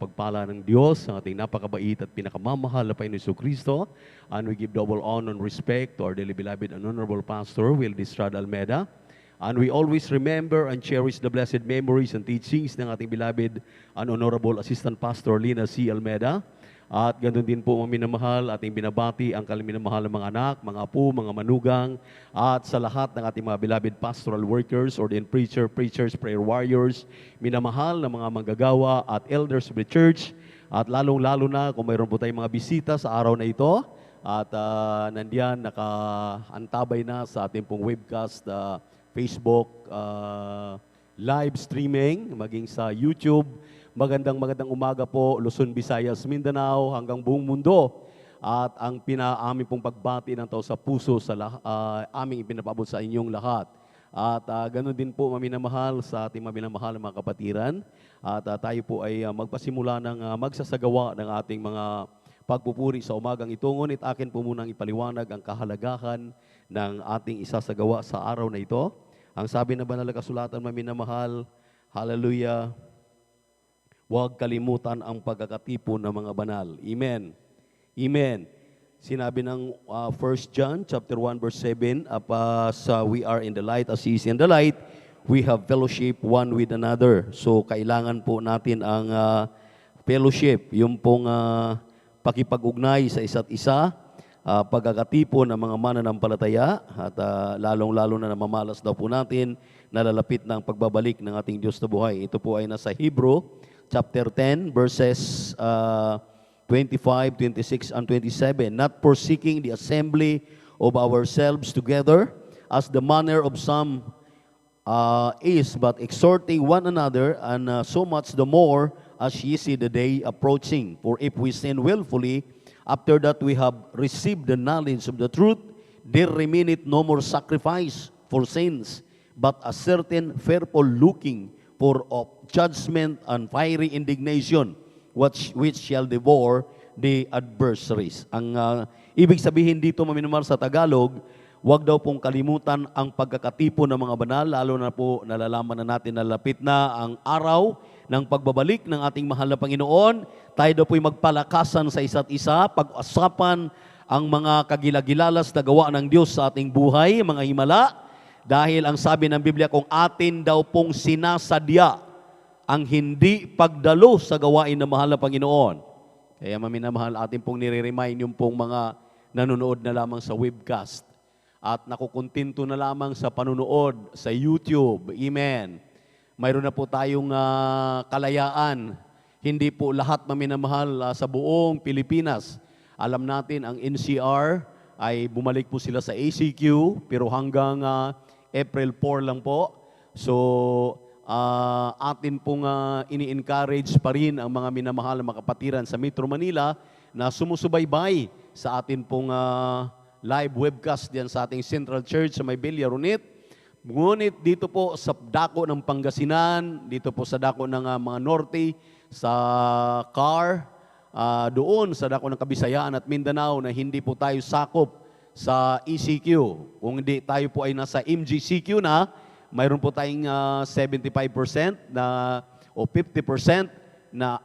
pagpala ng Diyos, ang ating napakabait at pinakamamahal na Panginoon Jesucristo. And we give double honor and respect to our dearly beloved and honorable Pastor, Will Distrad Almeida. And we always remember and cherish the blessed memories and teachings ng ating beloved and honorable Assistant Pastor Lina C. Almeida. At ganoon din po mga minamahal, ating binabati ang kalaminamahal ng mga anak, mga apo, mga manugang, at sa lahat ng ating mga beloved pastoral workers, ordained preachers, prayer warriors, minamahal na mga manggagawa at elders of the church, at lalong-lalo na kung mayroon po tayong mga bisita sa araw na ito, at nandiyan, nakaantabay na sa ating pong webcast, Facebook, live streaming, maging sa YouTube. Magandang umaga po, Luzon, Visayas, Mindanao, hanggang buong mundo. At ang aming pong pagbati ng tao sa puso sa aming ipinapabot sa inyong lahat. At ganoon din po, maminamahal sa ating maminamahal na mga kapatiran. At tayo po ay magpasimula ng magsasagawa ng ating mga pagpupuri sa umagang ito. Ngunit akin po munang ipaliwanag ang kahalagahan ng ating isasagawa sa araw na ito. Ang sabi na banal na kasulatan, maminamahal, hallelujah, huwag kalimutan ang pagkakatipon ng mga banal. Amen. Amen. Sinabi ng 1 John chapter 1 verse 7, we are in the light as He is in the light, we have fellowship one with another. So kailangan po natin ang fellowship, yung pong pakipag-ugnay sa isa't isa, pagkakatipon ng mga mananampalataya, at lalong-lalo na namamalas daw po natin, nalalapit ng pagbabalik ng ating Diyos na buhay. Ito po ay nasa Hebrew chapter 10, verses 25, 26, and 27. Not forsaking the assembly of ourselves together, as the manner of some is, but exhorting one another, and so much the more as ye see the day approaching. For if we sin willfully, after that we have received the knowledge of the truth, there remaineth no more sacrifice for sins, but a certain fearful looking for of judgment and fiery indignation, which shall devour the adversaries. Ang ibig sabihin dito, maminamahal, sa Tagalog, huwag daw pong kalimutan ang pagkakatipon ng mga banal, lalo na po nalalaman na natin na lapit na ang araw ng pagbabalik ng ating mahal na Panginoon. Tayo daw po'y magpalakasan sa isa't isa, pag-usapan ang mga kagilagilalas na gawa ng Diyos sa ating buhay, mga himala. Dahil ang sabi ng Biblia, kung atin daw pong sinasadya ang hindi pagdalo sa gawain ng mahal na Panginoon. Kaya maminamahal, atin pong nire-remind yung pong mga nanonood na lamang sa webcast at nakukuntinto na lamang sa panunood sa YouTube. Amen. Mayroon na po tayong kalayaan. Hindi po lahat, maminamahal, sa buong Pilipinas. Alam natin, ang NCR ay bumalik po sila sa ACQ, pero hanggang April 4 lang po. So, atin pong ini-encourage pa rin ang mga minamahal na mga kapatiran sa Metro Manila na sumusubaybay sa atin pong live webcast diyan sa ating Central Church sa may Bellarunit. Ngunit dito po sa dako ng Pangasinan, dito po sa dako ng mga norte, sa CAR, doon sa dako ng Kabisayaan at Mindanao na hindi po tayo sakop sa ECQ. Kung hindi tayo po ay nasa MGCQ na, mayroon po tayong 75% na o 50% na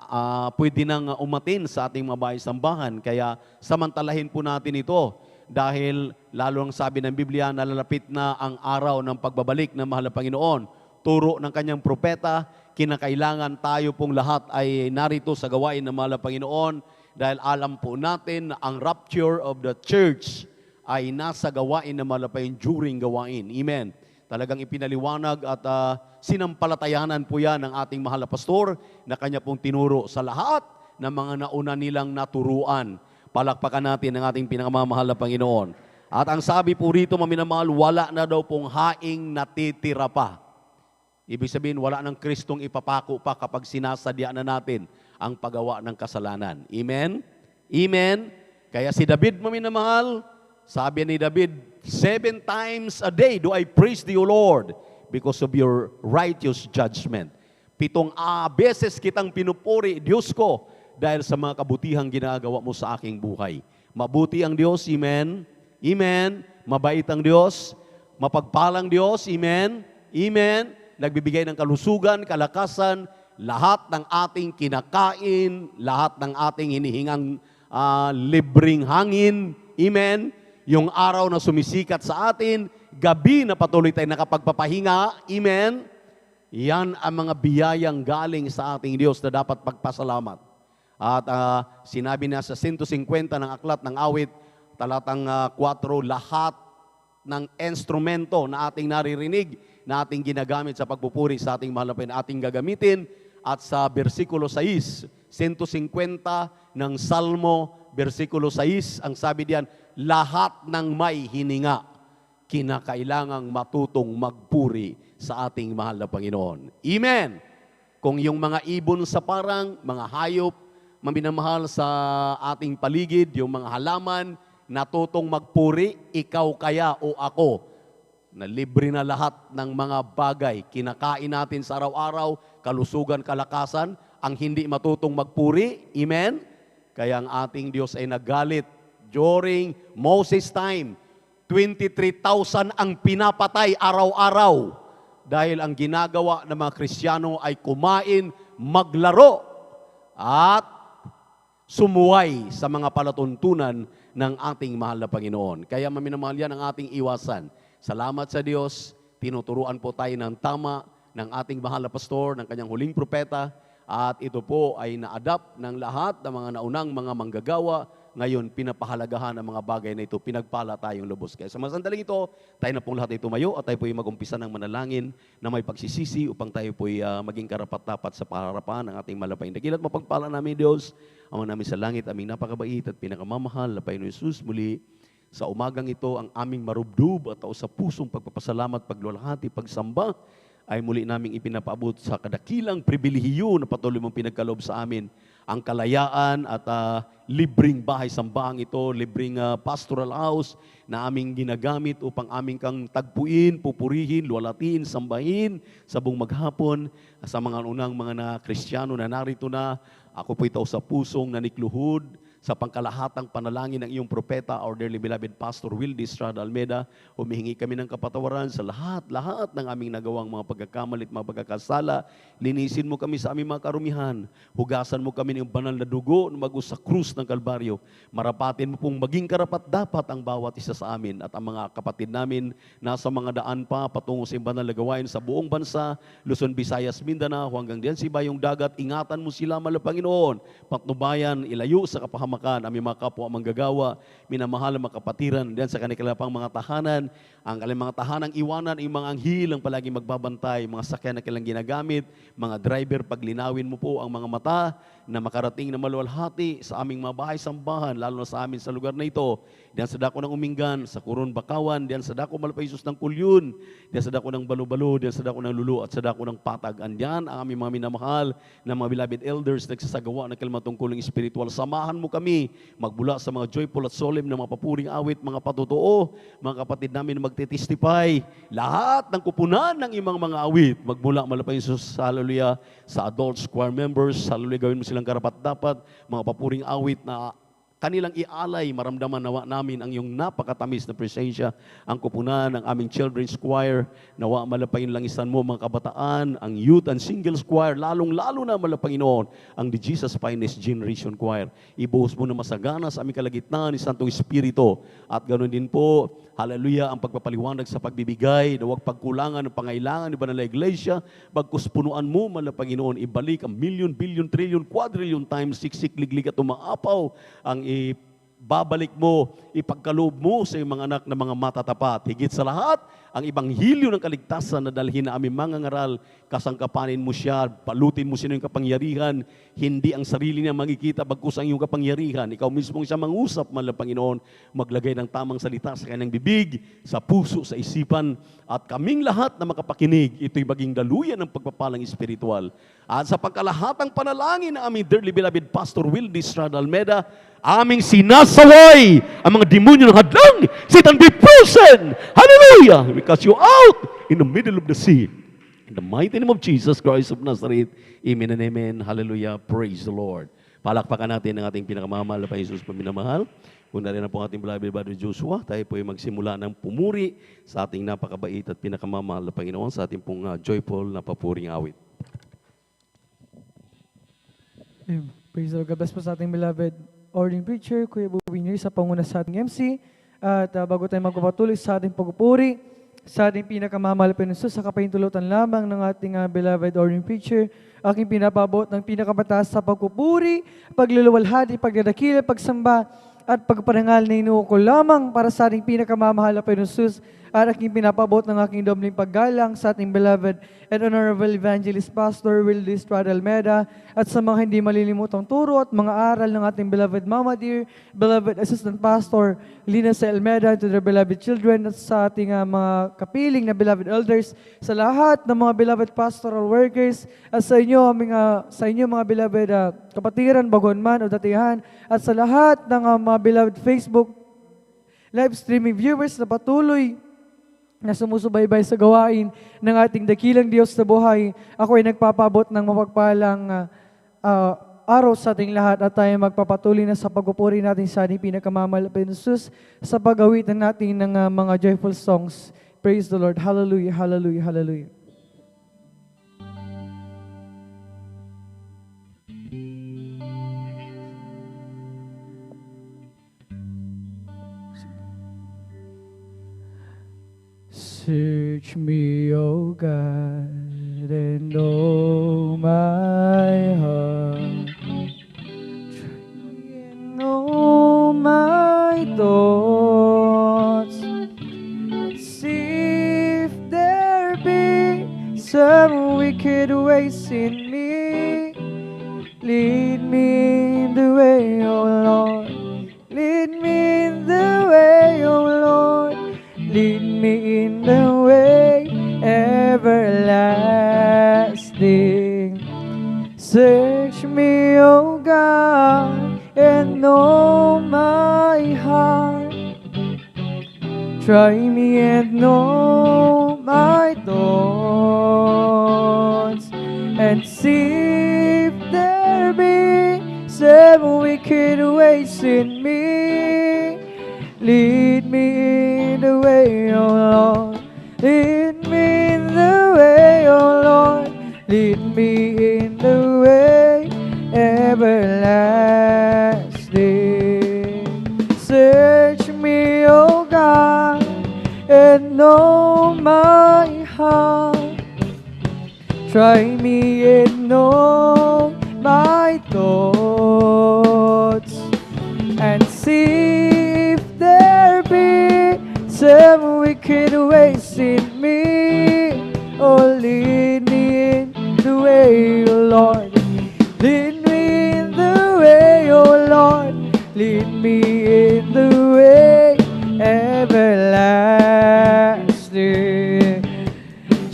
pwede nang umatin sa ating mga bahay-sambahan. Kaya samantalahin po natin ito dahil lalo ang sabi ng Biblia, nalalapit na ang araw ng pagbabalik ng mahal na Panginoon. Turo ng kanyang propeta, kinakailangan tayo pong lahat ay narito sa gawain ng mahal na Panginoon dahil alam po natin na ang rapture of the church ay nasa gawain ng mahal na Panginoon during gawain. Amen. Talagang ipinaliwanag at sinampalatayanan po yan ng ating mahal na pastor na kanya pong tinuro sa lahat ng mga nauna nilang naturuan. Palakpakan natin ang ating pinakamamahal na Panginoon. At ang sabi po rito, maminamahal, wala na daw pong haing natitira pa. Ibig sabihin, wala ng Kristong ipapako pa kapag sinasadya na natin ang paggawa ng kasalanan. Amen? Amen? Kaya si David, maminamahal, sabi ni David, 7 times a day do I praise thee, O Lord, because of your righteous judgment. 7 beses kitang pinupuri, Diyos ko, dahil sa mga kabutihang ginagawa mo sa aking buhay. Mabuti ang Diyos, amen? Amen? Mabait ang Diyos, mapagpalang Diyos, amen? Amen? Nagbibigay ng kalusugan, kalakasan, lahat ng ating kinakain, lahat ng ating hinihingang libreng hangin, amen, yung araw na sumisikat sa atin, gabi na patuloy tayo nakapagpapahinga, amen, yan ang mga biyayang galing sa ating Diyos na dapat pagpasalamat. At sinabi na sa 150 ng Aklat ng Awit, talatang 4, lahat ng instrumento na ating naririnig, na ating ginagamit sa pagpupuri sa ating mahal na Panginoon, ating gagamitin. At sa versikulo 6, 150 ng Salmo, versikulo 6, ang sabi diyan, lahat ng may hininga, kinakailangang matutong magpuri sa ating mahal na Panginoon. Amen! Kung yung mga ibon sa parang, mga hayop, maminamahal sa ating paligid, yung mga halaman, natutong magpuri, ikaw kaya o ako, na libre na lahat ng mga bagay, kinakain natin sa araw-araw, kalusugan, kalakasan, ang hindi matutong magpuri, amen? Kaya ang ating Diyos ay nagalit during Moses' time, 23,000 ang pinapatay araw-araw dahil ang ginagawa ng mga Kristiyano ay kumain, maglaro, at sumuway sa mga palatuntunan ng ating mahal na Panginoon. Kaya maminamahal yan ang ating iwasan. Salamat sa Diyos, tinuturuan po tayo ng tama ng ating mahal na pastor, ng kanyang huling propeta, at ito po ay na-adapt ng lahat ng mga naunang mga manggagawa. Ngayon, pinapahalagahan ang mga bagay na ito, pinagpala tayong lubos. Kaya sa mga sandaling ito, tayo na pong lahat ay tumayo at tayo po ay mag-umpisa ng manalangin na may pagsisisi upang tayo po ay maging karapat-dapat sa paharapan ng ating malapay. Dakilat mapagpala namin, Diyos, Ama namin sa langit, aming napakabait at pinakamamahal na Panginoon Jesus, muli sa umagang ito, ang aming marubdub at sa pusong pagpapasalamat, paglulahati, pagsamba, ay muli naming ipinapaabot sa kadakilang pribilehiyo na patuloy mong pinagkaloob sa amin, ang kalayaan at libreng bahay-sambahang ito, libreng pastoral house na aming ginagamit upang aming kang tagpuin, pupurihin, luwalatiin, sambahin sa buong maghapon. Sa mga unang mga na Kristiyano na narito na, ako po ito sa pusong nanikluhod sa pangkalahatang panalangin ng iyong propeta, our dearly beloved Pastor Wildy Estrada Almeida. Humihingi kami ng kapatawaran sa lahat ng aming nagawang mga pagkakamalit, mga pagkakasala. Linisin mo kami sa aming mga karumihan. Hugasan mo kami ng banal na dugo na magus sa krus ng Kalbaryo. Marapatin mo pong maging karapat-dapat ang bawat isa sa amin at ang mga kapatid namin nasa mga daan pa patungo sa banal na gawain sa buong bansa, Luzon, Visayas, Mindanao, hanggang diyan si Bayong Dagat. Ingatan mo sila, mahal na Panginoon. Patnubayan, ilayo sa kapahamakan aming mga kapwa manggagawa, minamahal ang mga kapatiran diyan sa kanilang mga tahanan, ang kanilang mga tahanang iwanan, yung mga anghel ang palaging magbabantay, mga sakyan na kanilang ginagamit, mga driver, paglinawin mo po ang mga mata na makarating na maluwalhati sa aming mga bahay-sambahan, lalo na sa amin sa lugar na ito, diyan sa dako ng Umingan, sa Coron, Bakawan, diyan sa dako Malapay Isus ng Kulyun, diyan sa dako ng Balubalo, diyan sa dako ng Lulu, at sa dako ng Patag. Andiyan ang aming mga minamahal na mga beloved elders nagsasagawa ng kanilang tungkuling espiritual. Samahan mo kami magbula sa mga joyful at solemn na mga papuring awit, mga patotoo, mga kapatid namin na magtitestify, lahat ng kupunan ng imang mga awit, magmula Malapay Isus, hallelujah, sa adults, choir members, hallelujah, gawin mo silang karapat-dapat, mga papuring awit na kanilang ialay, maramdaman nawa namin ang iyong napakatamis na presensya, ang kupunan ng aming children's choir, nawa malapayin langisan mo mga kabataan, ang youth and singles choir, lalong-lalo na malapanginoon, ang The Jesus Finest Generation Choir. Ibuhos mo na masagana sa aming kalagitnaan ni Santong Espiritu. At ganoon din po, hallelujah, ang pagpapaliwanag sa pagbibigay, na huwag pagkulangan ng pangailangan ni Banal na Iglesia, bagkus punuan mo, malapanginoon, ibalik ang million, billion, trillion, quadrillion times, siksik, liglig at umaapaw, ang babalik mo, ipagkaloob mo sa iyong mga anak na mga matatapat. Higit sa lahat, ang ibanghilyo ng kaligtasan na dalhin na aming mga ngaral, kasangkapanin mo siya, palutin mo siya ng kapangyarihan, hindi ang sarili niya makikita, bagkus ang iyong kapangyarihan. Ikaw mismo siya mangusap, mahal na Panginoon, maglagay ng tamang salita sa kanyang bibig, sa puso, sa isipan, at kaming lahat na makapakinig, ito'y maging daluyan ng pagpapalang espiritual. At sa pagkalahatang panalangin ng aming dearly beloved Pastor Wildy Estrada Almeida, aming sinasaway ang mga demonyo ng hadlang, Satan be frozen, hallelujah, because you out in the middle of the sea. In the mighty name of Jesus Christ of Nazareth, amen and amen, hallelujah, praise the Lord. Palakpakan natin ang ating pinakamamahal na Jesus, paminamahal. Una rin na po ating beloved brother Joshua, tayo po ay magsimula ng pumuri sa ating napakabait at pinakamamahal na Panginoon sa ating pong joyful na papuring awit. Praise the Lord. God bless po sa ating beloved ordering preacher, Kuya Bubinir, sa panguna sa ating MC. At bago tayo magpapatuloy sa ating pagpupuri, sa ating pinakamamahal na Panginoon, sa kapahintulutan lamang ng ating beloved ordering preacher, aking pinapabot ng pinakamataas sa pagpupuri, pagluluwalhati, pagdadakila, pagsamba, at pagparangal na inuukol lamang para sa ating pinakamamahal na Panginoon, at aking pinapabot ng aking dobling paggalang sa ating beloved and honorable evangelist pastor Wildis Almeida, at sa mga hindi malilimutang turo at mga aral ng ating beloved Mama Dear, beloved assistant pastor Lina C. Almeida, to their beloved children, at sa ating mga kapiling na beloved elders, sa lahat ng mga beloved pastoral workers, at sa inyo mga beloved kapatiran, bagon man o datihan, at sa lahat ng mga beloved Facebook live streaming viewers na patuloy na sumusubaybay sa gawain ng ating dakilang Diyos na buhay. Ako ay nagpapabot ng mapagpalang araw sa ating lahat, at tayo magpapatuloy na sa pagpupuri natin sa ating pinakamamahal na Panginoon sa pag-awitan natin ng mga joyful songs. Praise the Lord. Hallelujah, hallelujah, hallelujah. Search me, O God, and know my heart. Try me and know my thoughts. See if there be some wicked ways in me. Lead me in the way, O Lord. Lead me in the way, O Lord. Lead me in the way everlasting. Search me, O God, and know my heart. Try me and know my thoughts, and see if there be some wicked ways in me. Lead me in the way, O Lord. Lead me in the way, O Lord. Lead me in the way everlasting. Search me, O God, and know my heart. Try me and know my thoughts, and see some wicked ways in me. Oh, lead me in the way, O Lord. Lead me in the way, O Lord. Lead me in the way everlasting.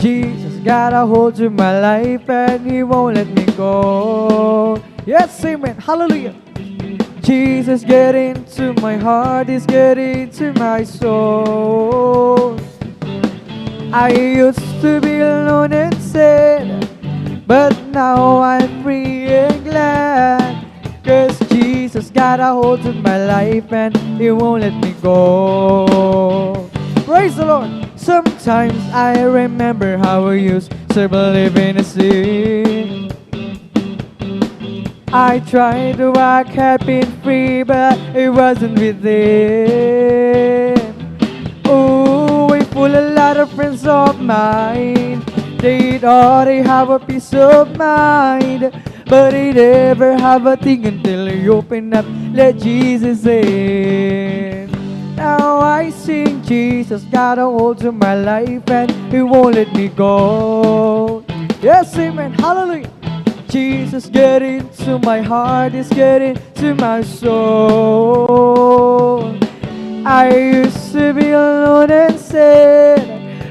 Jesus got a hold of my life and He won't let me go. Yes, amen. Hallelujah. Jesus, get into my heart, He's getting into my soul. I used to be alone and sad, but now I'm free and glad, 'cause Jesus got a hold of my life and He won't let me go. Praise the Lord. Sometimes I remember how I used to believe in a sin. I tried to walk happy and free, but it wasn't within. Oh, I full a lot of friends of mine. They thought they have a peace of mind, but they never have a thing until they open up, let Jesus in. Now I sing, Jesus got a hold of my life and He won't let me go. Yes, amen, hallelujah. Jesus, get into my heart, He's getting to my soul. I used to be alone and sad,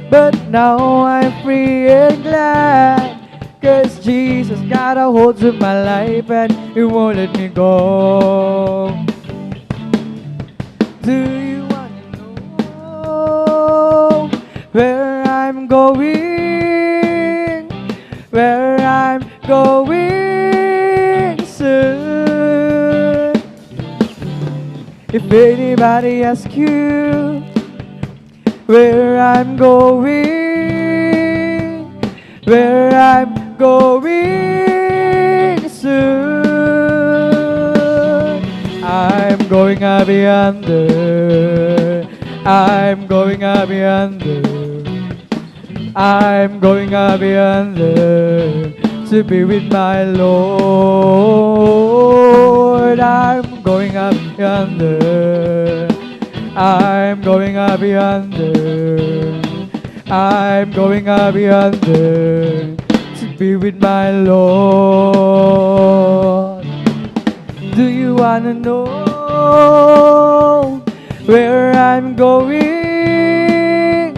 but now I'm free and glad, 'cause Jesus got a hold of my life and He won't let me go. Do you want to know where I'm going? Where I'm going soon. If anybody asks you where I'm going, where I'm going soon, going up yonder. I'm going up yonder. I'm going up yonder to be with my Lord. I'm going up yonder. I'm going up yonder. I'm going up yonder to be with my Lord. Do you wanna know where I'm going?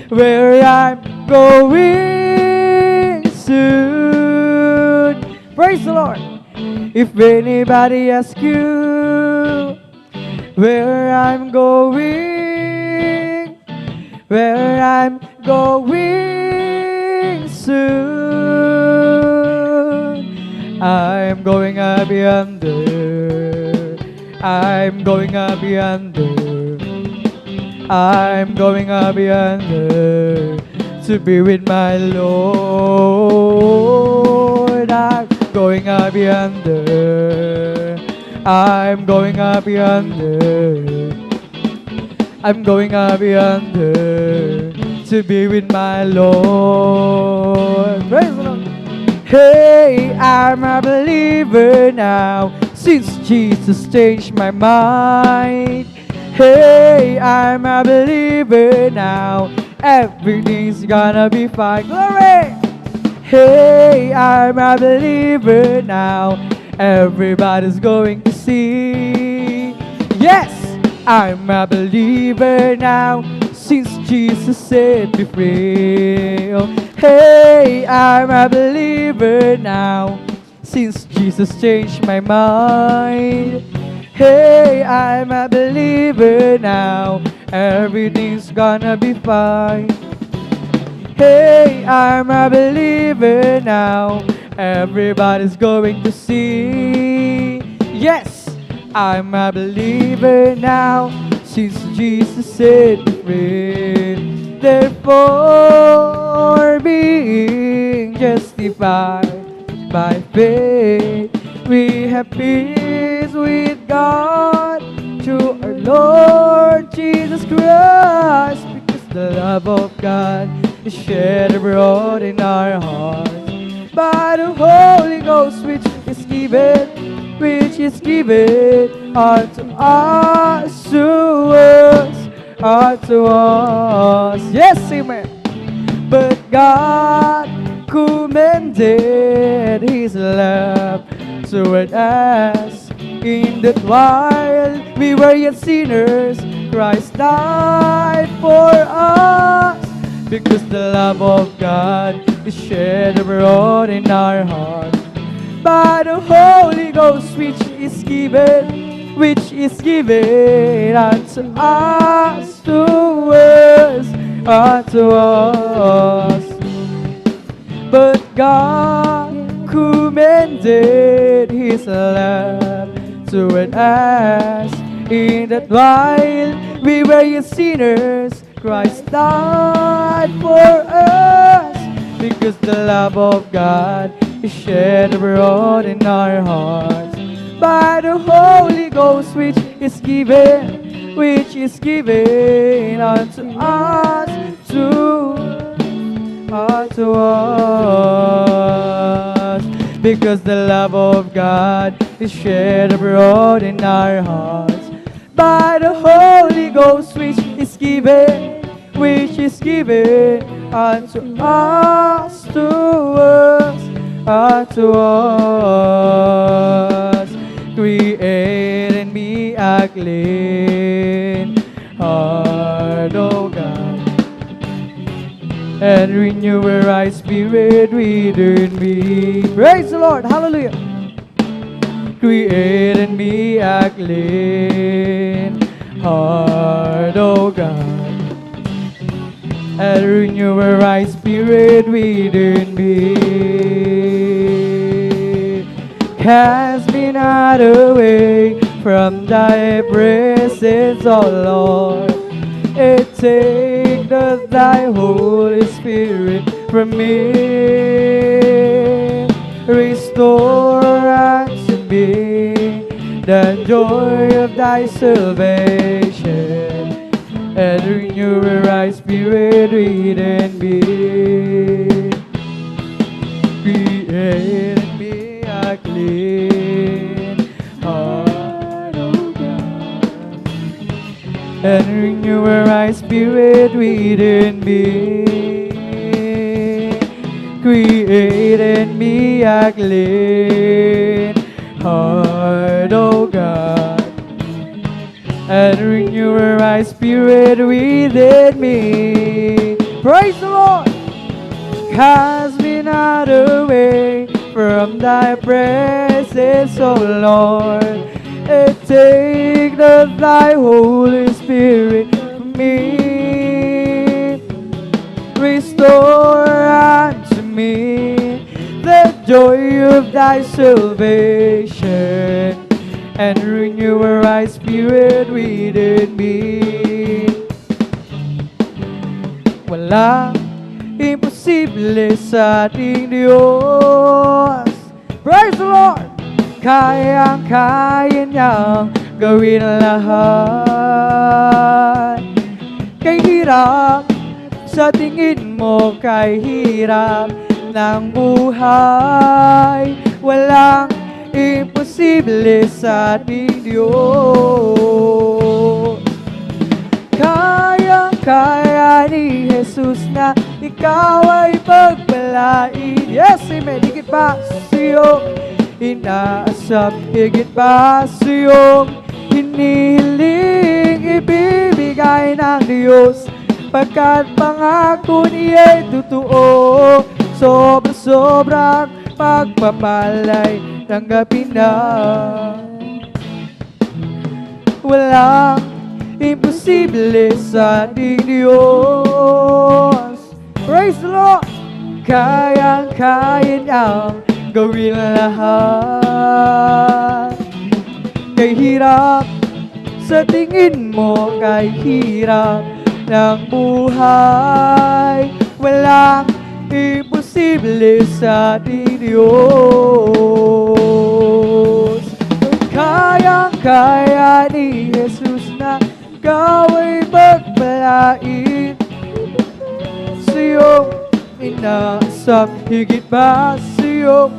Where I'm going soon. Praise the Lord. If anybody asks you where I'm going, where I'm going soon, I'm going up yonder. I'm going up yonder. I'm going up yonder to be with my Lord. I'm going up yonder. I'm going up yonder. I'm going up yonder to be with my Lord. Praise the Lord. Hey, I'm a believer now since Jesus changed my mind. Hey, I'm a believer now. Everything's gonna be fine. Glory! Hey, I'm a believer now. Everybody's going to see. Yes, I'm a believer now since Jesus set me free. Oh, hey, I'm a believer now since Jesus changed my mind. Hey, I'm a believer now. Everything's gonna be fine. Hey, I'm a believer now. Everybody's going to see. Yes, I'm a believer now since Jesus set me free. Therefore, being justified by faith, we have peace with God through our Lord Jesus Christ, because the love of God is shed abroad in our hearts by the Holy Ghost, which is given unto us, unto us. Yes, amen. But God commended His love toward us, in that while we were yet sinners, Christ died for us. Because the love of God is shed abroad in our hearts by the Holy Ghost, which is given unto us, unto us. But God commended His love toward us, in that while we were yet sinners, Christ died for us. Because the love of God is shed abroad in our hearts by the Holy Ghost, which is given unto us, unto us. Because the love of God is shed abroad in our hearts by the Holy Ghost, which is given unto us, unto us. Create in me a clean heart, O God, and renew a right spirit within me. Praise the Lord. Hallelujah. Create in me a clean heart, O God, and renew a right spirit within me. Cast me not away from thy presence, O Lord, and take not thy Holy Spirit from me. Restore unto me the joy of thy salvation, and renew a right spirit within me. Create in me a clean heart, O God, and renew a right spirit within me. Create in me a clean heart, O God, and renew a right spirit within me. Praise the Lord! Cast me not away from thy presence, O Lord, and take not thy Holy Spirit from me. Restore unto me the joy of thy salvation, and renew a right spirit within me. Walang imposible sa ating Diyos. Praise the Lord! Kayang-kaya niyang gawin ang lahat. Kay hirap sa tingin mo, kay hirap ng buhay, walang imposible sa ating Diyos. Kayang-kaya ni Jesus na ikaw ay pagpalain. Yes, amen. Higit pa sa iyong inaasap, higit pa sa iyong hinihiling, ibibigay ng Diyos, pagkat pangako niya'y totoo. Sobra-sobrang pagpapalay, tanggapin na. Walang imposible sa ating Diyos. Praise the Lord! Kayang-kaya niyang gawin lahat. Kay hirap sa tingin mo, kay hirap ng buhay, walang imposible sa ating Diyos. Kayang-kaya ni Jesus na ikaw ay pagpalain. Sa iyong inaasap, higit pa sa iyong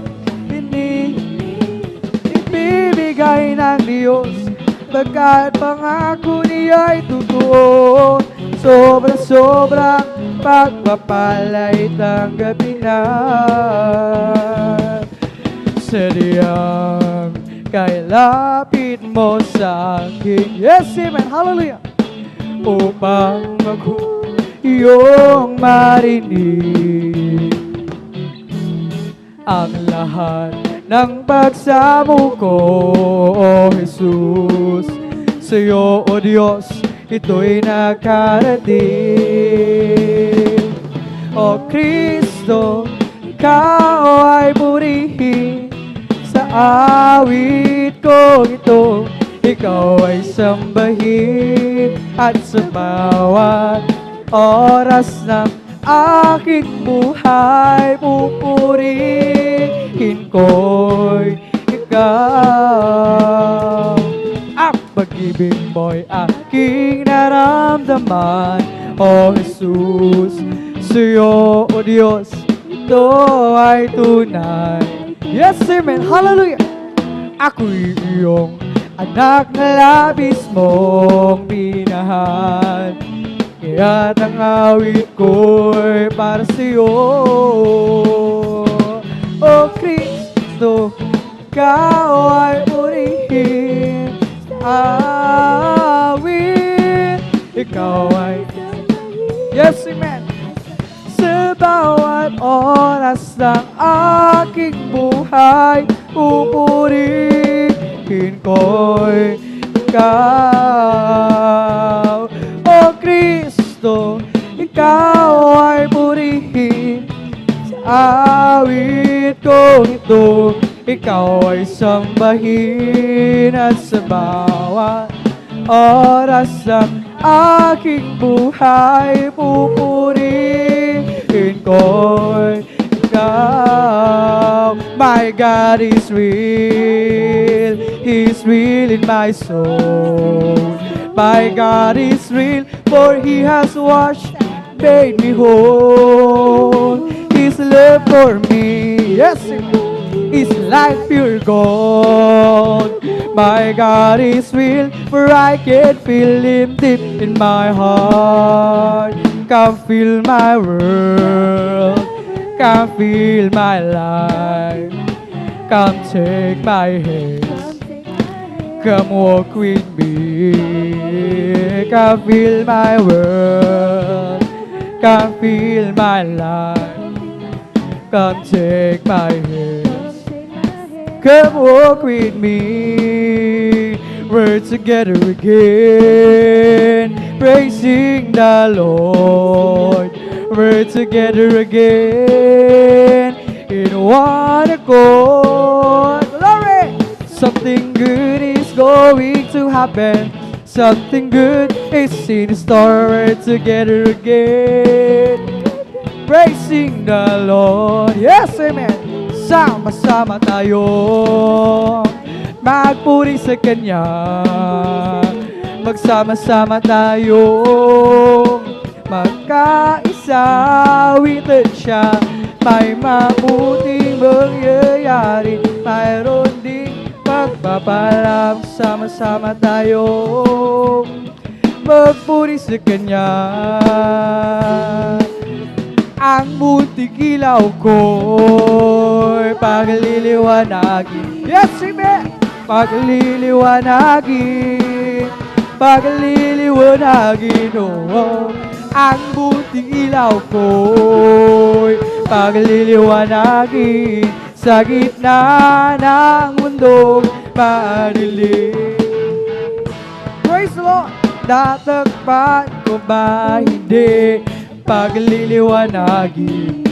ibibigay ng Diyos, pagkat pangako niya'y totoo. Sobra-sobrang pagpapalay, tanggapin na. Sadyang kailapit mo sa akin. Yes, amen, hallelujah. Upang ako iyong marinig ang lahat ng pagsamo ko, O Jesus. Sa iyo, O Diyos, ito'y nakarating. O Kristo, ikaw ay purihin sa awit ko ito. Ikaw ay sambahin at sa bawat oras ng aking buhay, pupurihin ko'y ikaw. Ang pag-ibig mo'y aking naramdaman, O Jesus. Sa'yo, O Diyos, ito ay tunay. Yes, amen, hallelujah. Ako'y iyong anak na labis mong pinahal, kaya't ang awit ko'y para sa'yo. O Kristo, ikaw ay purihin sa awit. Ikaw ay, yes, amen. Sa bawat oras ng aking buhay, pupurihin ko'y ikaw. O Kristo, ikaw ay purihin sa awit ko ito. Ikaw ay sambahin at sa bawat oras ng aking buhay, pupurihin ko'y ikaw. Oh, my God is real. He's real in my soul. My God is real, for He has washed, made me whole. His love for me, yes, is like pure gold. My God is real, for I can feel Him deep in my heart. Come feel my world, come feel my life. Come take my hands, come walk with me. Come feel my world, come feel my life. Come take my hands, come walk with me. We're together again, praising the Lord. We're together again in one accord. Glory! Something good is going to happen. Something good is in store. We're together again, praising the Lord. Yes, amen. Sama-sama tayo magpuri sa Kanya. Magsama-sama tayo magkaisa. Witan siya, may mabuting mangyayari. Mayroon ding pagpapalam. Sama-sama tayo magpuri sa Kanya. Ang munting ilaw ko'y pagliliwanagin. Yes, amen! Pagliliwanagin, pagliliwanagin, oh. Ang munting ilaw ko'y pagliliwanagin sa gitna ng mundong madilim. Praise the Lord! Tatakpan ko ba hindi? Pagliliwanagin,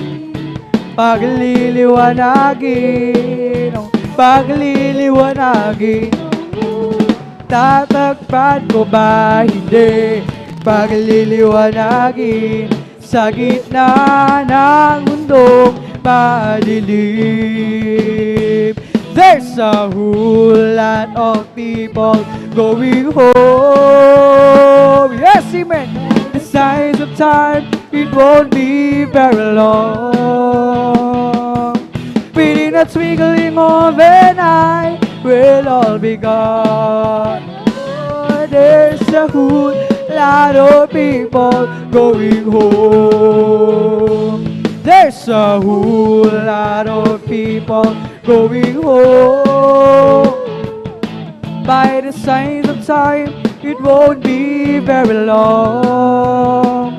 pagliliwanagin, oh, pagliliwanagin. Tatakpan ko ba hindi? Pagliliwanagin sa gitna ng mundong madilim. There's a whole lot of people going home. Yes, amen. The signs of time, it won't be very long. Within a twinkling of an eye, we'll all be gone. Oh, there's a whole lot of people going home. There's a whole lot of people going home. By the signs of time, it won't be very long.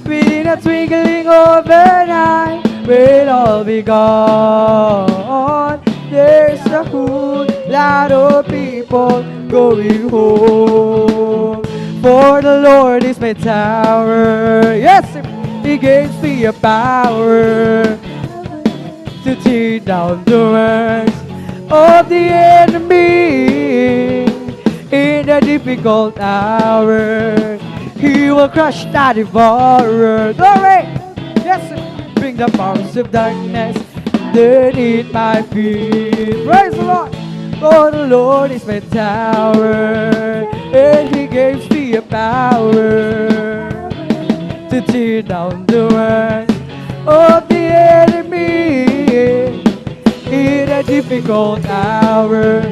Within a twinkling of an eye, we'll all be gone. There's a whole lot of people going home. For the Lord is my tower. Yes, He gives me a power to tear down the works of the enemy. In a difficult hour, He will crush the devourer. Glory! Yes, bring the powers of darkness underneath my feet. Praise the Lord! For the Lord is my tower, and He gives me a power to tear down the works of the enemy. In a difficult hour,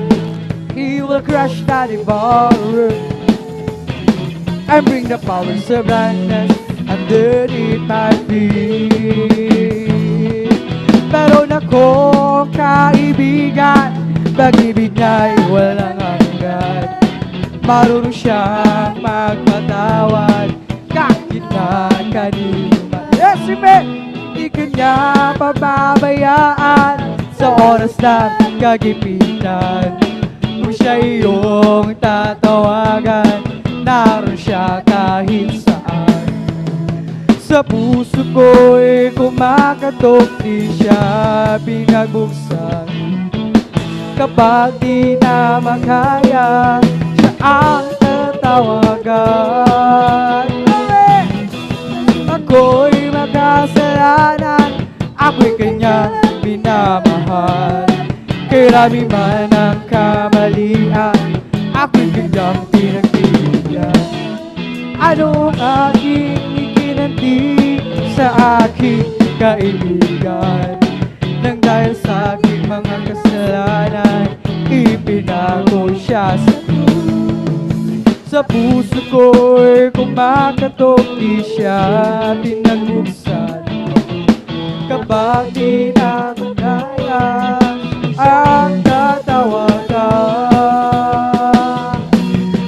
He will crush the devourer and bring the powers of darkness underneath my feet. Meron akong kaibigan, pag-ibig niya'y walang hanggan. Marunong siyang magpatawad kahit na kanino man. Yes, amen! Di ka niya pababayaan sa oras ng kagipitan. Kung siya iyong tatawagan, naroon siya kahit saan. Sa puso ko'y kumakatok, di siya pinagbuksan. Kapag di na makaya, siya ang tatawagan. Ako'y makasalanan, ako'y kanyang minamahal. Karami man ang kamalian, ako'y biglang pinagbibigyan. Ano ang aking ikinanti sa aking kaibigan? Nang dahil sa aking mga kasalanan, ipinago siya sa krus. Sa puso ko'y kumakatok, di siya pinagbuksan. Kapag di na kaya ang tatawagan,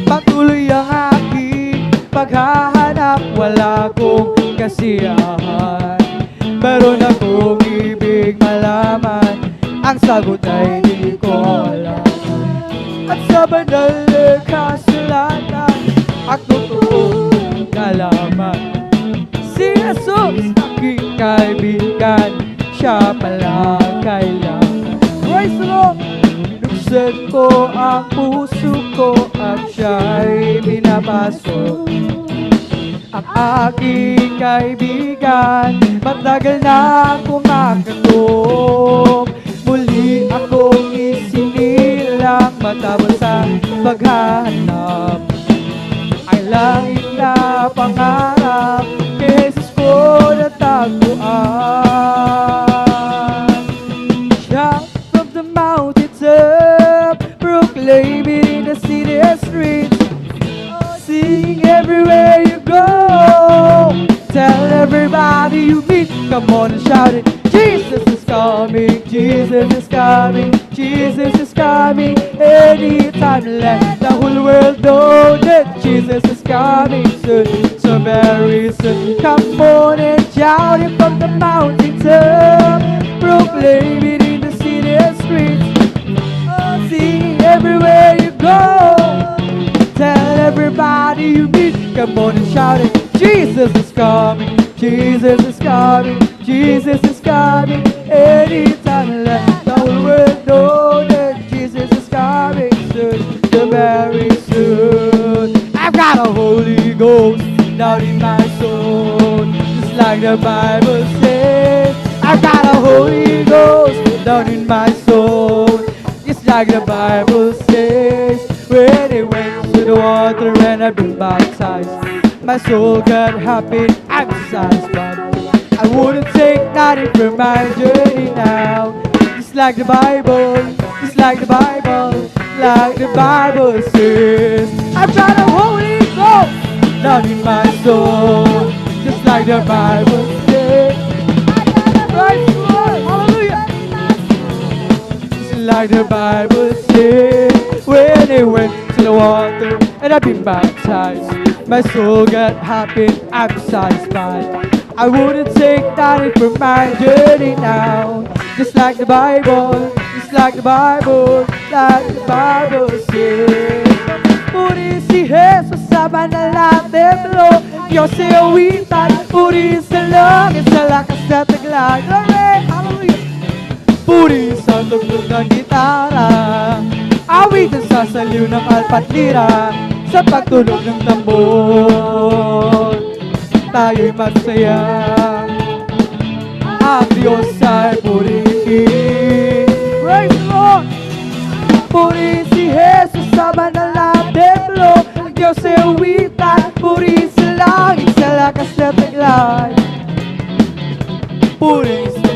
patuloy ang aking paghahanap, wala kong kasiyahan. Meron akong ibig malaman, ang sagot ay di ko alam. At sa banal na kasalanan, at totoong nalaman, si Jesus aking kaibigan, siya pala kailangan. Praise the Lord! Binuksan ko ang puso ko at siya'y binabasok. Ang aking kaibigan, matagal na kumakatok. Muli akong isinilang matapos sa paghahanap. Ang langit na pangarap, kay Jesus ko natagpuan. Shout from the mountains up, proclaim it in the city streets. Sing everywhere you go, tell everybody you meet. Come on and shout it. Jesus is coming, Jesus is coming, Jesus is coming. Anytime, let the whole world know that Jesus is coming soon. So very soon, come on and shout it from the mountains up, proclaim it in the city streets. Sing everywhere you go, tell everybody you meet. Come on and shout it. Jesus is coming, Jesus is coming, Jesus is coming. Anytime, let the whole world know that Jesus is coming soon, so very soon. I've got a Holy Ghost down in my soul, just like the Bible says. I've got a Holy Ghost down in my soul, just like the Bible says. When it went to the water and I've been baptized, my soul got happy, I'm satisfied. I wouldn't take nothing from my journey now. Just like the Bible, just like the Bible, like the Bible says. I've got a Holy Ghost down in my soul, just like the Bible says. Praise the Lord, hallelujah. Just like the Bible says. When they went to the water and I've been baptized, my soul got happy, I'm satisfied. I wouldn't take nothing from my journey now. Just like the Bible, just like the Bible, like the Bible says. Puri si Jesus sa banal na templo, Diyos ay awitan, puri sa langit, sa lakas na taglag. Hallelujah! Puri sa tugtog ng gitara, awitan sa saliw ng alpat lira, sa pagtunog ng tambor, tayo'y magsaya. Ang Diyos ay purihin. Praise the Lord! Puri si Jesus sa banal na templo, ang Diyos ay awitan, puri sa langit, sa lakas na taglay. Puri sa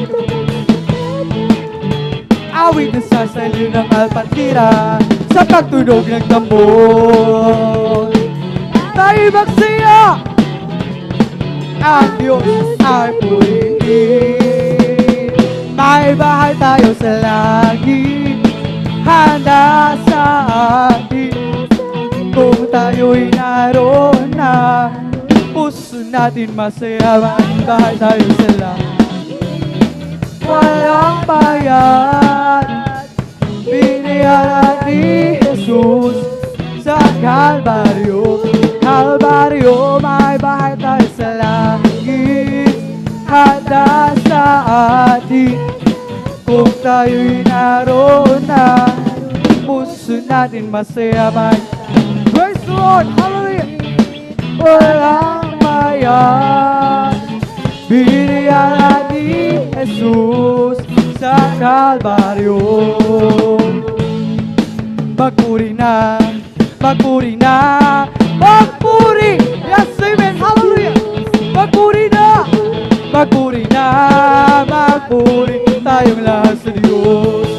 awitan sa saliw ng alpat lira, sa pagtunog ng tambor, tayo'y magsaya. Ang Diyos ay purihin. May bahay tayo sa langit, handa sa atin. Kung tayo'y naroon na, puso natin masaya. May bahay tayo sa langit, walang bayad, binayaran ni Jesus sa Kalbaryo. Kalbaryo, may bahay tayo sa langit, handa sa atin. Kung tayo'y naroon na, puso natin masaya man. Praise the Lord! Hallelujah! Walang bayad, binayaran ni Jesus sa Kalbaryo. Magpuri na, magpuri na, magpuri! Yes, amen, hallelujah! Magpuri na, magpuri na, magpuri tayong lahat sa Diyos.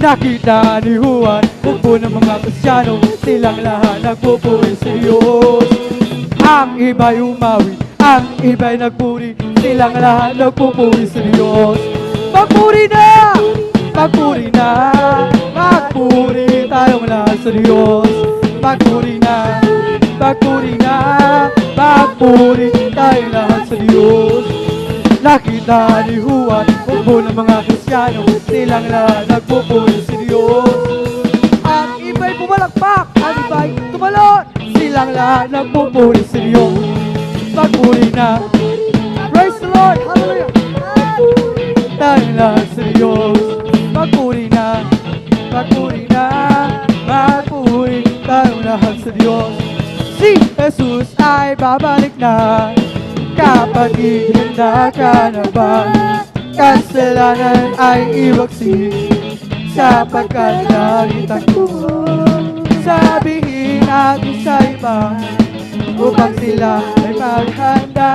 Nakita ni Juan, bukbo ng mga Kristyano, silang lahat nagpupuri sa Diyos. Ang iba'y umawi, ang iba'y nagpuri, silang lahat nagpupuri sa Diyos. Magpuri na, magpuri na, magpuri tayong lahat sa Diyos. Magpuri na, magpuri na, magpuri tayong lahat sa Diyos. Nakita ni Juan, bukbo ng mga Kristyano, silang lahat nagpupuri sa Diyos. Ang iba'y pumalakpak, ang iba'y tumalon, silang lahat nagpupuri sa Diyos. Magpuri na, praise the Lord, hallelujah! Tayong lahat sa Diyos. Magpuri na, magpuri na, magpuri tayong lahat sa Diyos. Si Jesus ay babalik na, kapatid, handa ka na ba? Kasalanan ay iwaksi, sapagkat nakita ko. Sabihin natin sa iba, upang sila ay maghanda,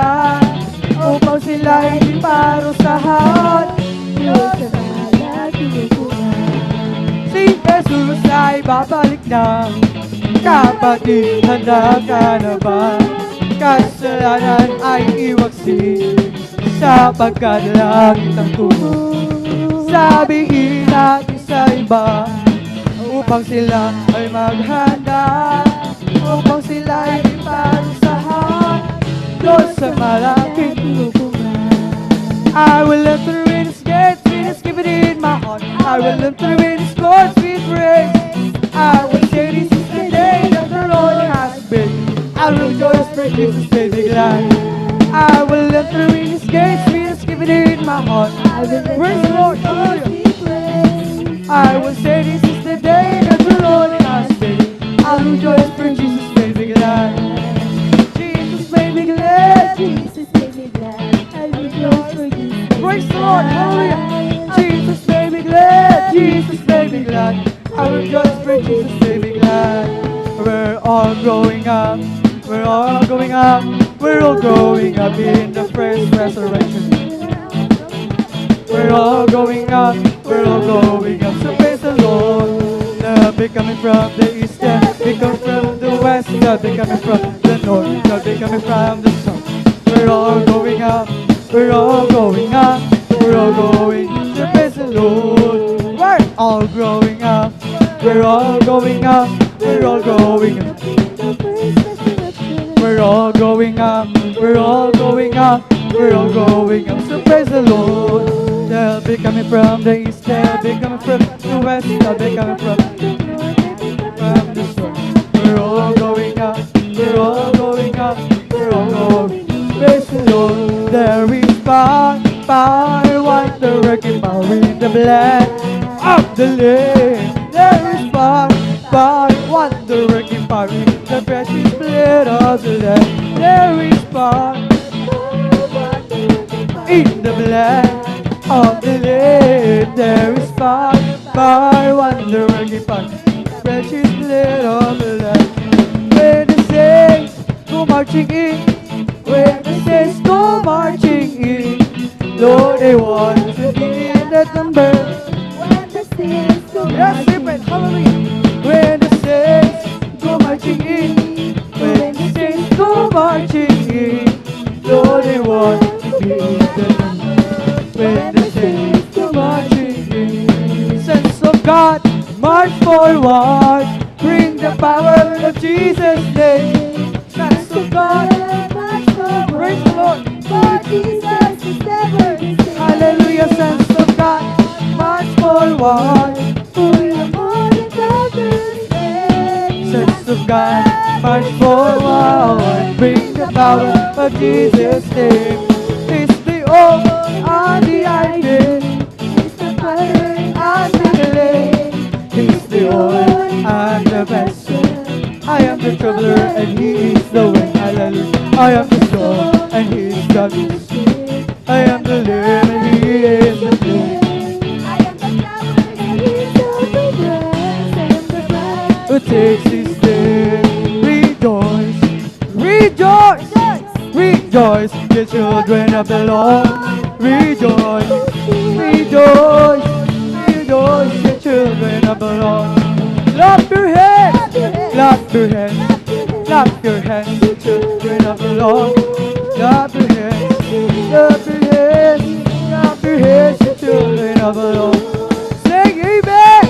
upang sila ay di parusahan. Diyos na nagtutulungan. Si Jesus ay babalik na, kapatid, handa ka na ba? Kasalanan ay iwaksi, sapagkat langit ang tubo. Sabihin natin sa iba, upang sila ay maghanda, upang sila ay iparusahan doon sa malaking tubugan. I will enter in His gates with thanksgiving in my heart. I will enter in His courts with praise. I will say this is the day that the Lord has made. I will rejoice, praise Jesus, make me glad. I will enter in His gates with thanksgiving in my heart. Praise the Lord, hallelujah. I will say this is the day that the Lord has made. I will rejoice, praise Jesus, make me glad. Jesus made me glad. Jesus made me glad. I rejoice for Jesus. Praise the Lord, hallelujah. Jesus made me glad. Jesus made me glad. I will rejoice, praise Jesus, made me glad. We're all growing up. We're all going up. We're all growing up in the first resurrection. We're all going up. We're all going up. So praise the Lord. They'll be coming from the east, they'll be coming from the west, they'll be coming from the north, they'll be coming from the south. We're all going up. We're all going up. We're all going to praise the Lord. We're all growing up. We're all going up. We're all going up. We're all going up. We're all going up. We're all going up. So praise the Lord. They'll be coming from the east. They'll be coming from the west. They'll be coming from the south. We're all going up. We're all going up. We're all going. Praise the Lord. There is power, power, wonder working power in the blood of the Lamb. There is power, power, wonder working power in the precious blood of the Lamb. There is power in the blood of the Lamb. There is power, power, wonder working power in the precious blood of the Lamb. When the saints go marching in, when the saints go marching in, Lord, they want to be in that number. When the saints go Yes, amen, hallelujah. When the saints go marching in, when the saints go marching in, Lord, they want to be in that number. When the saints go marching in, saints of God, march forward, bring the power of Jesus' name. Saints of God, praise the Lord. For Jesus is ever the same. Hallelujah, saints of God, march forward. We are more than conquerors. Saints of God, march forward. Bring the power of Jesus' name. It's the old and the idea. It's the fire And the delay. He's the old and the vessel. I am the traveler and he is the way. Hallelujah. I am the storm and he is the peace. I am the lamb and he is the flame. I am Rejoice, you children of the Lord. Rejoice, rejoice, rejoice, you children of the Lord. Clap your hands, clap your hands, clap your hands, you children of the Lord. Clap your hands, clap your hands, clap your hands, you children of the Lord. Say amen,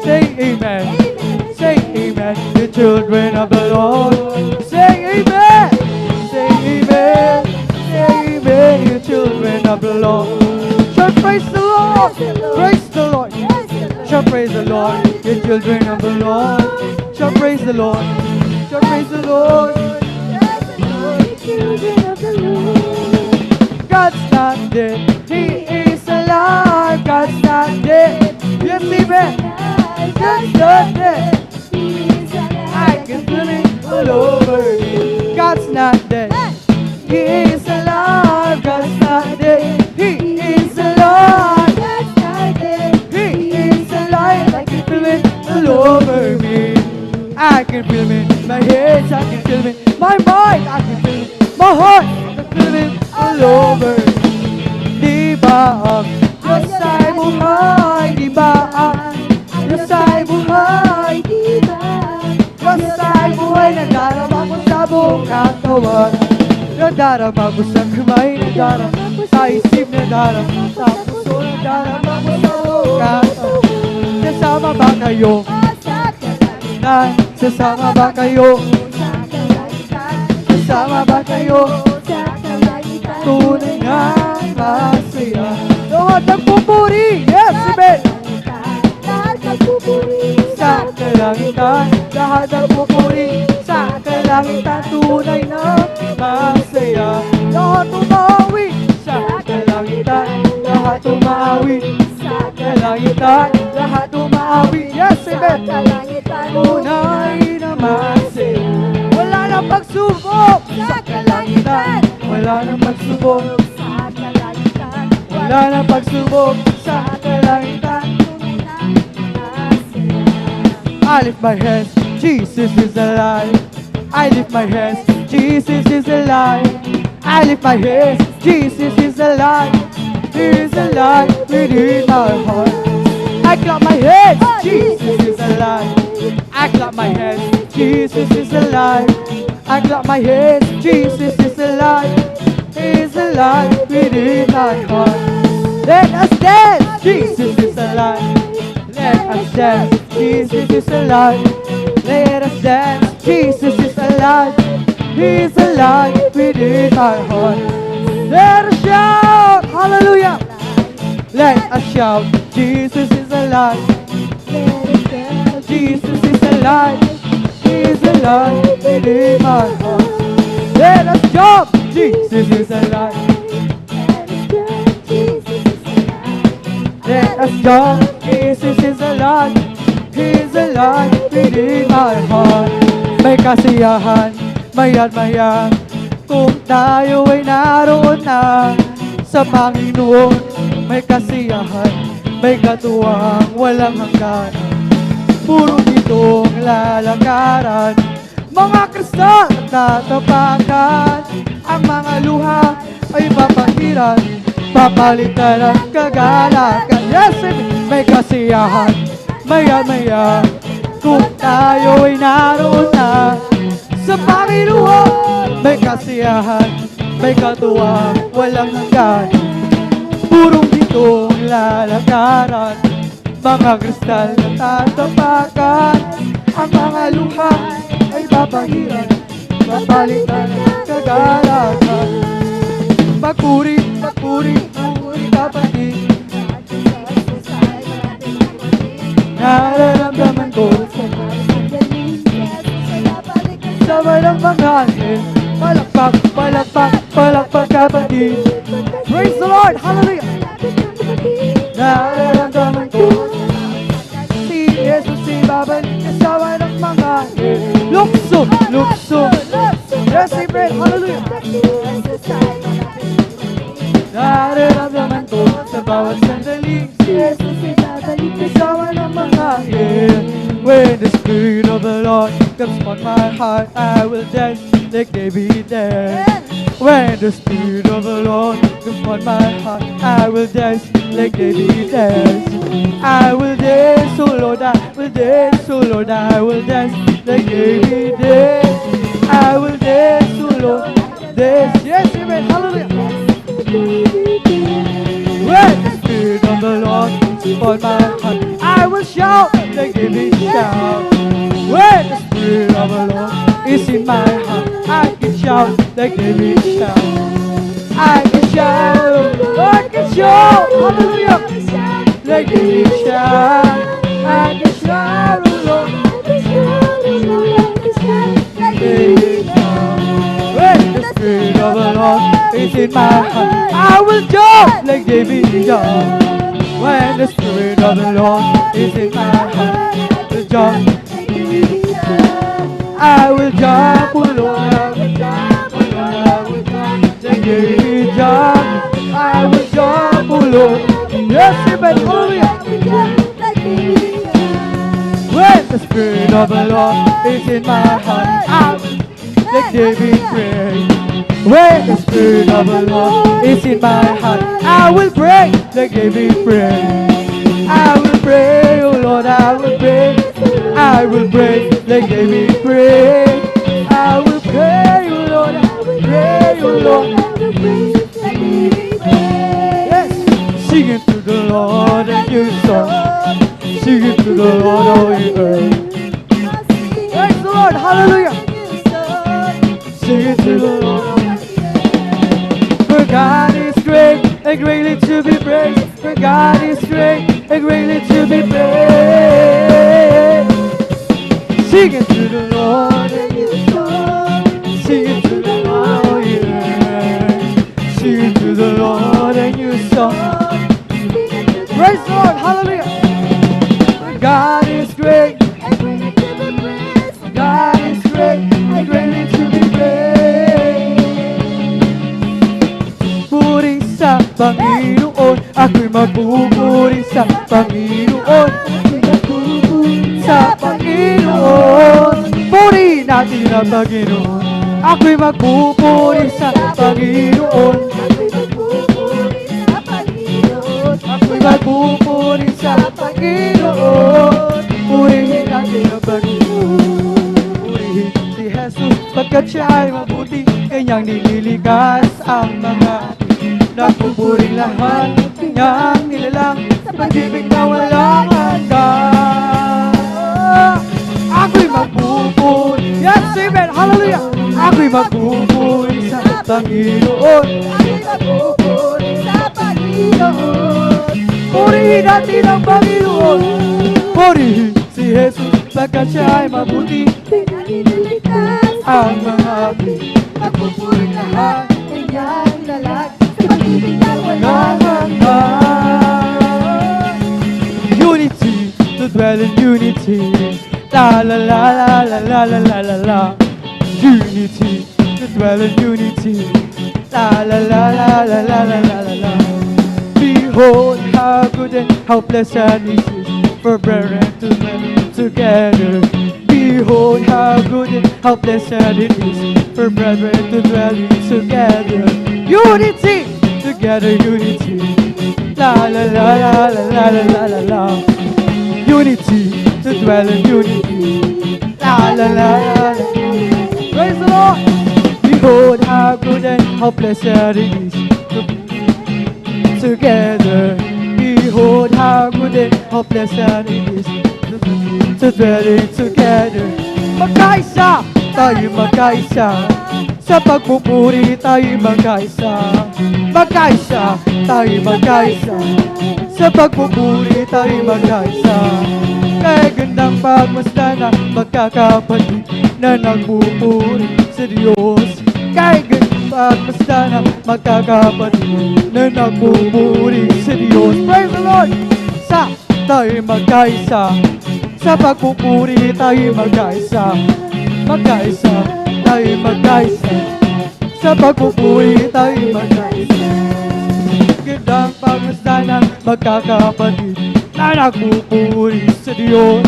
say amen, say amen, you children of the Lord. Say amen, say amen, say amen, you children of the Lord. Shout praise the Lord, praise the Lord. Shout praise the Lord, you children of the Lord. Shout praise the Lord, shout praise the Lord. God's not dead, He is alive. God's not dead, yes amen. God's not dead, I can feel it all over me. God's not dead, He is alive. God's not dead, He is alive. He is alive. I can feel it all over me. I can feel it in my head, I can feel it in my mind, I can feel it, my heart, I can feel it all over. Di ba ang Diyos ay buhay? Di ba ang Diyos ay buhay? Diyos ay buhay, nadarama ko sa buong katawan. Nadarama ko sa kamay, nadarama ko sa isip, nadarama sa puso, nadarama ko sa buong katawan. Sasama ba kayo? Sasama ba kayo? Sasama ba kayo? Tunay na masaya. Lahat nagpupuri, yes, amen. Sa kalangitan, lahat nagpupuri. Sa kalangitan, tunay na masaya. Lahat umawi sa kalangitan, lahat umawi sa kalangitan, lahat umawi, yes, amen. Tunay na masaya. Wala nang pagsubok sa kalangitan. Wala nang pagsubok sa kalangitan. Wala nang pagsubok sa kalangitan. I lift my hands, Jesus is alive. I lift my hands, Jesus is alive. I lift my hands, Jesus is alive. He is alive within my heart. I clap my hands, Jesus is alive. I clap my hands, Jesus is alive. I clap my hands, Jesus is alive. He is alive within my heart. Let us dance, Jesus is alive. Let us dance, Jesus is alive. Let us dance, Jesus is alive. He is alive within my heart. Let us shout, hallelujah. Let us shout, Jesus is alive. Jesus is alive. He is alive within my heart. Let us jump, Jesus is alive. Let us jump, Jesus is alive. He is alive within my heart. May kasiyahan, maya't maya, kung tayo ay naroon na sa Panginoon. May kasiyahan, may katuwang walang hanggan. Puro ditong lalakaran, mga kristal at tatapakan. Ang mga luha ay papahiran, papalitan at kagalakan. Yes, may kasiyahan, maya't maya, kung tayo ay naroon na sa Panginoon. May kasiyahan, may katuwang walang hanggan. Purong ditong lalakaran, mga kristal na tatapakan. Ang mga luha ay papahiran, papalitan at kagalakan. Magpuri, magpuri, magpuri kapatid. Nararamdaman ko sa walang pangalan. Palakpak, palakpak, palakpak kapatid. Praise the Lord, hallelujah. Nararamdaman ko si Jesus si babalik niya sa walang pangalan. Lukso, lukso. Yes, amen, hallelujah. Nararamdaman ko sa bawat sandali si Jesus si babalik niya sa walang pangalan. When the Spirit of the Lord comes upon my heart, I will dance like David danced. When the Spirit of the Lord comes upon my heart, I will dance like David danced. I will dance, oh Lord, I will dance, oh Lord, I will dance like David danced. I will dance, oh Lord, dance. Yes, amen, hallelujah. When the Spirit of the Lord comes upon my heart, I will shout like David shout. When the Spirit of the Lord is in my heart, I can shout like David shout. I can shout, I can shout, hallelujah, like David shout. I can shout, oh Lord, like David shout. When the Spirit of the Lord is in my heart, I will jump like David jump. When the Spirit of the Lord is in my heart, I will jump. I will jump, oh Lord, I will jump, oh Lord, I will jump, like David jump. I will jump, oh Lord. Yes, amen, hallelujah. When the Spirit of the Lord is in my heart, I will like David pray. When the Spirit of the Lord is in my heart, I will pray like David pray. I will pray, oh Lord, I will pray. I will pray like David pray. I will pray, oh Lord, I will pray, oh Lord. Yes, sing it to the Lord and you song. Sing it to the Lord, oh you earth. Praise the Lord, hallelujah. Sing it to the Lord. For God is great and greatly to be praised. For God is great and greatly to be praised. Sing it to the Lord and you song. Sing it to the Lord, oh yeah. Sing it to the Lord and you song. Praise the Lord, hallelujah. For God is great and greatly to be praised. God is great and greatly to be praised. Puri sa Panginoon, ako'y magpupuri sa Panginoon. Ako'y magpupuri sa Panginoon. Puri natin ang Panginoon. Ako'y magpupuri sa Panginoon. Ako'y magpupuri sa Panginoon. Ako'y magpupuri sa Panginoon. Purihin natin ang Panginoon. Purihin si Jesus pagkat siya ay mabuti. Kanyang nililikas ang mga nagpupuring lahat. Kanyang nilalang sa pag-ibig na walang hanggan. Ako'y magpupuri. Yes, amen, hallelujah. Ako'y magpupuri sa Panginoon. Ako'y magpupuri sa Panginoon. Purihin natin ang Panginoon. Purihin si Jesus pagkat siya ay mabuti. Pinalilikas ang mga api. Nagpupuring lahat. Kanyang lalag sa pag-ibig na walang hanggan. Unity, to dwell in unity. La la la la la la la la la la. Unity, to dwell in unity. La la la la la la la la la la. Behold how good and how pleasant it is for brethren to dwell together. Behold how good and how pleasant it is for brethren to dwell together. Unity, together unity. La la la la la la la la la la. Unity, to dwell in unity. La la la la la. Praise the Lord. Behold how good and how pleasant it is to be together. Behold how good and how pleasant it is to dwell together. Magkaisa, tayo magkaisa. Sa pagpupuri tayo magkaisa. Magkaisa, tayo magkaisa. Sa pagpupuri tayo magkaisa. Kaya gandang pagmasdan na magkakapatid na nagpupuri sa Diyos. Kaya gandang pagmasdan na magkakapatid na nagpupuri sa Diyos. Praise the Lord! Sa tayo magkaisa. Sa pagpupuri tayo magkaisa. Magkaisa, tayo magkaisa. Sa pagpupuri tayo magkaisa. Gandang pagmasdan ng magkakapatid na nagpupuri sa Diyos.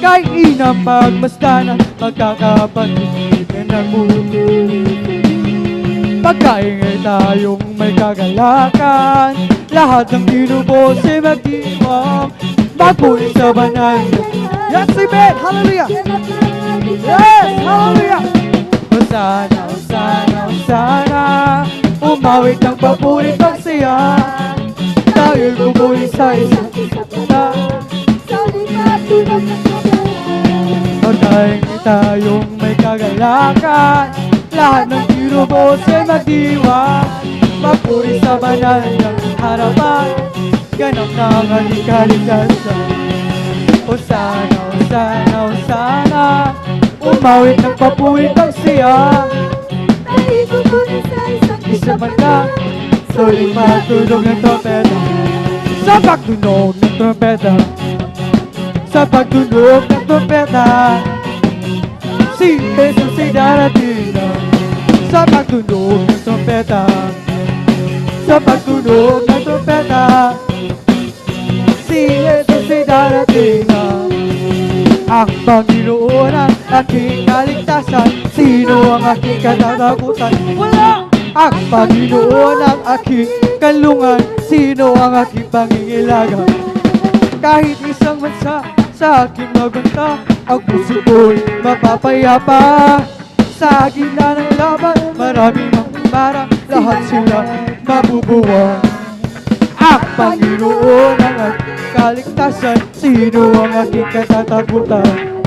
Kahit inang pagmasdan ng magkakapatid na nagpupuri sa Diyos. Pagkaingay tayong may kagalakan, lahat ng tinubos ay magdiwang, magpuli sa banal. Yes, amen! Hallelujah! Yes! Hallelujah! Hosana, Hosana, Hosana, umawit ng papulit ang siya, dahil bumuli sa isang isa. Pagkaingay tayong may kagalakan, lahat ng tinubos ay magdiwang, magpuri sa banal ng harapan, ganap na ang ating kaligtasan. Hosana, Hosana, Hosana, umawit ng papulit ang siya, isang mata, suling matulog ng trompeta. Sa pagtunog ng trompeta, sa pagtunog ng trompeta, si Jesus ay darating na. Sa pagtunog ng trompeta, sa pagtunog ng trompeta, si Jesus ay darating na. Ang Panginoon ang aking kaligtasan, sino ang aking katatakutan? Wala! Ang Panginoon ang aking kanlungan, sino ang aking pangingilaga? Kahit isang bansa sa aking magbanta, ang puso ko'y mapapayapa. Sa gitna ng laban, maraming para, lahat sila mabubuwang. Ang Panginoon ang aking kaligtasan, sino ang aking katatakutan?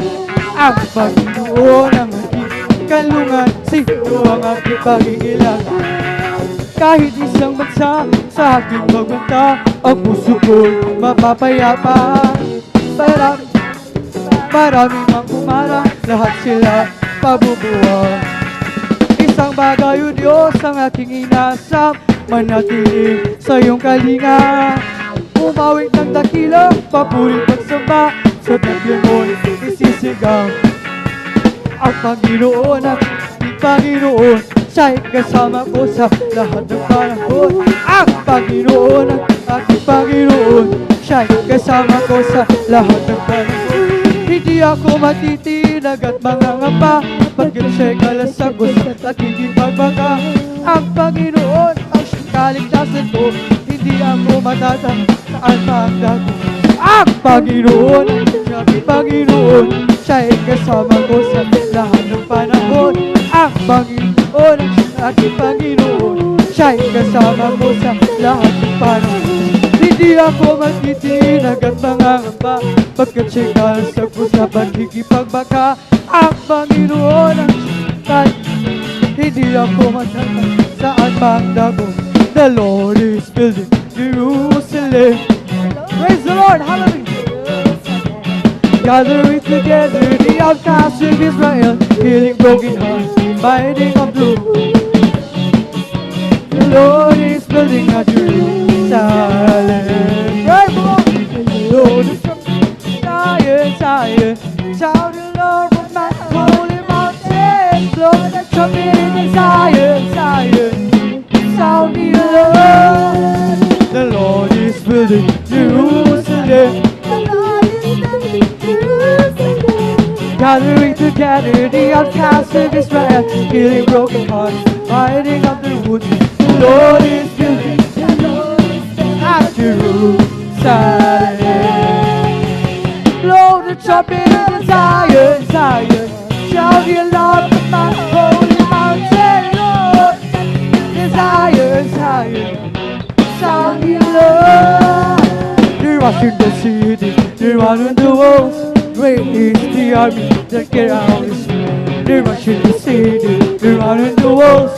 Ang Panginoon ang aking kanlungan, sino ang aking pangingilaga? Kahit isang bansa sa aking magbanta, ang puso ko'y mapapayapa. Maraming mang kumara, lahat sila pabubuwang. Isang bagay o Diyos ang aking inasam, manatili sa iyong kalinga. Umawit ng dakila, papurit pagsamba, sa templo mo'y isisigaw. Ang Panginoon, ang Panginoon, siya'y kasama ko sa lahat ng panahon. Ang Panginoon, ang aking Panginoon, siya'y kasama ko sa lahat ng panahon. Hindi ako matitinag at mangangapa, pagkat siya'y kalasag ko sa nagiging pagbaka. Ang Panginoon ang siyang kaligtasan ko, hindi ako matataktaan pangdago. Ang Panginoon, ang aking Panginoon, siya'y kasama ko sa lahat ng panahon. Ang Panginoon, ang aking Panginoon, siya'y kasama ko sa lahat ng panahon. Hindi ako magtitinag at mangangamba, pagkat siya'y kalasag ko sa pagkikipagbaka. Ang Panginoon ang siya'y hindi ako matatakot saan mang dago. The Lord is building Jerusalem. Praise the Lord, hallelujah. Gathering together the outcasts of Israel, healing broken hearts, fighting of blue. The Lord is building a Jerusalem. Praise the Lord. The Lord is building Zion, Zion. Shout the Lord from my holy mountain. Blow the trumpet in Zion, Zion. Sound the alarm. The Lord is building Jerusalem. Gathering together the outcasts of Israel, healing broken hearts, fighting up the wood. The Lord is building at Jerusalem. Blow the trumpet in Zion, Zion. Shout the alarm from my holy mountain, Lord. In Zion, Zion. Sound the alarm. They're rushing the city, they're running the walls. Great is the army that get out of street. They're rushing the city, they're running the walls.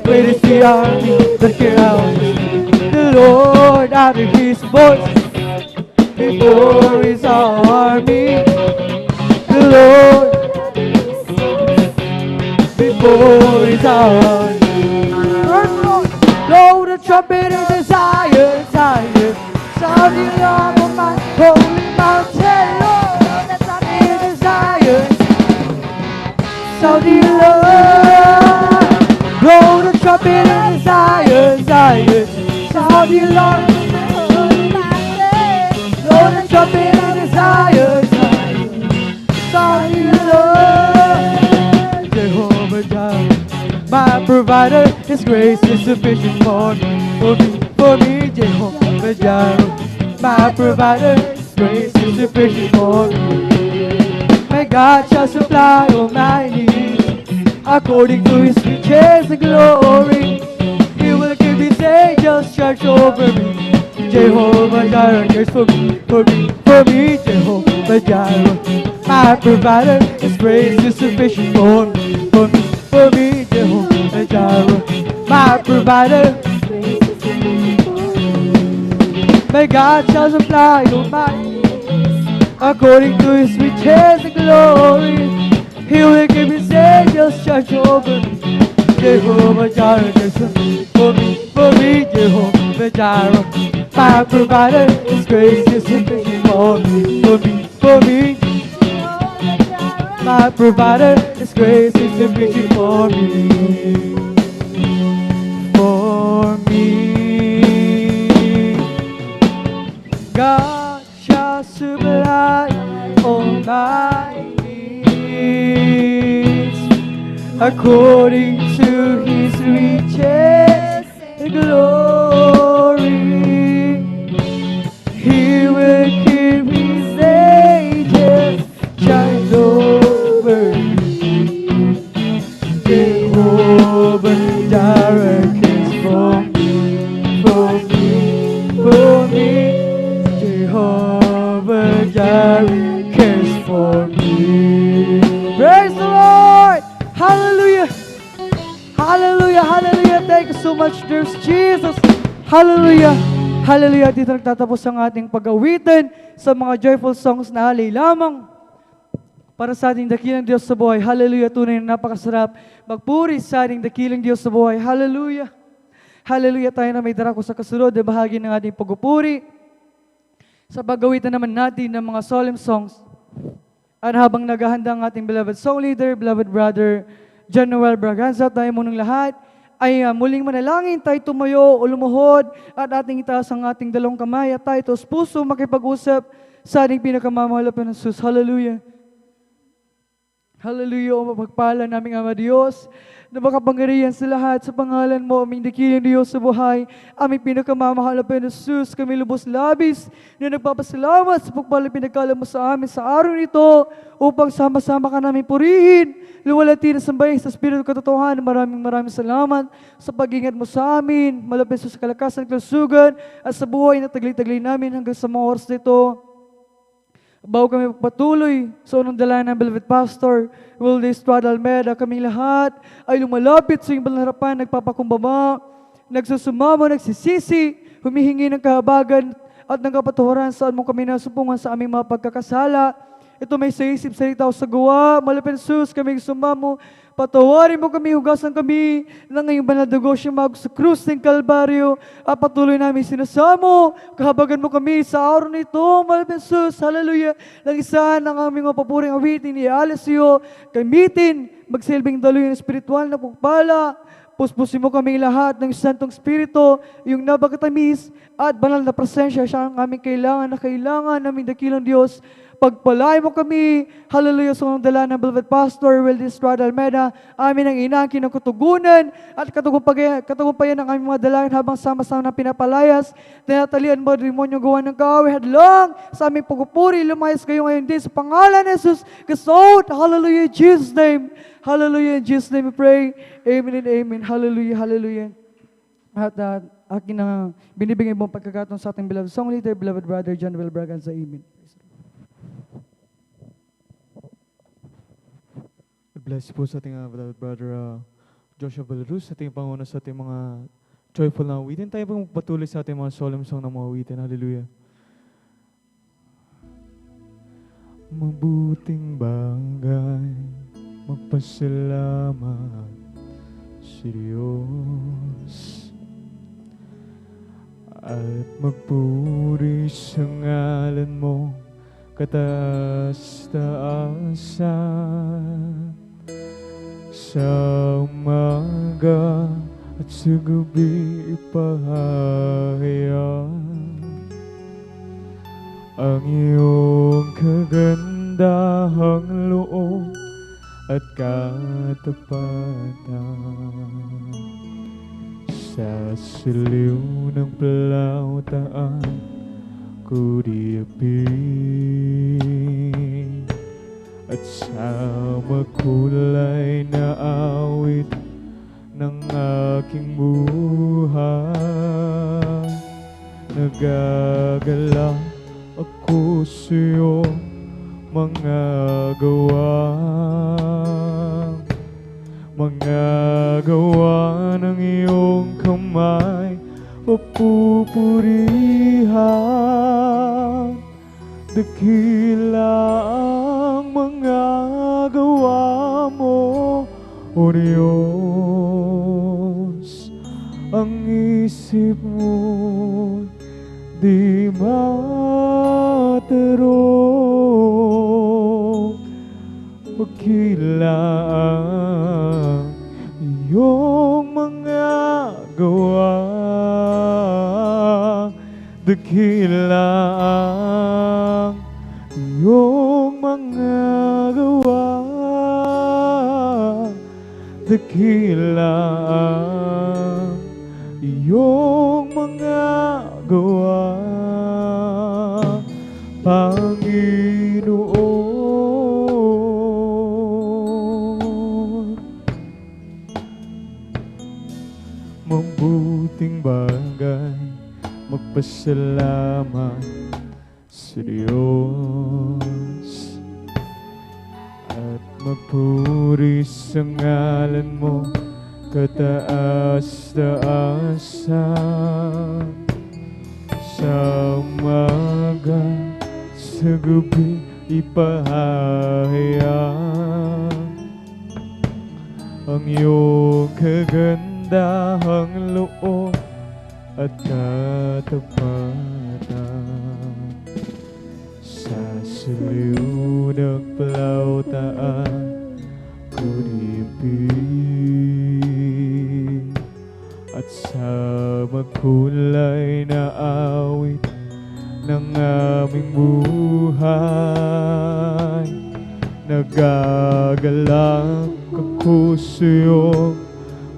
Great is the army that get out of street. The Lord uttered his voice before his army. The Lord before his army. Blow the trumpet in the Zion, Zion. Sound the alarm on my holy mountain, Lord. Sound the alarm. Blow the trumpet in Zion, Zion. Sound the alarm. Blow the trumpet in Zion, Zion. Sound the alarm. Jehovah Jireh, my provider, is His grace is sufficient for me, Jehovah Jireh, my provider. His grace is sufficient for me. My God shall supply all my needs according to His riches and glory. He will give His angels charge over me. Jehovah Jireh cares for me, Jehovah Jireh, my provider. His grace is sufficient for me, Jehovah Jireh, my provider. My God shall supply all my needs according to His riches and glory. He will give His angels charge over me. Jehovah Jireh cares for me, Jehovah Jireh, my provider. His grace is sufficient for me, my provider. His grace is sufficient for me, God shall supply all my needs according to His riches and glory. He will keep His angels charge over me. Jehovah Jireh cares for me. Jehovah Jireh cares for me. Praise the Lord! Hallelujah! Hallelujah! Hallelujah! Thank you so much, dear Jesus! Hallelujah! Hallelujah! Dito nagtatapos ang ating pag-awitin sa mga joyful songs na alay lamang para sa ating dakilang Diyos sa buhay. Hallelujah! Tunay na napakasarap magpuri sa ating dakilang Diyos sa buhay. Hallelujah! Hallelujah! Tayo na may darako sa kasunod na bahagi ng ating pagpupuri. Sa pag-awitan naman natin ng mga solemn songs. At habang naghahanda ang ating beloved song leader, beloved brother John Noel Braganza, tayo munang lahat ay muling manalangin, tayo tumayo o lumuhod at ating itaas ang ating dalawang kamay at tayo tos puso makipag-usap sa ating pinakamamahal na Jesus. Hallelujah! Hallelujah! O mapagpala naming Ama Diyos, na makapangyarihan sa lahat sa pangalan mo, aming dakilang Diyos sa buhay, aming pinakamamahal na Jesus, kami lubos labis na nagpapasalamat sa pagpala pinagkala mo sa amin sa araw nito upang sama-sama ka namin purihin, luwalhati na sambahin sa Espiritu katotohanan. Maraming salamat sa pag-ingat mo sa amin, malapit sa kalakasan, kalusugan at sa buhay na tagli-tagli namin hanggang sa mga oras nito. Bago kami patuloy sa unang dala ng beloved pastor, Will Estrada Almeida, kami lahat ay lumalapit sa iyong banal na harapan, nagpapakumbaba, nagsusumamo, nagsisisi, humihingi ng kahabagan at ng kapatawaran saan mo kami nasupungan sa aming mga pagkakasala. Ito may sa isip, salita o sa gawa, malapit Jesus, kami sumamo, patawarin mo kami, hugasan kami ng iyong banal na dugo siyang sa krus ng Kalbaryo at patuloy namin sinasamo, kahabagan mo kami sa araw nito, malapit Jesus, hallelujah, langisan ng aming mapapuring awitin, ialis iyo, gamitin, magsilbing daluyan espiritual na pagpala, puspusin mo kami lahat ng Santong Espiritu, yung napakatamis at banal na presensya, siya ang aming kailangan namin dakilang Diyos. Pagpalain mo kami, hallelujah, sa unang dala ng beloved pastor, Will Estrada Almeida, amin ang inangkin ng kutugunan at katagumpayan ng aming mga dalayan habang sama-sama na pinapalayas, tinatalian mo, demonyo gawa ng kaaway, hadlang sa aming pagpupuri, lumayas kayo ngayon din sa pangalan ni Jesus, kasot, hallelujah, in Jesus' name, hallelujah, in Jesus' name we pray, amen and amen, hallelujah, hallelujah. At akin na binibigay mong pagkakataon sa ating beloved song leader, beloved brother John Noel Braganza, amen. Bless po sa ating beloved brother Joshua Valerus, sa ating panguna sa ating mga joyful na awitin. Tayo pong patuloy sa ating mga solemn song na mga awitin. Hallelujah. Mabuting bagay, magpasalamat sa Diyos at magpuri sa ngalan mo, kataas-taasan. Sa umaga at sa gabi ipahayag ang iyong kagandahang loob at katapatan. Sa siliw ng palautaan ko diapin, at sa makulay na awit ng aking buhay, nagagala ako sa'yo mga gawa ng iyong kamay, papupurihan. Dakila ang mga gawa mo, O Diyos. Ang isip mo di matarong, dakila ang iyong mga gawa, dakila ang iyong mga gawa, dakila ang iyong mga gawa, Panginoon. Mabuting bagay magpasalamat sa Diyos at magpuri sa ngalan mo kataas-taasan. Sa umaga, sa gabi, ipahayag ang iyong kagandahang loob at katapatan. Sa siliw ng palautaan ko diapin, at sa magkulay na awit ng aming buhay, nagagalak ako sa'yo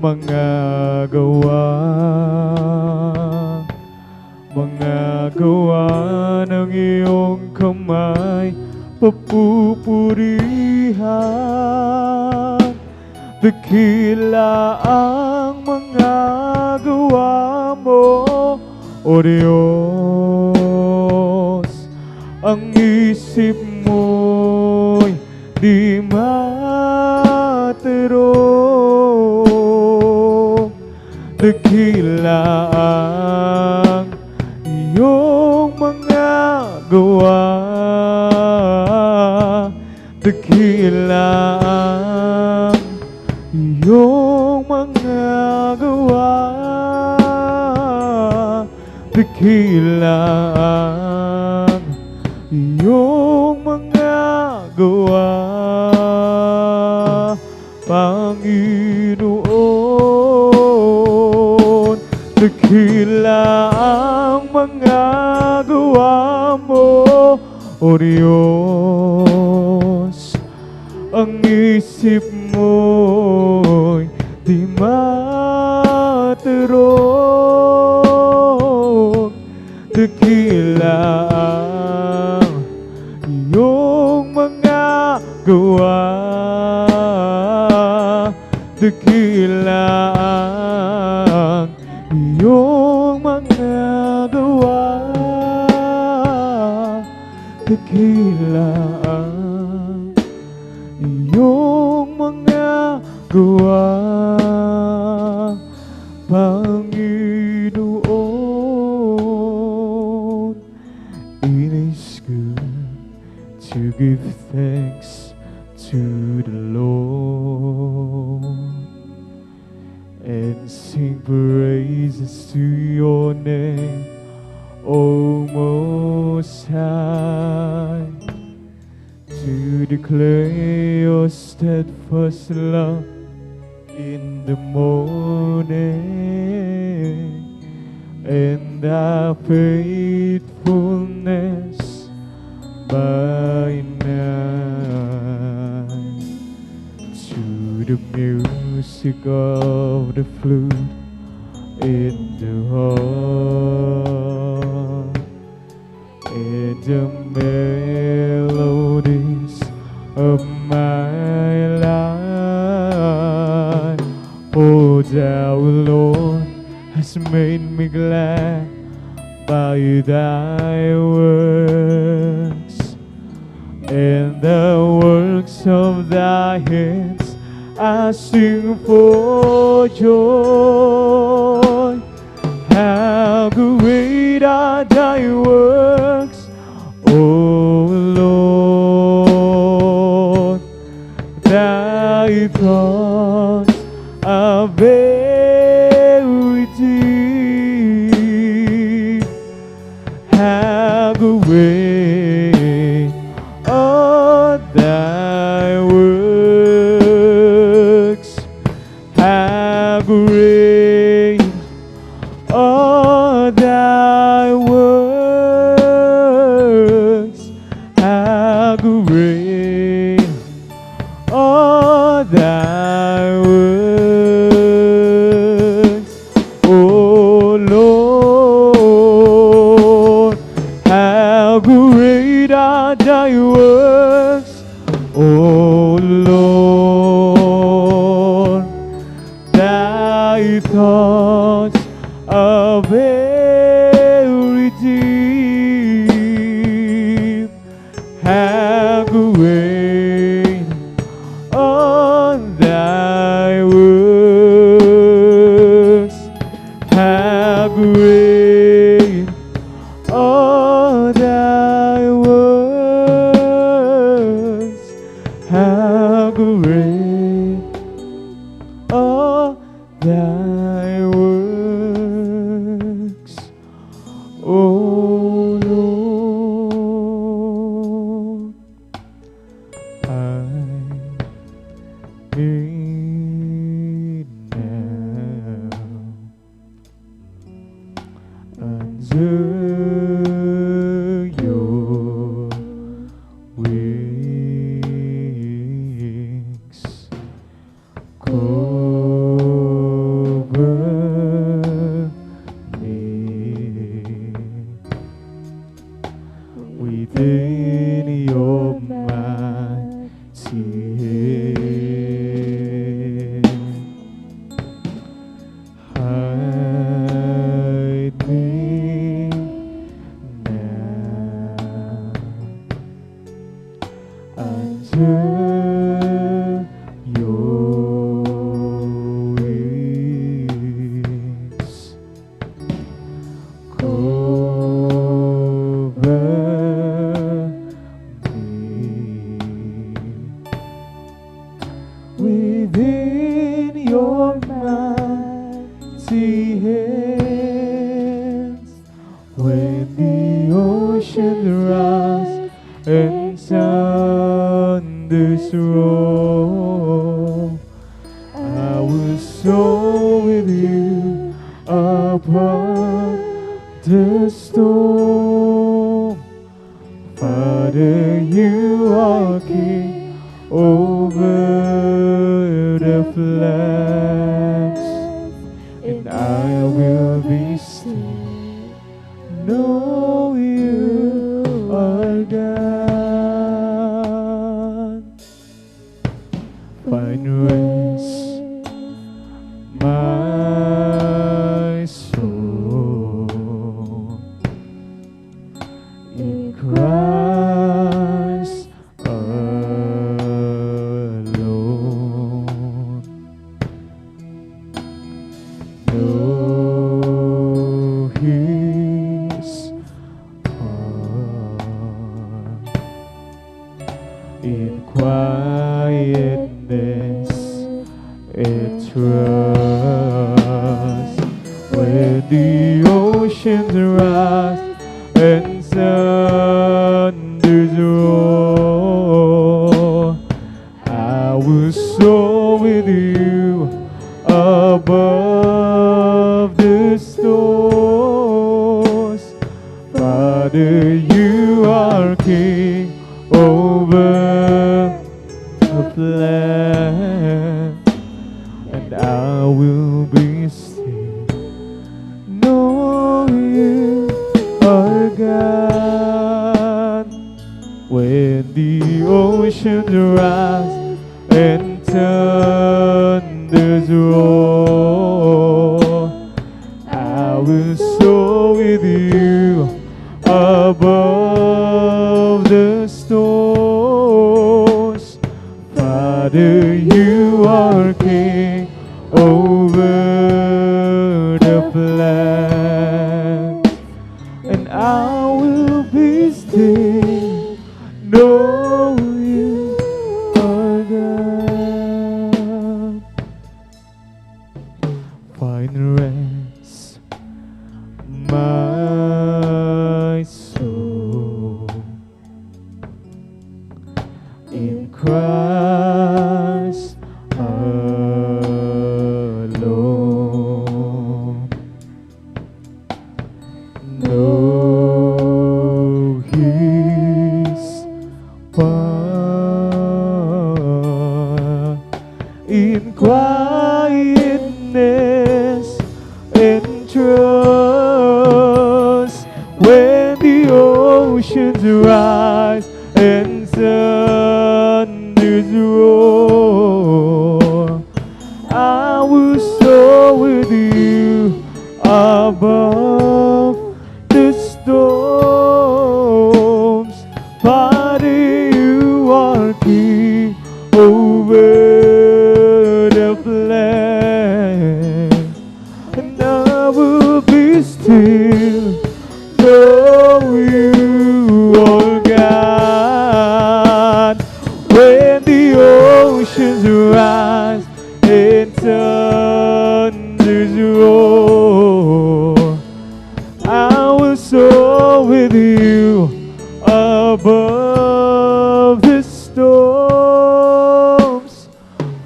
mga gawa ng iyong kamay, papupurihan. Dakila ang mga gawa mo, O Diyos. Ang isip mo'y di matarong, dakila ang iyong mga gawa, dakila ang iyong mga gawa, dakila ang iyong mga gawa, Panginoon. Dakila ang mga gawa mo, O Diyos. Ang isip mo'y di matarong, dakila ang iyong mga gawa, dakila ang iyong mga gawa, dakila ang iyong mga gawa, Panginoon. It is good to give thanks to the Lord and sing praises to your name, O Most High, to declare your steadfast love in the morning and thy faithfulness by night. To the music of the flute in the heart, in the melodies of my life. Oh, thou Lord has made me glad by thy works, and the works of thy hands I sing for joy. How great are thy works, O Lord. Thy thoughts are very deep. How great are thy works. How great are thy works. How great are thy works, O Lord. How great are thy works, O Lord. Thy thoughts are very deep. How great are thy works. How great are thy works. How great are thy works, O Lord. I need now under your wings. Cover me within your mighty hand. Hide me now under your wings. Cover me within your mighty hands. When the ocean rise and thunders roll, I will soar with you upon the storm. Father, you are king over the flames, and I will be still. Know you are God. Find rest, my soul, in Christ alone. Know His heart in quietness and trust. When the oceans rise and thunders roar, I will soar with you above the storms. Father, you are king over the land, and I will be still. when the oceans rise and thunders roar. I will soar with you above the storms. Father, you are King over the planet, and I will be still, know you are God. Find rest, my soul, in Christ alone. Know His power in quietness and trust. When the oceans rise and thunders roar, I will soar with you above the storms. Father, you are King over the planet, and I will be still, know you are God. When the oceans rise and thunders roar, I will soar with you above the storms.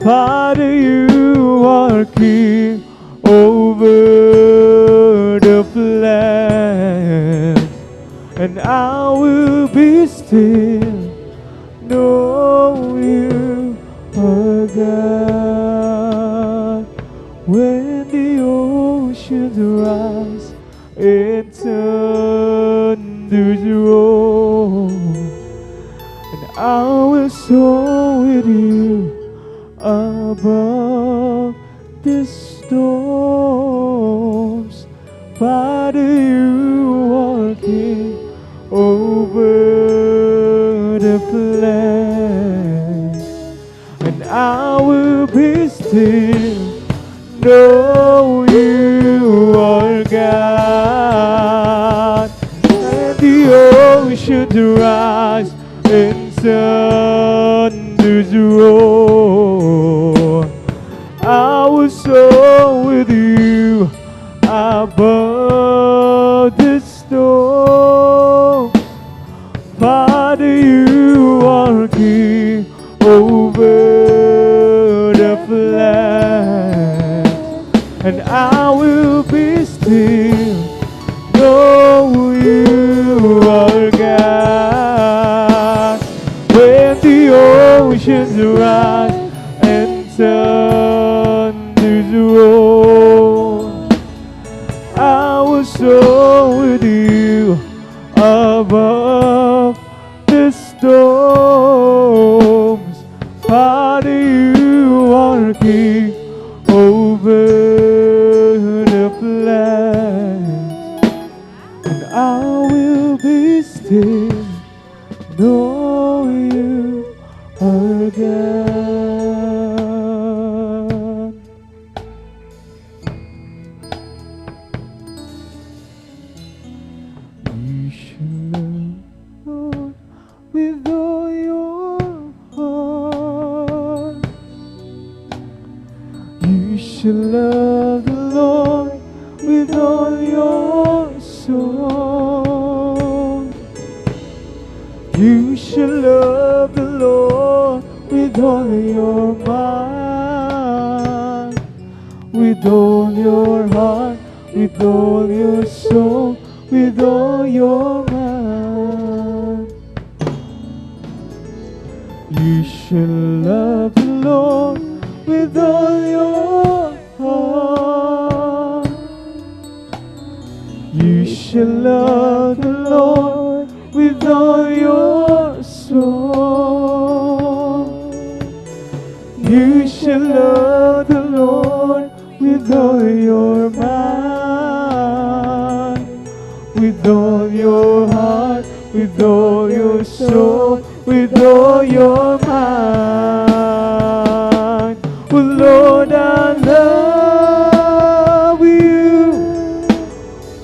Father, you are King over the planet, and I will be still, know you are God. When the oceans rise and thunders roar, and I will soar with you above the storms. Father, you are King over the planet, and I will be still, know you are God. And the oceans rise and thunders roar, I will soar with you above the storm. Father, you are King over the planet, and I will be still, know you are God. When the oceans rise and thunders roar, I will soar with you above the storms. Father, you are King over the planet, and I will be still, know you are God. You shall love the Lord with all your heart. You shall love the Lord with all your soul. You shall love the Lord with all your mind, with all your heart, with all your soul, with all your mind. You shall love the Lord with all your heart. You shall love the Lord with all your soul. with all your might. Oh Lord, I love you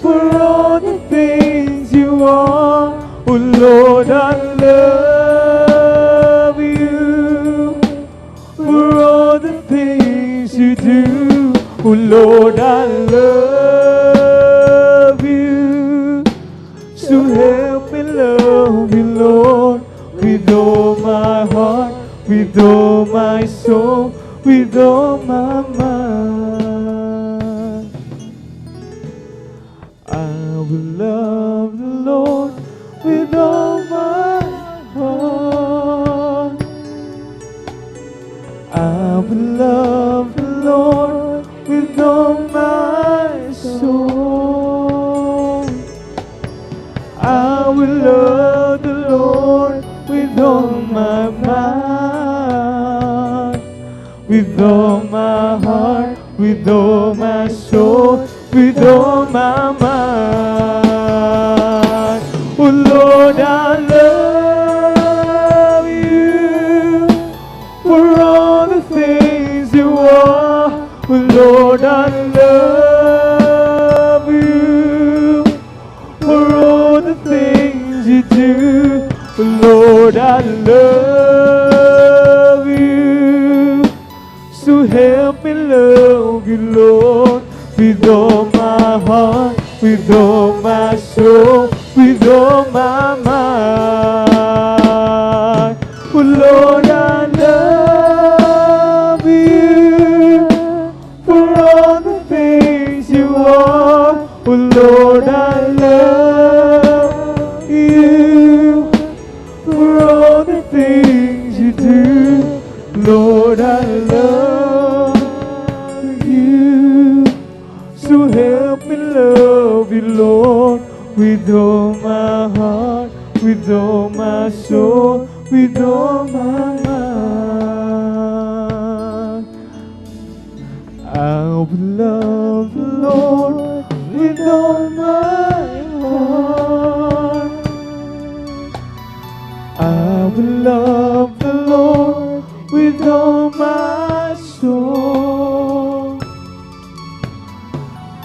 for all the things you are. Oh Lord, I love you for all the things you do. Oh Lord, I love you. So help me love you, Lord, with all my heart, with all my soul, with all my mind. I will love the Lord with all my heart. I will love the Lord with all my soul. I will love the Lord with all my mind, with all my heart, with all my soul, with all my mind. Oh Lord, I love you for all the things you are. Oh Lord, I love you for all the things you do. Oh Lord, I love you. So help me love you, Lord, with all my heart, with all my soul, with all my mind. Oh Lord, I love you for all the things you are. Oh Lord, I love you for all the things you do. Lord, I love you. So help me love you, Lord, with all my heart, with all my soul, with all my mind. I will love the Lord with all my heart. I will love the Lord with all my soul.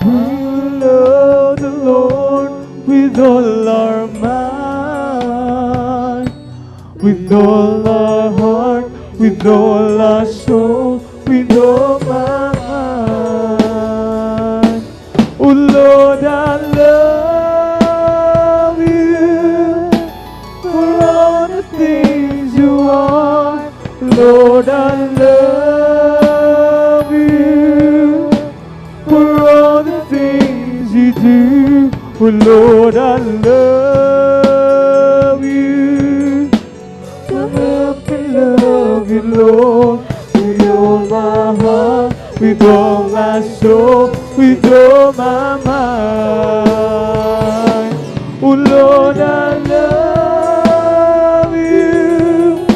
We will love the Lord with all our mind, with all our heart, with all our soul, with all my mind. Oh Lord, I love you for all the things you are. Lord, I love you for all the things you do. Oh Lord, I love you. So help me love you, Lord, with all my heart, with all my soul, with all my mind. Oh Lord, I love you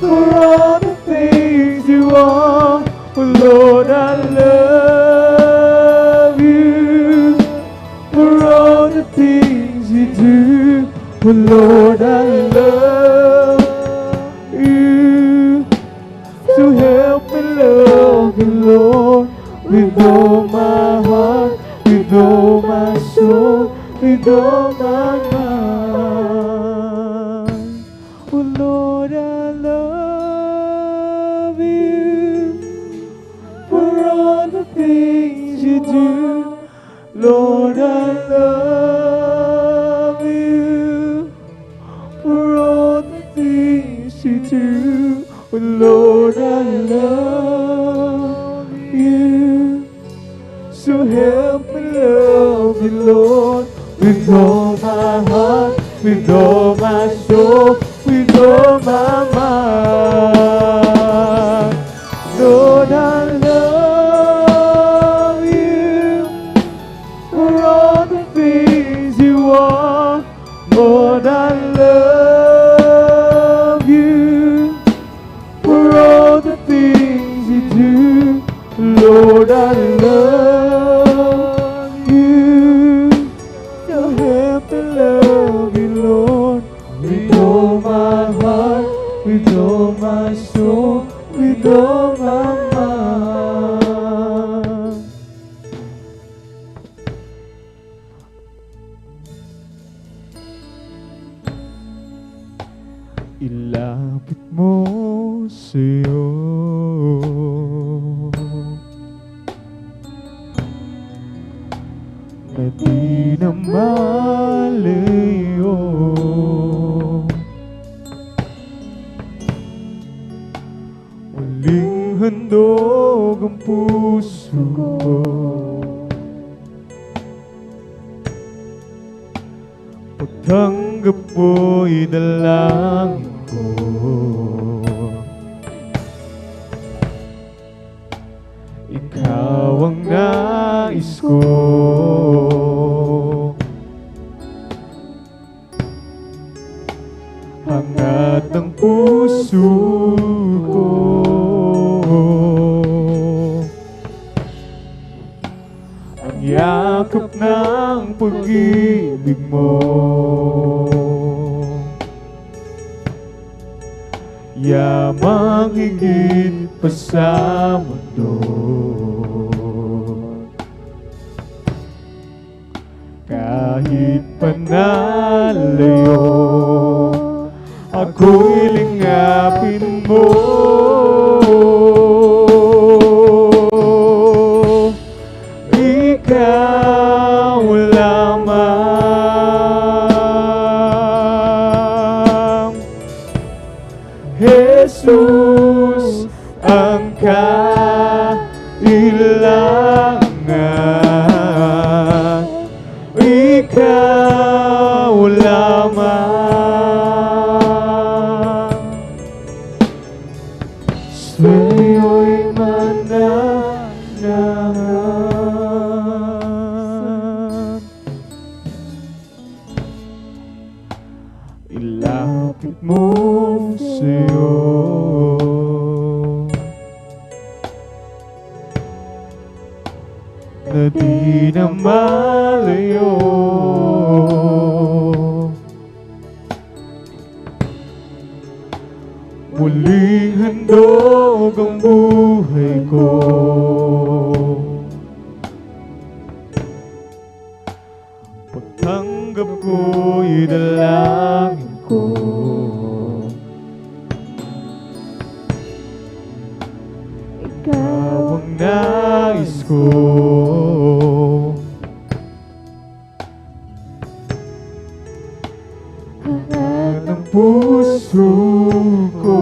for all the things you are. Oh Lord, I love you for all the things you do. Oh Lord, I love you. So help me love you, Lord, with all my heart, with all my soul, with all my mind. Oh Lord, I love you for all the things you do. Lord, I love you for all the things you do. Oh Lord, I love you. So help me love you, Lord, with all my heart, with all my soul, with all my mind. Lord, I love you for all the things you are. Lord, I love you for all the things you with all my soul, with all my mind. Ilapit mo sa'yo, na di na malayo. Muling handog ang puso ko, pagtanggap mo'y dalangin ko. Ikaw ang nais ko, hangat ng puso ko. Ang yakap ng pag-ibig mo, yamang higit pa sa mundo. Kahit panalayo, ako'y lingapin mo. Ikaw lamang, Jesus, ang kailangan. Ikaw lamang, sa'yo'y mananahan. Ilapit mo sa'yo, na di na malayo. Muling handog ang buhay ko, pagtanggap ko'y dalangin ko. Ikaw ang nais ko, hangat ng puso ko.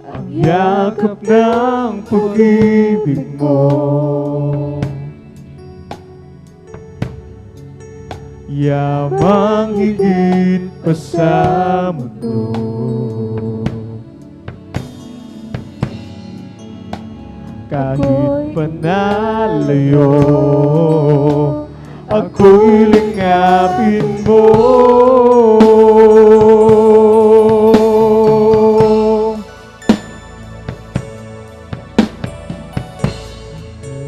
Ang yakap ng pag-ibig mo, yamang higit pa sa mundo. Kahit panalayo, ako'y lingapin mo.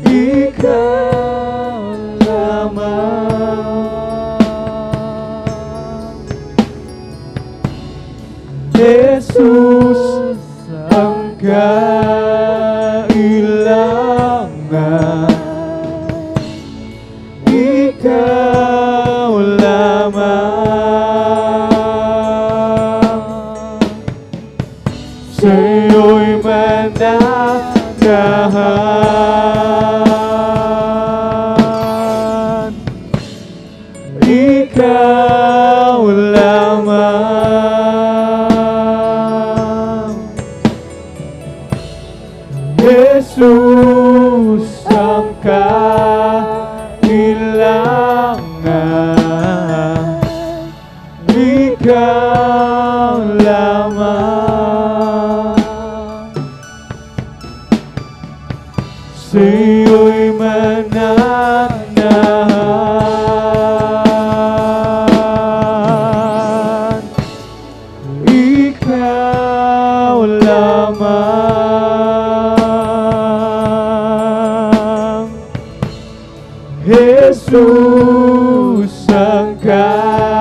Ikaw lamang, Jesus, ang kailangan. Ikaw lamang, sa'yo'y mananahan. Ikaw lamang, Jesus, ang kailangan. Ikaw lamang, sa'yo'y mananahan. Ikaw lamang, Jesus, ang kailangan.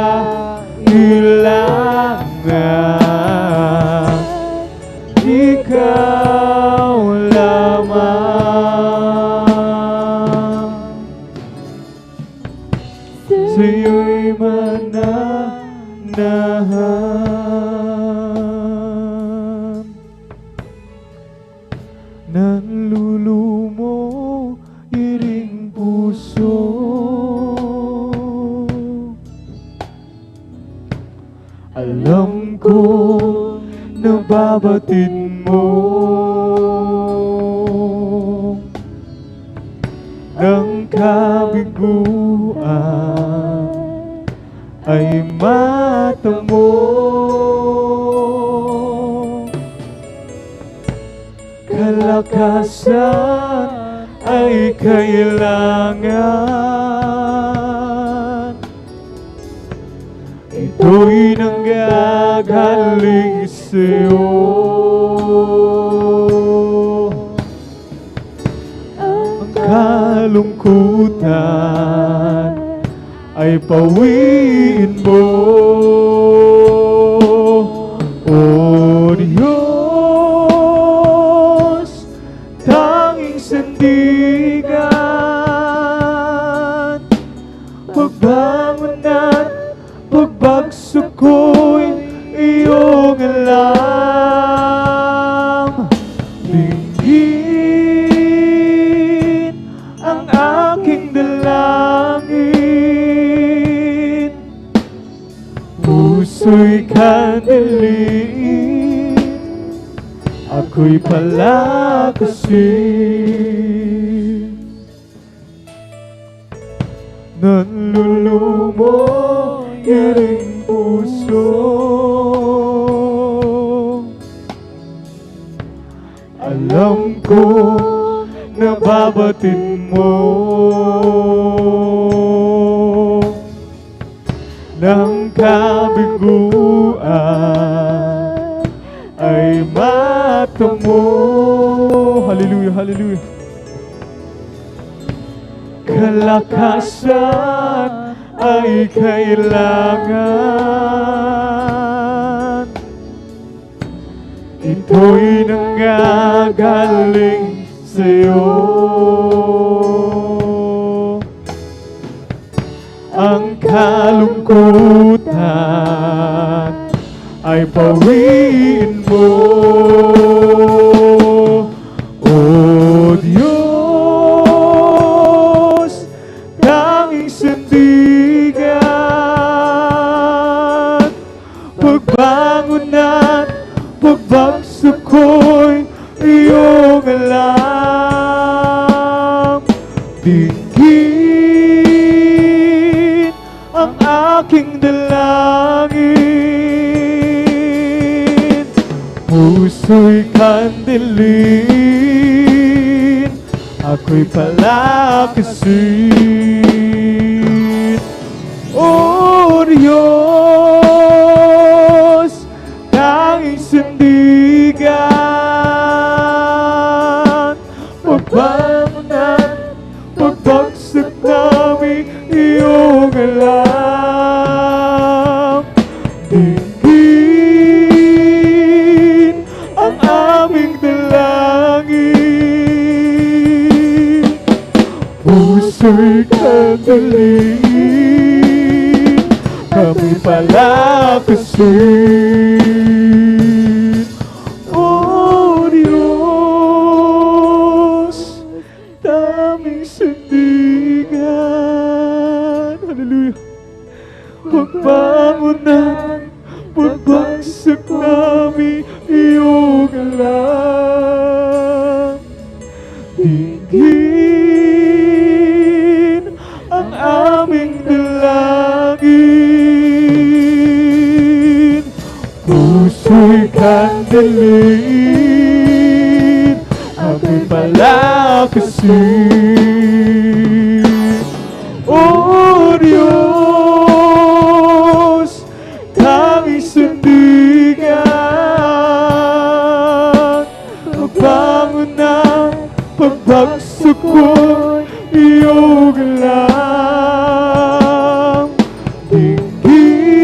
unahan ng lulumo iring puso. Alam ko nababatid mo ng kabiguan ay mata mo. Kalakasan ay kailangan. Ito'y nanggagaling sa'yo. Ang kalungkutan ay pawiin mo. O Diyos, tanging sandigan, pagbangon at pagbagsak ko'y iyong alam. Dinggin ang aking dalangin, puso'y kandiliin, ako'y palakasin. Nanlulumo iring puso, alam ko nababatid mo ng kabiguan ay mata mo. Hallelujah, hallelujah. Kalakasan ay kailangan. Ito'y nanggagaling sa'yo. Ang kalungkutan ay pawiin mo. O Diyos, tanging sandigan, pagbangon at pagbagsak ko'y iyong alam. Dinggin ang aking dalangin, puso'y kandilin, ako'y palakasin. O Diyos, tanging sandigan, pagbangon at pagbagsak namin iyong alam. Dinggin ang aming dalangin, puso'y kandilin, kami palakasin. O Diyos, daming sandigan, hallelujah, pagbangon at pagbagsak namin iyong alam. Dinggin ang aming dalangin, puso'y kandilin, ako'y palakasin. O Diyos, tanging sandigan, pagbangon at pagbagsak ko'y iyong alam. Dinggin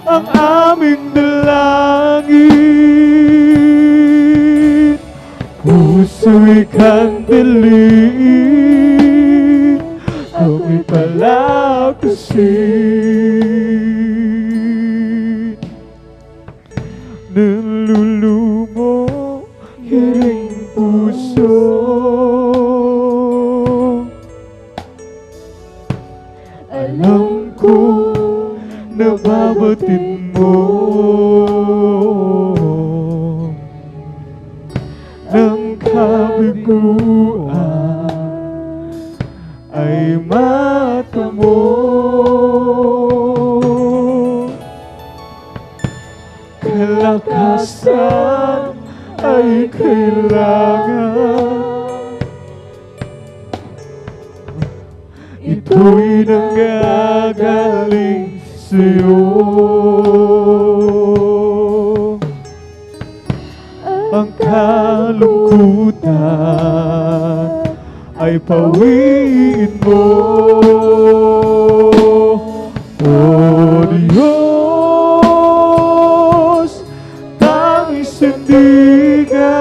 ang aming dalangin, puso'y kandilin, ako'y palakasin. Alam ko nababatid mo ng kabiguan ay mata mo. Kalakasan ay kailangan, ito'y nanggagaling sa'yo. Ang kalungkutan ay pawiin mo, O Diyos, tanging sandigan.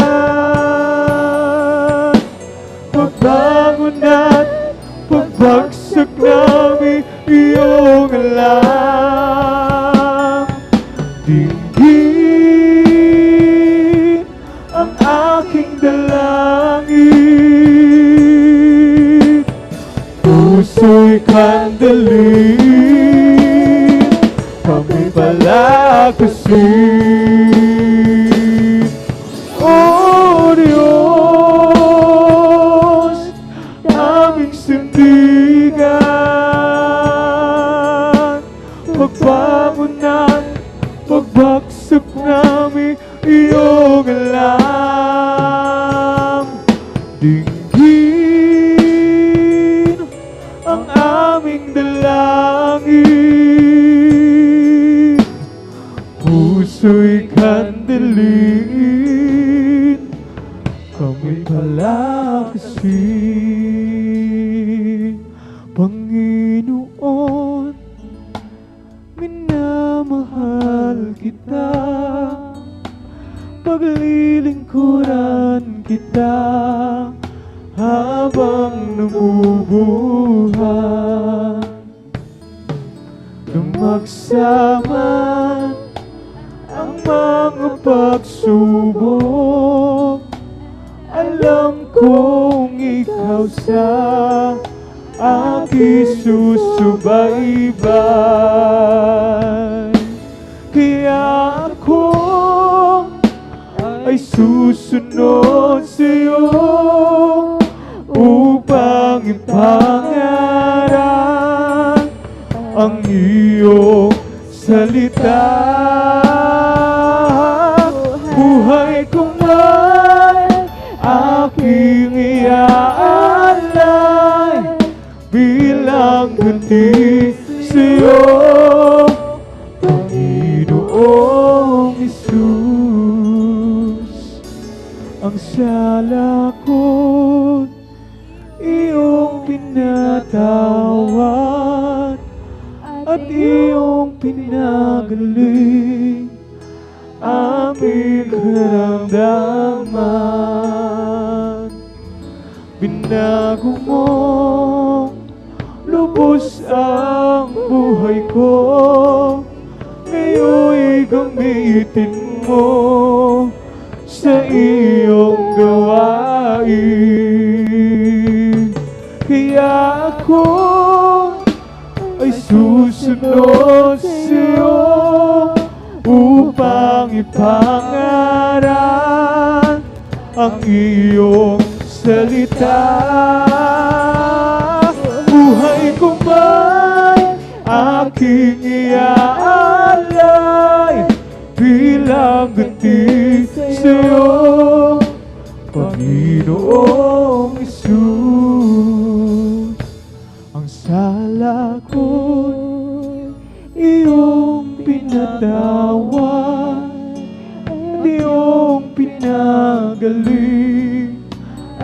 Pagbangon at pagbagsak namin iyong alam. Dinggin ang aking dalangin, puso'y kandalin, kami palakasin. O Diyos, aming sandigan, pagbangon at pagbagsak namin iyong alam. Dinggin ang aming dalangin, puso'y kandalin, kami palakasin. Panginoon, minamahal kita, paglilingkuran kita habang namubuhay. Lumagsaman ang mga pagsubok, alam kong ikaw sa aking susubaybay. Kaya ako ay susunod sa'yo upang ipangaral ang iyong salita. Buhay ko man aking iaalay bilang ganti sa'yo, Panginoong Isus. Ang sala ko't iyong pinatawad at iyong pinagaling aming karamdaman. Binago mo lubos ang buhay ko, ngayon'y gamitin mo sa iyong gawain. Kaya ako ay susunod sa'yo upang ipangaral ang iyong salita. Buhay ko man aking iaalay bilang ganti sa'yo, Panginoong Isus. Ang sala ko'y iyong pinatawad at iyong pinagaling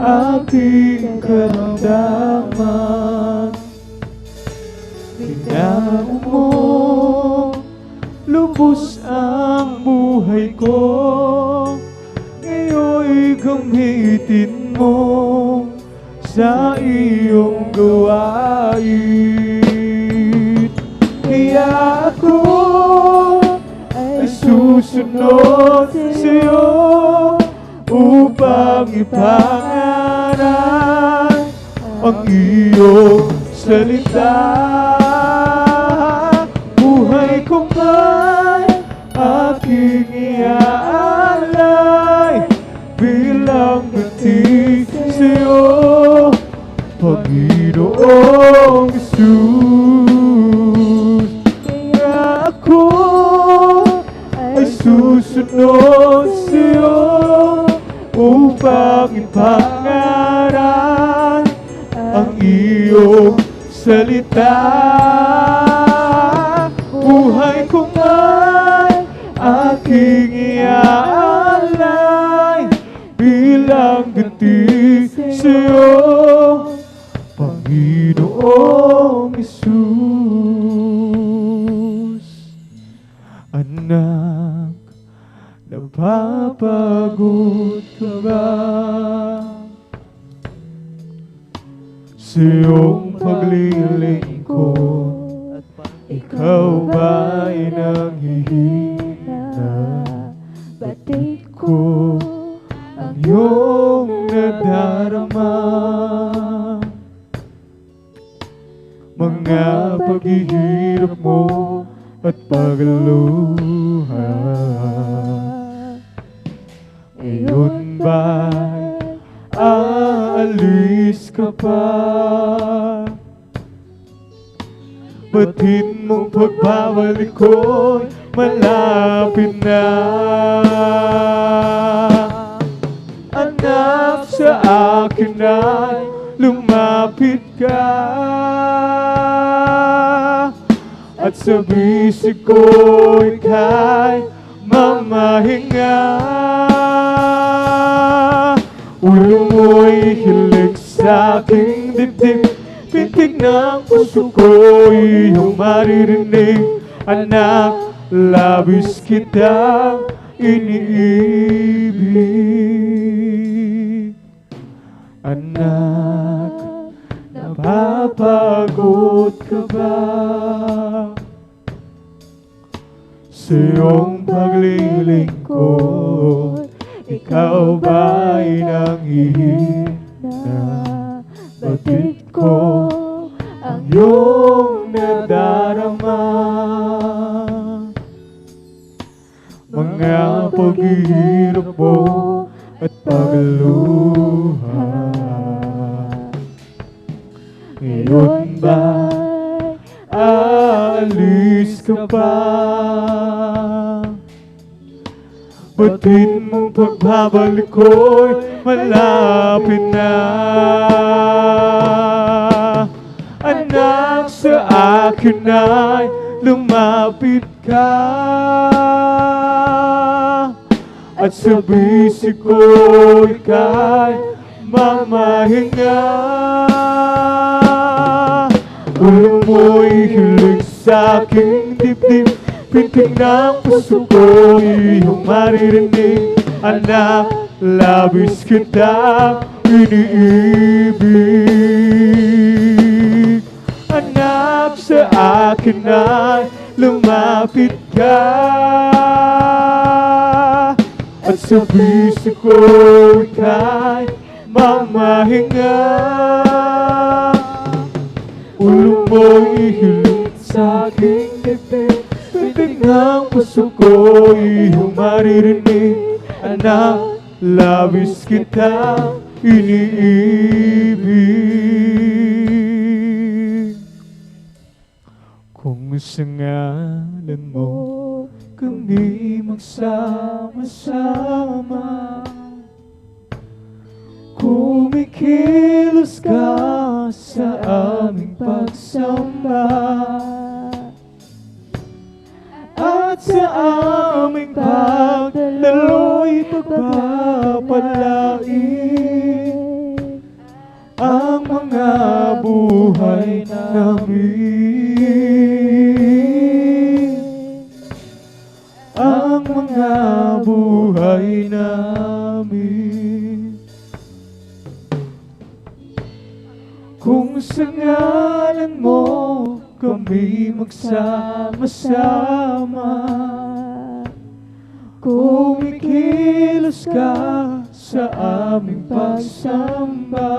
aking karamdaman. Binago mo lubos ang buhay ko, ngayon'y gamitin mo sa iyong gawain. Kaya ako ay susunod sa'yo upang ipangaral ang iyong salita. buhay kong ay aking iaalay bilang ganti sa'yo, Panginoong Isus. Anak, napapagod ka ba sa iyong paglilingkod? Ikaw ba'y nanghihina? Batid ko Ang iyong nadarama, mga paghihirap mo at pagluha. Ngayon ba'y aalis ka pa? Batid mong pagbabalik ko'y malapit na. Anak, sa akin ay lumapit ka, at sa bisig ko ika'y mamahinga. Ulo mo'y hilig sa aking dibdib, pintig ng puso ko'y iyong maririnig. Anak, labis kitang iniibig. Anak, napapagod ka ba sa iyong paglilingkod? Ikaw ba'y nanghihina? Batid ko ang iyong nadarama, mga paghihirap mo at pagluha. Ngayon ba'y aalis ka pa? Batid mong pagbabalik ko'y malapit na. Anak, sa akin ay lumapit ka, at sa bisig ko ika'y mamahinga. Ulo mo'y hilig sa aking dibdib, pintig ng puso ko iyong maririnig. Anak, labis kitang iniibig. Anak, sa akin ay lumapit ka, at sa bisig ko ika'y mamahinga. Ulo mo'y hilig sa aking dibdib, pintig ng puso ko iyong maririnig. Anak, labis kitang iniibig. Kung sa ngalan mo kami magsama-sama, kumikilos ka sa aming pagsamba, at sa aming pagdalo'y pagpapalain ang mga buhay namin, ang mga buhay namin. Kung sa ngalan mo kami magsama-sama, kumikilos ka sa aming pagsamba,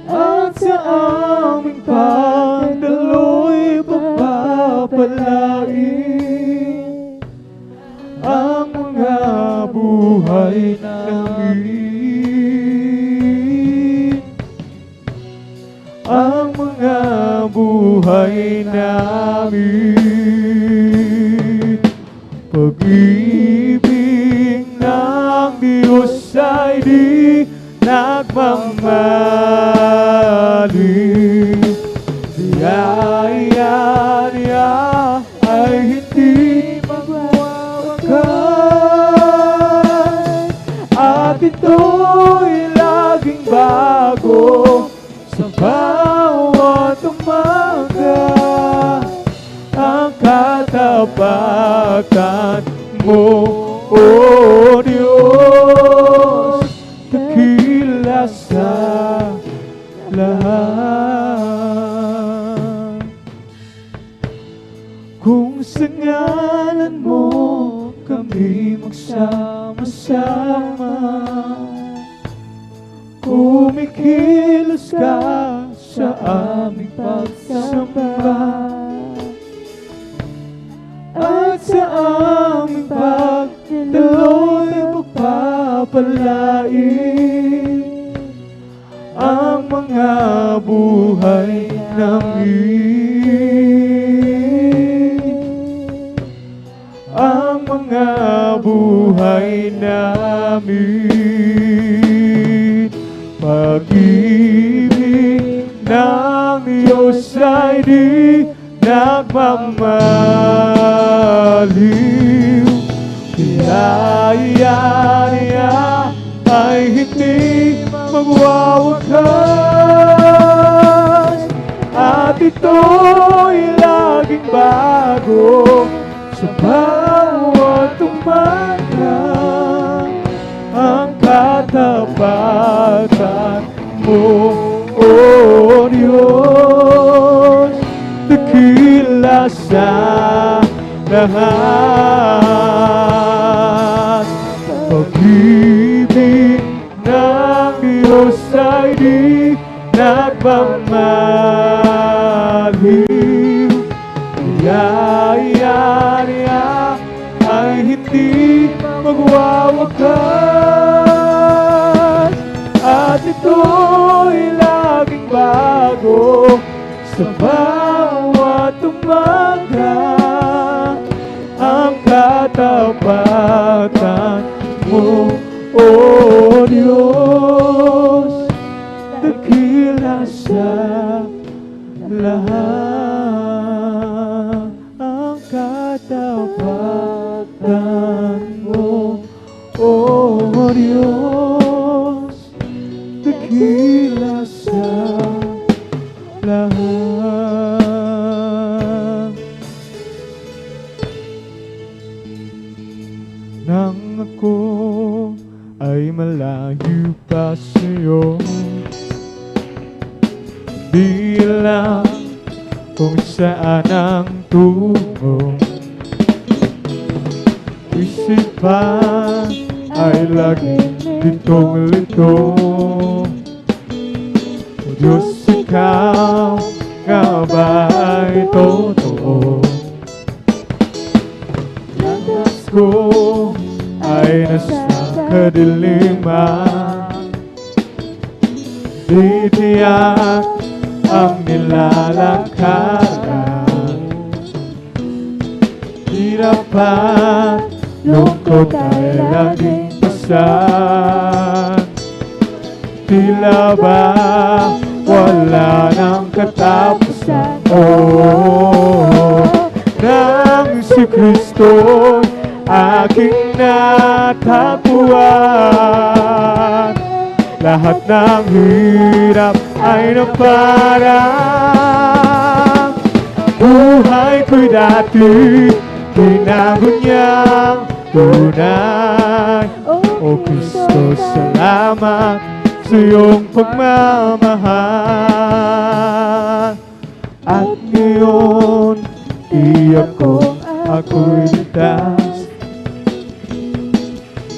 at sa aming pagdalo'y pagpapalain ang mga buhay namin, ang mga buhay namin. Pag-ibig ng Diyos ay di nagmamali. biyaya niya ay hindi magwawakas, at ito'y laging bago sa bawat umaga. Ang katapatan mo, O Diyos, dakila sa lahat. Kung sa ngalan mo kami magsama-sama, kumikilos ka sa aming pagsamba, at sa aming pagdaloy magpapalain ang mga buhay namin, ang mga buhay namin. Pag-ibig ng Diyos ay di nagmamaliw, biyaya niya ay hindi magwawakas, at ito'y laging bago sa bawat umaga. Ang katapatan mo, O Diyos, dakila sa lahat. Pag-ibig ng Diyos ay di nagmamaliw, biyaya niya ay hindi magwawakas, at ito'y laging bago sa bawat umaga. Ang katapatan mo, O Diyos, dakila sa lahat. Ang katapatan mo, O Diyos, dakila sa lahat. Nang ako ay malayo pa sa'yo, di alam kung saan ang tungo. Isipan ay laging litong-lito. O Diyos, ikaw nga ba ay totoo? Landas ko ay nasa kadiliman, di tiyak ang nilalakaran. Hirap at lungkot ay laging pasan, tila ba wala ng katapusan. Nang si Kristo'y aking natagpuan, lahat ng hirap ay naparang. Buhay ko'y dati binago niyang tunay. O Kristo, salamat sa iyong pagmamahal. At ngayon, iyak ko ako'y ligtas.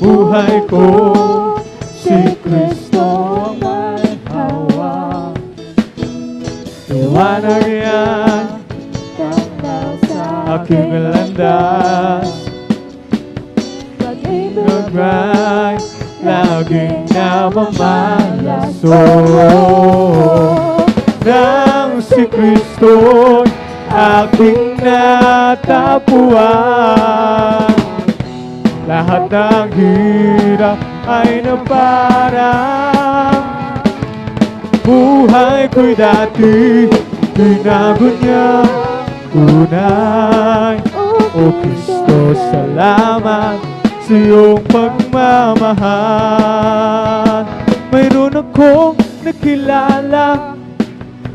Buhay ko, si Kristo ang may hawak. Liwanag yan, aking landas. Nag-ride, laging namamalas. Nang si Kristo'y aking natapuan, lahat ng hirap ay naparang. Buhay ko'y dati binago niya tunay. O Kristo, salamat sa iyong pagmamahal. Mayroon akong nakilala,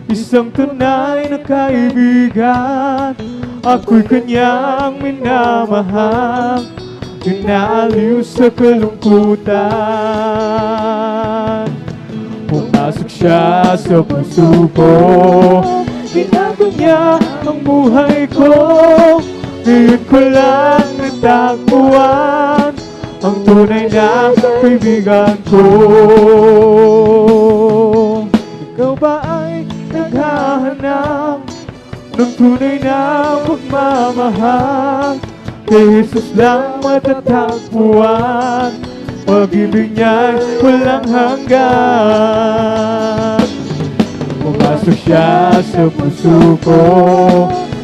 isang tunay na kaibigan. Ako'y kanyang minamahal, inaaliw sa kalungkutan. Pumasok siya sa puso ko, binago niya ang buhay ko. Ngayon ko lang natagpuan ang tunay na kaibigan ko. Ikaw ba ay naghahanap ng tunay na pagmamahal? Kay Jesus lang matatagpuan, pag-ibig niya'y walang hanggan. Pumasok siya sa puso ko,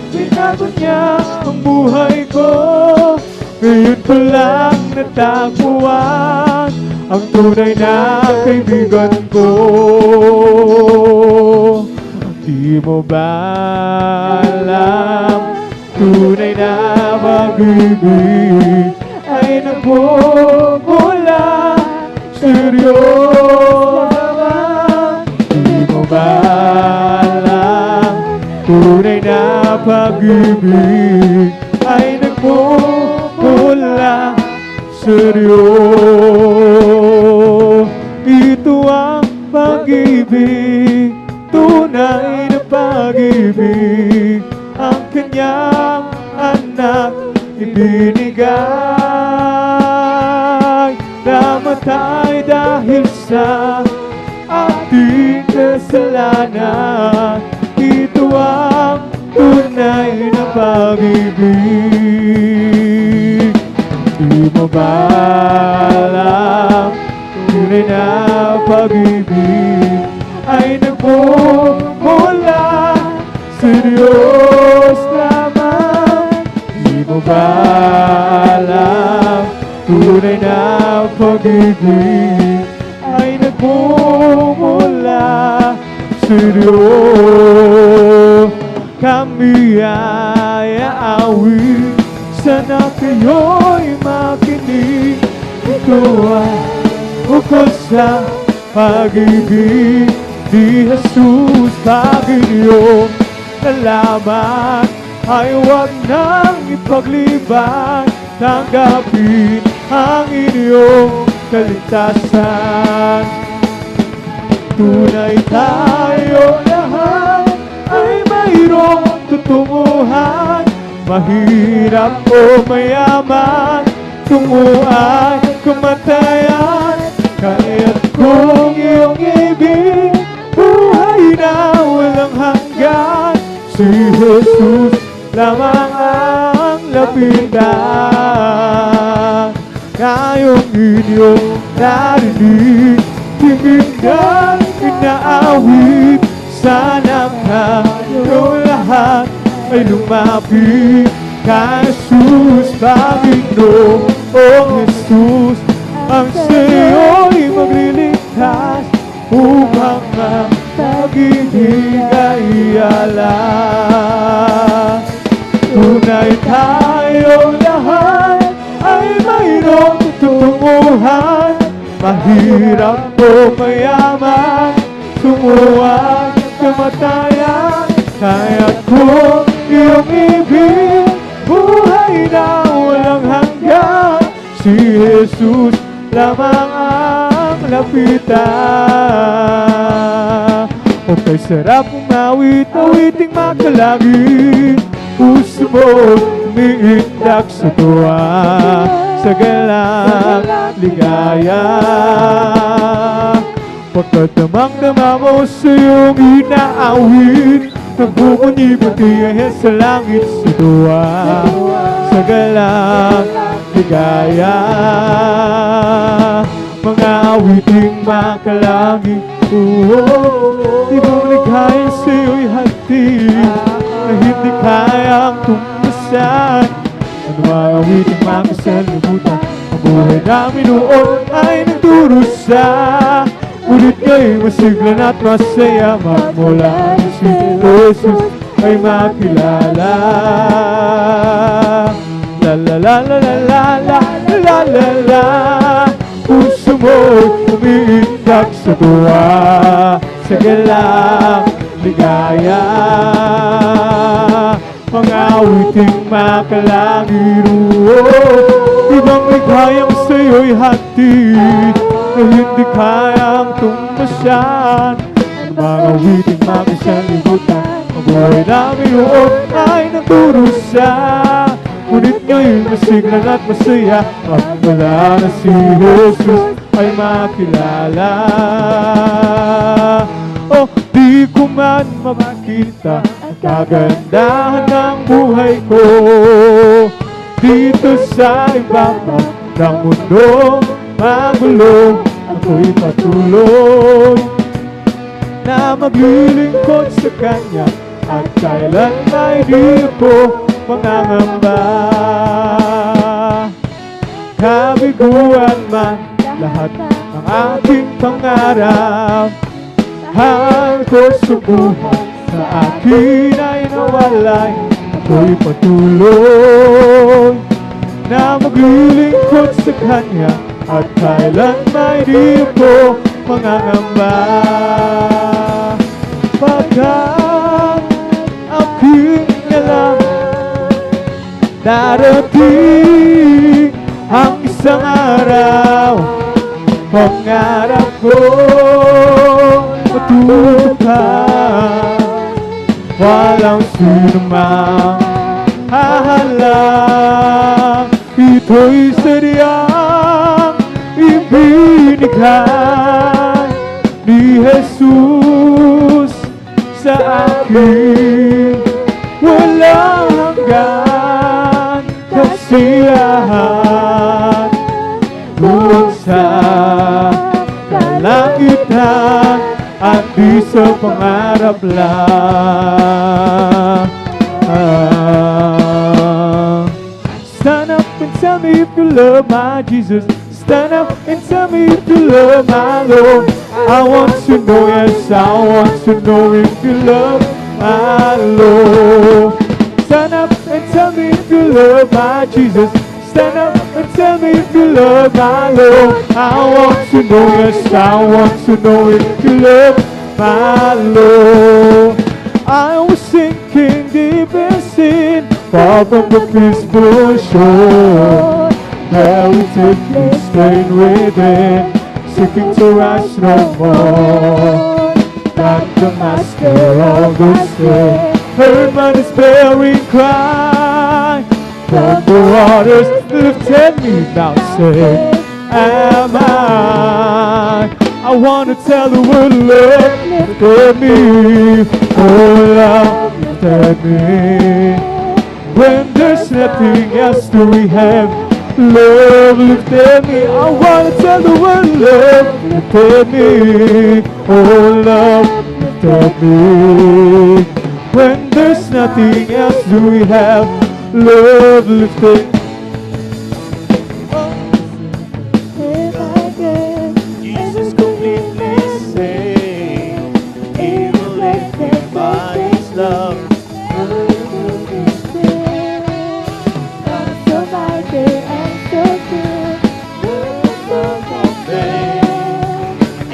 binago niya ang buhay ko. Ngayon ko lang natagpuan ang tunay na kaibigan ko. Di mo ba alam, tunay na pag-ibig ay nagmumula sa Diyos naman. Di mo ba alam, tunay na pag-ibig ay nagmumula sa Diyos. Ito ang pag-ibig, tunay na pag-ibig, ang kanyang anak ibinigay. Namatay dahil sa ating kasalanan. Ito ang tunay na pag-ibig. Di mo ba alam, tunay na pag-ibig ay nagmumula sa Diyos lamang. Di mo ba alam, tunay na pag-ibig ay nagmumula sa Diyos. Kami ay aawit, sana kayo'y makinig. Ito ay ukol sa pag-ibig ni Jesus. Pag inyong nalaman ay huwag nang ipagliban. Tanggapin ang inyong kaligtasan. Tunay tayo lahat ay mayroong tutunguhan. Mahirap o mayaman, tungo ay kamatayan. Kaya't kung iyong ibig, buhay na walang hanggan. Si Jesus lamang ang lapitan. Ngayong inyong narinig, tingin inaawit. Sana kayong lahat ay lumapit kay Jesus. Panginoong Jesus, ang sa'yo'y magliligtas upang ang pag-ibig ay alam. Tunay tayong lahat ay mayroong tutunguhan. Mahirap o mayaman, sumuwag kamatayan. Kaya't kung iyong ibig, buhay na walang hanggan. Si Jesus lamang ang lapitan. O kay sarap umawit, awiting makalangit. Puso mo umiindak sa tuwa, sa galak, ligaya. Pagkat damang-dama mo sa iyong inaawit, nagbubuni-buti ay sa langit sa tuwa, sa galak, ligaya. Mga awiting makalangit, di mo ligaya sa iyo'y hati, na hindi kayang tumasan. Ano mga awiting makasalimutan, ang buhay namin noon ay nagdurusa. Ngunit nga'y masiglan at masaya magmula na si Jesus ay makilala. La la la la la la la la la la. Puso mo'y umiindak sa tuwa, sa galang ligaya. Mga awiting makalangiro, ibang ligayang sa'yo'y hatid na hindi kayang tumbasyan. Ang mga awiting makasang libutan, ang buhay namin noon ay nagdurusa. Ngunit ngayon masiglan at masaya, magmula na si Jesus ay makilala. Oh, di ko man makita ang kagandahan ng buhay ko dito sa ibabaw ng mundong magulo. Ako'y patuloy na maglilingkod sa Kanya at kailan ay di ko mangangamba. Kabiguan man lahat ng aking pangarap, hal ko sa buhay sa akin ay nawalay. Ako'y patuloy na maglilingkod sa Kanya at kailan may di ko mangangamba. Pagkat aking alam darating ang isang araw, pangarap ko matutupad. Walang sinumang hahalang, ito'y sadyang ibinigay ni Jesus sa akin. Walang hanggan kasiyahan doon sa kalangitan at di sa pangarap lang. Stand up and tell me if you love my Jesus. Stand up and tell me if you love my Lord. I want to know, yes, I want to know if you love my Lord. Stand up and tell me if you love my Jesus. Stand up and tell me if you love my Lord. I want to know, yes, I want to know if you love my Lord. I was sinking deep in sin, far from the peaceful shore. Heritage me staying within, seeking to rise no more. Like the master of the sea, heard my despairing cry. From the waters lifted me, now say, am I? I want to tell the world, love lifted me. Oh, love lifted me. When there's nothing else to we have, love lifted me. I want to tell the world, love lifted me. Oh, love lifted me. When there's nothing else do we have, love lifted. Jesus completely saved. He will lift me by His love.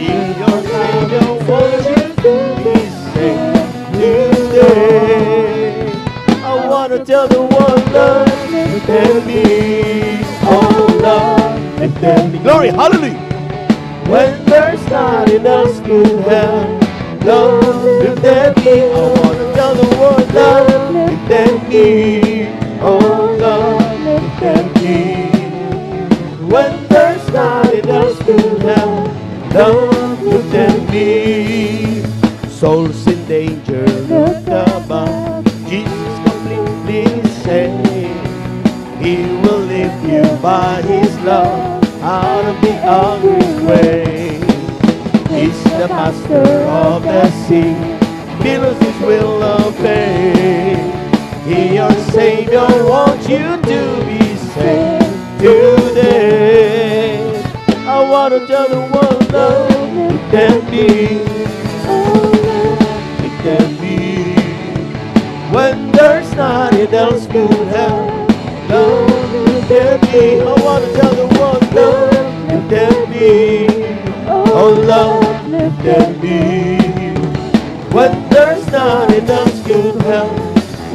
In your Savior, won't you be saved today? I want to tell the world, love lifted me. Oh, love lifted me. Glory, hallelujah. When there's nothing else could help, love lifted me. I want to tell the world, love lifted me. Oh, love lifted me. When there's nothing else could help, love lifted me. Souls in danger, look above. Jesus completely saved. He will lift you by His love out of the ugly way. He's the master of the sea, billows His will obey. He, your Savior, wants you to be saved today. I want to tell the world, love lifted there's nothing else could help. Love lifted me. I want to tell the world, love lifted me. Oh, love lifted me. When there's nothing else could help,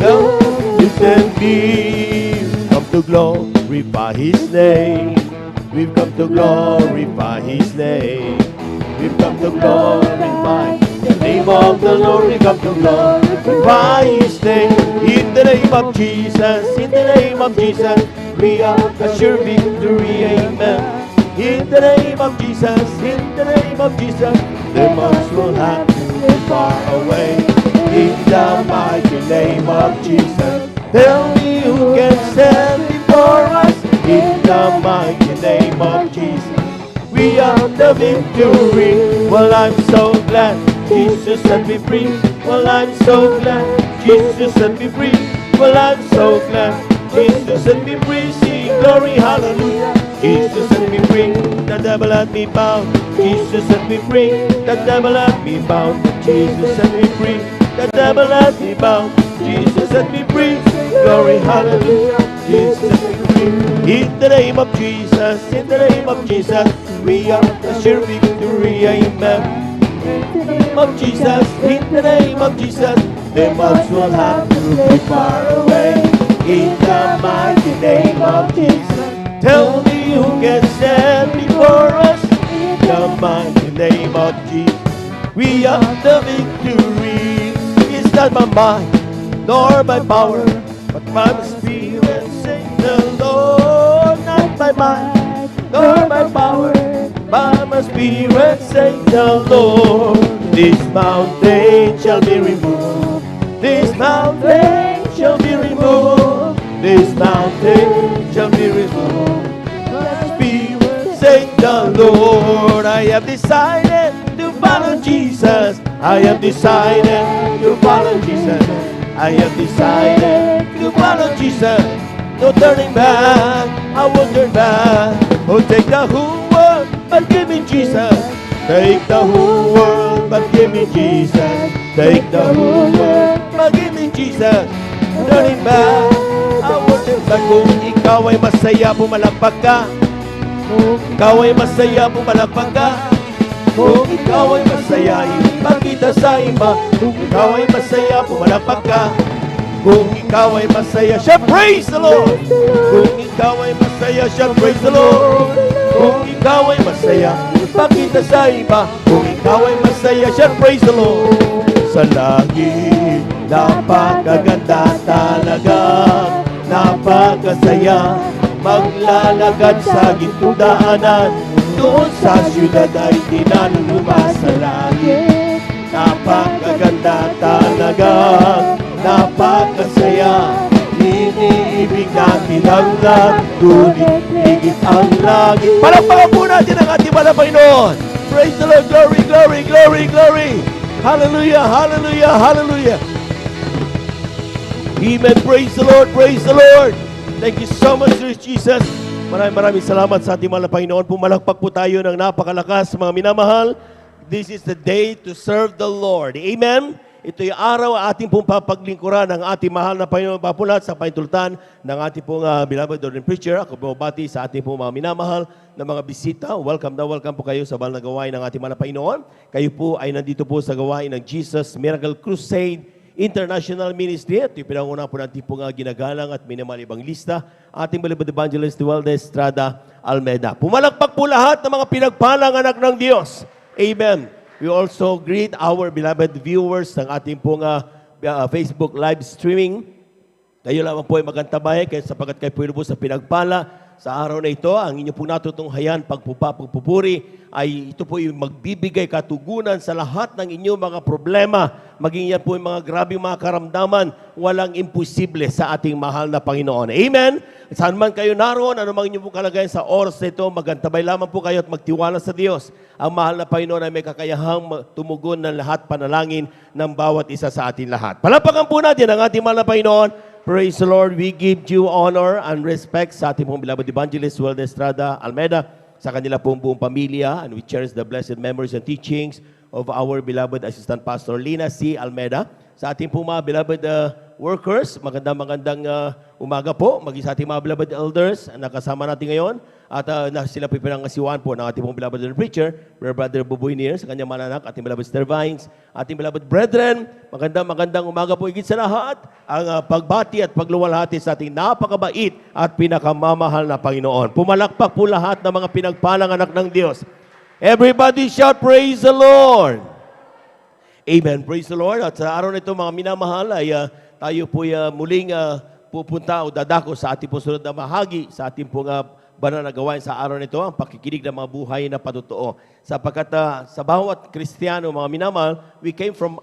love lifted me. Come to glorify His name. We've come to glorify His name. We've come to glorify the name of the Lord. We've come to glorify His name. In the name of Jesus, in the name of Jesus, we are assured victory. Amen. In the name of Jesus, in the name of Jesus, demons will have to be far away. In the mighty name of Jesus, tell me who can stand before us. In the mighty name of Jesus, we are the victory. Well, I'm so glad Jesus set me free. Well, I'm so glad Jesus set me free. Well, I'm so glad Jesus set me free. Sing glory, hallelujah. Jesus set me free. The devil had me bound. Jesus set me free. The devil had me bound. Jesus set me free. The devil had me bound. Jesus set me free. Glory, hallelujah. Jesus set me free. In the name of Jesus, in the name of Jesus, we are assured victory. Amen. In the name of Jesus, in the name of Jesus, demons will have to be far away. In the mighty name of Jesus, tell me who can stand before us. In the mighty name of Jesus, we are the victory. It's not by might nor by power, but by the Spirit, say the Lord. Not by might nor by power, by my Spirit, say the Lord. This mountain shall be removed. This mountain shall be removed. This mountain shall be removed. My Spirit, say the Lord. I have decided to follow Jesus. I have decided to follow Jesus. I have decided to follow Jesus. No turning back, I won't turn back. Oh, take the whole world, but give me Jesus. Take the whole world, but give me Jesus. Take the whole world, but give me Jesus. Turning back, I won't turn back. Kung ikaw ay masaya, pumalakpak ka. Kung ikaw ay masaya, pumalakpak ka. Kung ikaw ay masaya, ipakita sa iba. Kung ikaw ay masaya, pumalakpak ka. Kung ikaw ay masaya, siya praise the Lord. Kung ikaw ay masaya, siya praise the Lord. Kung ikaw ay masaya, ipakita sa iba. Kung ikaw ay masaya, siya praise the Lord. Sa langit, napakaganda talaga, napakasaya. Maglalakad sa gintong daanan, doon sa syudad ay tinanuluma sa langit. Napakaganda talaga, napakasaya. Iniibig natin ang lahat, ngunit higit ang langit. Palakpakan po natin ang ating Panginoon. Praise the Lord, glory, glory, glory, glory. Hallelujah, hallelujah, hallelujah. Amen, praise the Lord, praise the Lord. Thank you so much, Lord Jesus. Maraming salamat sa ating mahal na Panginoon. Pumalakpak po tayo ng napakalakas, mga minamahal. This is the day to serve the Lord. Amen? Ito yung araw ating pong papaglingkuran ng ating mahal na Panginoon papulat sa paintultan ng ating pong beloved Lord and Preacher. Ako bumabati sa ating pong mga minamahal na mga bisita. Welcome na welcome po kayo sa banal na gawain ng ating mahal na Panginoon. Kayo po ay nandito po sa gawain ng Jesus Miracle Crusade International Ministry. Ito yung pinanguna po natin po ginagalang at minimal ibang lista. Ating beloved evangelist Duvalde Estrada Almeida. Pumalakpak po lahat ng mga pinagpalang anak ng Diyos. Amen. We also greet our beloved viewers ng ating pong Facebook live streaming. Kayo lamang po ay magantabay kaya sapagat kayo po sa pinagpala. Sa araw na ito, ang inyo pong natutunghayan, pagpupuri, ay ito po yung magbibigay katugunan sa lahat ng inyong mga problema. Maging yan po yung mga grabing mga karamdaman, walang imposible sa ating mahal na Panginoon. Amen? Saan man kayo naroon, ano mang inyong pong kalagayan sa oras na ito, magantabay lamang po kayo at magtiwala sa Diyos. Ang mahal na Panginoon ay may kakayahang tumugon ng lahat panalangin ng bawat isa sa ating lahat. Palapakan po natin ang ating mahal na Panginoon. Praise the Lord. We give due honor and respect sa ating pong beloved evangelist Duvalde Estrada Almeida, sa kanila pong buong pamilya, and we cherish the blessed memories and teachings of our beloved Assistant Pastor Lina C. Almeida, sa ating pong mga beloved workers, magandang umaga po, maging sa ating mga beloved elders na nakasama natin ngayon. At sila po pinangasiwan po ng ating pong beloved preacher, Brother Buboy Nier, sa kanyang mananak, ating beloved Sister Vines, ating beloved brethren. Magandang umaga po higit sa lahat. Ang pagbati at pagluwalhati sa ating napakabait at pinakamamahal na Panginoon. Pumalakpak po lahat ng mga pinagpalang anak ng Diyos. Everybody shout, praise the Lord! Amen. Praise the Lord. At sa araw na ito, mga minamahal, ay tayo po muling pupunta o dadako sa ating po sunod na bahagi, sa ating pong banal na gawain sa araw nito, ang pakikinig ng mga buhay na patotoo. Sapagkat sa bawat Kristiyano, mga minamahal, we came from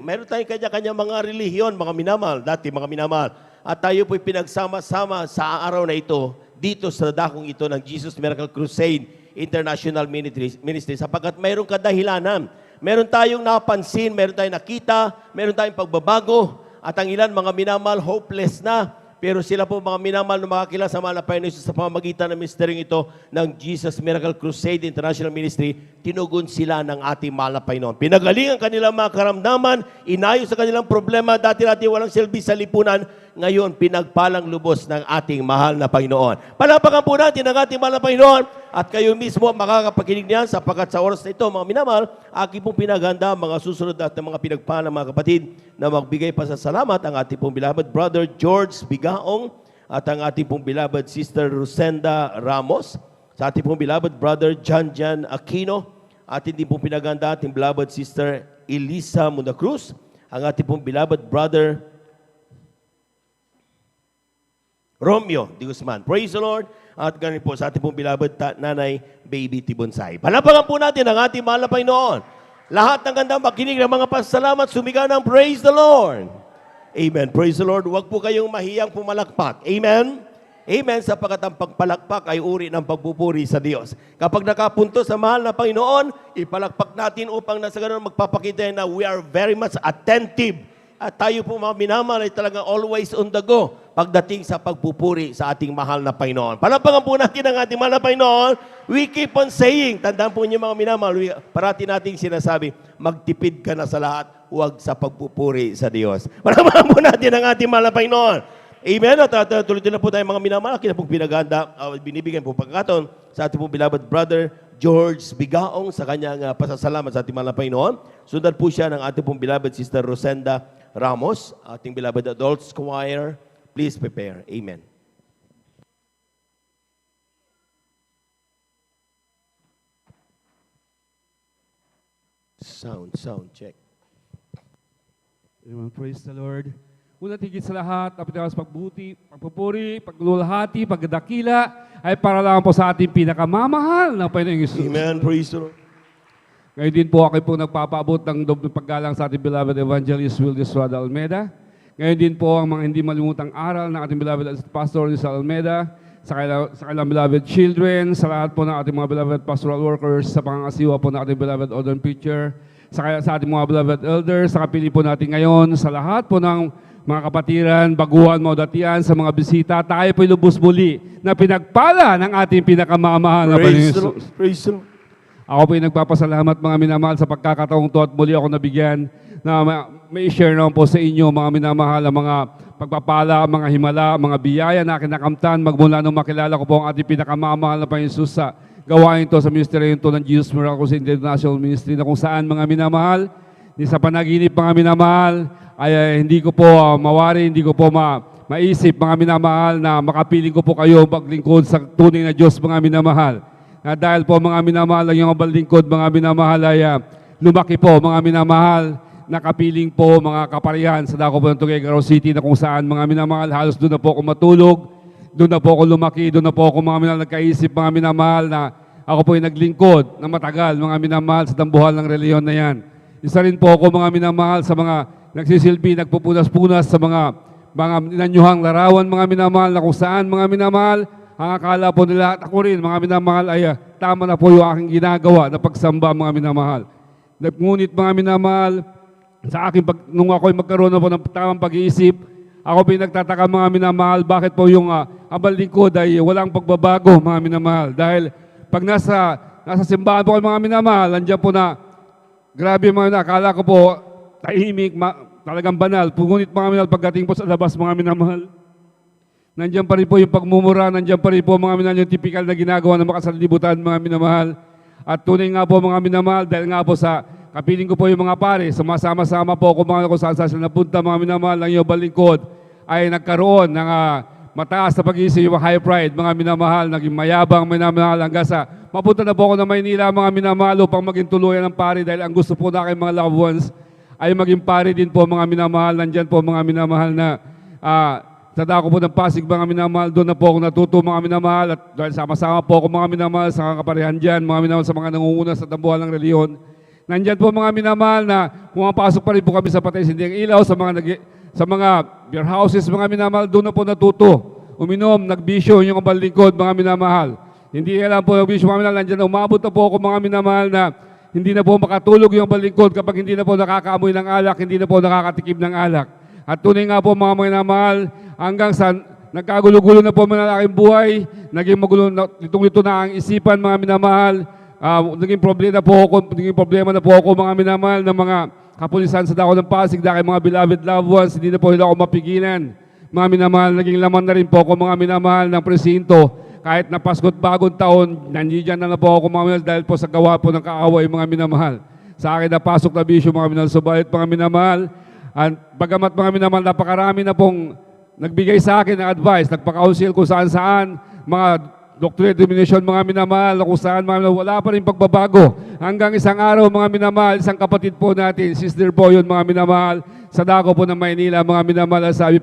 meron tayong kanya-kanya mga relihiyon, mga minamahal, dati mga minamahal. At tayo po'y pinagsama-sama sa araw na ito, dito sa dakong ito ng Jesus Miracle Crusade International Ministry, sapagkat mayroong kadahilanan. Meron tayong napansin, meron tayong nakita, meron tayong pagbabago, at ang ilan mga minamahal, hopeless na. Pero sila po mga minamahal na makakilala sa mahal na Panginoon sa pamamagitan ng ministering ito ng Jesus Miracle Crusade International Ministry, tinugon sila ng ating mahal na Panginoon. Pinagaling ang kanilang mga karamdaman, inayos sa kanilang problema, dati walang silbi sa lipunan, ngayon pinagpalang lubos ng ating mahal na Panginoon. Palapakan po natin ang ating mahal na Panginoon at kayo mismo makakapakinig niyan sapagkat sa oras na ito, mga minamahal, aking pong pinaganda mga susunod at mga pinagpalang mga kapatid na magbigay pasasalamat ang ating pong beloved Brother George Bigaong at ang ating pong beloved Sister Rosenda Ramos, sa ating pong beloved Brother Jan Aquino, at hindi pong pinaganda ating beloved Sister Elisa Mundacruz, ang ating pong beloved Brother Romeo Di Guzman. Praise the Lord. At ganun po sa ating pong beloved Nanay Baby Tibonsay. Palapakan po natin ang ating mahal na Panginoon. Lahat ng gandang makinig ng mga pasalamat, sumigaw ng praise the Lord. Amen. Praise the Lord. Huwag po kayong mahiyang pumalakpak. Amen. Amen. Sapagkat ang pagpalakpak ay uri ng pagpupuri sa Diyos. Kapag nakapunto sa mahal na Panginoon, ipalakpak natin upang nasa ganun magpapakita na we are very much attentive. At tayo po mga minamahal ay talagang always on the go pagdating sa pagpupuri sa ating mahal na Panginoon. Palapakan po natin ang ating mahal na Panginoon. We keep on saying, tandaan po niyo mga minamahal, parati nating sinasabi, magtipid ka na sa lahat, huwag sa pagpupuri sa Diyos. Palapakan po natin ang ating mahal na Panginoon. Amen. At tuloy-tuloy na po tayo mga minamahal. Kina pong pinaganda, binibigyan po pagkakataon sa ating pong beloved brother, George Bigaong, sa kanyang pasasalamat sa ating mahal na Panginoon. Sundan po siya ng ating pong beloved Sister Rosenda Ramos, ating beloved adults choir. Please prepare. Amen. Sound check. Amen. Praise the Lord. Una tigit sa lahat, napitawas pagbuti, pagpupuri, paglulahati, pagdakila, ay para lang po sa ating pinakamamahal na Panginoong Hesus. Amen. Praise the Lord. Ngayon din po ako po nagpapaabot ng doble paggalang sa ating beloved evangelist Wildes Rada Almeida. Ngayon din po ang mga hindi malimutang aral ng ating beloved Pastor Rizal Almeida, sa kailang beloved children, sa lahat po ng ating mga beloved pastoral workers, sa pangangasiwa po ng ating beloved ordained preacher, sa ating mga beloved elders, sa kapili po natin ngayon, sa lahat po ng mga kapatiran, baguhan, maudatian, sa mga bisita, tayo po'y lubos muli na pinagpala ng ating pinakamamahal na Panginoon Jesus. Praise the Lord. Ako po'y nagpapasalamat mga minamahal sa pagkakataong to at muli ako nabigyan na may share naman po sa inyo mga minamahal ang mga pagpapala, mga himala, mga biyaya na kinakamtan magmula nung makilala ko po ang ating pinakamamahal na Panginoon Jesus sa gawain to sa ministry to ng Jesus Miracle International Ministry na kung saan mga minamahal, sa panaginip mga minamahal, ay hindi ko po mawari, hindi ko po maisip mga minamahal na makapiling ko po kayo maglingkod sa tunay na Diyos mga minamahal. Na dahil po mga minamahal ang iyong balingkod, mga minamahal ay lumaki po mga minamahal, nakapiling po mga kaparihan sa dako po ng Tuguegarao City na kung saan mga minamahal, halos doon na po ako matulog, doon na po ako lumaki, doon na po ako mga minamahal nagkaisip mga minamahal na ako po ay naglingkod na matagal mga minamahal sa dambuhal ng reliyon na yan. Isa rin po ako mga minamahal sa mga nagsisilbi, nagpupunas-punas sa mga nanyuhang larawan mga minamahal na kung saan mga minamahal, ang akala po nila at ako rin, mga minamahal, ay tama na po yung aking ginagawa na pagsamba, mga minamahal. Ngunit mga minamahal, sa aking nung ako'y magkaroon na po ng tamang pag-iisip, ako po yung nagtataka mga minamahal, bakit po yung abal lingkod ay walang pagbabago, mga minamahal. Dahil pag nasa simbahan po kayo mga minamahal, nandiyan po na, grabe mga akala ko po, tahimik, talagang banal. Ngunit mga minamahal, pagdating po sa labas mga minamahal, nandiyan pa rin po yung pagmumura, nandiyan pa rin po mga minamahal yung typical na ginagawa ng makasanlibutan mga minamahal. At tunay nga po mga minamahal, dahil nga po sa kapiling ko po yung mga pare, sumasama-sama po ako mga kung saan saan sila napunta mga minamahal, ang iyong balingkod ay nagkaroon ng mataas na pag-iisip, yung high pride, mga minamahal, naging mayabang minamahal hanggang sa mapunta na po ako ng Maynila mga minamahal upang maging tuluyan ng pare dahil ang gusto po na aking mga loved ones ay maging pare din po mga minamahal. Nandyan po mga minamahal na sa dako po ng Pasig mga minamahal, doon na po ako natuto mga minamahal at dahil sama-sama po ako mga minamahal sa kaparehan dyan, mga minamahal sa mga nangunguna sa tambuhan ng reliyon. Nandyan po mga minamahal na pumapasok pa rin po kami sa patay sinding ilaw sa mga beer houses mga minamahal, doon na po natuto. Uminom, nagbisyo yung kabal lingkod mga minamahal. Hindi alam po nagbisyo mga minamahal, nandyan na umabot na po ako mga minamahal na hindi na po makatulog yung balingkod kapag hindi na po nakakaamoy ng alak, hindi na po nakakatikim ng alak. At tunay nga po mga minamahal, hanggang sa nagkagulo-gulo na po mga aking buhay, naging magulo na, litong-lito na ang isipan mga minamahal, naging problema na po ako mga minamahal ng mga kapulisan sa dako ng Pasig, dahil mga beloved loved ones, hindi na po nila ako mapigilan. Mga minamahal, naging laman na rin po ako mga minamahal ng presinto. Kahit na Pasko't Bagong Taon, nandiyan na po ako mga minamahal dahil po sa gawa po ng kaaway mga minamahal. Sa akin na pasok na bisyo mga minamahal, subalit mga minamahal, at bagamat mga minamahal, napakarami na pong nagbigay sa akin ng advice, nagpa-counsel kung saan-saan, mga doctorate diminution mga minamahal, kung saan mga minamahal, wala pa rin pagbabago. Hanggang isang araw mga minamahal, isang kapatid po natin, sister po yun mga minamahal, sa dako po ng Maynila mga minamahal, sabi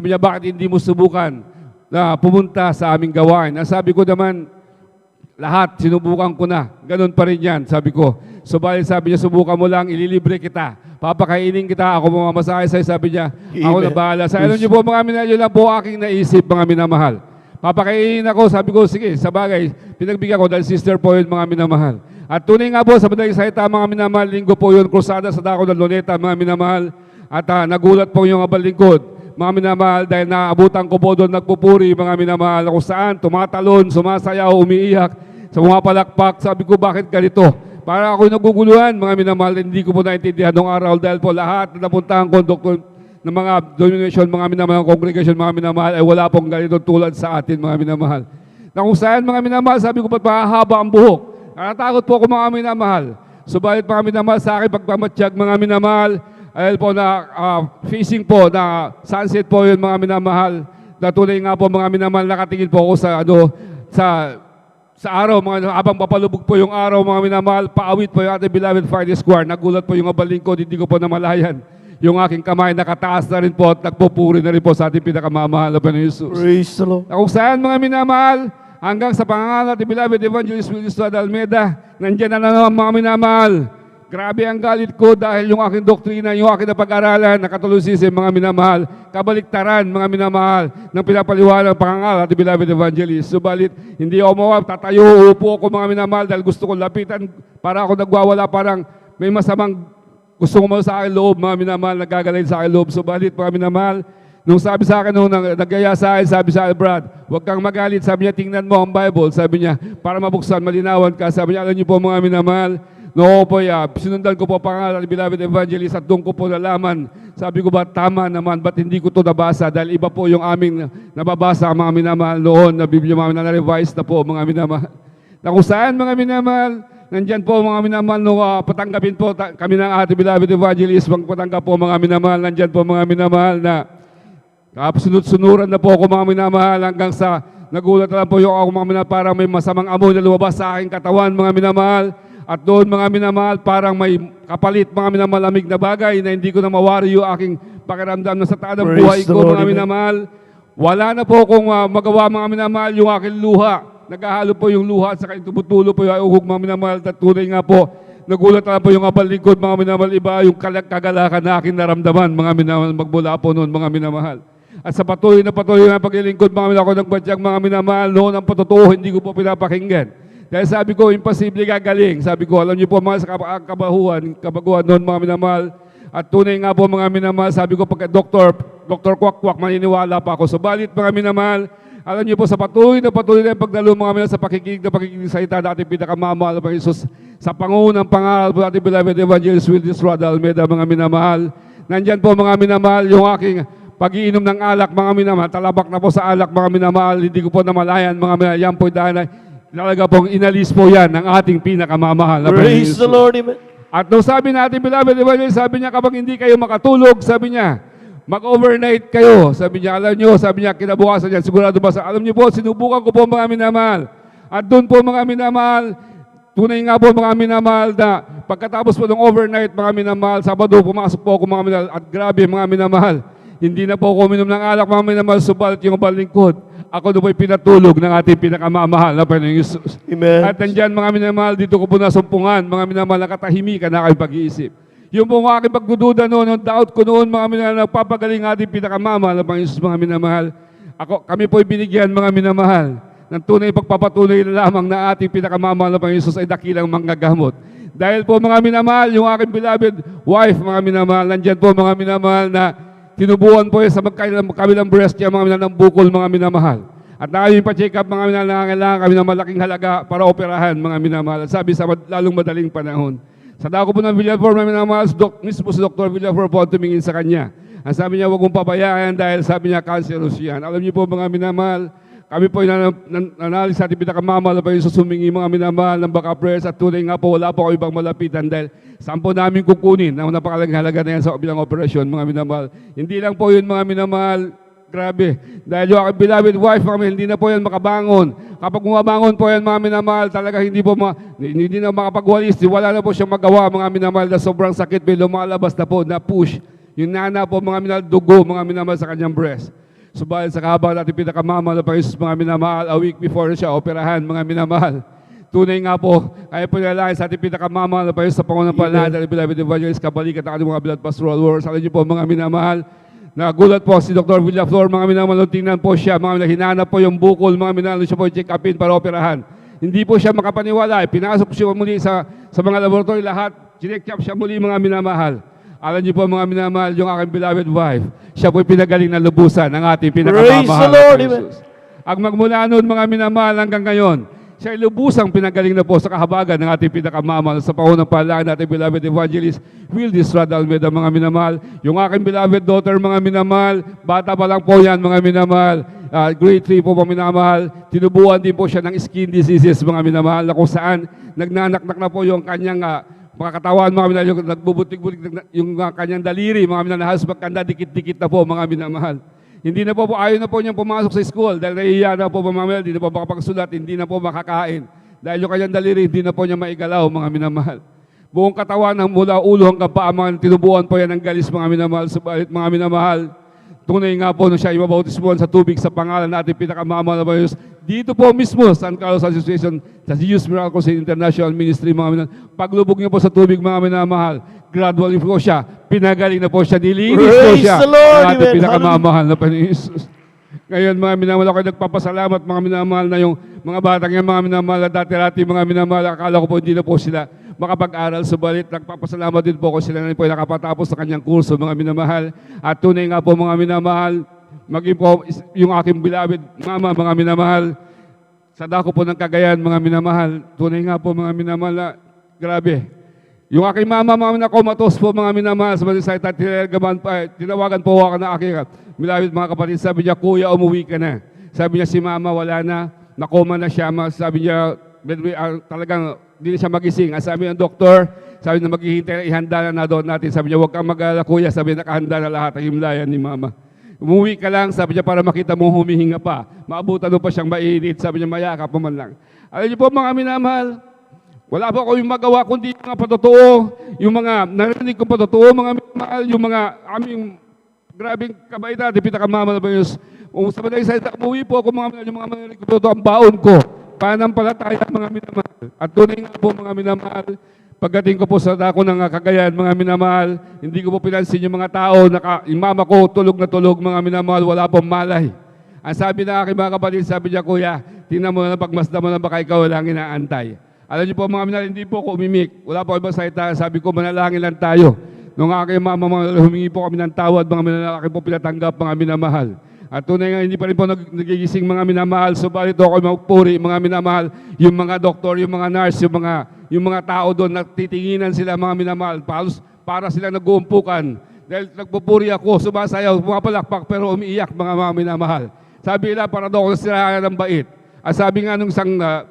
niya, bakit hindi mo subukan na pumunta sa aming gawain? Ang sabi ko naman, lahat sinubukan ko na, ganun pa rin yan, sabi ko. Subalit sabi niya, subukan mo lang, ililibre kita. Papakainin kita, ako mamamasahe sa'yo, sabi niya, ako na bahala. Sa alam niyo po mga minamahal, yun lang po aking naisip mga minamahal. Papakainin ako, sabi ko, sige, sa bagay, pinagbigyan ko dahil sister po yun mga minamahal. At tunay nga po, sa madaling salita mga minamahal, linggo po yun, krusada sa dako ng Luneta mga minamahal. At nagulat po yung abal lingkod, mga minamahal, dahil naabutan ko po doon nagpupuri mga minamahal, kung saan tumatalon, sumasayaw, umiiyak, sa mga palakpak, sabi ko, bakit ganito? Para ako naguguluhan, mga minamahal, hindi ko po naintindihan noong araw dahil po lahat na napuntahan ko, doktor, ng mga denomination, mga minamahal, congregation, mga minamahal, ay wala pong ganito tulad sa atin, mga minamahal. Na kung saan, mga minamahal, sabi ko, ba't mahaba ang buhok? Natatakot po ako, mga minamahal. Subalit, mga minamahal, sa akin, pagpamatsyag, mga minamahal, ay po na facing po, na sunset po yun, mga minamahal. Na tunay nga po, mga minamahal, nakatingin po ako sa araw, habang papalubog po yung araw, mga minamahal, paawit po yung ating beloved Friday Square. Nagulat po yung abaling ko, hindi ko po namalayan. Yung aking kamay nakataas na rin po at nagpupuri na rin po sa ating pinakamamahal na Panginoon Jesus. Praise the Lord. Kung saan mga minamahal, hanggang sa pangangalan natin beloved Evangelist Willis Almeida, nandiyan na naman mga minamahal. Grabe ang galit ko dahil yung aking doktrina, yung aking napag-aralan, nakatulusisim mga minamahal, kabaliktaran mga minamahal ng pinapaliwanag ng pangangalan natin beloved Evangelist. Subalit, hindi ako mawag, tatayo, upo ako mga minamahal dahil gusto ko lapitan para ako nagwawala, parang may masamang gusto ko mo sa akin loob, mga minamahal, nagagalain sa akin loob. Subalit, mga minamahal, nung sabi sa akin, nung nagaya sa akin, sabi sa akin, Brad, huwag kang magalit. Sabi niya, tingnan mo ang Bible. Sabi niya, para mabuksan, malinawan ka. Sabi niya, alam niyo po mga minamahal, no po sinundan ko po pangalan ni beloved Evangelist at doon ko po nalaman. Sabi ko ba, tama naman, ba't hindi ko ito nabasa? Dahil iba po yung aming nababasa mga minamahal noon, na Biblia mga na-revise na po mga minamahal. Na kung saan mga minamahal, nandyan po mga minamahal, no, patanggapin po kami ng ating beloved Evangelist, patanggap po mga minamahal, nandyan po mga minamahal na sunod-sunuran na po ako mga minamahal hanggang sa nagulat na lang po yung ako mga minamahal, parang may masamang amoy na lumabas sa aking katawan mga minamahal. At doon mga minamahal, parang may kapalit mga minamalamig na bagay na hindi ko na mawari yung aking pakiramdam na sa taanang buhay ko mga minamahal. Wala na po akong magawa mga minamahal yung aking luha. Naghahalo po yung luha at saka tumutulo po yung uhog mga minamahal. At tunay nga po, nagulat na po yung abal lingkod mga minamahal. Iba yung kagalakan na aking naramdaman mga minamahal. Magbula po noon mga minamahal. At sa patuloy na paglilingkod mga minamahal, ako nagbadyag mga minamahal noon ang patutuho, hindi ko po pinapakinggan. Dahil sabi ko, imposible gagaling. Sabi ko, alam niyo po mga kabaguhan noon mga minamahal. At tunay nga po mga minamahal, sabi ko, pagka Dr. Kwak-Kwak, maniniwala pa ako. Subalit mga minamahal, alam niyo po sa patuloy na pagdalo mga minamahal sa pakikinig salita natin pinakamamahal ng Jesus sa pangunang pangaral po natin beloved Evangelist Willis Almeida mga minamahal. Nandyan po mga minamahal, yung aking pag-iinom ng alak, mga minamahal, talabak na po sa alak, mga minamahal, hindi ko po namalayan, mga minamahal, yan po dahil talaga pong inalis po yan ng ating pinakamamahal. Praise the Lord. Amen. At nung sabi natin, beloved evangelist, sabi niya, kapag hindi kayo makatulog, sabi niya, mag-overnight kayo. Sabi niya, alam niyo, sabi niya, kinabukasan niya, sigurado ba sa, alam niyo po, sinubukan ko po mga minamahal. At doon po mga minamahal, tunay nga po mga minamahal na pagkatapos po ng overnight, mga minamahal, Sabado, pumasok po ako mga minamahal, at grabe mga minamahal, hindi na po ako uminom ng alak, mga minamahal, subalit yung balingkod. Ako na po'y pinatulog ng ating pinakamamahal na Panginoong Isus. Amen. At nandyan mga minamahal, dito ko po nasumpungan, mga minamahal, nakatahimikan na kayo pag-iisip. Yung po mga aking pagdududa noon, yung doubt ko noon, mga minamahal, nagpapagaling ating pinakamamahal na Panginoong Isus, mga minamahal. Kami po'y binigyan, mga minamahal, ng tunay pagpapatuloy na lamang na ating pinakamamahal na Panginoong Isus ay dakilang manggagamot. Dahil po mga minamahal, yung aking beloved wife, mga minamahal, nandyan po mga minamahal na tinubuan po sa kabilang breast niya, mga minamahal ng bukol, mga minamahal. At namin pa-check up, mga minamahal, nangangailangan kami ng malaking halaga para operahan, mga minamahal. At sabi sa lalong madaling panahon. Sa dako po ng Villafor, mga minamahal, mismo si Dr. Villafor po tumingin sa kanya. Ang sabi niya, huwag mong pabayaan dahil sabi niya, cancerous yan. Alam niyo po, mga minamahal, kami po nananalig sa ating pinakamamahal na Panginoon sumingi, mga minamahal ng backup prayers at tunay nga po, wala po kami ibang malapitan dahil saan po namin kukunin ang napakalagang halaga na yan sa bilang operasyon, mga minamahal. Hindi lang po yun, mga minamahal, grabe. Dahil yung aking beloved wife, hindi na po yan makabangon. Kapag bumabangon po yan, mga minamahal, talaga hindi na makapagwalis, wala na po siyang magawa, mga minamahal, na sobrang sakit, may lumalabas na po, na push. Yung nana po, mga minamahal, dugo, mga minamahal sa kanyang breast. Subalit sa kahabang natin pinakamamahal na Panginoon, mga minamahal, a week before na siya operahan, mga minamahal. Tunay nga po, kaya po nilalaki sa ating pinakamamahal na Panginoon sa pangunampalaan natin, beloved evangelist, kabalikat ang ating mga beloved pastoral workers. Alam niyo po, mga minamahal, nagulat po si Dr. Villaflor, mga minamahal, tingnan po siya, mga hinanap po yung bukol, mga minamahal, siya po check upin para operahan. Hindi po siya makapaniwala, pinasok siya muli sa mga laboratory lahat, check up siya muli, mga minamahal. Alam niyo po mga minamahal, yung aking beloved wife, siya po'y pinagaling na lubusan ng ating pinakamamahal. Praise the Lord, amen. Ang magmula noon mga minamahal hanggang ngayon, siya ay lubusang pinagaling na po sa kahabagan ng ating pinakamamahal sa pangunang palaan natin beloved evangelist, Will Distrad Almeida, mga minamahal. Yung aking beloved daughter, mga minamahal, bata pa lang po yan, mga minamahal. Grade 3 po, mga minamahal. Tinubuan din po siya ng skin diseases, mga minamahal, na kung saan nagnanaknak na po yung kanyang mga katawan, mga minamahal, yung nagbubutik-butik yung kanyang daliri, mga minamahal, halos magkanda, dikit-dikit na po, mga minamahal. Hindi na po, ayaw na po niyang pumasok sa school dahil nahihiya na po, mga minamahal, hindi na po makapagsulat, hindi na po makakain. Dahil yung kanyang daliri, hindi na po niya maigalaw, mga minamahal. Buong katawan ng mula ulo hanggang paa, mga tinubuan po yan ng galis, mga minamahal. Subalit, mga minamahal, tunay nga po nung siya ibabautismuhan sa tubig sa pangalan natin pinakamamahal na Panginoon. Dito po mismo, San Carlos Association, sa Jesus Miracles International Ministry, mga minamahal. Paglubog niyo po sa tubig, mga minamahal, gradually po siya, pinagaling na po siya, nilinis po siya. Praise the Lord, Ang ating amen. pinakamamahal na Panginoon Jesus. Ngayon, mga minamahal, ako nagpapasalamat, mga minamahal, na yung mga batang yan, mga minamahal, na dati-dati, mga minamahal, akala ko po hindi na po sila makapag-aral. Subalit, nagpapasalamat din po ko sila na po nakapatapos sa kanyang kurso, mga minamahal. At tunay nga po, mga minamahal, maging po yung aking beloved mama, mga minamahal, sa dako po ng Cagayan, mga minamahal. Tunay nga po, mga minamahal, grabe. Yung aking mama, mga nakomatos po, mga minamahal, sa Manisayta, tinawagan po ako na aking beloved mga kapatid. Sabi niya, kuya, umuwi ka na. Sabi niya, si mama, wala na, nakoma na siya. Sabi niya, talagang hindi siya magising. Sabi ng doktor, sabi na maghihintay, ihanda na doon natin. Sabi niya, huwag kang mag-alala, kuya. Sabi niya, nakahanda na lahat ang himlayan ni mama. Umuwi ka lang, sabi niya, para makita mo humihinga pa. Maabutan mo pa siyang mainit. Sabi niya, mayakap mo man lang. Alam niyo po, mga minamahal, wala po ako yung magawa, kundi yung mga patotoo, yung mga narinig kong patotoo, mga minamahal, yung mga aming grabing kabaitan, di pinakamamahal na Panginoon. Sa madaling salita, umuwi po ako, mga narinig kong patotoo, ang baon ko. Panampalataya, mga minamahal. At tunay nga po, mga minamahal, pagdating ko po sa dako ng Cagayan, mga minamahal, hindi ko po pinansin yung mga tao, yung mama ko, tulog na tulog, mga minamahal, wala pong malay. Ang sabi na aking mga kapatid, sabi niya, kuya, tingnan mo na pagmasda mo na baka ikaw lang inaantay. Alam niyo po, mga minamahal, hindi po ako umimik. Wala po ibang salita. Sabi ko, manalangin lang tayo. Nung aking mama, humingi po kami ng tawad, mga minamahal, po pinatanggap, mga minamahal. At tunay nga, hindi pa rin po nagigising, mga minamahal. Subalit ako magpuri, mga minamahal, yung mga doktor, yung mga nurse, yung mga tao doon, natitinginan sila, mga minamahal, para sila nag-uumpukan Dahil nagpupuri ako, sumasayaw, pumapalakpak, pero umiiyak mga minamahal. Sabi nila, para daw ako nasiraan ng bait. Sabi nga nung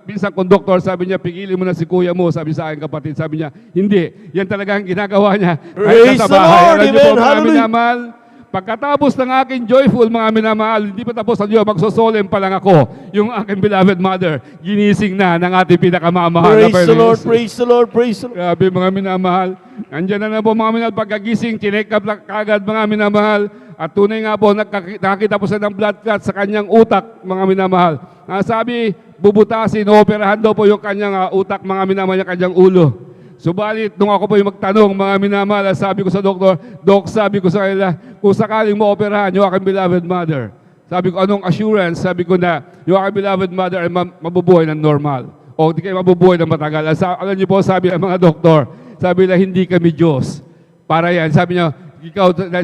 pinsang konduktor, sabi niya, pigilin mo na si kuya mo, sabi sa akin kapatid. Sabi niya, hindi. Yan talaga ang ginagawa niya. Praise the Lord, alam niyo po, amen, mga hallelujah. minamahal, pagkatapos ng aking joyful, mga minamahal, hindi pa tapos ang Diyos, magsosolem pa lang ako. Yung aking beloved mother, ginising na ng ating pinakamamahal. Praise the Lord, praise the Lord, praise the Lord. Grabe mga minamahal. Andiyan na po mga minamahal, pagkagising, chinek up lang kagad mga minamahal. At tunay nga po, nakakita po siya ng blood clot sa kanyang utak, mga minamahal. Sabi, bubutasin, operahan daw po yung kanyang utak, mga minamahal, yung kanyang ulo. Subalit, nung ako po yung magtanong, mga minamahal, sabi ko sa doktor, Dok, sabi ko sa kanila, kung sakaling mo-operahan yung aking beloved mother, sabi ko, anong assurance? Sabi ko na, yung aking beloved mother ay mabubuhay ng normal. O di kayo mabubuhay ng matagal. Alam niyo po, sabi ng mga doktor, sabi na hindi kami Diyos. Para yan, sabi niya,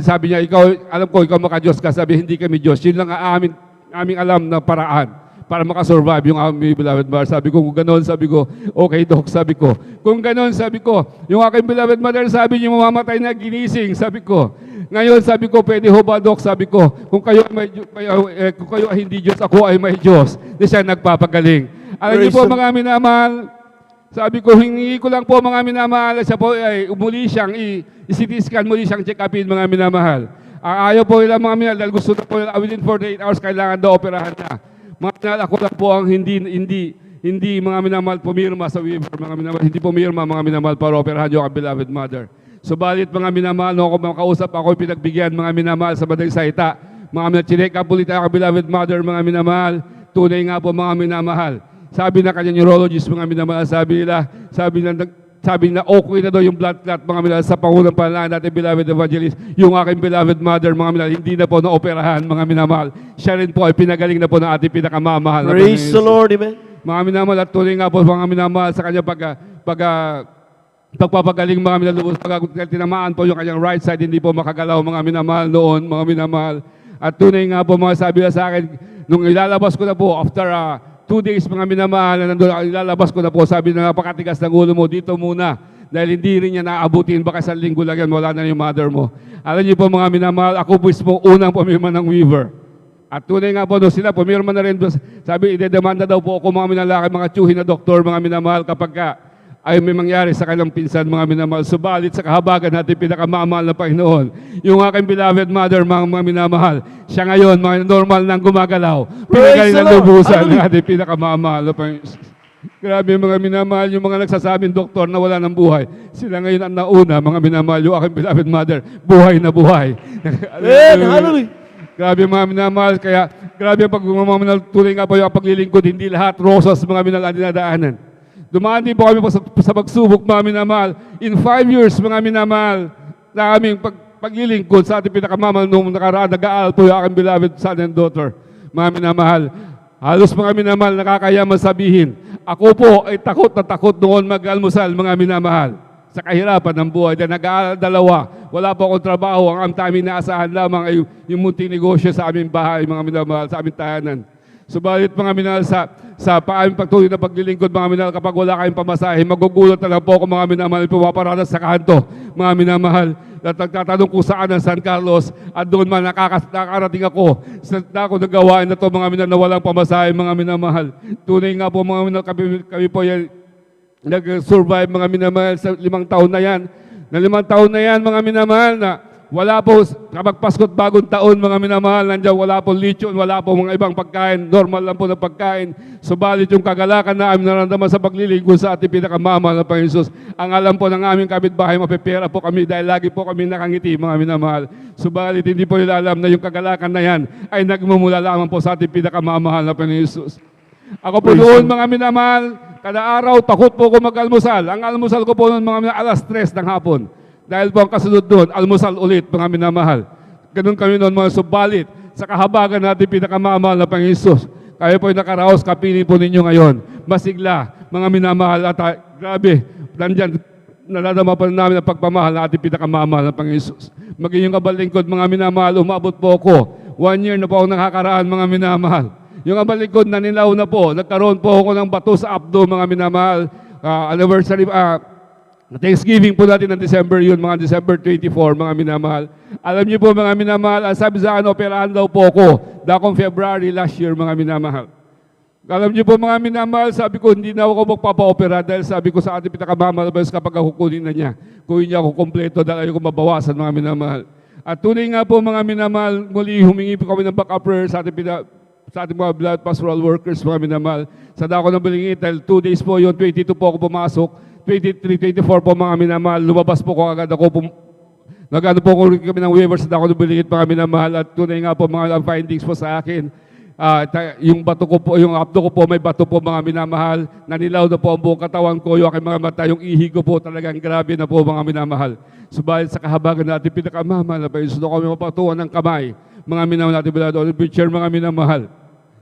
sabi niya, alam ko, ikaw maka-Diyos ka. Sabi, hindi kami Diyos. Yun lang ang aming alam na paraan para makasurvive yung aming beloved mother. Sabi ko, kung gano'n, sabi ko, okay, Doc, sabi ko. Kung gano'n, sabi ko, yung aking beloved mother, sabi niyo, mamamatay na ginising, sabi ko. Ngayon, sabi ko, pwede ho ba, Doc, sabi ko, kung kayo ay hindi Diyos, ako ay may Diyos. Di siya nagpapagaling. Alam niyo po, mga minamahal, sabi ko, hingi ko lang po mga minamahal, siya po ay muli siyang i-CT scan, muli siyang check-upin mga minamahal. Ayaw po nila mga minamahal, dahil gusto na po nila within 48 hours kailangan daw operahan na. Mga minamahal, ako lang po ang hindi mga minamahal pumirma sa waiver, mga minamahal, hindi pumirma mga minamahal para operahan yung beloved mother. Subalit mga minamahal, nung ako makausap, ako pinagbigyan mga minamahal sa madaling salita. Mga minamahal, chinek up ulit ang beloved mother, mga minamahal, tunay nga po mga minamahal. Sabi na kanyang neurologist, mga minamahal, sabi na okay na daw yung blood clot, mga minamahal, sa pangunang panalangin natin, beloved evangelist, yung aking beloved mother, mga minamahal, hindi na po na-operahan, mga minamahal. Siya rin po ay pinagaling na po ng ating pinakamamahal. Praise the Lord, amen. Mga minamahal, at tuloy nga po, mga minamahal, sa kanya pagpapagaling, mga minamahal, pag tinamaan po yung kanyang right side, hindi po makagalaw, mga minamahal noon, mga minamahal. At tunay nga po, mga sabi na sa akin, nung ilalabas ko na po, after 2 days mga minamahal na nandun, ilalabas ko na po, sabi na napakatigas ng ulo mo, dito muna. Dahil hindi rin niya naabutin, baka sa linggo lang yan, wala na yung mother mo. Alam niyo po mga minamahal, ako po mismo unang pumirma ng waiver. At tunay nga po, sila pumirma na rin. Sabi, idedemanda daw po ako mga minalaki, mga tsuhin na doktor, mga minamahal, kapag ay may mangyari sa kanilang pinsan, mga minamahal. Subalit sa kahabagan natin pinakamamahal na Panginoon, yung aking beloved mother, mga minamahal, siya ngayon, mga normal nang gumagalaw, pinagaling ng lubusan ng ating pinakamamahal na Panginoon. Grabe mga minamahal, yung mga nagsasabing doktor na wala ng buhay, sila ngayon ang nauna, mga minamahal, yung aking beloved mother, buhay na buhay. Hallelujah. Grabe mga minamahal, kaya grabe ang pagmamahal, tuloy nga po yung paglilingkod, hindi lahat rosas mga minamahal ang dinadaanan. Dumaan din po kami sa pagsubok, mga minamahal. In 5 years, mga minamahal, na aming paglilingkod sa ating pinakamamahal nung nakaraan, nag-aaral po yung aking beloved son and daughter. Mga minamahal, halos mga minamahal, nakakayaman sabihin, ako po ay takot na takot noon mag-almusal, mga minamahal, sa kahirapan ng buhay. Dahil nag-aaral dalawa, wala po akong trabaho, ang aming naasahan lamang ay yung munting negosyo sa aming bahay, mga minamahal, sa aming tahanan. Subalit mga minahal, sa paaming pagtuloy na paglilingkod, mga minahal, kapag wala kayong pamasahe, magugulat na lang po ako, mga minamahal, pumaparada sa kanto, mga minamahal, at nagtatanong kung saan ang San Carlos, at doon man nakakarating ako sa ako nagawain na to, mga minahal, na walang pamasahe, mga minamahal. Tunay nga po, mga minahal, kami po yan, nag-survive, mga minamahal, sa 5 taon na yan. Na 5 taon na yan, mga minamahal, na wala po, kapag Pasko't Bagong Taon, mga minamahal, nandiyan wala po lechon, wala po mga ibang pagkain, normal lang po na pagkain. Subalit yung kagalakan na aming naramdaman sa paglilingkod sa ating pinakamamahal na Panginoon Jesus, ang alam po ng aming kapitbahay, mapipera po kami dahil lagi po kami nakangiti, mga minamahal. Subalit hindi po nila alam na yung kagalakan na yan ay nagmumula lamang po sa ating pinakamamahal na Panginoon Jesus. Ako po noon, mga minamahal, kada araw, takot po ko mag-almusal. Ang almusal ko po noon, mga minamahal, 3:00 ng hapon. Dahil po ang kasunod doon, almusal ulit, mga minamahal. Ganun kami noon, mga subalit, sa kahabagan natin pinakamamahal na Panginoon Jesus. Kaya po yung nakaraos, kapiling po ninyo ngayon. Masigla, mga minamahal, at grabe, nandyan, naladama pa namin ang pagpamahal na ating pinakamamahal na Panginoon Jesus. Maging yung kabalingkod, mga minamahal, umabot po ako. 1 year na po ako nakakaraan, mga minamahal. Yung kabalingkod na nilaw na po, nagkaroon po ako ng bato sa abdo, mga minamahal. Anniversary, Na Thanksgiving po natin ng December yun, mga December 24, mga minamahal. Alam niyo po mga minamahal, ang sabi sa akin, operahan daw po ako. Dakong February last year, mga minamahal. Alam niyo po mga minamahal, sabi ko, hindi na ako magpapa-opera dahil sabi ko sa ating pinakamamalabas kapag kukunin na niya. Kunin niya ako kompleto dahil ayoko mabawasan, mga minamahal. At tunay nga po mga minamahal, muli humingi po kami ng backup prayer sa ating mga blood pastoral workers, mga minamahal. Sa dako ng Balingit, dahil 2 days po yun, 22 po ako pumasok, 23, 24 po mga minamahal, lumabas po ko agad ako nag-ano po kami ng waivers sa dako ng Balingit, mga minamahal, at tunay nga po mga findings po sa akin. Yung bato ko po, yung abdo ko po, may bato po mga minamahal, nanilaw na po ang buong katawan ko, yung aking mga mata, yung ihi ko po talagang grabe na po mga minamahal. Subalit sa kahabagan natin pinakamamahal na gusto kami mapatuan ng kamay, mga minamahal natin bilado, picture mga minamahal.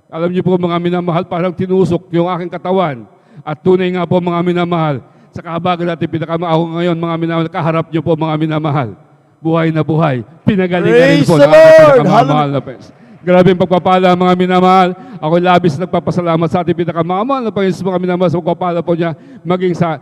Alam niyo po mga minamahal, parang tinusok yung aking katawan. At tunay nga po mga minamahal, sa kahabagan natin pinakamahal ako ngayon mga minamahal, kaharap niyo po mga minamahal. Buhay na buhay, pinagalingan rin po ng aking pinakamamahal na pes. Grabe ang pagpapala mga minamahal. Ako labis nagpapasalamat sa ating pinakamamahal na Panginoon mga minamahal sa pagpapala po niya maging sa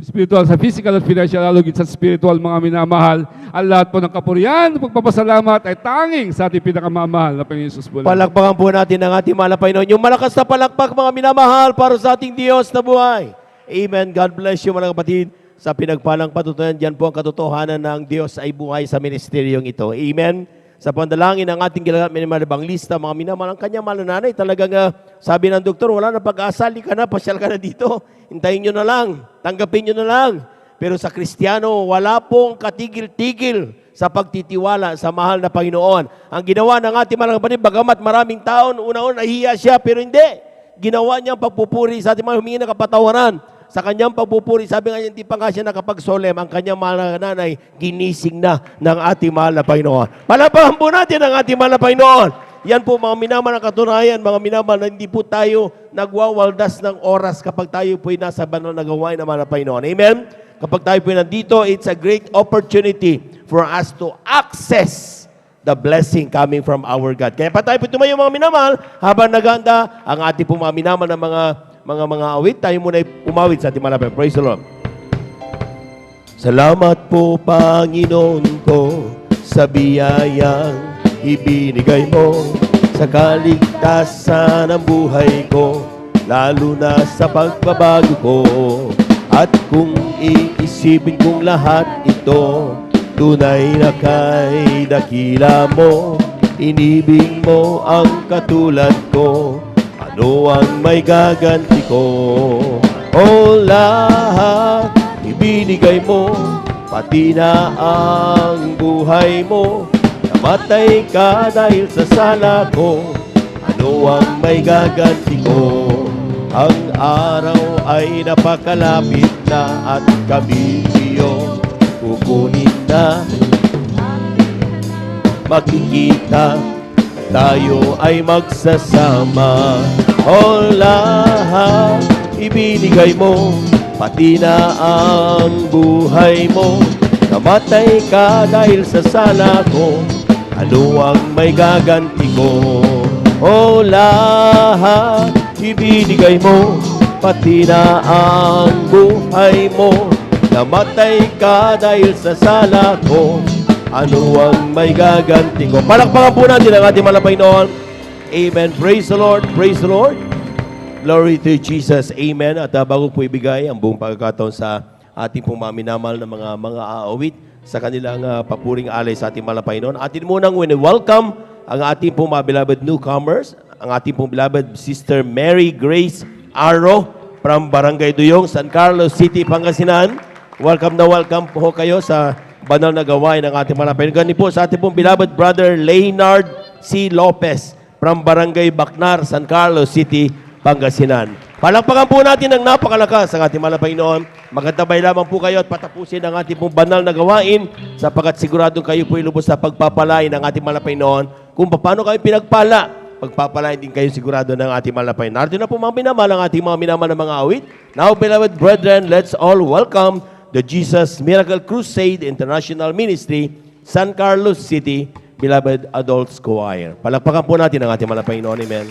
spiritual, sa physical at financial, alugit sa spiritual mga minamahal. Ang lahat po ng kapurihan, pagpapasalamat ay tanging sa ating pinakamamahal na Panginoon Jesus po. Palakpakan po natin ang ating mahal na Panginoon. Yung malakas na palakpak mga minamahal para sa ating Diyos na buhay. Amen. God bless you mga kapatid. Sa pinagpalang patutunan, diyan po ang katotohanan ng Diyos ay buhay sa ministeryong ito. Amen. Sa pandalangin ng ating ginagamit minamahal lista, mga minamahal, ang kanyang mahal na nanay, talagang sabi ng doktor, wala na pag-asa, ka na, pasyal ka na dito. Hintayin nyo na lang, tanggapin nyo na lang. Pero sa Kristiyano, wala pong katigil-tigil sa pagtitiwala sa mahal na Panginoon. Ang ginawa ng ating mga kapatid, bagamat maraming taon, una-una nahihiya siya, pero hindi. Ginawa niya ang pagpupuri sa ating mga humingi ng kapatawaran. Sa kanyang pagpupuri, sabi nga niya, hindi pa nga siya nakapag-solemn, ang kanyang mahal na nanay, ginising na ng ating mahal na Panginoon. Palapahan po natin ang ating mahal na Panginoon. Yan po mga minamahal na katunayan, mga minamahal na hindi po tayo nagwawaldas ng oras kapag tayo po'y nasa banal na gawain ng mahal na Panginoon. Amen? Kapag tayo po'y nandito, it's a great opportunity for us to access the blessing coming from our God. Kaya pa tayo po tumayo mga minamahal, habang naganda ang ating po mga minamahal na mga awit, tayo muna umawit sa ating malapit. Praise the Lord. Salamat po, Panginoon ko, sa biyayang ibinigay mo sa kaligtasan ng buhay ko, lalo na sa pagbabago ko. At kung iisipin kong lahat ito, tunay na kay dakila mo, inibig mo ang katulad ko, ano ang may gaganti ko? O lahat ibinigay mo, pati na ang buhay mo. Namatay ka dahil sa sala ko, ano ang may gaganti ko? Ang araw ay napakalapit na at kami iyong kukunin na. Makikita tayo ay magsasama. O lahat ibinigay mo, pati na ang buhay mo. Namatay ka dahil sa sala ko, ano ang may gaganti ko? O lahat ibinigay mo, pati na ang buhay mo. Namatay ka dahil sa sala ko, ano ang may gaganti ko? Palakpakan po natin ang ating mahal na Panginoon. Amen. Praise the Lord. Praise the Lord. Glory to Jesus. Amen. At bago po ibigay ang buong pagkakataon sa ating pong mga minamahal na mga aawit sa kanilang papuring alay sa ating mahal na Panginoon, atin munang welcome ang ating pong mga beloved newcomers, ang ating pong beloved Sister Mary Grace Arro from Barangay Duyong, San Carlos City, Pangasinan. Welcome na welcome po kayo sa banal na gawain ng ating mga Panginoon. Ganun po sa ating pong beloved brother Leonard C. Lopez from Barangay Bacnar, San Carlos City, Pangasinan. Palakpakan po natin ang napakalakas ang ating mga Panginoon. Magandabay lamang po kayo at patapusin ang ating pong banal na gawain sapagkat siguradong kayo po ilubos sa pagpapalain ng ating mga Panginoon. Kung paano kayo pinagpala, pagpapalain din kayo sigurado ng ating mga Panginoon. Narito na po mga minamahal ang ating mga minamahal na mga awit. Now, beloved brethren, let's all welcome the Jesus Miracle Crusade International Ministry, San Carlos City, Beloved Adults Choir. Palakpakan po natin ang ating mga Panginoon. Amen.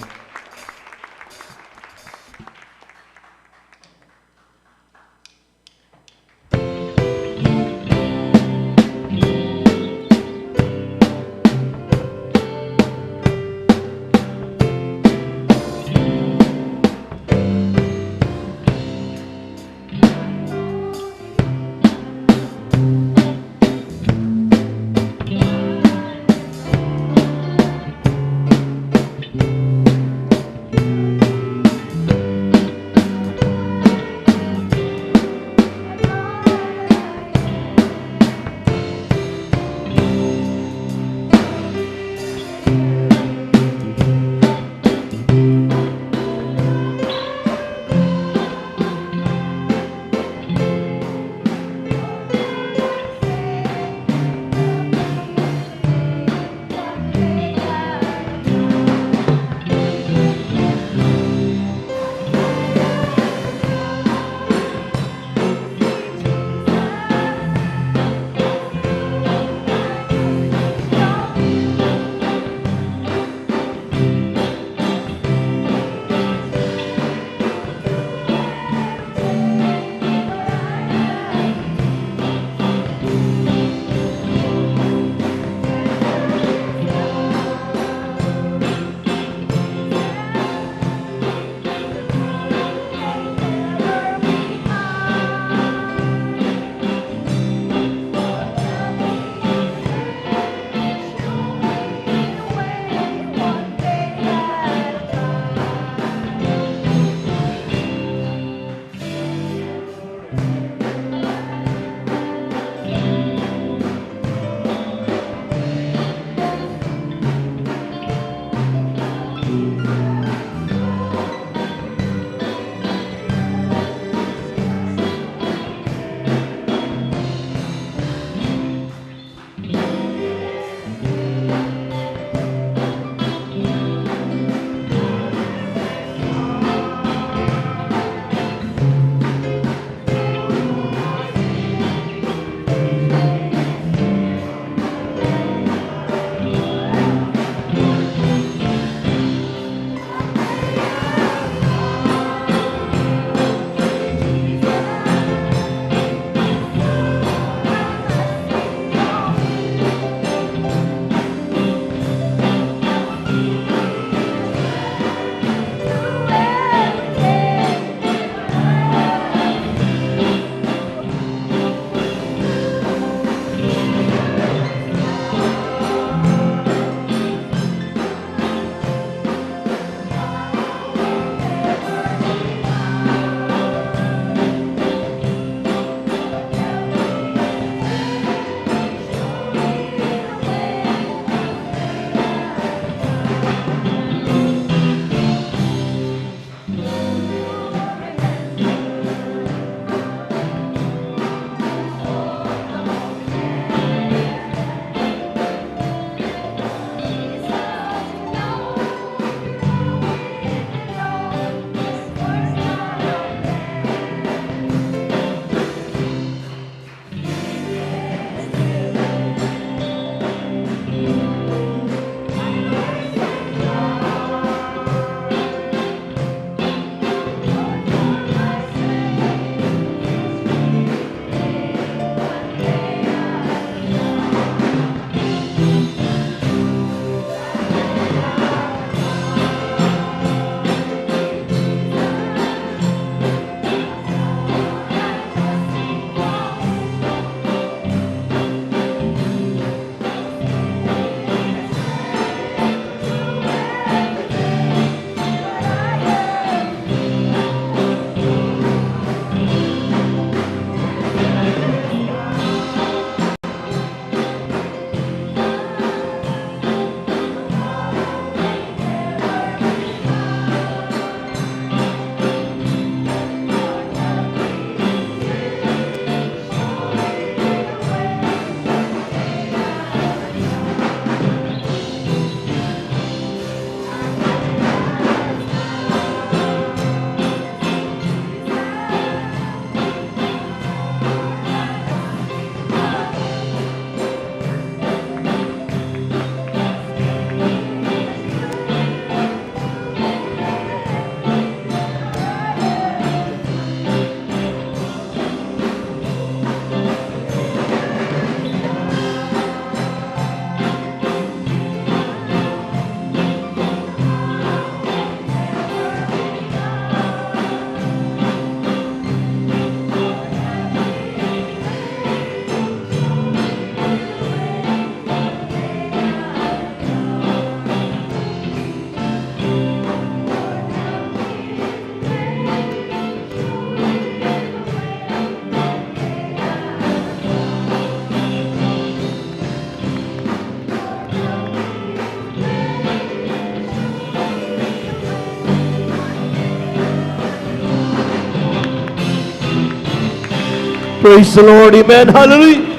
Praise the Lord. Amen. Hallelujah.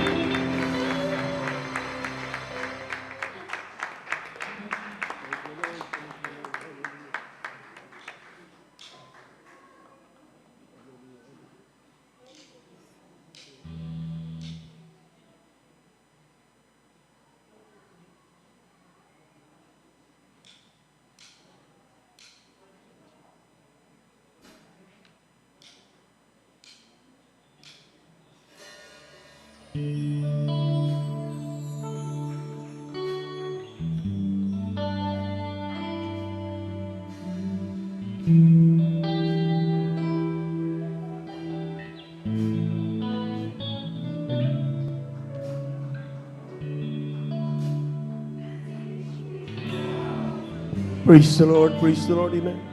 Praise the Lord. Praise the Lord. Amen.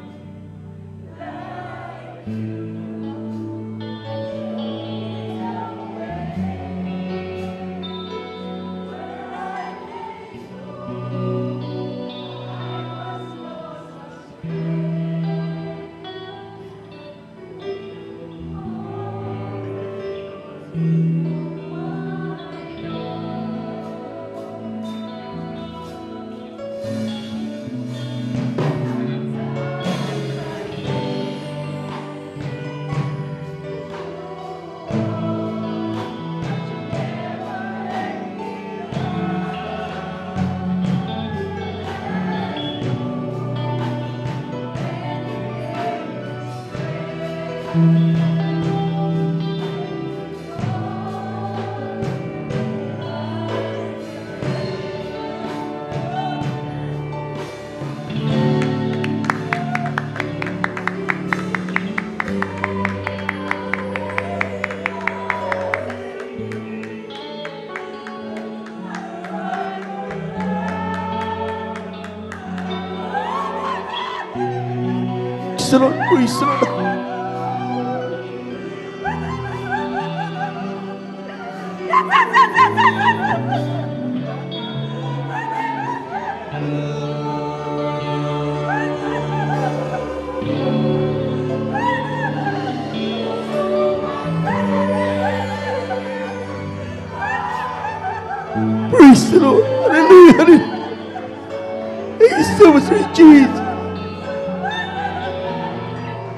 Praise the Lord, praise the Lord. Praise the Lord. Hallelujah. Hallelujah. Thank you so much, sweet Jesus.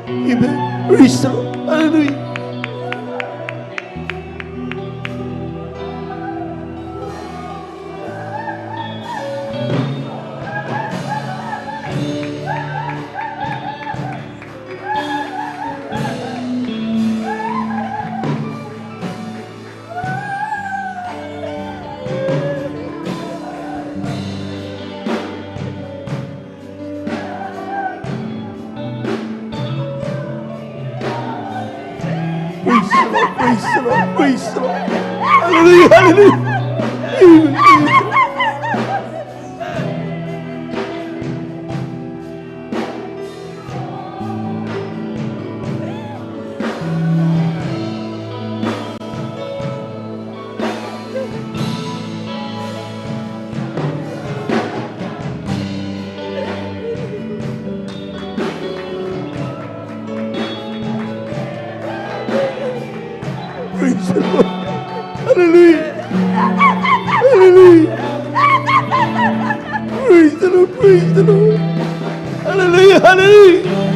Amen. Praise the Lord. Hallelujah. Praise the Lord, praise the Lord, praise the Lord. Hallelujah, hallelujah. Amen, amen. Praise the Lord. Hallelujah. Hallelujah. Praise the Lord, praise the Lord. Hallelujah, hallelujah.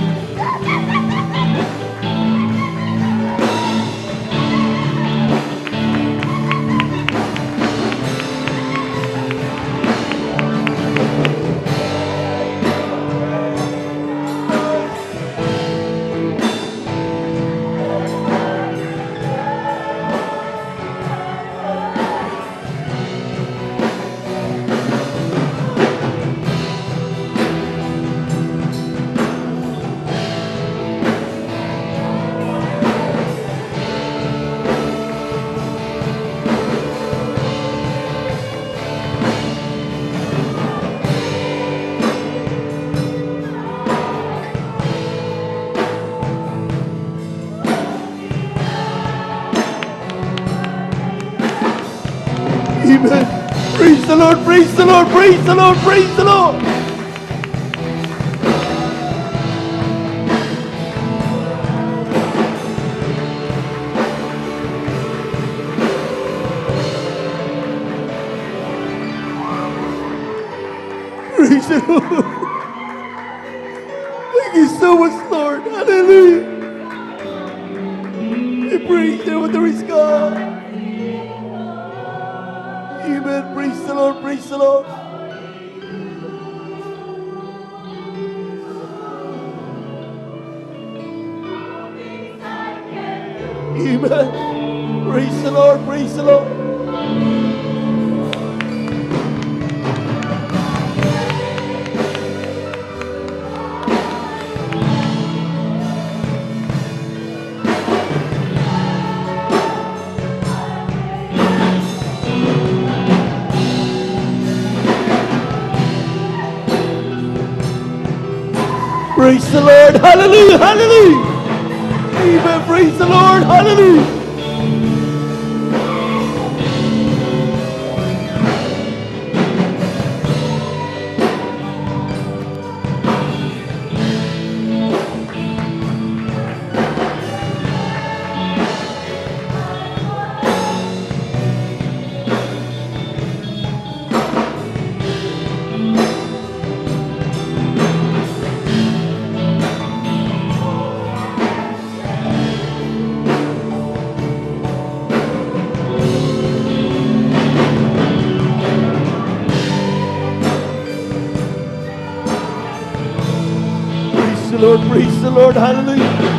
Amen. Praise the Lord, praise the Lord, praise the Lord, praise the Lord. Praise the Lord. Thank you so much, Lord. Hallelujah. I praise you, there is God. Amen. Praise the Lord, praise the Lord. Amen. Praise the Lord, praise the Lord. Praise the Lord, hallelujah, hallelujah. Amen. Praise the Lord, hallelujah. Praise the Lord, hallelujah.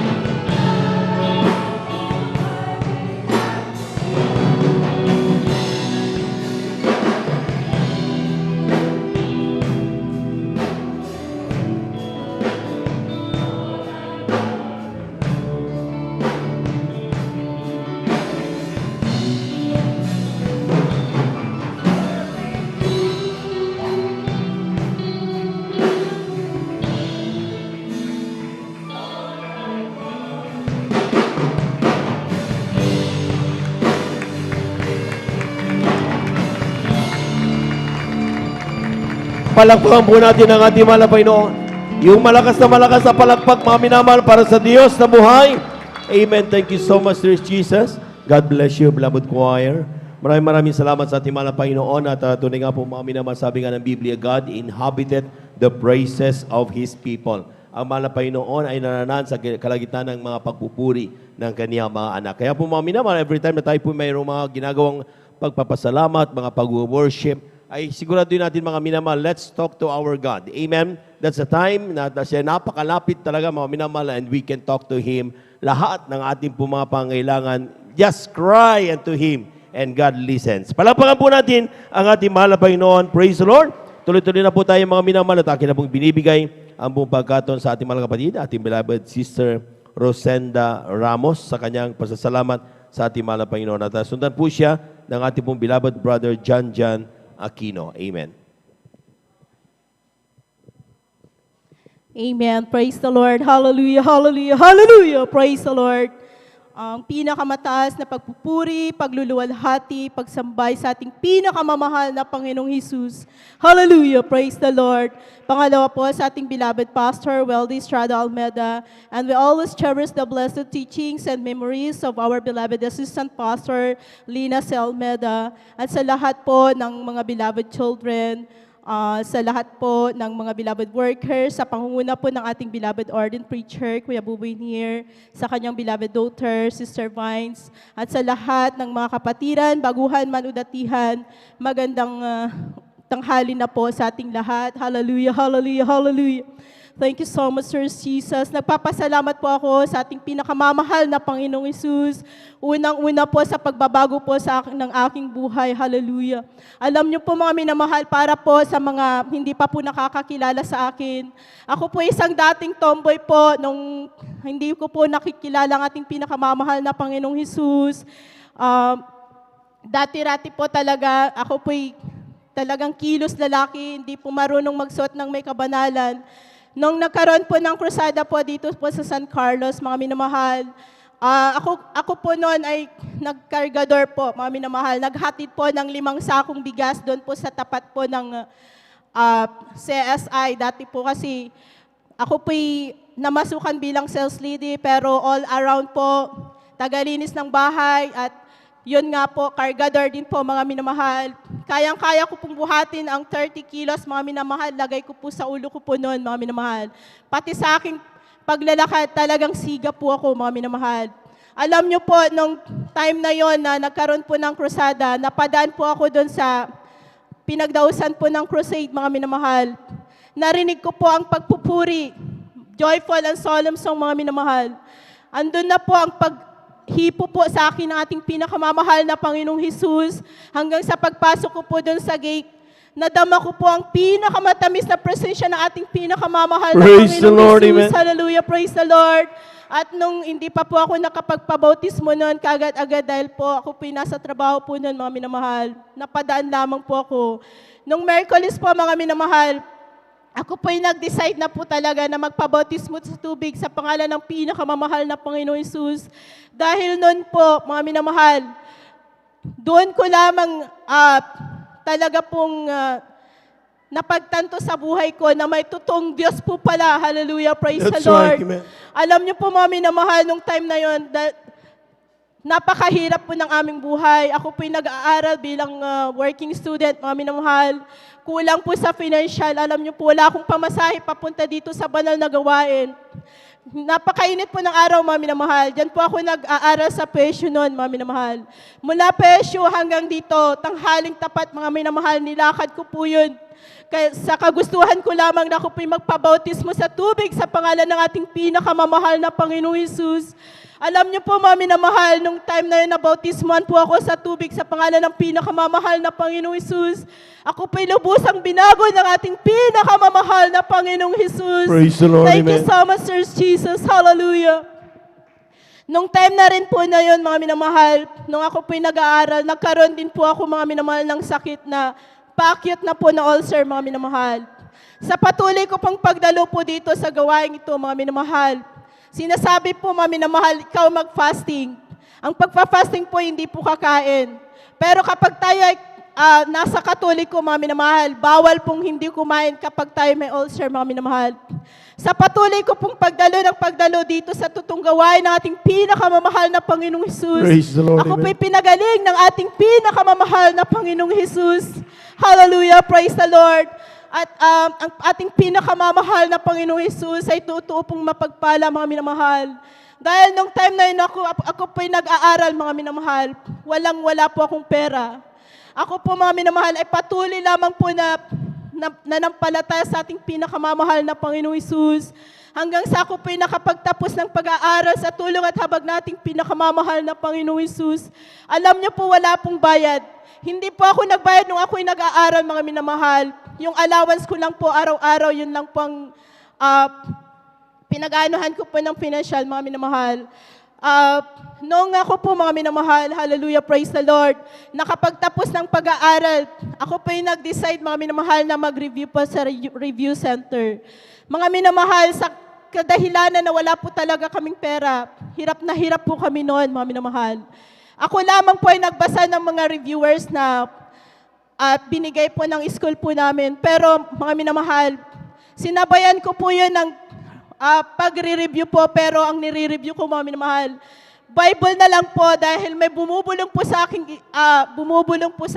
Palakpakan po natin ang ating mahal na Panginoon. Yung malakas na palakpak, mga minamahal, para sa Diyos na buhay. Amen. Thank you so much, Lord Jesus. God bless you, beloved choir. Maraming salamat sa ating mahal na Panginoon. At tunay nga po, mga minamahal, sabi nga ng Biblia, God inhabited the praises of His people. Ang mahal na Panginoon ay nananan sa kalagitnaan ng mga pagpupuri ng kaniyang mga anak. Kaya po, mga minamahal, every time na tayo po mayroong mga ginagawang pagpapasalamat, mga pag-worship, ay siguraduhin natin, mga minamahal, let's talk to our God. Amen? That's the time na siya napakalapit talaga, mga minamahal, and we can talk to Him. Lahat ng ating po mga pangailangan, just cry unto Him, and God listens. Palakpakan po natin ang ating mahal na Panginoon. Praise the Lord. Tuloy-tuloy na po tayo, mga minamahal, at akin na pong binibigay ang buong pagkaton sa ating mga kapatid, ating beloved Sister Rosenda Ramos, sa kanyang pasasalamat sa ating mahal na Panginoon. At sundan po siya ng ating pong beloved brother John Aquino. Amen. Amen. Praise the Lord. Hallelujah, hallelujah, hallelujah. Praise the Lord. Ang pinakamataas na pagpupuri, pagluluwalhati, pagsambay sa ating pinakamamahal na Panginoong Hesus. Hallelujah. Praise the Lord. Pangalawa po sa ating beloved Pastor, Weldy Estrada Almeda. And we always cherish the blessed teachings and memories of our beloved Assistant Pastor, Lina C. Almeda. At sa lahat po ng mga beloved children, sa lahat po ng mga beloved workers, sa pangunguna po ng ating beloved ordained preacher, Kuya Buboy Nier, sa kanyang beloved daughter, Sister Vines, at sa lahat ng mga kapatiran, baguhan man o datihan, magandang tanghali na po sa ating lahat. Hallelujah, hallelujah, hallelujah. Thank you so much, Sir Jesus. Nagpapasalamat po ako sa ating pinakamamahal na Panginoong Hesus. Unang-una po sa pagbabago po ng aking buhay. Hallelujah. Alam niyo po, mga minamahal, para po sa mga hindi pa po nakakakilala sa akin. Ako po isang dating tomboy po nung hindi ko po nakikilala ang ating pinakamamahal na Panginoong Hesus. Dati-rati po talaga, ako po'y talagang kilos lalaki, hindi po marunong magsuot ng may kabanalan. Nung nagkaroon po ng krusada po dito po sa San Carlos, mga minamahal, ako po noon ay nagkargador po, mga minamahal. Naghatid po ng 5 sakong bigas doon po sa tapat po ng CSI. Dati po kasi ako po'y namasukan bilang sales lady, pero all around po, tagalinis ng bahay at yun nga po, kargador din po, mga minamahal. Kayang-kaya ko pong buhatin ang 30 kilos, mga minamahal. Lagay ko po sa ulo ko po noon, mga minamahal. Pati sa aking paglalakad, talagang siga po ako, mga minamahal. Alam nyo po, nung time na yon na nagkaroon po ng krusada, napadaan po ako doon sa pinagdausan po ng crusade, mga minamahal. Narinig ko po ang pagpupuri, joyful and solemn song, mga minamahal. Andun na po ang hipo po sa akin ng ating pinakamamahal na Panginoong Hesus. Hanggang sa pagpasok ko po doon sa gate, nadama ko po ang pinakamatamis na presensya ng ating pinakamamahal na Panginoong Hesus. Hallelujah, praise the Lord. At nung hindi pa po ako nakapagpabautismo noon, kagad-agad dahil po ako po nasa trabaho po noon, mga minamahal. Napadaan lamang po ako. Nung Merkulis po, mga minamahal, ako po'y nag-decide na po talaga na magpabautismo sa tubig sa pangalan ng pinakamamahal na Panginoong Hesus. Dahil noon po, mga minamahal, doon ko lamang talaga pong napagtanto sa buhay ko na may totoong Diyos po pala. Hallelujah, praise the Lord. Right, alam niyo po, mga minamahal, nung time na yon, napakahirap po ng aming buhay. Ako po'y nag-aaral bilang working student, mga minamahal. Kulang po sa financial. Alam niyo po, wala akong pamasahe papunta dito sa banal na gawain. Napakainit po ng araw, mga minamahal. Diyan po ako nag-aaral sa PSU noon, mga minamahal. Mula PSU hanggang dito, tanghaling tapat, mga minamahal, nilakad ko po yun. Kaya sa kagustuhan ko lamang na ako po'y magpabautismo sa tubig sa pangalan ng ating pinakamamahal na Panginoong Hesus. Alam niyo po, mga minamahal, nung time na yun, nabautismuhan po ako sa tubig sa pangalan ng pinakamamahal na Panginoong Hesus. Ako po'y lubusang binago ng ating pinakamamahal na Panginoong Hesus. Praise the Lord, Thank you amen. so much, Sir Jesus. Hallelujah. Nung time na rin po na yun, mga minamahal, nung ako po'y nag-aaral, nagkaroon din po ako, mga minamahal, ng sakit na paakyat na po na ulcer, mga minamahal. Sa patuloy ko pang pagdalo po dito sa gawain ito, mga minamahal, sinasabi po, mga minamahal, ikaw mag-fasting. Ang pagpa-fasting po, hindi po kakain. Pero kapag tayo ay nasa Katoliko, mga minamahal, bawal pong hindi kumain kapag tayo may ulcer, mga minamahal. Sa patuloy ko pong pagdalo dito sa tutong gawain ng ating pinakamamahal na Panginoong Hesus. Praise the Lord, Ako amen. po'y pinagaling ng ating pinakamamahal na Panginoong Hesus. Hallelujah, praise the Lord. At ang ating pinakamamahal na Panginoong Hesus ay totoo pong mapagpala, mga minamahal. Dahil nung time na yun, ako po'y nag-aaral, mga minamahal. Wala po akong pera. Ako po, mga minamahal, ay patuloy lamang po na nanampalataya sa ating pinakamamahal na Panginoong Hesus. Hanggang sa ako po'y nakapagtapos ng pag-aaral sa tulong at habag nating pinakamamahal na Panginoong Hesus. Alam niyo po, wala pong bayad. Hindi po ako nagbayad nung ako'y nag-aaral, mga minamahal. Yung allowance ko lang po araw-araw, yun lang po ang pinag-anuhan ko po ng financial, mga minamahal. Noong ako po, mga minamahal, hallelujah, praise the Lord, nakapagtapos ng pag-aaral, ako po yung nag-decide, mga minamahal, na mag-review po sa review center. Mga minamahal, sa kadahilanan na wala po talaga kaming pera, hirap na hirap po kami noon, mga minamahal. Ako lamang po ay nagbasa ng mga reviewers na binigay po ng school po namin. Pero, mga minamahal, sinabayan ko po yun ng pagre-review po, pero ang nire-review ko, mga minamahal, Bible na lang po dahil may bumubulong po sa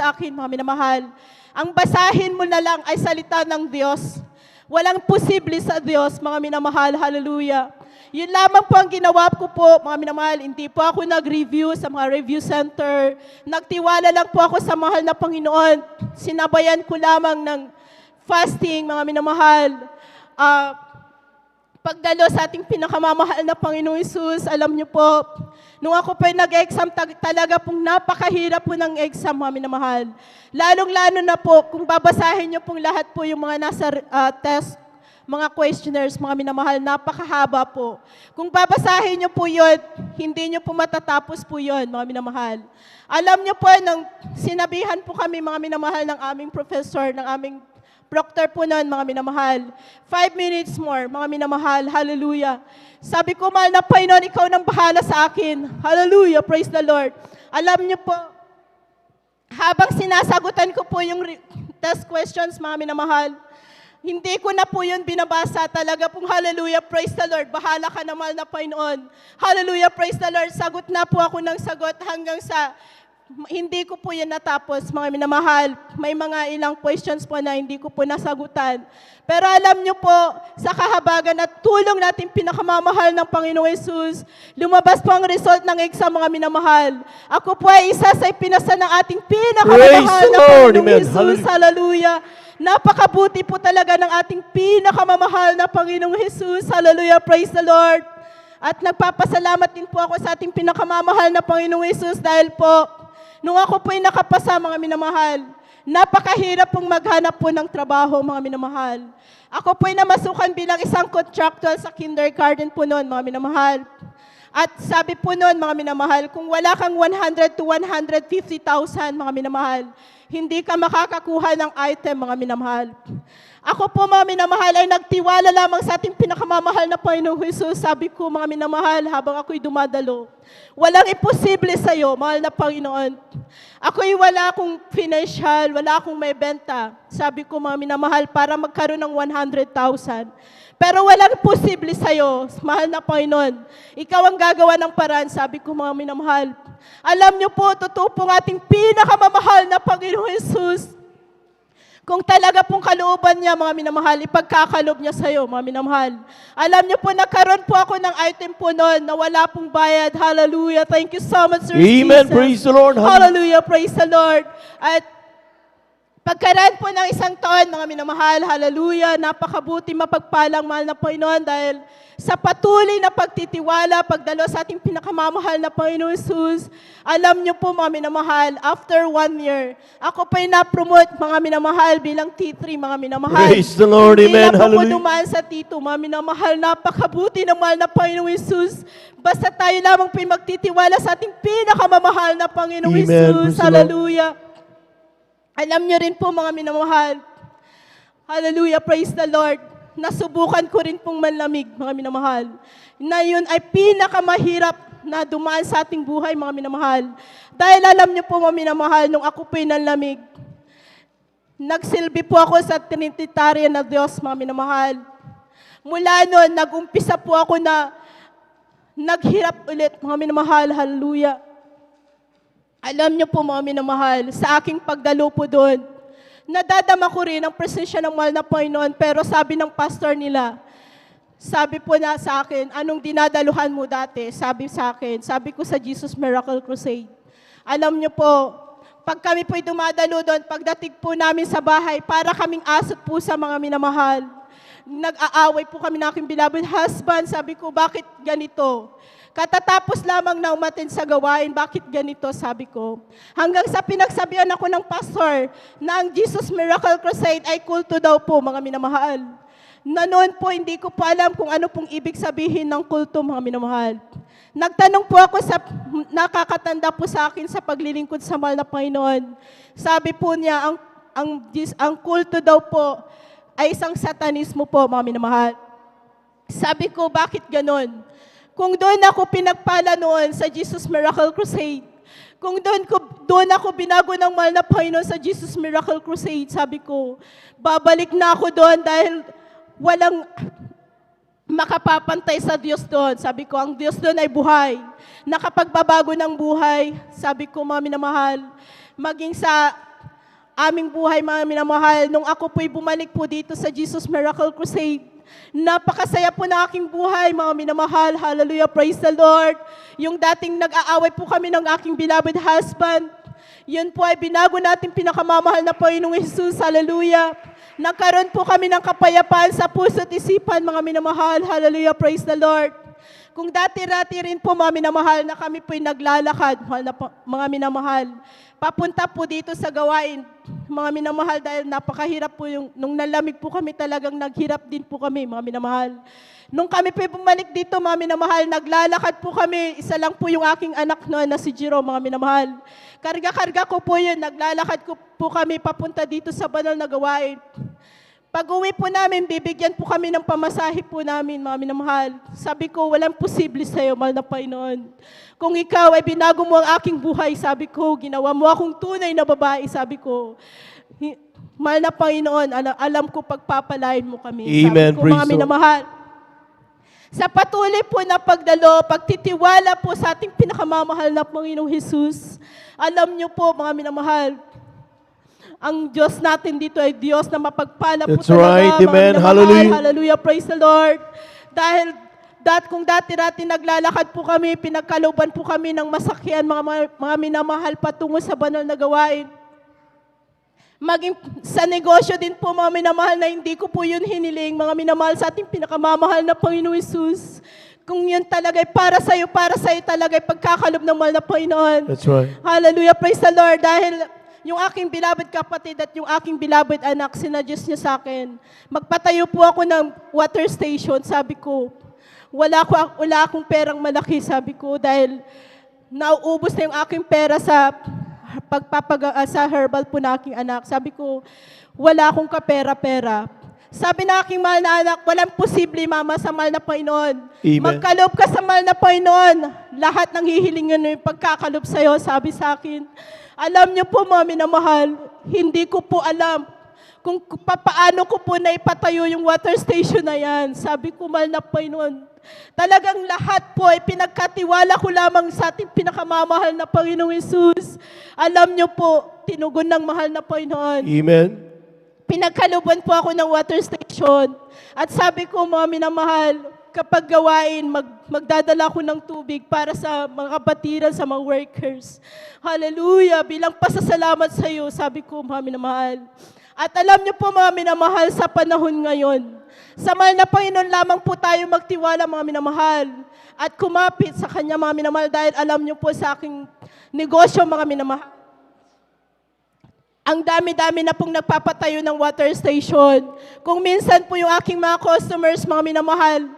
akin, mga minamahal. Ang basahin mo na lang ay salita ng Diyos. Walang posible sa Diyos, mga minamahal, hallelujah. Yun lamang po ang ginawa ko po, mga minamahal. Hindi po ako nag-review sa mga review center. Nagtiwala lang po ako sa mahal na Panginoon. Sinabayan ko lamang ng fasting, mga minamahal. Pagdalo sa ating pinakamamahal na Panginoong Hesus, alam niyo po, nung ako pa nag-exam, talaga pong napakahirap po ng exam, mga minamahal. Lalong-lalo na po, kung babasahin niyo pong lahat po yung mga nasa test, mga questionnaires, mga minamahal, napakahaba po. Kung babasahin niyo po yun, hindi niyo po matatapos po yun, mga minamahal. Alam niyo po, nung sinabihan po kami, mga minamahal, ng aming professor, ng aming proctor po noon, mga minamahal. 5 minutes more, mga minamahal. Hallelujah. Sabi ko, mahal na Panginoon, ikaw nang bahala sa akin. Hallelujah. Praise the Lord. Alam niyo po, habang sinasagutan ko po yung test questions, mga minamahal, hindi ko na po yun binabasa. Talaga pong hallelujah, praise the Lord. Bahala ka na, mahal na Panginoon. Hallelujah, praise the Lord. Sagot na po ako ng sagot hanggang sa hindi ko po yan natapos, mga minamahal. May mga ilang questions po na hindi ko po nasagutan. Pero alam nyo po, sa kahabagan at tulong natin pinakamamahal ng Panginoong Hesus, lumabas po ang result ng exam, mga minamahal. Ako po ay isa sa ipinasa ng ating pinakamamahal na Panginoong Hesus. Hallelujah. Napakabuti po talaga ng ating pinakamamahal na Panginoong Hesus. Hallelujah. Praise the Lord. At nagpapasalamat din po ako sa ating pinakamamahal na Panginoong Hesus dahil po, nung ako po'y nakapasa, mga minamahal, napakahirap pong maghanap po ng trabaho, mga minamahal. Ako po'y namasukan bilang isang contractual sa kindergarten po noon, mga minamahal. At sabi po noon, mga minamahal, kung wala kang 100 to 150,000, mga minamahal, hindi ka makakakuha ng item, mga minamahal. Ako po, mga minamahal, ay nagtiwala lamang sa ating pinakamamahal na Panginoong Hesus. Sabi ko, mga minamahal, habang ako'y dumadalo, walang imposible sa'yo, mahal na Panginoon. Ako'y wala akong financial, wala akong may benta. Sabi ko, mga minamahal, para magkaroon ng 100,000. Pero walang posible sa'yo, mahal na Panginoon. Ikaw ang gagawa ng paraan, sabi ko, mga minamahal. Alam niyo po, totoo po ng ating pinakamamahal na Panginoong Hesus. Kung talaga pong kalooban niya, mga minamahal, ipagkakalob niya sa'yo, mga minamahal. Alam niyo po, nagkaroon po ako ng item po noon na wala pong bayad. Hallelujah. Thank you so much, Sir Amen. Jesus. Praise the Lord. Hallelujah. Praise the Lord. At pagkaraan po ng isang taon, mga minamahal, hallelujah, napakabuti mapagpalang, mahal na Panginoon, dahil sa patuloy na pagtitiwala, pagdalo sa ating pinakamamahal na Panginoon Jesus, alam niyo po, mga minamahal, after 1 year, ako po'y na-promote, mga minamahal, bilang T3, mga minamahal. Praise the Lord. Hindi Amen. lang po Hallelujah. dumaan sa T2, mga minamahal, napakabuti na mahal na Panginoon Jesus. Basta tayo lamang po'y magtitiwala sa ating pinakamamahal na Panginoong Amen. Jesus. Praise the Lord. Hallelujah. Alam niyo rin po, mga minamahal, hallelujah, praise the Lord, nasubukan ko rin pong manlamig, mga minamahal, na yun ay pinakamahirap na dumaan sa ating buhay, mga minamahal. Dahil alam niyo po, mga minamahal, nung ako po'y nanlamig, Nagsilbi po ako sa Trinitarian na Diyos, mga minamahal. Mula noon, nag-umpisa po ako na naghirap ulit, mga minamahal. Hallelujah. Alam niyo po, mga minamahal, sa aking pagdalo po doon, nadadama ko rin ang presensya ng mahal na Panginoon, pero sabi ng pastor nila, sabi po na sa akin, anong dinadaluhan mo dati? Sabi sa akin, sabi ko sa Jesus Miracle Crusade. Alam niyo po, pag kami po'y dumadalo doon, pagdating po namin sa bahay, para kaming asot po sa mga minamahal. Nag-aaway po kami ng aking beloved husband. Sabi ko, bakit ganito? Katatapos lamang na umatin sa gawain, bakit ganito? Sabi ko. Hanggang sa pinagsabihan ako ng pastor na ang Jesus Miracle Crusade ay kulto daw po, mga minamahal. Na noon po, hindi ko po alam kung ano pong ibig sabihin ng kulto, mga minamahal. Nagtanong po ako sa nakakatanda po sa akin sa paglilingkod sa mahal na Panginoon. Sabi po niya, ang kulto daw po ay isang satanismo po, mga minamahal. Sabi ko, bakit ganon? Kung doon ako pinagpala noon sa Jesus Miracle Crusade, kung doon ako binago ng mahal na Panginoon sa Jesus Miracle Crusade, sabi ko, babalik na ako doon dahil walang makapapantay sa Diyos doon. Sabi ko, ang Diyos doon ay buhay. Nakapagbabago ng buhay, sabi ko, mga minamahal, maging sa aming buhay, mga minamahal, nung ako po'y bumalik po dito sa Jesus Miracle Crusade, napakasaya po na aking buhay, mga minamahal. Hallelujah, praise the Lord. Yung dating nag-aaway po kami ng aking beloved husband, yun po ay binago natin pinakamamahal na Panginoong Jesus. Hallelujah. Nagkaroon po kami ng kapayapaan sa puso at isipan, mga minamahal. Hallelujah, praise the Lord. Kung dati-rati rin po, mga minamahal, na kami po'y naglalakad, mga minamahal, papunta po dito sa gawain, mga minamahal, dahil napakahirap po nung nalamig po kami, talagang naghirap din po kami, mga minamahal. Nung kami po bumalik dito, mga minamahal, naglalakad po kami, isa lang po yung aking anak noon na si Jiro, mga minamahal. Karga-karga ko po yun, naglalakad po kami papunta dito sa banal na gawain. Pag-uwi po namin, bibigyan po kami ng pamasahe po namin, mga minamahal. Sabi ko, walang posible sa'yo, mahal na Panginoon. Kung ikaw ay binago mo ang aking buhay, sabi ko, ginawa mo akong tunay na babae, sabi ko, mahal na Panginoon, alam ko pagpapalain mo kami. Amen. Sabi ko, mga minamahal, sa patuloy po na pagdalo, pagtitiwala po sa ating pinakamamahal na Panginoong Jesus, alam niyo po, mga minamahal, ang Diyos natin dito ay Diyos na mapagpala po That's talaga. right. Amen. Mga minamahal. Hallelujah. Hallelujah. Praise the Lord. Dahil kung dati-dati naglalakad po kami, pinagkaluban po kami ng masakyan, mga minamahal, patungo sa banal na gawain. Maging sa negosyo din po, mga minamahal, na hindi ko po yun hiniling, mga minamahal, sa ating pinakamamahal na Panginoong Jesus. Kung yun talaga ay para sa'yo talaga ay pagkakalob ng mahal na Panginoon. That's right. Hallelujah. Praise the Lord. Dahil yung aking beloved kapatid at yung aking beloved anak, sinadjust niya sa akin. Magpatayo po ako ng water station. Sabi ko, wala akong perang malaki, sabi ko, dahil nauubos na yung aking pera sa sa herbal po na aking anak. Sabi ko, wala akong kapera-pera. Sabi na aking mahal na anak, walang posible, mama, sa mahal na Panginoon. Amen. Magkaloob ka sa mahal na Panginoon. Lahat ng hihilingin mo yung pagkakaloob sa'yo, sabi sa akin. Alam niyo po, mga minamahal, hindi ko po alam kung paano ko po naipatayo yung water station na yan. Sabi ko, mahal na Panginoon, talagang lahat po ay pinagkatiwala ko lamang sa ating pinakamamahal na Panginoong Jesus. Alam niyo po, tinugon ng mahal na Panginoon. Amen. Pinagkaluban po ako ng water station. At sabi ko, mga minamahal, kapag gawain, magdadala ko ng tubig para sa mga kapatiran, sa mga workers. Hallelujah! Bilang pasasalamat sa iyo, sabi ko, mga minamahal. At alam niyo po, mga minamahal, sa panahon ngayon, sa mahal na Panginoon lamang po tayo magtiwala, mga minamahal. At kumapit sa Kanya, mga minamahal, dahil alam niyo po sa aking negosyo, mga minamahal, ang dami-dami na pong nagpapatayo ng water station. Kung minsan po yung aking mga customers, mga minamahal,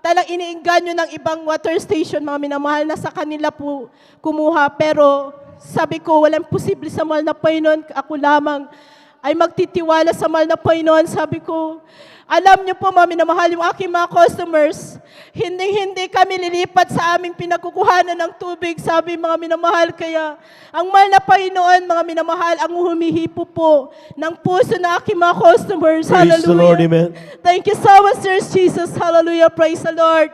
talang iniinganyo ng ibang water station, mga minamahal, na sa kanila po kumuha. Pero sabi ko, walang posible sa mahal na Panginoon. Ako lamang ay magtitiwala sa mahal na Panginoon. Sabi ko, Alam niyo po, mga minamahal, yung aking mga customers, hindi kami lilipat sa aming pinagkukuhanan ng tubig, sabi mga minamahal. Kaya, ang mahal na Panginoon, mga minamahal, ang humihipo po ng puso ng aking mga customers. Praise Hallelujah. the Lord, amen. Thank you so much, Sir Jesus. Hallelujah. Praise the Lord.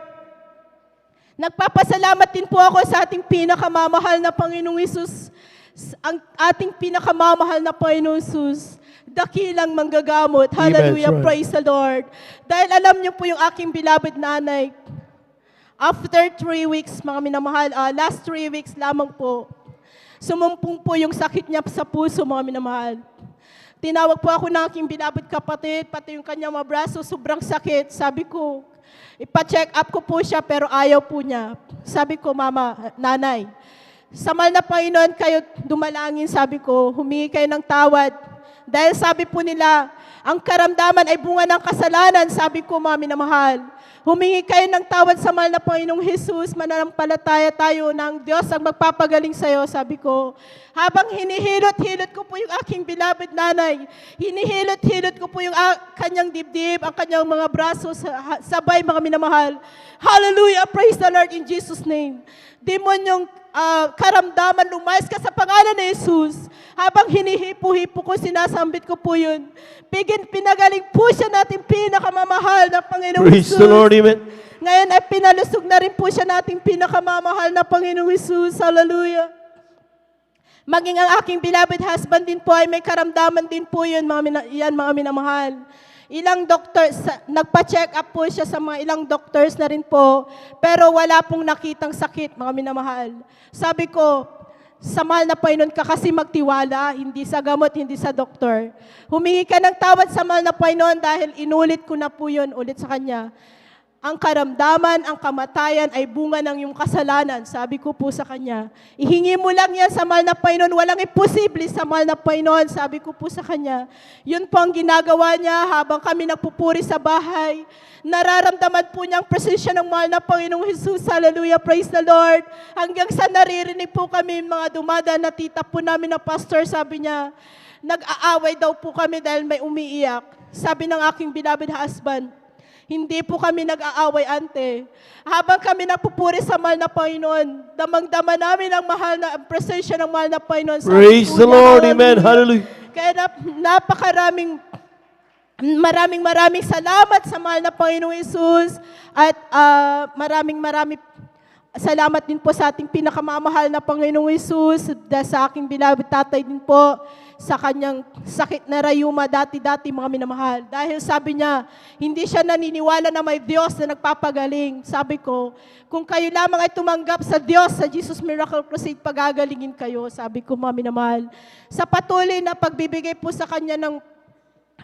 Nagpapasalamat din po ako sa ating pinakamamahal na Panginoong Hesus, ang ating pinakamamahal na Panginoong Hesus, dakilang manggagamot. Hallelujah, Amen. praise the Lord. Dahil alam niyo po yung aking beloved nanay, after 3 weeks, mga minamahal, last 3 weeks lamang po, sumumpong po yung sakit niya sa puso, mga minamahal. Tinawag po ako ng aking beloved kapatid, pati yung kanyang mga braso, sobrang sakit. Sabi ko, ipa-check up ko po siya, pero ayaw po niya. Sabi ko, mama, nanay, sa mahal na Panginoon kayo dumalangin, sabi ko, humingi kayo ng tawad. Dahil sabi po nila, ang karamdaman ay bunga ng kasalanan, sabi ko, mga minamahal. Humingi kayo ng tawad sa mahal na Panginoong Jesus, mananampalataya tayo ng Diyos ang magpapagaling sa'yo, sabi ko. Habang hinihilot-hilot ko po yung aking beloved nanay, hinihilot-hilot ko po yung kanyang dibdib, ang kanyang mga braso, sabay mga minamahal. Hallelujah, praise the Lord in Jesus' name. Demonyong karamdaman, lumayas ka sa pangalan ni Jesus. Habang hinihipo-hipo ko, sinasambit ko po yun. Pinagaling po siya nating pinakamamahal na Panginoong Praise Jesus. the Lord, amen. Ngayon ay pinalusog na rin po siya nating pinakamamahal na Panginoong Jesus. Hallelujah. Maging ang aking beloved husband din po ay may karamdaman din po yun, mga minamahal. Ilang doctors, nagpa-check up po siya sa mga ilang doctors na rin po, pero wala pong nakitang sakit, mga minamahal. Sabi ko, sa mahal na Panginoon ka kasi magtiwala, hindi sa gamot, hindi sa doktor. Humingi ka ng tawad sa mahal na Panginoon dahil inulit ko na po yun ulit sa Kanya. Ang karamdaman, ang kamatayan ay bunga ng iyong kasalanan. Sabi ko po sa Kanya, ihingi mo lang yan sa mahal na Panginoon. Walang imposible sa mahal na Panginoon. Sabi ko po sa Kanya. Yun po ang ginagawa niya habang kami nagpupuri sa bahay. Nararamdaman po niya ang presensya ng mahal na Panginoong Jesus. Hallelujah, praise the Lord. Hanggang sa naririnig po kami mga dumadaan na tita po namin na pastor, sabi niya, nag-aaway daw po kami dahil may umiiyak. Sabi ng aking beloved husband, hindi po kami nag-aaway, ante. Habang kami nagpupuri sa mahal na Panginoon, damang-dama namin ang mahal na ang presensya ng mahal na Panginoon. Praise the Lord, amen, hallelujah. Kaya maraming salamat sa mahal na Panginoong Jesus at maraming salamat din po sa ating pinakamamahal na Panginoong Jesus, sa aking beloved tatay din po, sa kanyang sakit na rayuma dati-dati, mga minamahal. Dahil sabi niya, hindi siya naniniwala na may Diyos na nagpapagaling. Sabi ko, kung kayo lamang ay tumanggap sa Diyos, sa Jesus Miracle Crusade, pagagalingin kayo. Sabi ko, mga minamahal. Sa patuloy na pagbibigay po sa kanya ng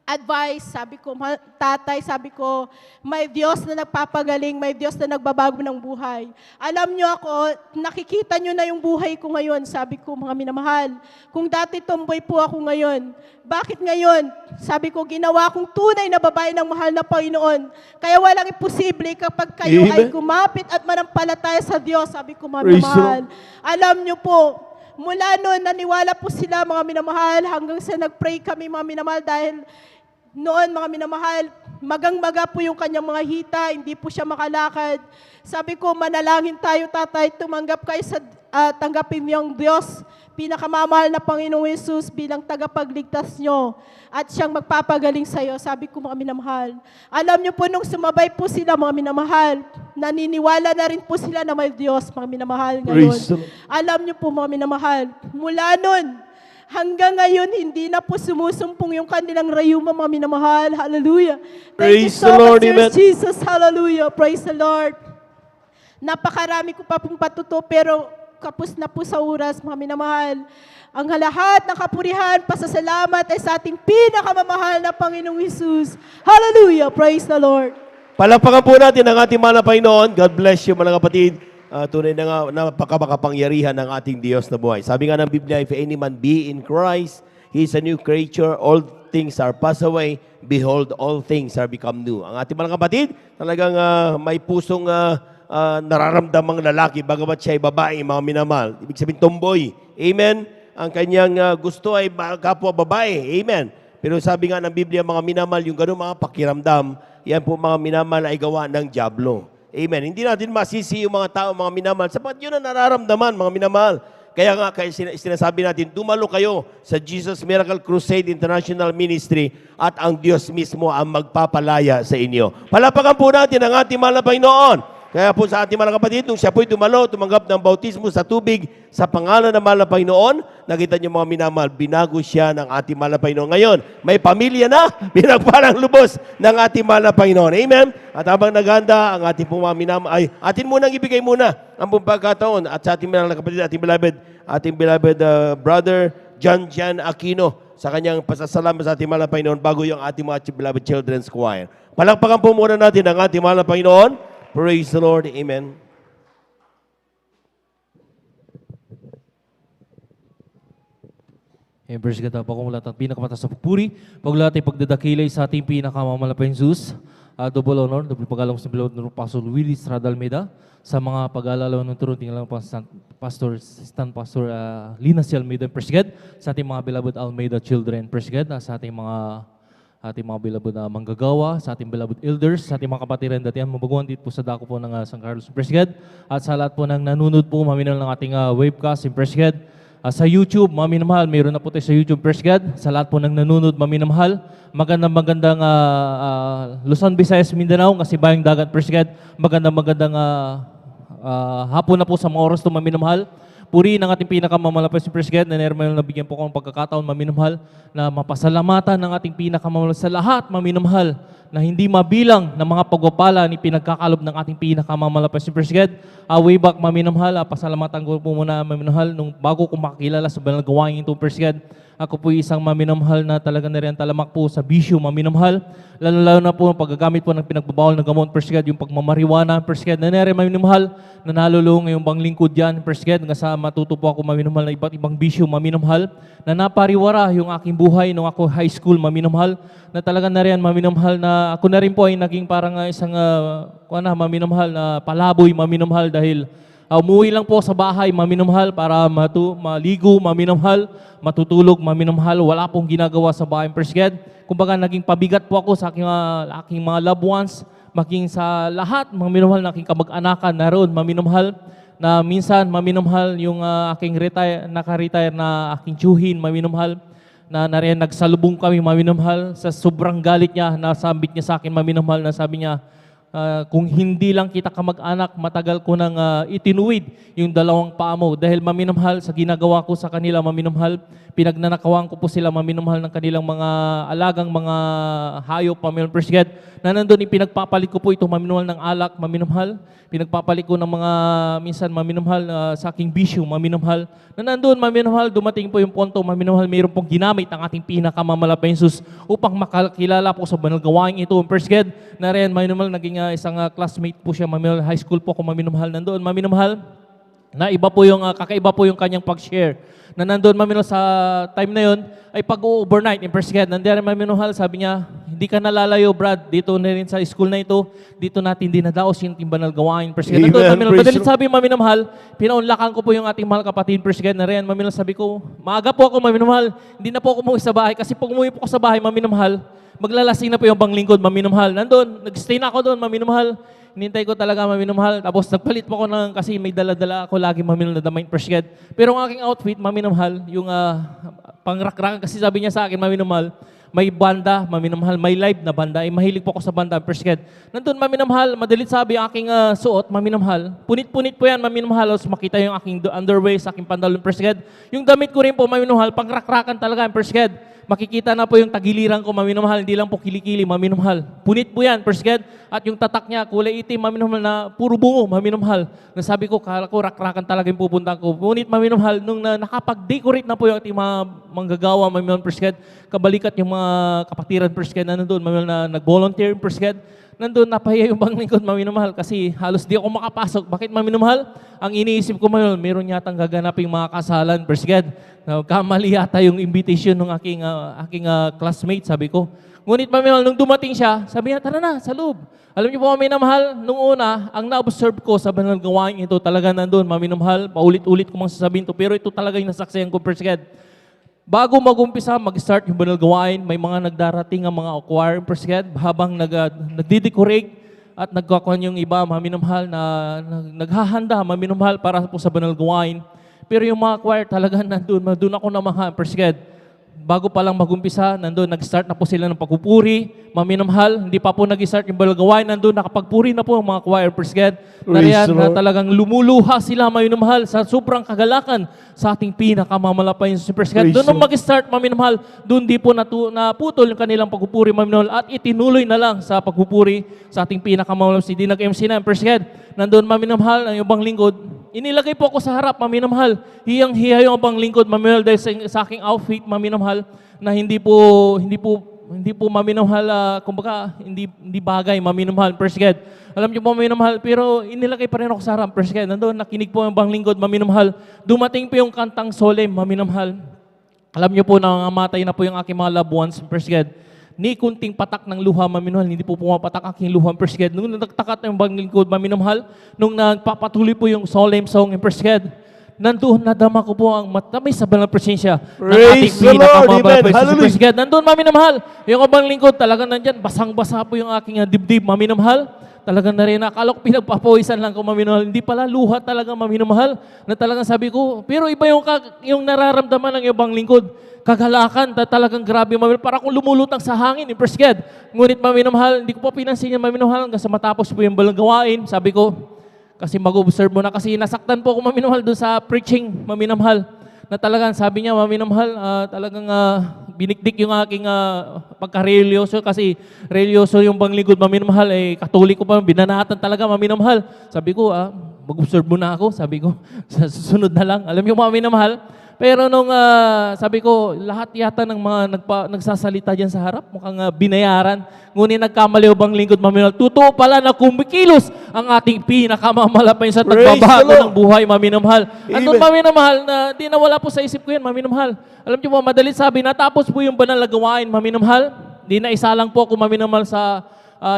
advice, sabi ko, tatay, sabi ko, may Diyos na nagpapagaling, may Diyos na nagbabago ng buhay. Alam niyo ako, nakikita niyo na yung buhay ko ngayon, sabi ko, mga minamahal. Kung dati tomboy po ako ngayon, bakit ngayon? Sabi ko, ginawa kong tunay na babae ng mahal na Panginoon. Kaya walang imposible kapag kayo ay kumapit at manampalataya sa Diyos, sabi ko, mga minamahal. Alam niyo po, mula noon, naniwala po sila, mga minamahal, hanggang sa nag-pray kami, mga minamahal, dahil noon, mga minamahal, magang-maga po yung kanyang mga hita, hindi po siya makalakad. Sabi ko, manalangin tayo, tatay, tumanggap kayo sa tanggapin niyong Diyos, pinakamamahal na Panginoong Jesus bilang tagapagligtas nyo at siyang magpapagaling sa iyo. Sabi ko, mga minamahal, alam niyo po nung sumabay po sila, mga minamahal, naniniwala na rin po sila na may Diyos, mga minamahal ngayon. Alam niyo po, mga minamahal, mula nun, hanggang ngayon, hindi na po sumusumpong yung kanilang rayuma, mga minamahal. Hallelujah. Thank you so much, Lord Jesus. Hallelujah. Praise the Lord. Napakarami ko pa pong patuto, pero kapos na po sa oras, mga minamahal. Ang lahat ng kapurihan, pasasalamat ay sa ating pinakamamahal na Panginoong Jesus. Hallelujah. Praise the Lord. Palapakan po natin ang ating mahal na Panginoon. God bless you, mga kapatid. Tunay na nga, napakakapangyarihan ng ating Diyos na buhay. Sabi nga ng Biblia, if any man be in Christ, he is a new creature. All things are passed away. Behold, all things are become new. Ang ating mga kapatid, talagang may pusong nararamdamang lalaki, bagamat siya ay babae, mga minamahal. Ibig sabihin, tomboy. Amen? Ang kanyang gusto ay kapwa babae. Amen? Pero sabi nga ng Biblia, mga minamahal, yung gano'ng mga pakiramdam, yan po mga minamahal ay gawa ng dyablo. Amen. Hindi natin masisi yung mga tao, mga minamahal, sapat yun ang nararamdaman, mga minamahal. Kaya nga, sinasabi natin, dumalo kayo sa Jesus Miracle Crusade International Ministry at ang Diyos mismo ang magpapalaya sa inyo. Palapakan po natin ang ating mahal na Panginoon. Kaya po sa ating mga kapatid, nung siya po'y dumalo, tumanggap ng bautismo sa tubig sa pangalan ng mahal na Panginoon, nakita niyo mga minamahal, binago siya ng ating mahal na Panginoon. Ngayon, may pamilya na, binagpalang lubos ng ating mahal na Panginoon. Amen? At habang naghanda ang ating pong mga minamahal, ay atin munang ibigay muna ang pong pagkataon at sa ating mahal na kapatid, ating beloved brother, John Aquino, sa kanyang pasasalamat sa ating mahal na Panginoon bago yung ating mga beloved children's choir. Palakpakan po muna natin ang ating mahal na Panginoon. Praise the Lord. Amen. Verse ganda pa kung lahat ang pinakamataas sa pagpuri, paglahat ay pagdadakilay sa ating pinakamamalapayang Zeus, double honor, double pag-alam sa bilog ng Pastor Willie Estrada Almeida, sa mga pag-alalaw ng turun, tingnan lang po Pastor Lina C. Almeida, Presgad, sa ating mga beloved Almeida children, Presgad, sa ating mga beloved na manggagawa, sa ating beloved elders, sa ating mga kapatiran datihan, mabaguan dito po sa dako po ng San Carlos Presgad, at sa lahat po ng nanunod po, maminal ng ating webcast in Presgad, sa YouTube, maminamahal, mayroon na po tayo sa YouTube Presgad, sa lahat po ng nanunod, maminamahal, magandang Luzon, Visayas, Mindanao, kasi bayang dagat Presgad, magandang hapon na po sa mga oras ito, maminamahal. Puri ng ating pinakamamalapay si Presgad, na nabigyan po ko ng pagkakataon, maminamahal, na mapasalamatan ng ating pinakamamalapay sa lahat, maminamahal, na hindi mabilang ng mga pagpapala ni pinagkakalob ng ating pinakamamalapay si Presgad. Way back, maminamahal, pasalamatan ko po muna, maminamahal, nung bago ko makakilala sa banal gawain ito, Presgad, ako po isang maminamahal na talaga na rin talamak po sa bisyo, maminamahal. Lalo na po ang paggagamit po ng pinagbabawal ng gamot, Presgad, yung pagmamariwana, Presgad, na rin maminamahal, na nalulong ngayong bang lingkod yan, Presgad, nga sa matuto po ako maminamahal na iba't ibang bisyo, maminamahal, na napariwara yung aking buhay nung ako high school, maminamahal, na talaga na rin maminamahal na ako na rin po ay naging parang isang maminamahal na palaboy, maminamahal, dahil umuwi lang po sa bahay, maminamahal, para maligo, maminamahal, matutulog, maminamahal, wala pong ginagawa sa bahay, Presgad. Kumbaga, naging pabigat po ako sa aking mga loved ones, maging sa lahat, maminamahal, na aking kamag-anakan naroon, maminamahal, na minsan, maminamahal, yung aking naka-retire na aking tiyuhin, maminamahal, na nariyan nagsalubong kami, maminamahal, sa sobrang galit niya, nasambit niya sa akin, maminamahal, na sabi niya, kung hindi lang kita kamag-anak, matagal ko nang itinuwid yung dalawang paa mo. Dahil maminamahal sa ginagawa ko sa kanila, maminamahal, pinagnanakawan ko po sila, maminamahal, ng kanilang mga alagang mga hayop, maminamahal, Presgad, na nandun ipinagpapalit ko po ito, maminamahal, ng alak, maminamahal, pinagpapalit ko ng mga minsan, maminamahal, sa aking bisyo, maminamahal, na nandun, maminamahal, dumating po yung ponto, maminamahal, mayroon pong ginamit ang ating pinakamamalapay Jesus upang makakilala po sa banal gawain ito, Presgad, na rin, maminamahal, naging isang classmate po siya, maminamahal, high school po ako, maminamahal, nandoon, maminamahal, na iba po yung, kakaiba po yung kanyang pag-share, na nandoon, maminamahal, sa time na yon ay pag-overnight in Presgad, nandiyan, maminamahal, sabi niya, hindi ka nalalayo, Brad, dito na rin sa school na ito, dito natin dinadaos yung banal gawain, Presgad, nandoon, maminamahal, madalit sabi, maminamahal, pinaunlakan ko po yung ating mahal kapatid, Presgad, na rin, maminamahal, sabi ko, maaga po ako, maminamahal, hindi na po ako umuwi sa bahay, kasi pag umuwi po ako sa bahay, maminamahal, maglalasing na po yung banglingkod, maminamahal. Nandun, nag-stay na ako doon, maminamahal. Hinintay ko talaga, maminamahal. Tapos nagpalit po ako kasi may dala-dala ako lagi, maminamahal, na damay Presgad. Pero ang aking outfit, maminamahal, yung pangrakrak, kasi sabi niya sa akin, maminamahal, may banda, maminamahal, may live na banda. Mahilig po ako sa banda, Presgad. Nandun, maminamahal, madalit sabi ang aking suot, maminamahal. Punit-punit po yan, maminamahal. Tapos makita yung aking underwear sa aking pandalon, Presgad. Yung damit ko rin po, maminamahal, pangrakrakan talaga, Presgad. Makikita na po yung tagiliran ko, maminamahal, hindi lang po kilikili, maminamahal. Punit po yan, Presgad. At yung tatak niya, kulay itim, maminamahal, na puro bungo, maminamahal. Nasabi ko, kala ko, rakrakan talaga yung pupunta ko. Punit, maminamahal, nung nakapag-decorate na po yung ating mga manggagawa, maminamahal, Presgad. Kabalikat yung mga kapatiran, Presgad, na nandun, maminamahal, na nag-volunteer, Presgad. Nandun, napahiya yung banglingkod, maminamahal, kasi halos di ako makapasok. Bakit, maminamahal? Ang iniisip ko, maminamahal, meron yatang gaganaping mga kasalan, Presgad. Kamali yata yung invitation ng aking classmate, sabi ko. Ngunit, maminamahal, nung dumating siya, sabi niya, tara na, sa loob. Alam niyo po, maminamahal, nung una, ang na-observe ko sa banal gawain ito, talaga nandun, maminamahal, paulit-ulit ko mang sasabihin to, pero ito talaga yung nasaksihan ko, Presgad. Bago mag-umpisa, mag-start yung banal gawain, may mga nagdarating ang mga choir, Presbyterian, habang nagdi-decorate at nagkakuhan yung iba, maminamahal, na naghahanda, maminamahal para po sa banal gawain. Pero yung mga choir talaga nandun ako namahal, Presbyterian. Bago pa lang mag-umpisa, nandun, nag-start na po sila ng pagpupuri, maminamahal, hindi pa po nag-start yung banal gawain, nandun, nakapagpuri na po ang mga choir, Presbyterian. Nariyan na talagang lumuluha sila, maminamahal, sa sobrang kagalakan sa ating pinakamamalapay yung Presbyterian. Doon nung mag-start, maminamahal, doon di po naputol yung kanilang pagpupuri, maminamahal, at itinuloy na lang sa pagpupuri sa ating pinakamamalapay si JMCIM, Presbyterian. Nandun, maminamahal, ang ibang lingkod, inilagay po ako sa harap, maminamahal. Hiyang-hiya yung abang lingkod, maminamahal, dahil sa aking outfit, maminamahal, na hindi po maminamahal, kumbaga, hindi bagay, maminamahal, Presbyterian. Alam niyo po, maminamahal, pero inilagay pa rin ako sa harap, Presbyterian. Nandun, nakinig po ang abang lingkod, maminamahal. Dumating po yung kantang solemn, maminamahal. Alam niyo po, nangamatay na po yung aking mga loved ones, Presbyterian. Ni kunting patak ng luha, maminamahal, hindi po pumapatak aking luha, Presbyterian. Nung nagtakat ng abang lingkod, maminamahal, nung nagpapatuloy po yung solemn song, Presbyterian, nandoon nadama ko po ang matamay sa banal presensya ng ating pinakamamalapay sa Presbyterian. Nandoon, maminamahal, yung abang lingkod talaga nandyan, basang-basa po yung aking dibdib, maminamahal. Talagang na rin, akala ko pinagpapawisan lang ko, maminamahal. Hindi pala, luha talaga, maminamahal. Na talagang sabi ko, pero iba yung nararamdaman ng ibang lingkod. Kagalakan, talagang grabe, maminamahal. Para kung lumulutang sa hangin, Presbyterian. Ngunit, maminamahal, hindi ko pa pinansin yan, maminamahal. Hanggang sa matapos po yung balang gawain, sabi ko, kasi mag-observe mo na, kasi nasaktan po ako, maminamahal, doon sa preaching, maminamahal. Na talagang sabi niya, maminamahal, talagang binikdik yung aking pagka-religyoso, kasi religyoso yung panglingkod, maminamahal, katoliko pa, binanatan talaga, maminamahal. Sabi ko, mag-observe muna ako, sabi ko, sa susunod na lang. Alam niyo, maminamahal, pero nung sabi ko, lahat yata ng mga nagsasalita dyan sa harap, mukhang binayaran. Ngunit nagkamali bang lingkod, maminamahal. Totoo pala na kumikilos ang ating pinakamamalapay sa tagbabago ng buhay, maminamahal. Andun, maminamahal, na di nawala po sa isip ko yan, maminamahal. Alam niyo po, madalit sabi, natapos po yung banal na gawain, maminamahal. Di na isa lang po ako, maminamahal, sa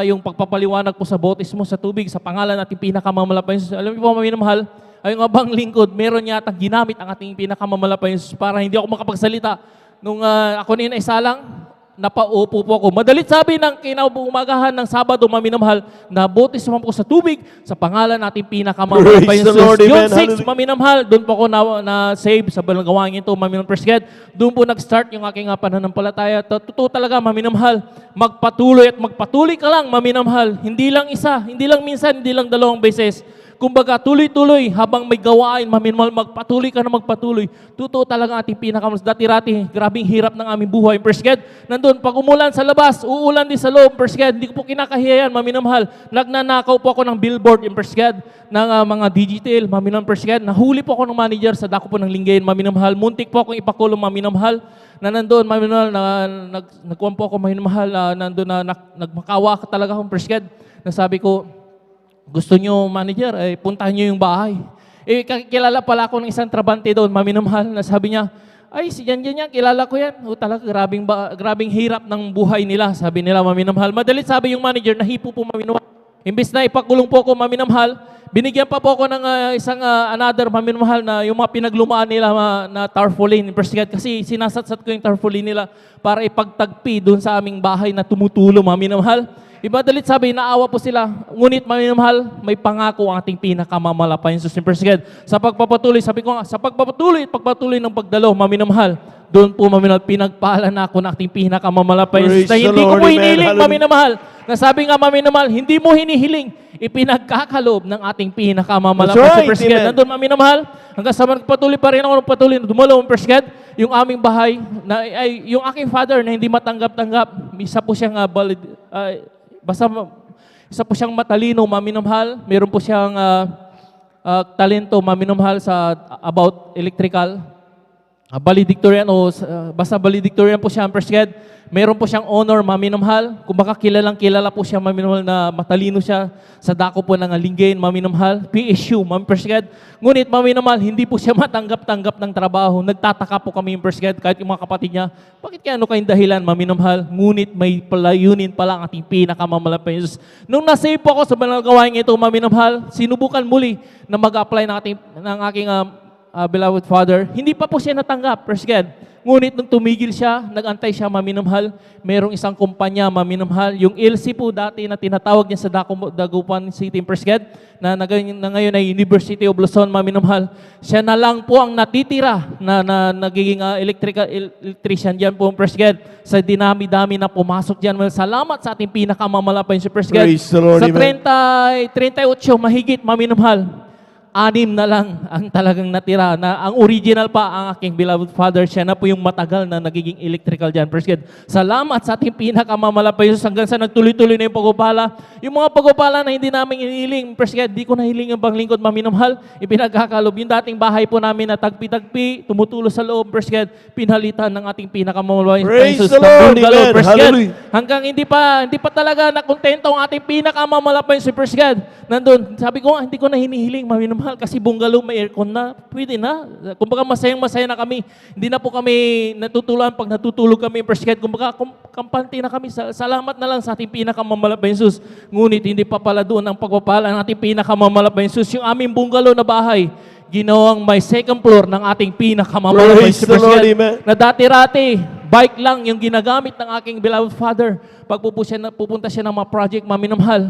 yung pagpapaliwanag po sa bautismo sa tubig, sa pangalan nating pinakamamalapay. Alam niyo po, maminamahal, ay yung abang lingkod, meron yata ginamit ang ating pinakamamalapay para hindi ako makapagsalita. Nung ako na isa lang, napaupo po ako. Madalit sabi ng kinaumagahan ng Sabado, maminamahal, na bautismo po sa tubig sa pangalan nating pinakamamalapay. Yung 6, maminamahal, doon po ako na-save sa balang gawain ito, maminamahal, Presbyterian. Doon po nag-start yung aking pananampalataya. Totoo talaga, maminamahal, magpatuloy at magpatuloy ka lang, maminamahal. Hindi lang isa, hindi lang minsan, hindi lang 2 beses. Kumbaga, tuloy-tuloy, habang may gawain, maminamahal, magpatuloy ka na magpatuloy. Totoo talaga ating pinakamalas. Dati-rati, grabing hirap ng aming buhay. Presbyterian, nandun, pag umulan sa labas, uulan din sa loob. Presbyterian, hindi ko po kinakahiya yan, maminamahal. Nagnanakaw po ako ng billboard, Presbyterian, ng mga digital, maminamahal, Presbyterian. Nahuli po ako ng manager sa dako po ng linggayin, maminamahal. Muntik po akong ipakulong, maminamahal. Na nandun, maminamahal, nagkuhan po ako, maminamahal, nandun na nagmakawa talaga akong Presbyterian. Nasabi ko, gusto nyo, manager, puntahan nyo yung bahay. Kilala pala ako ng isang trabante doon, maminamahal, na sabi niya, ay, si yan, kilala ko yan. O talaga, grabing hirap ng buhay nila, sabi nila, maminamahal. Madalit sabi yung manager, nahipo po, maminamahal. Imbis na ipakulong po ako, maminamahal, binigyan pa po ako ng isang another, maminamahal, na yung mga pinaglumaan nila na tarpaulin, kasi sinasatsat ko yung tarpaulin nila para ipagtagpi doon sa aming bahay na tumutulo, maminamahal. Iba dalit sabi, naawa po sila. Ngunit, maminamahal, may pangako ang ating pinakamamalapayan sa Presbyterian. Sa pagpapatuloy, sabi ko nga, sa pagpapatuloy ng pagdalo, maminamahal, doon po, maminamahal, pinagpala na ako ng ating pinakamamalapayan. Na hindi ko mo hinihiling, maminamahal. Nasabi nga, maminamahal, hindi mo hinihiling, ipinagkakalob ng ating pinakamamalapayan sa Presbyterian. Nandun, maminamahal, hanggang sa patuloy pa rin ako ng patuloy na dumalaw ang Presbyterian, yung aming bahay, yung aking father na hindi matanggap-tanggap, isa po siyang isa po siyang matalino, maminamahal. Meron po siyang talento, maminamahal, sa about electrical. Valedictorian basta valedictorian po siya, Presbyterian. Meron po siyang honor, maminamahal. Kumbaga kilala po siya, maminamahal, na matalino siya sa dako po ng linggayin, maminamahal. PSU, Presbyterian. Ngunit, maminamahal, hindi po siya matanggap-tanggap ng trabaho. Nagtataka po kami, Presbyterian, kahit yung mga kapatid niya, bakit kaya ano kayong dahilan, maminamahal? Ngunit may palayunin pala ang ating pinakamalapay. Nung nasave po ako sa banal gawain ito, maminamahal, sinubukan muli na mag-apply ng aking beloved father. Hindi pa po siya natanggap, Presbyterian. Ngunit nung tumigil siya, nag-antay siya, maminamahal, merong isang kumpanya, maminamahal. Yung LC po dati na tinatawag niya sa Dagupan City, Prescott, na ngayon ay University of Luzon, maminamahal. Siya na lang po ang natitira na nagiging electrician dyan po, Prescott, sa dinami-dami na pumasok dyan. Well, salamat sa ating pinakamamalapay si Prescott. Praise the Lord, Sa amen. 38 mahigit, maminamahal. 6 na lang ang talagang natira. Na ang original pa, ang aking beloved father, siya na po yung matagal na nagiging electrical dyan. Praise God. Salamat sa ating pinakamamalapay Jesus hanggang sa nagtuloy-tuloy na yung pagpapala. Yung mga pagpapala na hindi namin inihiling, praise God, di ko nahiling yung panglingkod, maminamahal, ipinagkakalob. Yung dating bahay po namin na tagpi-tagpi, tumutulo sa loob, praise God, pinalitan ng ating pinakamamalapay Praise Jesus the Lord, amen. praise God. Hallelujah. Hanggang hindi pa talaga nakontento ang ating pinakamamalapay si praise God. Nandun, sabi ko, hindi ko na hinihiling, maminamahal, kasi bungalow may aircon na, pwede na. Kumbaga masayang-masaya na kami. Hindi na po kami natutuluan pag natutulog kami, praise God. Kumbaga kampante na kami. Salamat na lang sa ating pinakamamalapay Jesus. Ngunit hindi pa pala doon ang pagpapala ng ating pinakamamalapay Jesus. Yung aming bungalow na bahay, ginawang may second floor ng ating pinakamamalapay Praise the Lord, Jesus. amen. Na dati-rati, bike lang yung ginagamit ng aking beloved father. Pag pupunta siya ng mga project, maminamahal.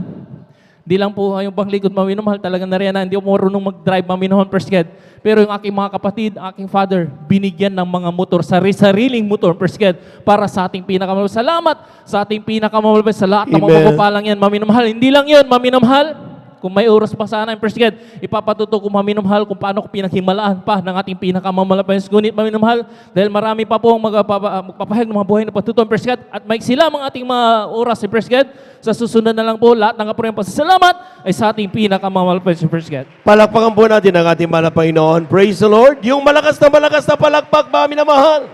Di lang po yung panglikod, maminamahal, talagang nariyan na hindi ako marunong mag-drive, maminamahal, first God. Pero yung aking mga kapatid, aking father, binigyan ng mga motor, sariling motor, first God, para sa ating pinakamalapit. Salamat sa ating pinakamalapit sa lahat ng mga Amen. pagpapalang yan, maminamahal. Hindi lang yun, maminamahal. Kung may oras pa sana, first God, ipapatuto ko, maminamahal, kung paano ko pinaghimalaan pa ng ating pinakamamalapit. Ngunit, maminamahal, dahil marami pa po ang magpapahayag ng mga buhay na patuto, first God, at maiksi lang ang ating mga oras, first God. Sa susunod na lang po, lahat ng kapuriang pasasalamat ay sa ating pinakamamalapit, first God. Palakpakan po natin ang ating mahal na Panginoon. Praise the Lord. Yung malakas na palakpak ba, minamahal?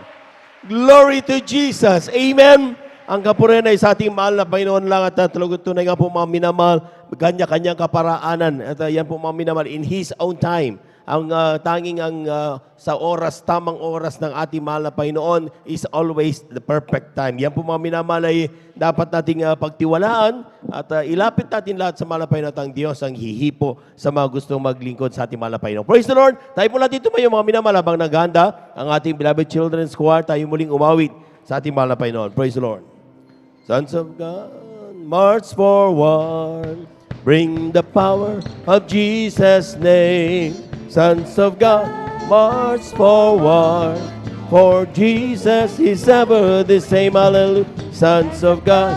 Glory to Jesus. Amen. Ang kapurihan ay sa ating mahal na Panginoon lang at talagang tunay nga po mga minamahal, kanya-kanyang kaparaanan. At yan po mga minamahal, in His own time. Ang tanging sa tamang oras ng ating mahal na Panginoon is always the perfect time. Yan po mga minamahal ay dapat nating pagtiwalaan at ilapit natin lahat sa mahal na Panginoon at ang Diyos ang hihipo sa mga gustong maglingkod sa ating mahal na Panginoon. Praise the Lord! Tayo po natin tumayo mga minamahal habang naghanda ang ating beloved children's choir. Tayo muling umawit sa ating mahal na Panginoon. Praise the Lord! Sons of God, march forward, bring the power of Jesus' name. Sons of God, march forward, for Jesus is ever the same. Hallelujah. Sons of God,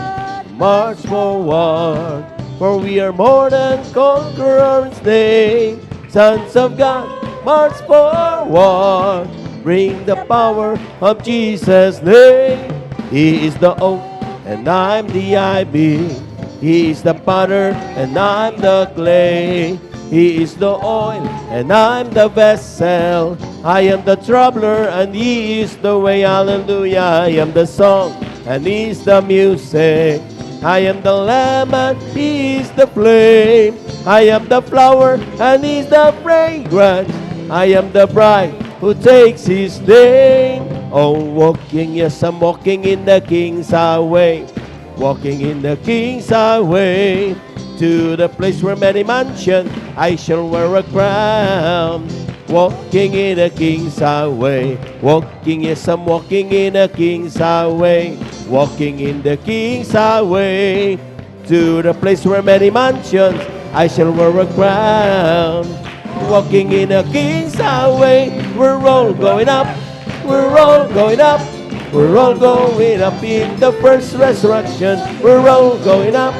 march forward, for we are more than conquerors' name. Sons of God, march forward, bring the power of Jesus' name. He is the oak and I'm the ivy. He is the potter and I'm the clay. He is the oil and I'm the vessel. I am the troubler and He is the way. Hallelujah. I am the song and He is the music. I am the lamb and He is the flame. I am the flower and He is the fragrance. I am the bride who takes His name. Oh, walking, yes, I'm walking in the King's highway. Walking in the King's highway, to the place where many mansions I shall wear a crown. Walking in the King's highway, walking, yes, I'm walking in the King's highway. Walking in the King's highway, to the place where many mansions I shall wear a crown. Walking in the King's highway, we're all going up, we're all going up. We're all going up in the first resurrection. We're all going up.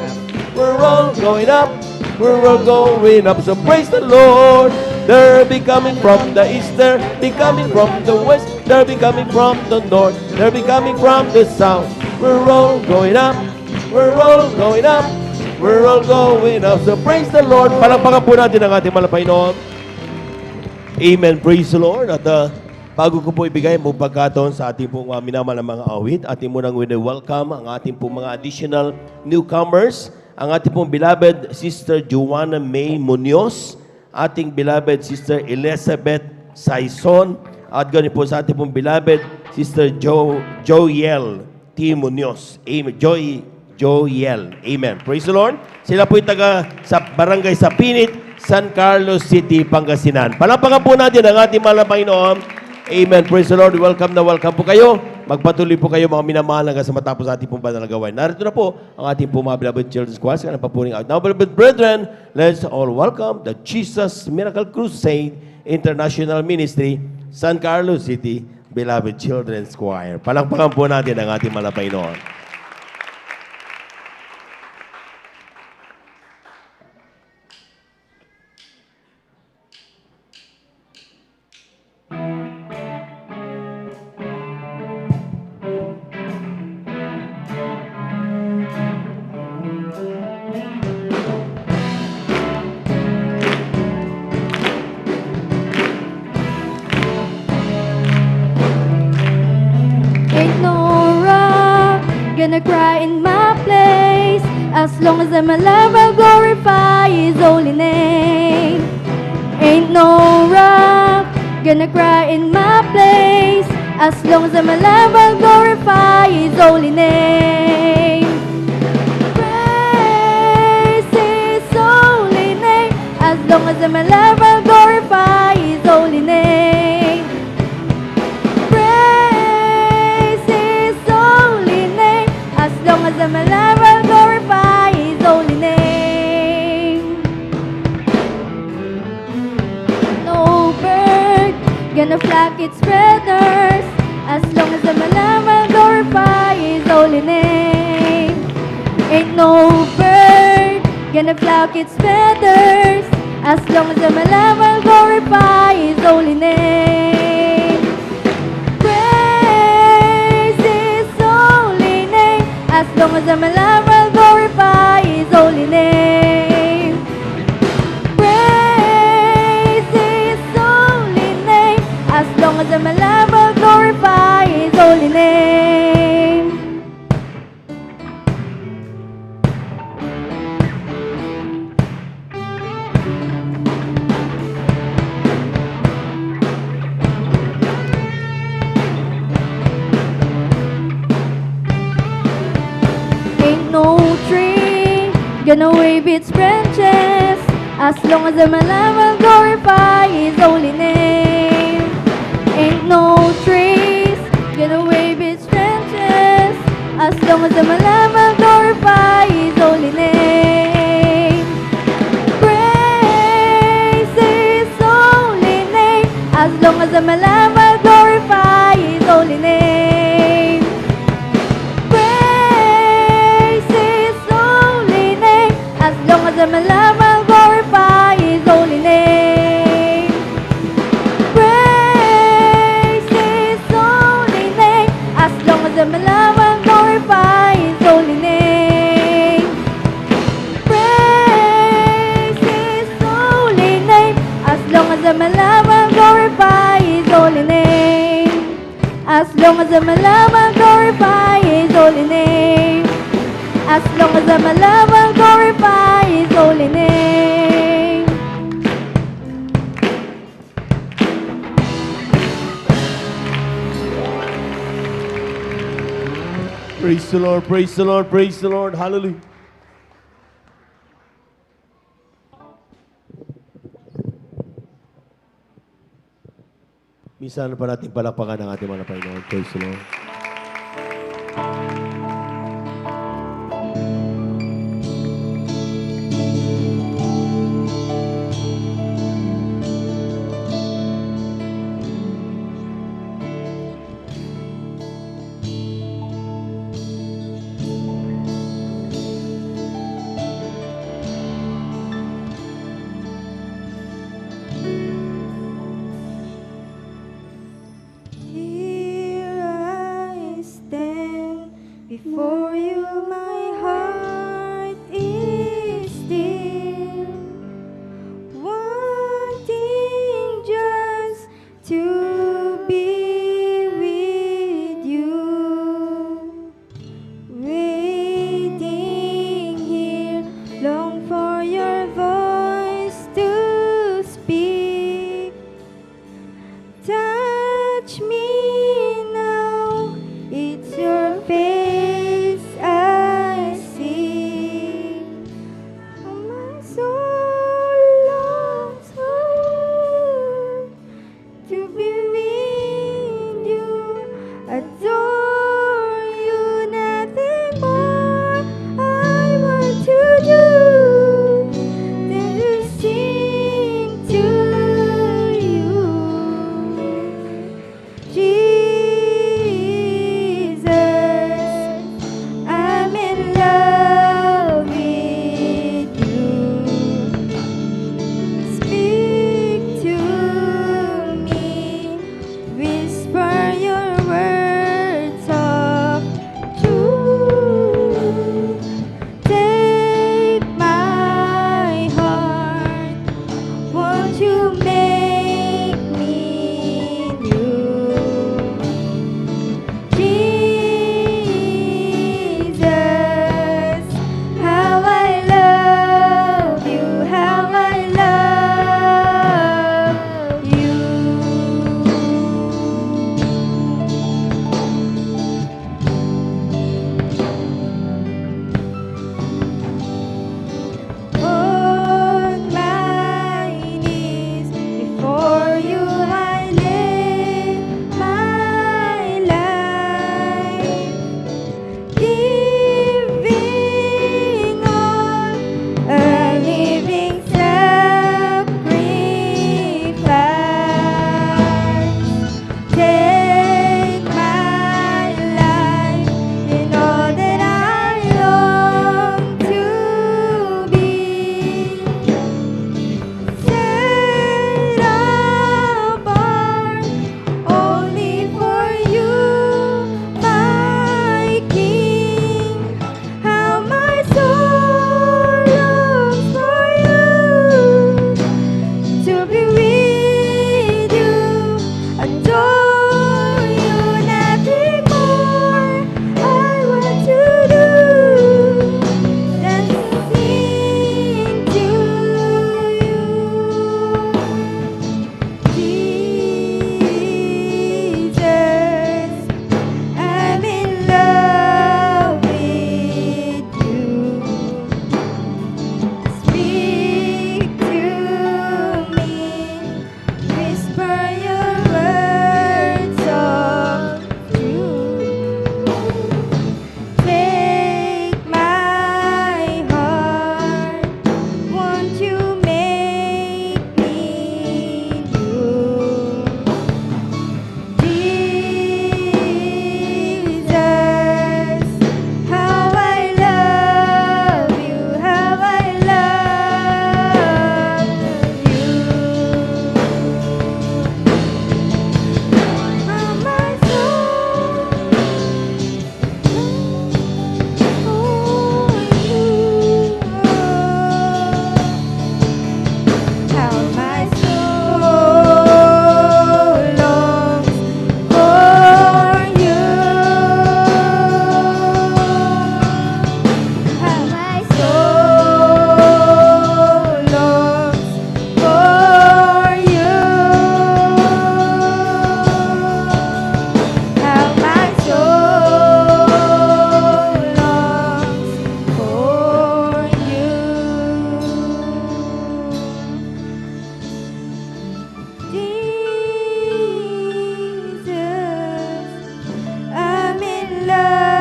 We're all going up. We're all going up. So praise the Lord. They'll be coming from the east. They'll be coming from the west. They'll be coming from the north. They'll be coming from the south. We're all going up. We're all going up. We're all going up. So praise the Lord. Palakpakan po natin ang ating mahal na Panginoon. Amen. Praise the Lord. At bago ko po ibigay ang pagkataon sa ating pong minamahal na mga awit, ating munang welcome ang ating pong mga additional newcomers, ang ating pong beloved Sister Joanna May Munoz, ating beloved Sister Elizabeth Saison, at ganoon po sa ating pong beloved Sister Joyel T. Munoz. Amen. Joyel. Amen. Praise the Lord. Sila po'y taga sa barangay Sapinit, San Carlos City, Pangasinan. Palakpakan po natin ang ating mahal na Panginoon. Amen. Praise the Lord. Welcome na welcome po kayo. Magpatuloy po kayo mga minamahal hanggang sa matapos ating pong banal na gawain. Narito na po ang ating pong mga beloved children's choir. Kaya papuring out. Now, beloved brethren, let's all welcome the Jesus Miracle Crusade International Ministry, San Carlos City, Beloved Children's Choir. Palakpakan po natin ang ating malapay noon. Ain't no rock gonna cry in my place. As long as I'm alive, I'll glorify His holy name. Ain't no rock gonna cry in my place. As long as I'm alive, I'll glorify His holy name. Praise His holy name. As long as I'm alive, I'll glorify His holy name. Praise His holy name. As long as I'm alive, I'll glorify His holy name. No bird gonna flock its feathers. As long as I'm alive, I'll glorify His holy name. Ain't no bird gonna flock its feathers. As long as I'm alive, I'll glorify His holy name. Praise His holy name. As long as I'm alive, I'll glorify His holy name. Praise His holy name. As long as I'm alive, I'll glorify His holy name. Ain't no tree gonna wave its branches. As long as I'm alive, I'll glorify His holy name. Ain't no trees gonna wave its branches. As long as I'm alive, I'll glorify His holy name. Praise His holy name. As long as I'm alive, I'll glorify His holy name. Praise His holy name. As long as I'm alive, I'll glorify His holy name. Praise His holy name. As long as I'm alive, I'll glorify His holy name. Praise His holy name. As long as I'm alive, I'll glorify His holy name. As long as I'm alive, I'll glorify His holy name. As long as I'm alive, I'll glorify His holy name. Praise the Lord, praise the Lord, praise the Lord. Hallelujah. Minsan pa natin palakpakan ang ating mga Panginoon. Praise the Lord. Here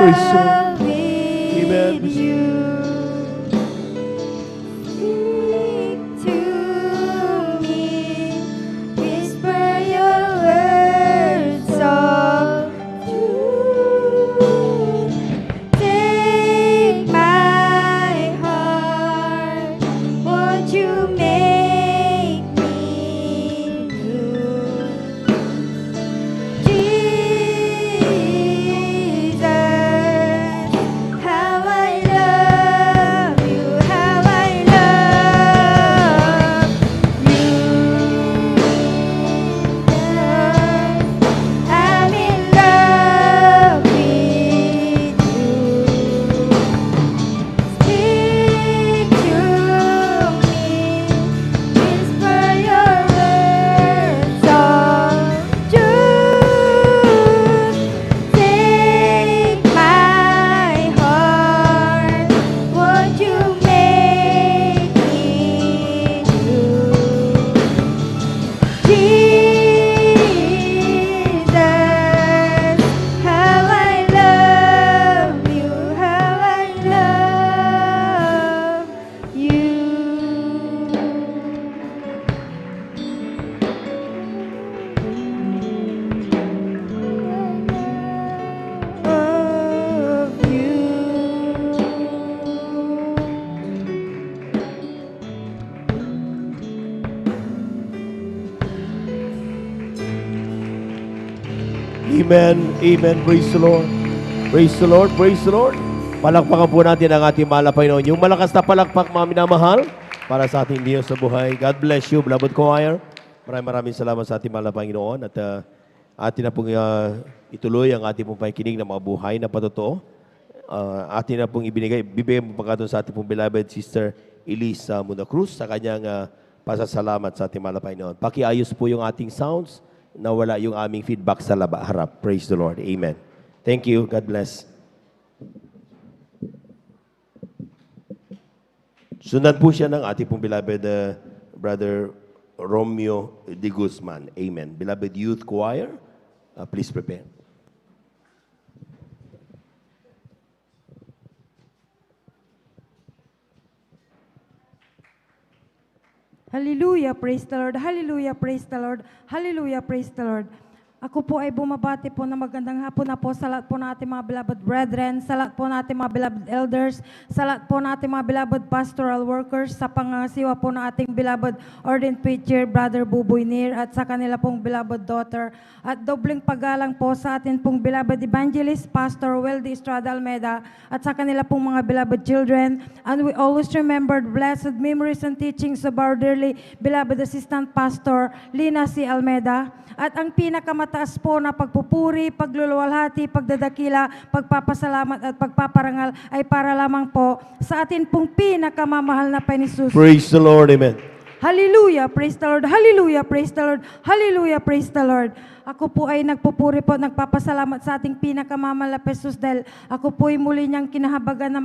Praise the Lord. dwell with Amen. you. Speak to me, whisper your words of truth. Take my heart, won't you make me new? Jesus, how I love you, how I love you. I'm in love with you. Speak to me, whisper your words of truth. Take my heart, won't you make me new? Jesus, how I love you, how I love you. Of you. Amen. Amen. Praise the Lord. Praise the Lord. Praise the Lord. Palakpakan po natin ang ating mahal na Panginoon. Yung malakas na palakpak, mga minamahal, para sa ating Diyos sa buhay. God bless you, beloved choir. Maraming salamat sa ating mahal na Panginoon. At atin na pong ituloy ang ating pong pakikinig ng mga buhay na patotoo. Atin na pong bibigay mo pagkatapos sa ating pong beloved sister Elisa Muna Cruz sa kanyang pasasalamat sa ating mahal na Panginoon. Pakiayos po yung ating sounds na wala yung aming feedback sa harap. Praise the Lord. Amen. Thank you. God bless. Sundan po siya ng ating pong beloved Brother Romeo de Guzman. Amen. Beloved Youth Choir, please prepare. Hallelujah, praise the Lord. Hallelujah, praise the Lord. Hallelujah, praise the Lord. Ako po ay bumabati po na magandang hapon na po sa lahat po natin mga beloved brethren, sa lahat po natin mga beloved elders, sa lahat po natin mga beloved pastoral workers, sa pangasiwa po ng ating beloved ordained preacher, Brother Buboy Nir, at sa kanila pong beloved daughter. At dobling paggalang po sa atin pong beloved evangelist, Pastor Weldy Estrada Almeida, at sa kanila pong mga beloved children. And we always remember the blessed memories and teachings of our dearly beloved assistant pastor, Lina C. Almeida. At ang pinakamataas po na pagpupuri, pagluluwalhati, pagdadakila, pagpapasalamat at pagpaparangal ay para lamang po sa atin pong pinakamamahal na Panginoon. Praise the Lord. Amen. Hallelujah, praise the Lord. Hallelujah, praise the Lord. Hallelujah, praise the Lord. Ako po ay nagpupuri po, nagpapasalamat sa ating pinakamamahal na Panginoon dahil ako po ay muli niyang kinahabagan na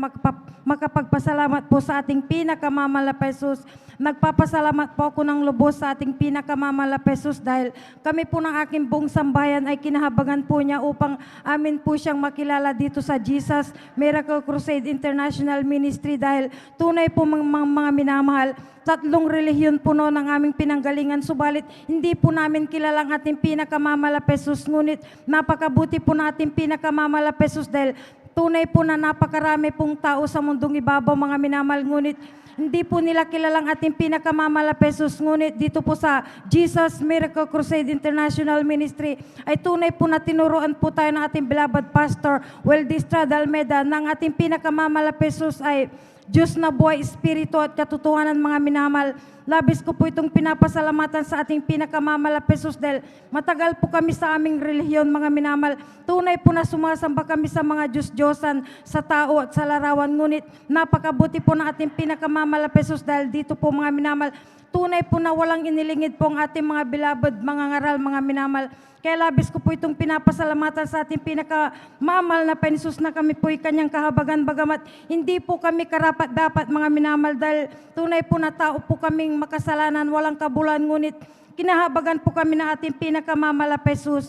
makapagpasalamat po sa ating pinakamamahal na Panginoon. Nagpapasalamat po ako ng lubos sa ating pinakamamahal na Panginoon dahil kami po ng aking buong sambayan ay kinahabagan po niya upang amin po siyang makilala dito sa Jesus Miracle Crusade International Ministry dahil tunay po mga minamahal. 3 relihiyon po noon ang aming pinanggalingan, subalit hindi po namin kilalang ating pinakamamahal na Panginoon, ngunit napakabuti po na ating pinakamamahal na Panginoon dahil tunay po na napakarami pong tao sa mundong ibabaw mga minamahal, ngunit hindi po nila kilalang ating pinakamamahal na Panginoon, ngunit dito po sa Jesus Miracle Crusade International Ministry ay tunay po na tinuruan po tayo ng ating beloved pastor Weldy Estrada Almeida ng ating pinakamamahal na Panginoon ay Diyos na buhay, Espiritu at katotohanan mga minamahal. Labis ko po itong pinapasalamatan sa ating pinakamamahal na Panginoon dahil matagal po kami sa aming relihiyon mga minamahal. Tunay po na sumasamba kami sa mga Diyos-Diyosan, sa tao at sa larawan. Ngunit napakabuti po ng ating pinakamamahal na Panginoon dahil dito po mga minamahal. Tunay po na walang inilingid po ang ating mga beloved, mga ngaral, mga minamahal. Kaya labis ko po itong pinapasalamatan sa ating pinakamamahal na Panginoon na kami po ay kanyang kahabagan, bagamat hindi po kami karapat-dapat mga minamahal dahil tunay po na tao po kaming makasalanan, walang kabulan, ngunit kinahabagan po kami ng ating pinakamamahal na Panginoon.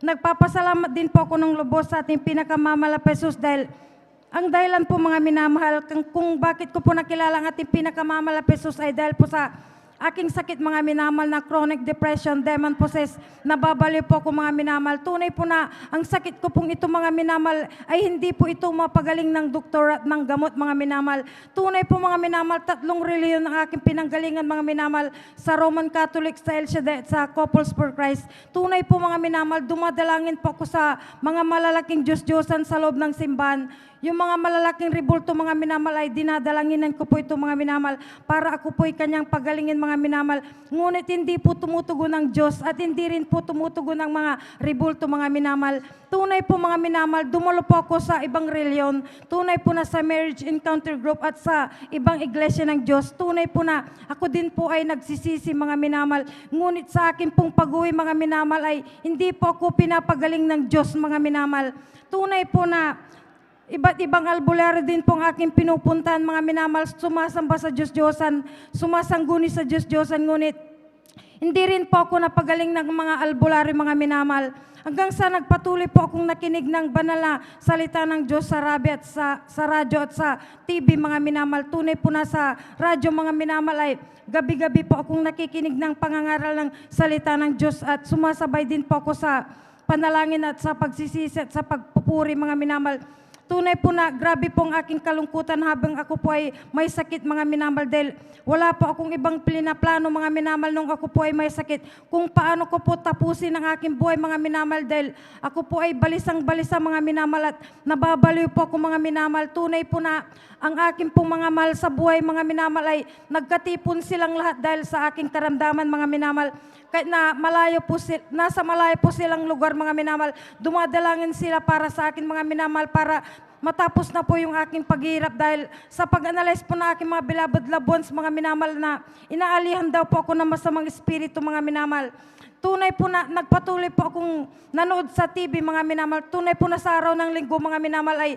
nagpapasalamat din po ako ng lubos sa ating pinakamamalapesos dahil ang dahilan po mga minamahal kung bakit ko po nakilala ang ating pinakamamalapesos ay dahil po sa aking sakit mga minamahal na chronic depression, demon possessed, nababaliw po ako mga minamahal. Tunay po na ang sakit ko pong ito mga minamahal ay hindi po ito mapagaling ng doktor at ng gamot mga minamahal. Tunay po mga minamahal, 3 reliyon ang aking pinanggalingan mga minamahal sa Roman Catholic, sa El Shaddai, sa Couples for Christ. Tunay po mga minamahal, dumadalangin po ako sa mga malalaking Diyos-Diyosan sa loob ng simbahan. Yung mga malalaking rebulto mga minamahal ay dinadalanginan ko po ito mga minamahal para ako po'y kanyang pagalingin mga minamahal. Ngunit hindi po tumutugon ng Diyos at hindi rin po tumutugon ng mga rebulto mga minamahal. Tunay po mga minamahal, dumalo po ako sa ibang reliyon. Tunay po na sa Marriage Encounter Group at sa ibang iglesia ng Diyos. Tunay po na ako din po ay nagsisisi mga minamahal. Ngunit sa akin pong pag-uwi mga minamahal ay hindi po ako pinapagaling ng Diyos mga minamahal. Tunay po na iba't ibang albularyo din pong aking pinupuntahan mga minamahal, sumasamba sa Diyos-Diyosan, sumasangguni sa Diyos-Diyosan, ngunit hindi rin po ako napagaling ng mga albularyo mga minamahal. Hanggang sa nagpatuloy po akong nakinig ng banal na salita ng Diyos sa radyo at sa TV mga minamahal. Tunay po na sa radyo mga minamahal ay gabi-gabi po akong nakikinig ng pangangaral ng salita ng Diyos at sumasabay din po ako sa panalangin at sa pagsisisi at sa pagpupuri mga minamahal. Tunay po na grabe pong aking kalungkutan habang ako po ay may sakit mga minamahal dahil wala po akong ibang plano mga minamahal nung ako po ay may sakit. Kung paano ko po tapusin ang aking buhay mga minamahal dahil ako po ay balisang-balisa mga minamahal at nababaliw po ako mga minamahal. Tunay po na ang aking pong mga mahal sa buhay mga minamahal ay nagkatipon silang lahat dahil sa aking karamdaman mga minamahal. Kahit na nasa malayo po silang lugar mga minamahal, dumadalangin sila para sa akin mga minamahal para matapos na po yung aking paghihirap dahil sa pag-analyze po na aking mga beloved loved ones mga minamahal na inaalihan daw po ako ng masamang espiritu mga minamahal. Tunay po na nagpatuloy po akong nanood sa TV mga minamahal. Tunay po na sa araw ng linggo mga minamahal ay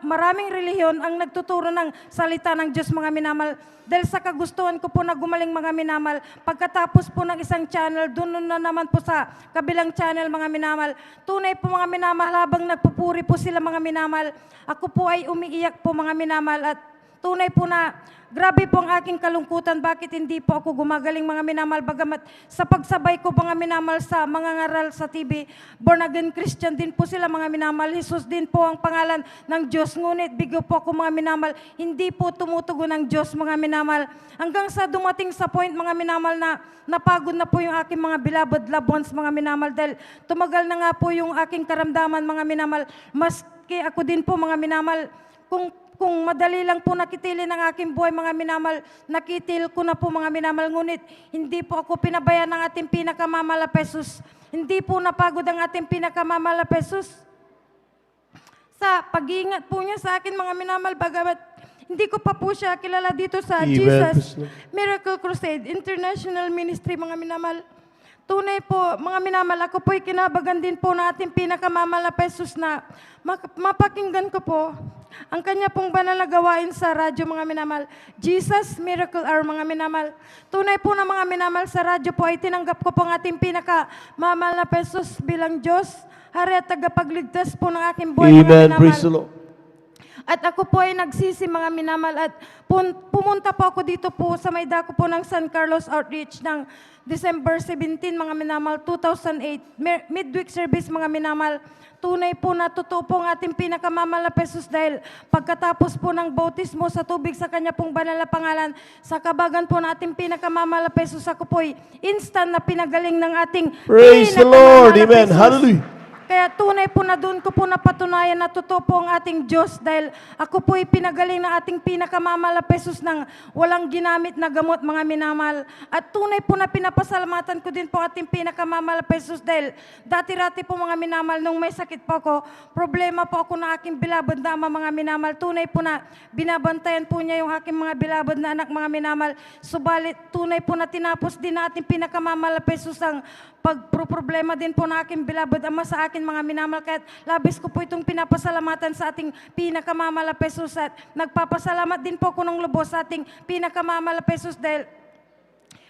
maraming relihiyon ang nagtuturo ng salita ng Diyos mga minamahal. Dahil sa kagustuhan ko po na gumaling mga minamahal, pagkatapos po ng isang channel, doon na naman po sa kabilang channel mga minamahal. Tunay po mga minamahal, habang nagpupuri po sila mga minamahal, ako po ay umiiyak po mga minamahal at tunay po na grabe po ang aking kalungkutan, bakit hindi po ako gumagaling mga minamahal, bagamat sa pagsabay ko mga minamahal sa mga ngaral sa TV, born again Christian din po sila mga minamahal, Jesus din po ang pangalan ng Diyos, ngunit bigo po ako mga minamahal, hindi po tumutugon ng Diyos mga minamahal, hanggang sa dumating sa point mga minamahal na napagod na po yung aking mga beloved loved ones mga minamahal, dahil tumagal na nga po yung aking karamdaman mga minamahal, maski ako din po mga minamahal, kung madali lang po nakitilin ang aking buhay mga minamahal, nakitil ko na po mga minamahal, ngunit hindi po ako pinabayaan ng ating pinakamamalapesos. Hindi po napagod ang ating pinakamamalapesos sa pag-iingat po niya sa akin mga minamahal, bagamat hindi ko pa po siya kilala dito sa Jesus Miracle Crusade International Ministry mga minamahal. Tunay po, mga minamahal, ako po'y kinabagan din po na ating pinakamamalapesos na mapakinggan ko po ang kanya pong banal na gawain sa radyo mga minamahal. Jesus Miracle Hour mga minamahal. Tunay po na mga minamahal, sa radyo po ay tinanggap ko po ang ating pinakamamalapesos bilang Diyos, Hari at tagapagligtas po ng aking buhay mga Amen. minamahal. Praise the Lord. At ako po ay nagsisi mga minamahal at pumunta po ako dito po sa may dako po ng San Carlos Outreach ng December 17 mga minamahal 2008, midweek service mga minamahal. Tunay po na totoo po ang ating pinakamamalapesos dahil pagkatapos po ng bautismo sa tubig sa kanya pong banal na pangalan, sa kabagan po na ating pinakamamalapesos, ako po ay instant na pinagaling ng ating Praise the Lord. Amen. pinakamamalapesos. Hallelujah. Kaya tunay po na doon ko po napatunayan na totoo po ang ating Diyos dahil ako po ay pinagaling ng ating pinakamamalapesos ng walang ginamit na gamot mga minamahal. At tunay po na pinapasalamatan ko din po ating pinakamamalapesos dahil dati-rati po mga minamahal nung may sakit po ako, problema po ako na aking beloved na ama mga minamahal. Tunay po na binabantayan po niya yung aking mga beloved na anak mga minamahal. Subalit tunay po na tinapos din na ating pinakamamalapesos ang pagproblema din po na aking beloved ama sa akin mga minamahal. Kaya labis ko po itong pinapasalamatan sa ating pinakamamalapesos at nagpapasalamat din po ko ng lubos sa ating pinakamamalapesos dahil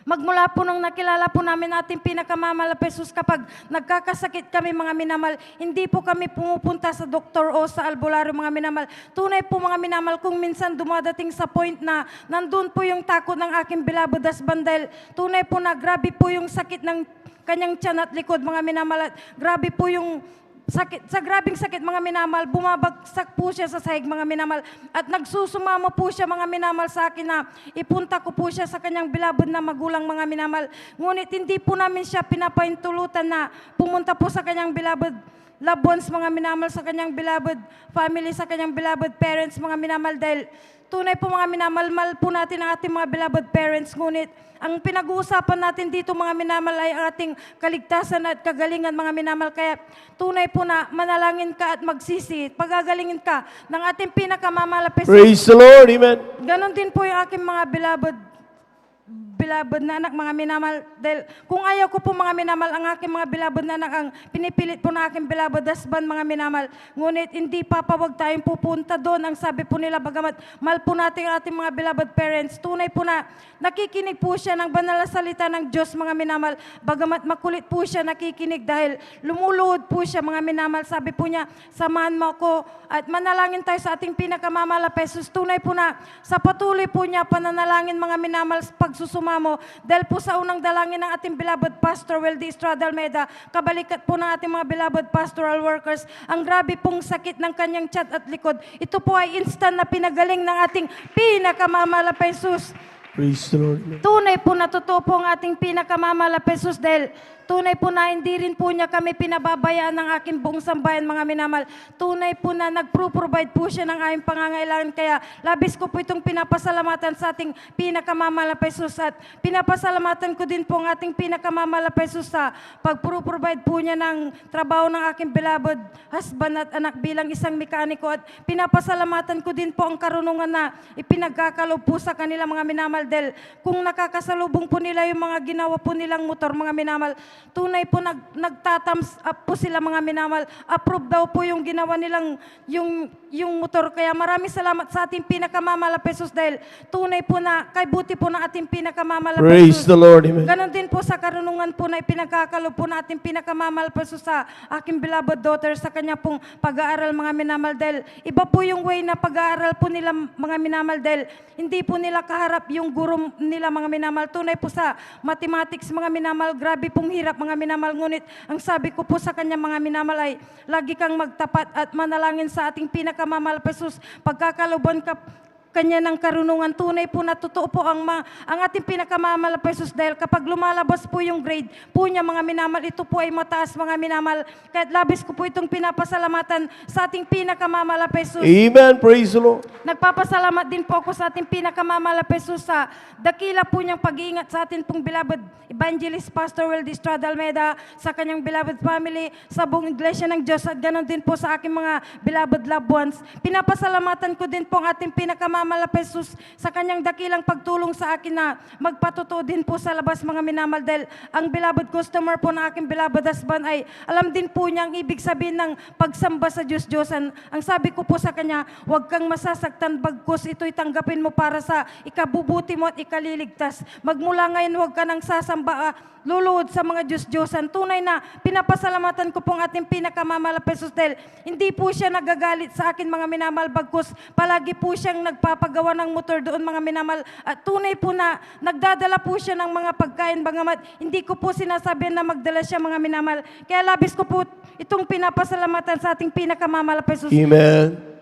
Magmula po nung nakilala po namin ating pinakamamahal na Jesus, kapag nagkakasakit kami mga minamahal, hindi po kami pumupunta sa doktor o sa albularyo mga minamahal. Tunay po mga minamahal, kung minsan dumadating sa point na nandun po yung takot ng aking beloved husband, dahil tunay po na grabe po yung sakit ng kanyang tiyan at likod mga minamahal. Grabe po yung sakit, sa grabing sakit mga minamahal, bumabagsak po siya sa sahig mga minamahal, at nagsusumamo po siya mga minamahal sa akin na ipunta ko po siya sa kanyang beloved na magulang mga minamahal. Ngunit hindi po namin siya pinapaintulutan na pumunta po sa kanyang beloved loved ones mga minamahal, sa kanyang beloved family, sa kanyang beloved parents mga minamahal, dahil tunay po mga minamahal po natin ang ating mga beloved parents, ngunit ang pinag-uusapan natin dito mga minamahal ay ang ating kaligtasan at kagalingan mga minamahal. Kaya tunay po na manalangin ka at magsisi, pagagalingin ka ng ating pinakamamahal na Jesus. Praise the Lord. Amen. Ganon din po yung aking mga beloved na anak mga minamahal, dahil kung ayaw ko po mga minamahal ang aking mga beloved na anak ang pinipilit po na aking beloved husband mga minamahal, ngunit hindi papawag tayong pupunta doon. Ang sabi po nila, bagamat mahal po natin ang ating mga beloved parents, tunay po na nakikinig po siya ng banal na salita ng Diyos mga minamahal, bagamat makulit po siya nakikinig, dahil lumuluhod po siya mga minamahal. Sabi po niya, samahan mo ako at manalangin tayo sa ating pinakamamahal na Jesus. Tunay po na sa patuloy po niya pananalangin mga minamahal, pagsusumamo, dahil po sa unang dalangin ng ating beloved Pastor Weldy Estrada Almeida, kabalikat po ng ating mga beloved pastoral workers, ang grabe pong sakit ng kanyang tiyan at likod, ito po ay instant na pinagaling ng ating pinakamamahal na Jesus. Praise the Lord. Tunay po na totoo po ang ating pinakamamahal na Jesus, dahil tunay po na hindi rin po niya kami pinababayaan ng aking buong sambayan mga minamahal. Tunay po na nagpro-provide po siya ng aming pangangailangan, kaya labis ko po itong pinapasalamatan sa ating pinakamamahal na Jesus, at pinapasalamatan ko din po ang ating pinakamamahal na Jesus sa pagpro-provide po niya ng trabaho ng aking beloved husband at anak bilang isang mekaniko, at pinapasalamatan ko din po ang karunungan na ipinagkakalob po sa kanila mga minamahal, dahil kung nakakasalubong po nila yung mga ginawa po nilang motor mga minamahal, tunay po nagtatams up po sila mga minamahal. Approve daw po yung ginawa nilang yung motor. Kaya maraming salamat sa ating pinakamamahal na Jesus, dahil tunay po na kay buti po ng ating pinakamamahal na Praise Jesus. the Lord. Amen. Ganon din po sa karunungan po na ipinagkakalob po na ating pinakamamahal na Jesus sa aking beloved daughter sa kanya pong pag-aaral mga minamahal, dahil iba po yung way na pag-aaral po nila mga minamahal, dahil hindi po nila kaharap yung guro nila mga minamahal. Tunay po sa mathematics mga minamahal, grabe pong hirap mga minamahal, ngunit ang sabi ko po sa kanya mga minamahal ay lagi kang magtapat at manalangin sa ating pinakamamahal na Jesus. Pagkakaloban ka kanya ng karunungan, tunay po na totoo po ang ating pinakamamahal na Jesus, dahil kapag lumalabas po yung grade po niya mga minamahal, ito po ay mataas mga minamahal. Kahit labis ko po itong pinapasalamatan sa ating pinakamamahal na Jesus. Amen. Praise the Lord. Nagpapasalamat din po ako sa ating pinakamamahal na Jesus sa dakila po niyang pag-iingat sa atin pong beloved Evangelist Pastor Weldy Estrada Almeida, sa kanyang beloved family, sa buong iglesia ng Diyos, at ganoon din po sa aking mga beloved loved ones. Pinapasalamatan ko din po ang ating pinakamamahal na Jesus sa kanyang dakilang pagtulong sa akin na magpatotoo din po sa labas mga minamahal, dahil ang beloved customer po ng aking beloved husband ay alam din po niya ang ibig sabihin ng pagsamba sa Diyos-Diyosan. Ang sabi ko po sa kanya, huwag kang masasaktan, bagkus ito'y tanggapin mo para sa ikabubuti mo at ikaliligtas. Magmula ngayon, huwag ka nang sasamba, luluhod sa mga Diyos-Diyosan. Tunay na pinapasalamatan ko pong ating pinakamamahal na Jesus, dahil hindi po siya nagagalit sa akin mga minamahal, bagkus palagi po siyang nagpapagawa ng motor doon mga minamahal, at tunay po na nagdadala po siya ng mga pagkain, bagamat hindi ko po sinasabi na magdala siya mga minamahal. Kaya labis ko po itong pinapasalamatan sa ating pinakamamahal na Jesus. Amen.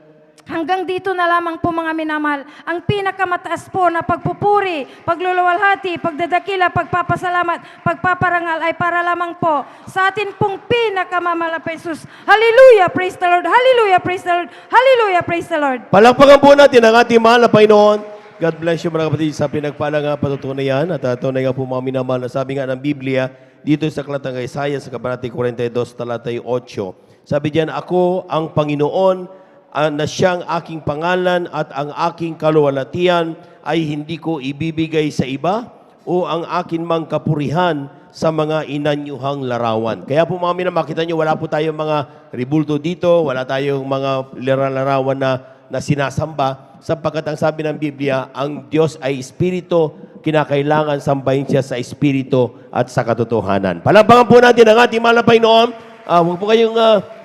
Hanggang dito na lamang po mga minamahal, ang pinakamataas po na pagpupuri, pagluluwalhati, pagdadakila, pagpapasalamat, pagpaparangal ay para lamang po sa atin pong pinakamamahal na Jesus. Hallelujah, praise the Lord, hallelujah, praise the Lord, hallelujah, praise the Lord. Palakpakan po natin ang ating mahal na Panginoon. God bless you mga kapatid sa pinagpalang patutunayan. At tunay nga po mga minamahal na sabi nga ng Biblia dito sa Aklatang Isaiah sa Kabanata 42, talatay 8. Sabi diyan, ako ang Panginoon na siyang aking pangalan, at ang aking kaluwalhatian ay hindi ko ibibigay sa iba, o ang akin mang kapurihan sa mga inanyuhang larawan. Kaya po mga minamahal, makita nyo, wala po tayong mga ribulto dito, wala tayong mga larawan na na sinasamba, sapagkat ang sabi ng Biblia, ang Diyos ay Espiritu, kinakailangan sambahin siya sa Espiritu at sa katotohanan. Palampakan po natin ang ating mahal na Panginoon. Huwag po kayong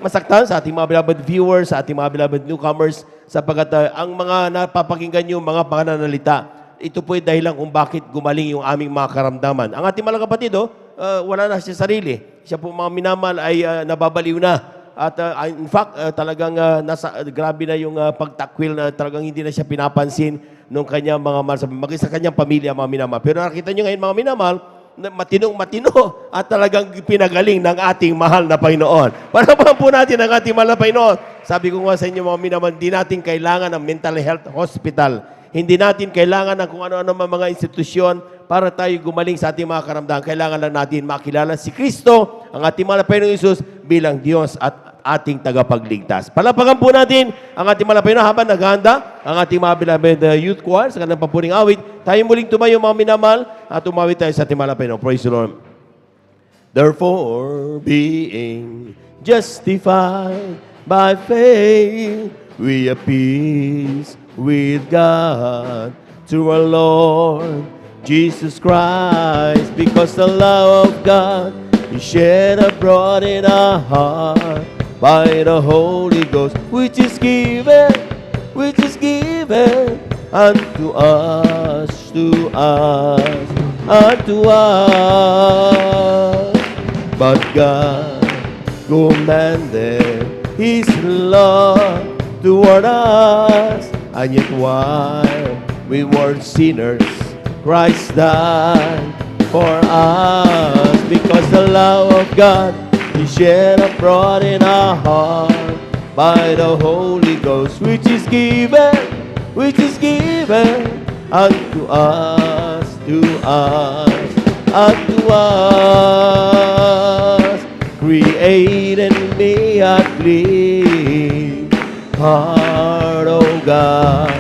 masaktan sa ating mga beloved viewers, sa ating mga beloved newcomers, sapagkat ang mga napapakinggan nyo, mga pananalita, ito po ay dahilan kung bakit gumaling yung aming mga karamdaman. Ang ating mga kapatid, wala na siya sarili. Siya po mga minamahal ay nababaliw na. At in fact, talagang grabe na yung pagtakwil na talagang hindi na siya pinapansin nung kanyang mga mahal, maging sa kanyang pamilya, mga minamahal. Pero nakita nyo ngayon, mga minamahal, matinong-matino at talagang pinagaling ng ating mahal na Panginoon. Parapahan po natin ang ating mahal na Panginoon. Sabi ko nga sa inyo, mga minamahal, hindi natin kailangan ng mental health hospital. Hindi natin kailangan ng kung ano-ano mga institusyon para tayo gumaling sa ating mga karamdaman. Kailangan lang natin makilala si Kristo, ang ating mahal na Panginoong Isus, bilang Diyos at ating tagapagligtas. Palapakan po natin ang ating mahal na Panginoon habang naghahanda ang ating mga beloved youth choir sa kanilang papuring awit. Tayo muling tumayo, mga minamahal, at umawit tayo sa ating mahal na Panginoon. Praise the Lord. Therefore, being justified by faith, we have peace with God through our Lord Jesus Christ, because the love of God is shed abroad in our heart by the Holy Ghost, which is given unto us, unto us. But God commanded His love toward us, and yet while we were sinners, Christ died for us, because the love of God is shed abroad in our heart by the Holy Ghost, which is given unto us, unto us. Create in me a clean heart, O God,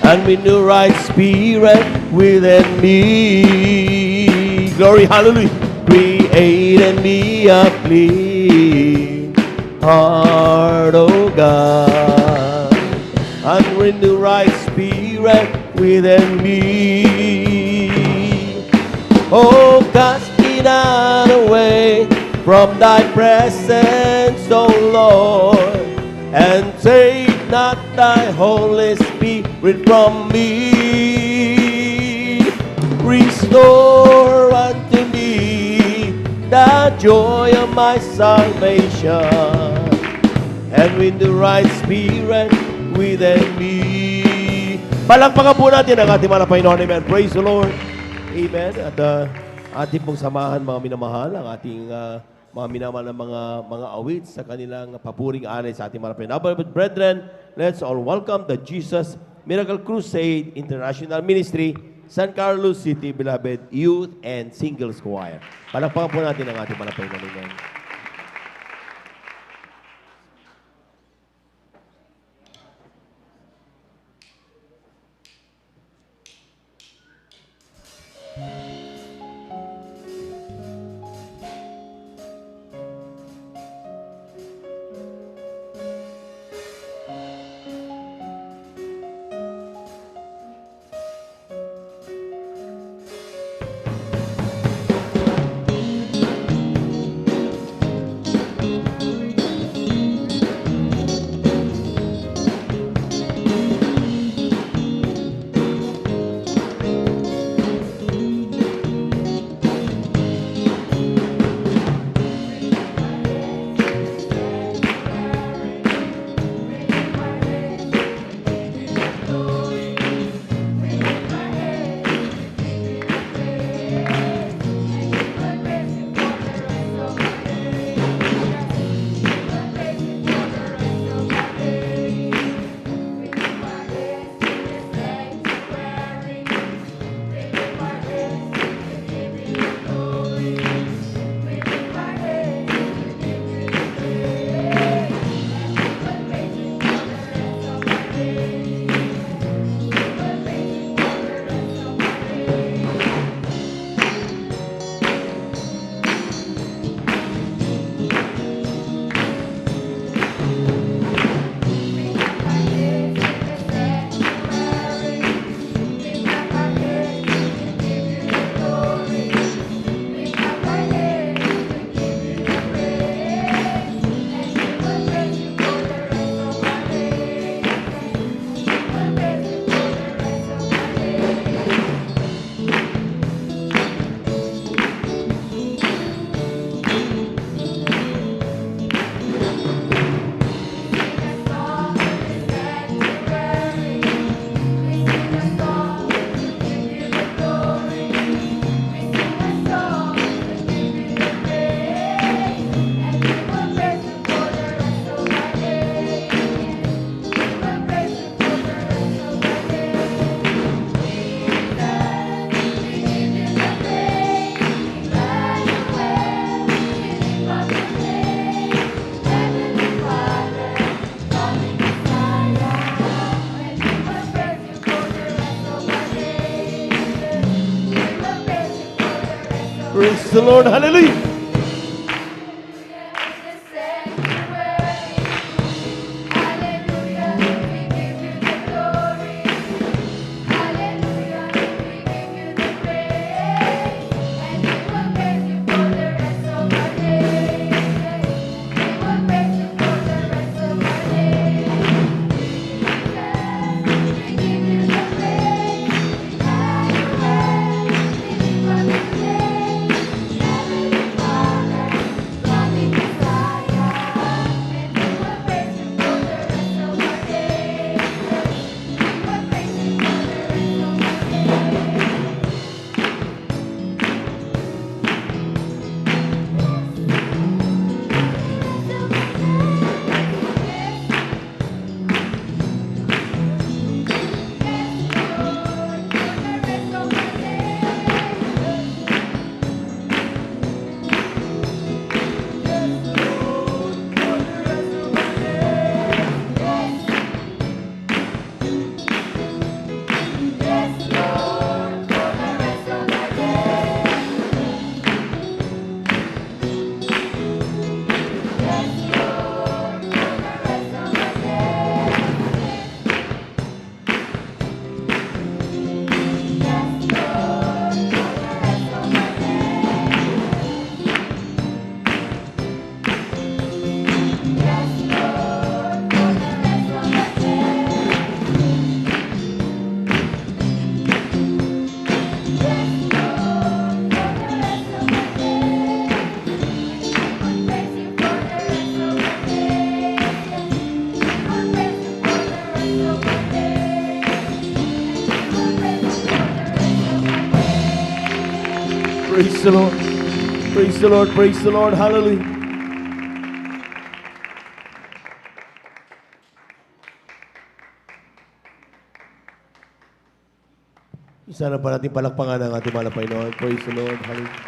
and renew right spirit within me. Glory, hallelujah. Create in me a clean heart, O God, and renew right spirit within me. Oh, cast me not away from thy presence, O Lord, and take not thy Holy Spirit from me. Restore unto me the joy of my salvation, and with the right spirit within me. Palakpakan po natin ang ating mga Panginoon. Amen. Praise the Lord. Amen. At ating pong samahan, mga minamahal, ang ating mga minamahal na mga awit sa kanilang papuring alay sa ating mga Panginoon. But brethren, let's all welcome the Jesus Miracle Crusade International Ministry, San Carlos City, beloved Youth and Singles Choir. Palakpakan po natin ang ating mga Panginoon. Amen. Praise the Lord. Hallelujah. Praise the Lord. Praise the Lord. Praise the Lord. Hallelujah. Isa na pa natin palakpangan ang ating mahal na Panginoon. Praise the Lord. Hallelujah.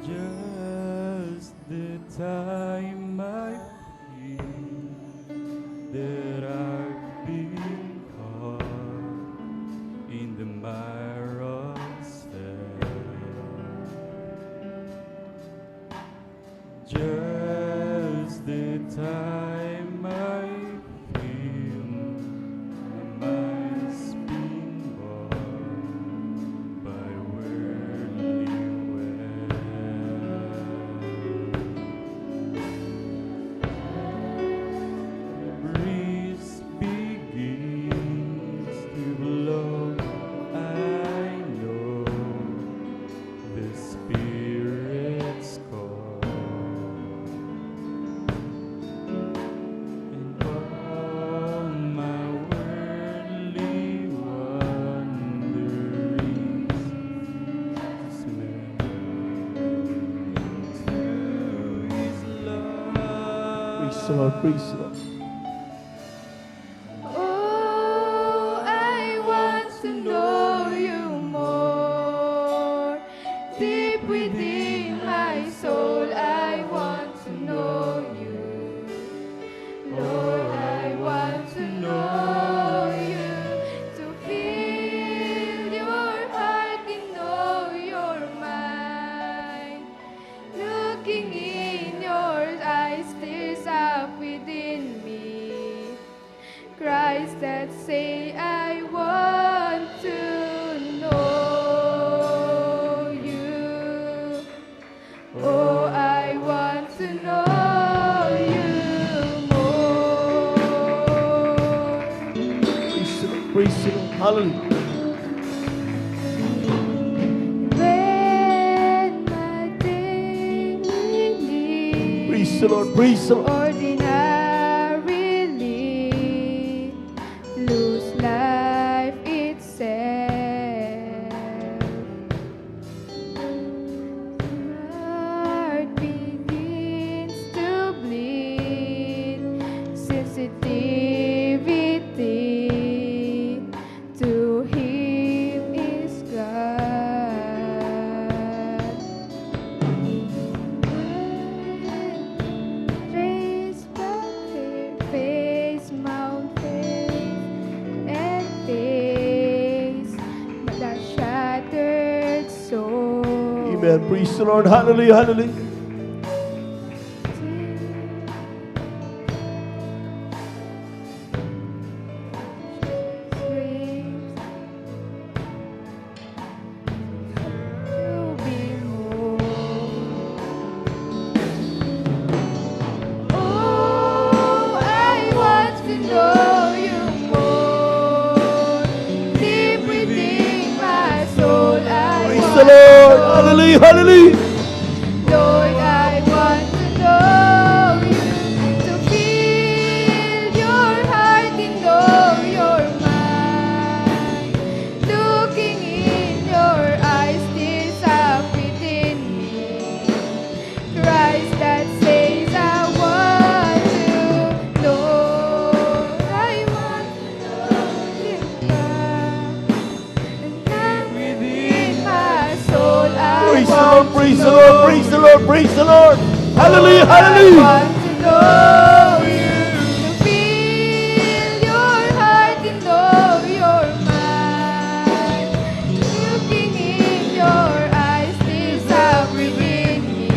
Just the time I feel that I've been caught in the mire of sin. Just the time I feel my mind's been bought by worldly breeze begins to blow. I know the Spirit's call, and all my worldly wanderings smell to His love. Praise the Lord. Praise the Lord. Oh, I want to know you more. Deep within my soul, I want to know you. Lord, I want to know you. To feel your heart and know your mind. Looking in your eyes, tears up within me. Cries that say, I want to know you. Oh, I want to know you more. Praise the Lord. Praise the Lord. Hallelujah. When my daily needs Praise the Lord. Praise the Lord. ordinarily lose life itself. Heart begins to bleed, sensitivity to hear Amen. Praise the Lord. Hallelujah, hallelujah. Oh, I want to know you more. Deep within my soul, I Praise want the Lord. Hallelujah, hallelujah. Lord, I want to know you, to feel your heart and know your mind. Looking in your eyes, tears up within me. Christ that says I want to know. I want to know you, God. And I'm within my soul, I Praise the want Lord, praise to the Lord, know praise the you. Lord, praise the Lord. Hallelujah, I hallelujah. want to know you, to feel your heart and know your mind. Looking in your eyes, this up within me.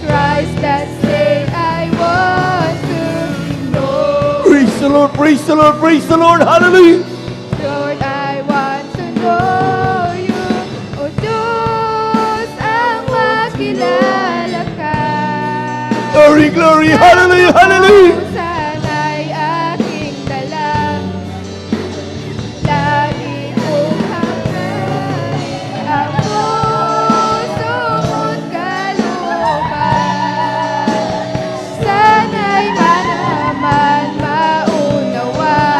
Christ that said I want to know. Praise the Lord, praise the Lord, praise the Lord. Hallelujah. Lord, I want to know you. O Diyos, ang makilala ka. Glory, glory, hallelujah, hallelujah. Sana'y aking dalang. Lagi kong hangarin ang puso mo't kalooban. Sana'y manaman maunawaan.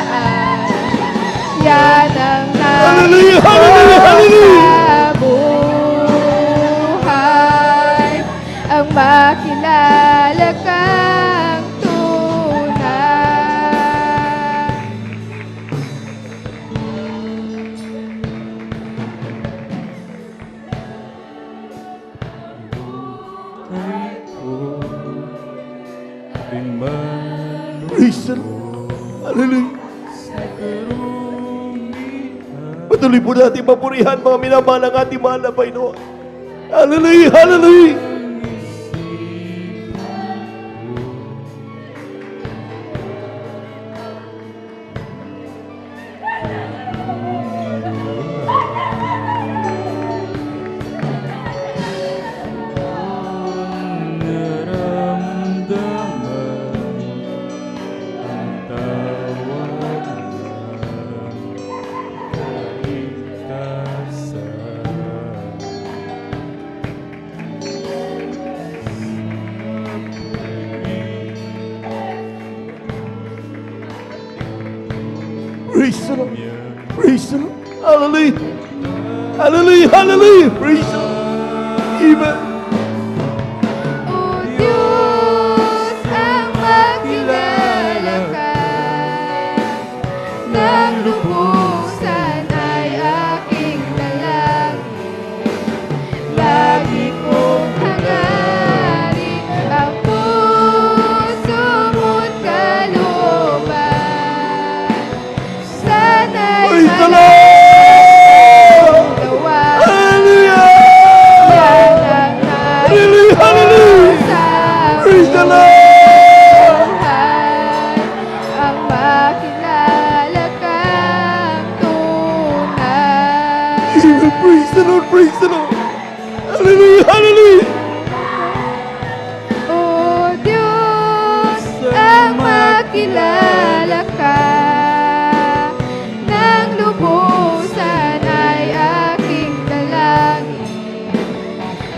Yan ang Hallelujah, nais ko hallelujah, hallelujah. sa buhay. Ang makilala kang tunay. Praise the Lord. Hallelujah. Patuloy po natin papurihan mga minamahal ang ating mahal na Panginoon. Hallelujah, hallelujah. Praise the Lord. Praise the Lord. Hallelujah. Hallelujah, hallelujah. Praise the Lord. Amen. O Diyos, ang makilala ka. Nang lubusan ay aking dalangin. Lagi kong hangarin ang puso mo't kalooban. Sana'y Praise the Lord. Hallelujah. Hallelujah, hallelujah. Praise the Lord. Ang makilala kang tunay. Amen. Praise the Lord, praise the Lord. Hallelujah, hallelujah. O Diyos, ang makilala ka. Nang lubusan ay aking dalangin.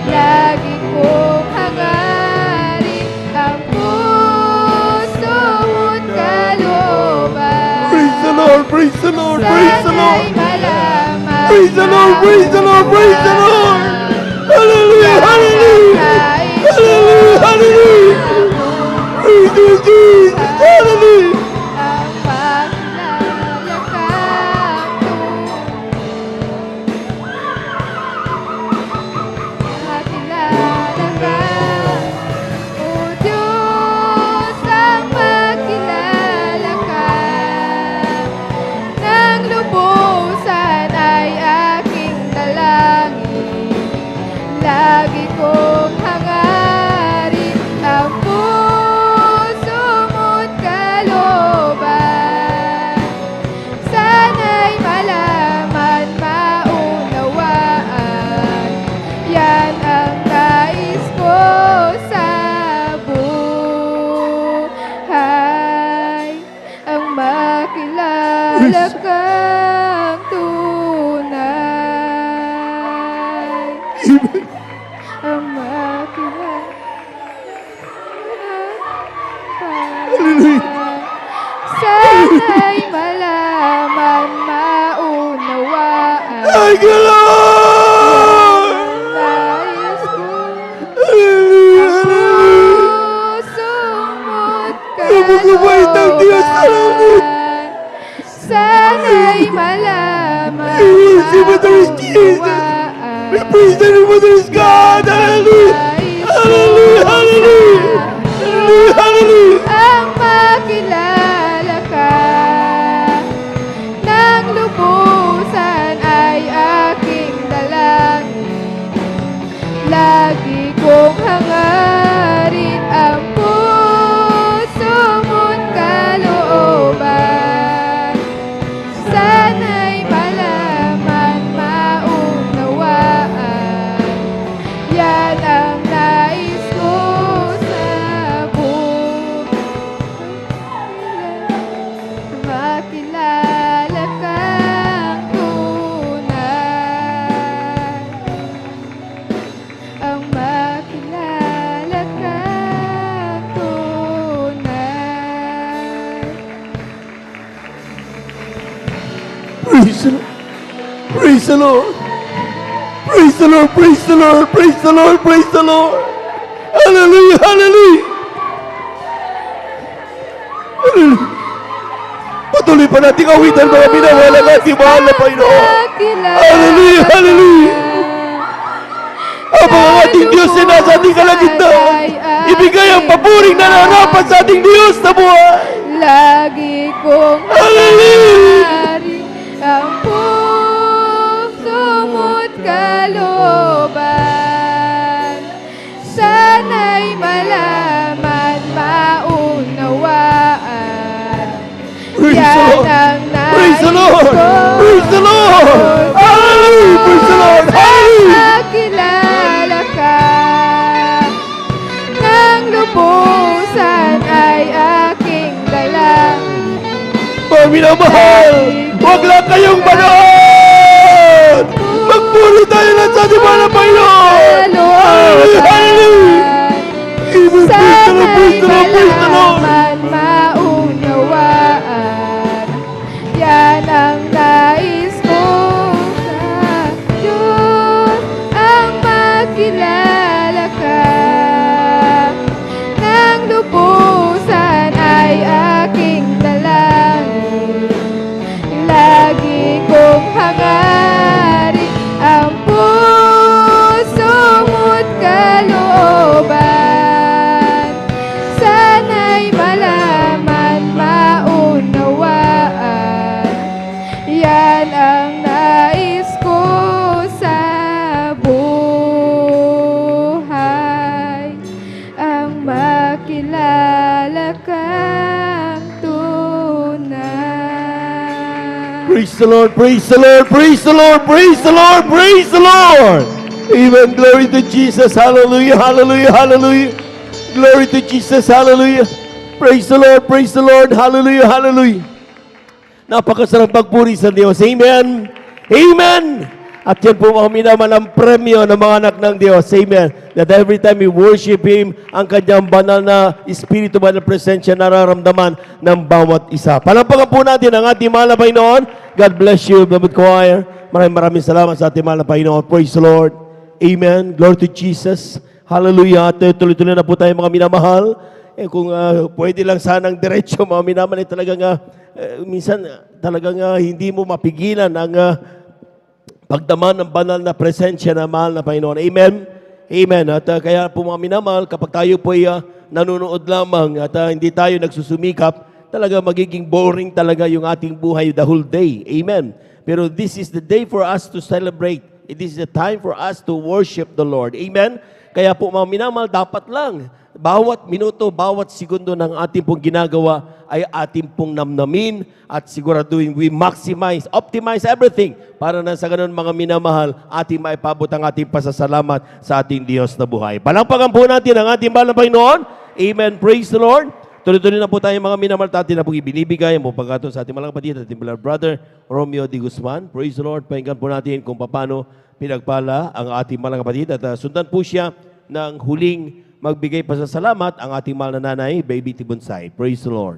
Lagi kong hangarin ang puso mo't kalooban. Praise the Lord, praise the Lord, praise the Lord. Sana'y malaman Praise the Lord, praise the Lord, praise the Lord. Hallelujah, hallelujah. Hallelujah, hallelujah. Praise you, Jesus. Hallelujah. ang makilala kang makilala ka. O Diyos, ang makilala ka. Nang lubusan ay aking dalangin. makilala kang tunay. Ang makilala sana'y malaman, maunawaan. Thank you, Lord! Nais ko sumot Napakabait ng Diyos, kalooban. Sana'y malaman, Si Mother is Jesus. maunawaan. We praise the name of this God. Hallelujah! Hallelujah! Hallelujah! Hallelujah! Hallelujah! Ang makilala ka ng lubusan ay aking dalangin. Lagi kong hangarin ang puso mo't kalooban. Sana'y malaman, maunawaan. Yan ang nais ko sa makilala kang tunay. Ang makilala kang tunay. Praise the Lord! Praise the Lord! Praise the Lord! Praise the Lord! Praise the Lord! Praise the Lord! Hallelujah! Hallelujah! Hallelujah! Patuloy pa natin awitan mga minamahal ang ating mahal na Panginoon. Hallelujah! Hallelujah! Habang ang ating Diyos ay nasa ating kalagitnaan, ibigay ang papuring nararapat sa ating Diyos na buhay. Lagi kong Hallelujah! hangarin ang puso mo't kalooban. Sana'y malaman, maunawaan. Praise the Yan Lord! ang Praise the nais Lord! ko. Praise the Lord! Hallelujah! Praise the Lord! Hallelujah! Makilala ka ng lubusan ay aking dalangin. Mga minamahal, huwag lang kayong manood! Magpuri tayo lang sa ating mahal na Panginoon! Hallelujah! Hallelujah! Praise the Lord! Praise the Lord! Praise the Lord! Malaman, maunawaan. Yan ang nais ko sa Diyos, ang makilala ka ng lubusan ay aking dalangin. Lagi kong hangarin ang puso mo't kalooban. Sana'y malaman, maunawaan. Yan ang nais ko sa buhay, ang makilala kang tunay. Praise the Lord! Praise the Lord! Praise the Lord! Praise the Lord! Praise the Lord! Amen. Glory to Jesus. Hallelujah! Hallelujah! Hallelujah! Glory to Jesus. Hallelujah! Praise the Lord! Praise the Lord! Hallelujah! Hallelujah! Napakasarap pagpuri sa Diyos. Amen! Amen! At yan po mga minaman ang premyo ng mga anak ng Diyos. Amen. That every time we worship Him, ang kanyang banal na Espiritu, banal na presensya nararamdaman ng bawat isa. Palampakan po natin ang ating mahal na Panginoon. God bless you, beloved choir. Maraming salamat sa ating mahal na Panginoon. Praise the Lord. Amen. Glory to Jesus. Hallelujah. At tuloy-tuloy na po tayo mga minamahal. Kung pwede lang sanang diretso mga minamahal, talagang minsan talagang hindi mo mapigilan ang pagdaman ng banal na presensya na mahal na Panginoon. Amen? Amen. At kaya po mga minamahal, kapag tayo po ay nanonood lamang at hindi tayo nagsusumikap, talaga magiging boring talaga yung ating buhay the whole day. Amen. Pero this is the day for us to celebrate. It is the time for us to worship the Lord. Amen? Kaya po mga minamahal, dapat lang bawat minuto, bawat segundo ng ating pong ginagawa ay ating pong namnamin at siguraduhin we maximize, optimize everything para na sa ganun mga minamahal, ating maipabot ang ating pasasalamat sa ating Diyos na buhay. Palampakan po natin ang ating mahal na Panginoon. Amen. Praise the Lord. Tuloy-tuloy na po tayo mga minamahal at atin na pong ibinibigay ang pagkakataon sa ating mga kapatid at ating beloved brother, Romeo D. Guzman. Praise the Lord. Pakinggan po natin kung paano pinagpala ang ating mga kapatid at sundan po siya ng huling magbigay pasasalamat ang ating mahal na nanay, Baby Tibonsay. Praise the Lord.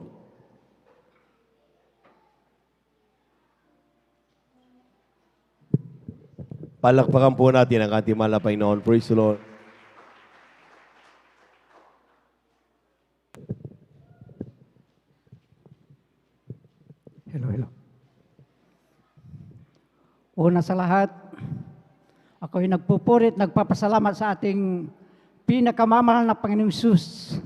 Palakpakan po natin ang ating mahal na Panginoon. Praise the Lord. Hello, hello. Una sa lahat, ako'y nagpupurit, nagpapasalamat sa ating pinakamamahal na Panginoong Hesus.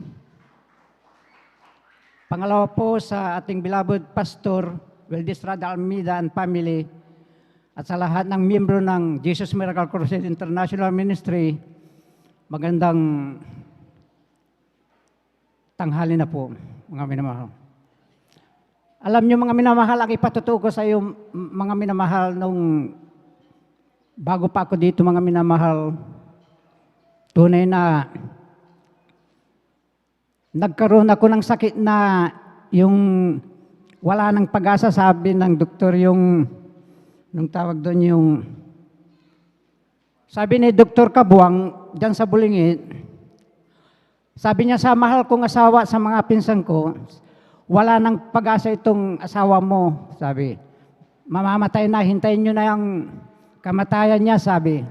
Pangalawa po sa ating beloved Pastor, Weldestrada Almeida and family, at sa lahat ng miyembro ng Jesus Miracle Crusade International Ministry, magandang tanghali na po, mga minamahal. Alam niyo mga minamahal, ang ipatutuko sa iyo mga minamahal nung bago pa ako dito mga minamahal, tunay na nagkaroon ako ng sakit na yung wala nang pag-asa, sabi ng doktor, yung nung tawag doon yung sabi ni Dr. Kabuang dyan sa Bulingit, sabi niya sa mahal kong asawa, sa mga pinsan ko, wala nang pag-asa itong asawa mo, sabi. Mamamatay na, hintayin nyo na yung kamatayan niya, sabi.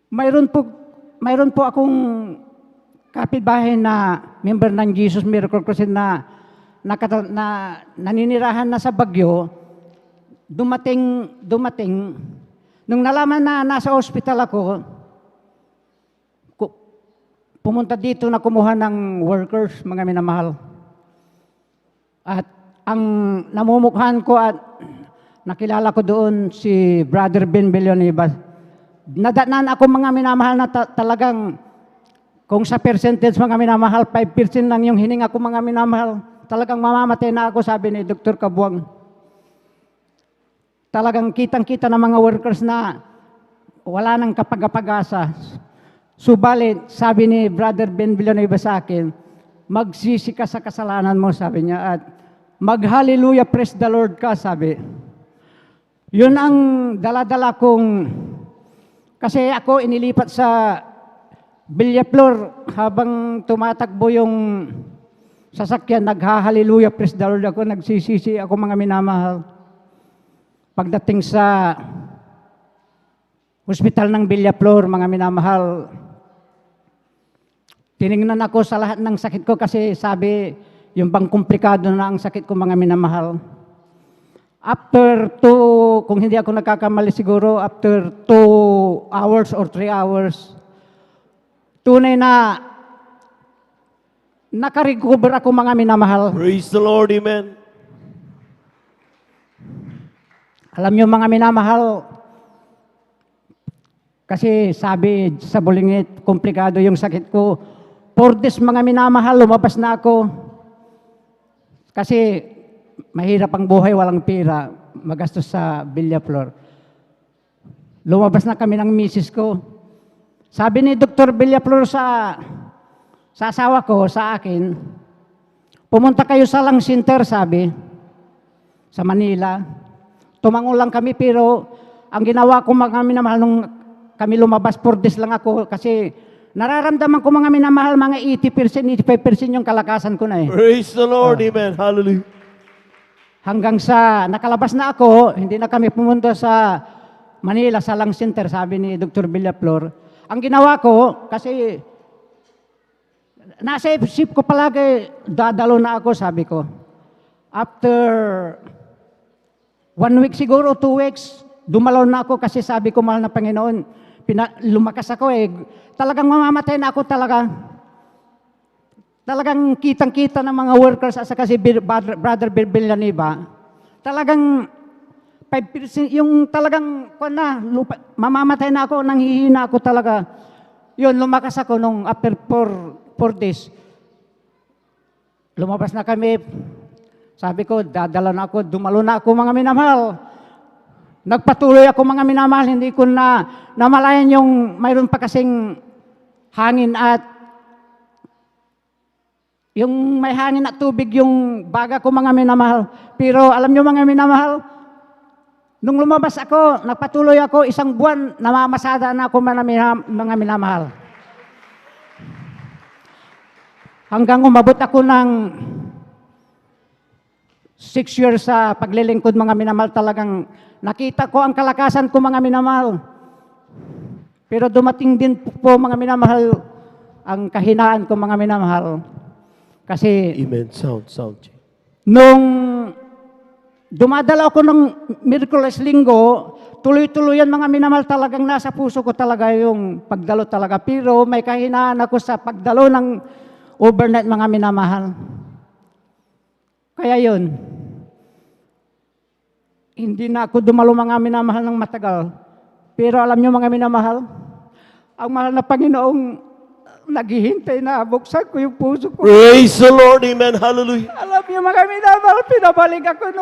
Mayroon po akong kapitbahay na member ng Jesus Miracle Crusade na naninirahan na sa Bagyo. Dumating, nung nalaman na nasa ospital ako, pumunta dito na kumuha ng workers, mga minamahal. At ang namumukhaan ko at nakilala ko doon si Brother Ben Villanueva. Nadatnan ako mga minamahal na talagang kung sa percentage mga minamahal, 5% lang yung hininga ko mga minamahal. Talagang mamamatay na ako, sabi ni Dr. Kabuang. Talagang kitang-kita ng mga workers na wala nang kapag-apag-asa. Subalit, sabi ni Brother Ben Villanueva sa akin, magsisi ka sa kasalanan mo, sabi niya, at mag-hallelujah, praise the Lord ka, sabi. Yun ang dala-dala kong, kasi ako inilipat sa Villaflor habang tumatakbo yung sasakyan, nag-hallelujah, praise the Lord ako, nagsisisi ako mga minamahal. Pagdating sa hospital ng Villaflor, mga minamahal, tiningnan ako sa lahat ng sakit ko kasi sabi, yung bang komplikado na ang sakit ko mga minamahal. After kung hindi ako nagkakamali siguro, after 2 hours or 3 hours, tunay na nakarecover ako mga minamahal. Praise the Lord, amen. Alam niyo mga minamahal, kasi sabi sa Bulingit, komplikado yung sakit ko. 4 days mga minamahal, lumabas na ako. Kasi mahirap ang buhay, walang pera, magastos sa Villaflor. Lumabas na kami ng misis ko. Sabi ni Dr. Villaflor sa asawa ko, sa akin, pumunta kayo sa Lang Center, sabi, sa Manila. Tumango lang kami, pero ang ginawa ko mga minamahal nung kami lumabas, 4 days lang ako kasi nararamdaman ko mga minamahal, mga 80%, 85% yung kalakasan ko na eh. Praise the Lord, amen. Hallelujah. Hanggang sa nakalabas na ako, hindi na kami pumunta sa Manila, sa Lang Center, sabi ni Dr. Villaflor. Ang ginawa ko, kasi nasa isip ko palagi, dadalo na ako, sabi ko. After 1 week siguro, 2 weeks, dumalaw na ako kasi sabi ko, mahal na Panginoon, lumakas ako eh. Talagang mamamatay na ako talaga. Talagang kitang-kita ng mga workers at saka si Brother Villanueva. Talagang 5%, yung talagang mamamatay na ako, nanghihina ako talaga. Yun, lumakas ako nung after 4 days. Lumabas na kami. Sabi ko, dadala na ako, dumalo na ako mga minamahal. Nagpatuloy ako mga minamahal, hindi ko na namalayan yung mayroon pa kasing hangin at Yung may hangin at tubig yung baga ko mga minamahal. Pero alam nyo mga minamahal, nung lumabas ako, nagpatuloy ako, 1 buwan, namamasada na ako mga minamahal. Hanggang umabot ako ng 6 years sa paglilingkod mga minamahal, talagang nakita ko ang kalakasan ko mga minamahal. Pero dumating din po mga minamahal ang kahinaan ko mga minamahal. Kasi Amen. Sound. nung dumadala ako ng Miyerkules Linggo, tuloy-tuloy yan mga minamahal, talagang nasa puso ko talaga yung pagdalo talaga. Pero may kahinaan ako sa pagdalo ng overnight mga minamahal. Kaya yun, hindi na ako dumalo mga minamahal ng matagal. Pero alam nyo mga minamahal, ang mahal na Panginoong naghihintay na buksan ko yung puso ko. Praise the Lord. Amen. Hallelujah. Alam niyo mga minamahal, pinabalik ako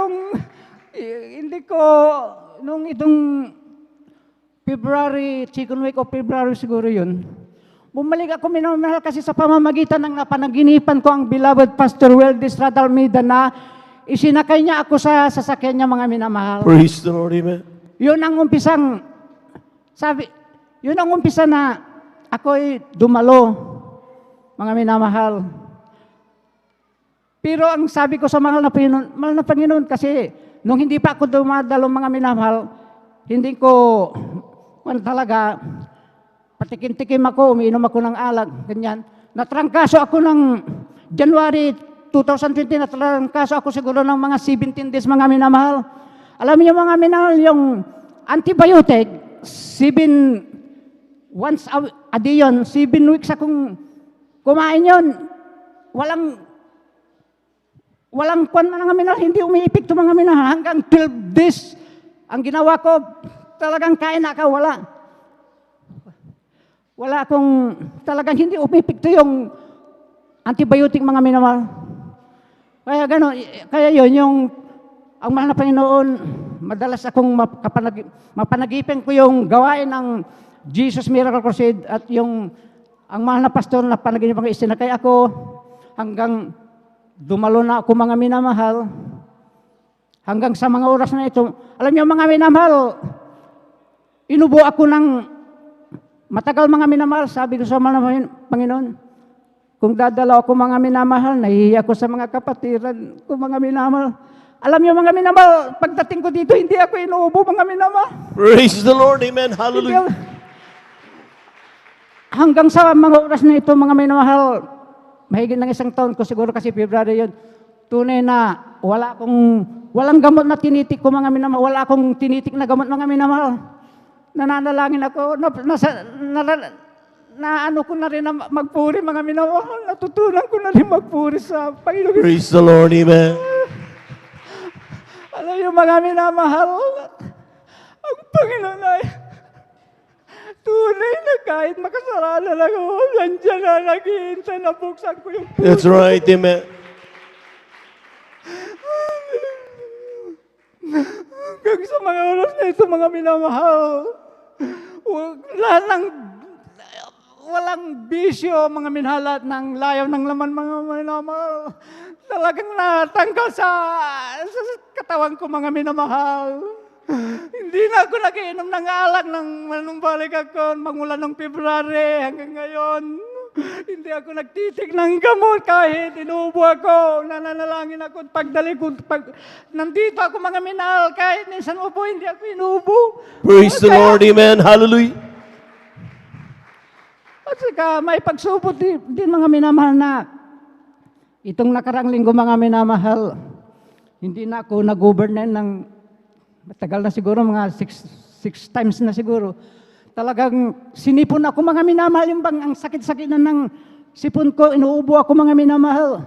nung itong February, second week of February siguro yun. Bumalik ako minamahal kasi sa pamamagitan ng napanaginipan ko ang beloved Pastor Weldes Radalmida na isinakay niya ako sa sasakyan niya mga minamahal. Praise the Lord. Amen. Yun ang umpisa na ako'y dumalo, mga minamahal. Pero ang sabi ko sa mahal na Panginoon, kasi nung hindi pa ako dumadalo mga minamahal, hindi ko, talaga, patikim-tikim ako, umiinom ako ng alak, ganyan. Natrangkaso ako ng January 2020, natrangkaso ako siguro ng mga 17 days mga minamahal. Alam niyo mga minamahal, yung antibiotic, once a day yun, 7 weeks akong kumain yun. Walang kwan mga minahal, hindi umiipikto mga minahal. Hanggang 12 days, ang ginawa ko, talagang kain na ako, wala akong, talagang hindi umipikto yung antibiotic mga minahal. Kaya gano'n, kaya yun, ang mahal na Panginoon, madalas akong mapanagipin ko yung gawain ng Jesus Miracle Crusade at ang mahal na pastor na panaginip ang isinakay ako hanggang dumalo na ako mga minamahal. Hanggang sa mga oras na ito, alam niyo mga minamahal, inubo ako ng matagal mga minamahal. Sabi ko sa mahal na Panginoon, kung dadala ako mga minamahal, nahihiya ako sa mga kapatiran ko mga minamahal. Alam niyo mga minamahal, pagdating ko dito, hindi ako inuubo mga minamahal. Praise the Lord. Amen. Hallelujah. Hanggang sa mga oras na ito, mga minamahal, mahigit ng 1 taon ko siguro kasi February yun, tunay na walang gamot na tinitik ko mga minamahal, wala akong tinitik na gamot mga minamahal. Nananalangin ako, ano ko na rin na magpuri mga minamahal, natutunan ko na rin magpuri sa Panginoon. Praise the Lord. Amen. Alam niyo mga minamahal, ang Panginoon ay tunay na kahit makasalanan ako, nandiyan na naghihintay na buksan ko yung puso. That's right. Amen. Hanggang sa mga oras na ito, mga minamahal, walang bisyo, mga minahal, at ng layaw ng laman, mga minamahal. Talagang natanggal sa katawan ko, mga minamahal. Hindi na ako nagiinom ng alak nung balik ako magmula ng February hanggang ngayon. Hindi ako nagtitik ng gamot kahit inuubo ako. Nananalangin ako pagdali ko. Nandito ako mga minahal kahit minsan upo, hindi ako inuubo. Praise the Lord. Amen. Hallelujah. At saka may pagsupot din mga minamahal na itong nakarang linggo mga minamahal, hindi na ako nag-overnight ng matagal na siguro, mga 6 times na siguro. Talagang sinipon ako mga minamahal, yung bang ang sakit-sakit na ng sipon ko, inuubo ako mga minamahal.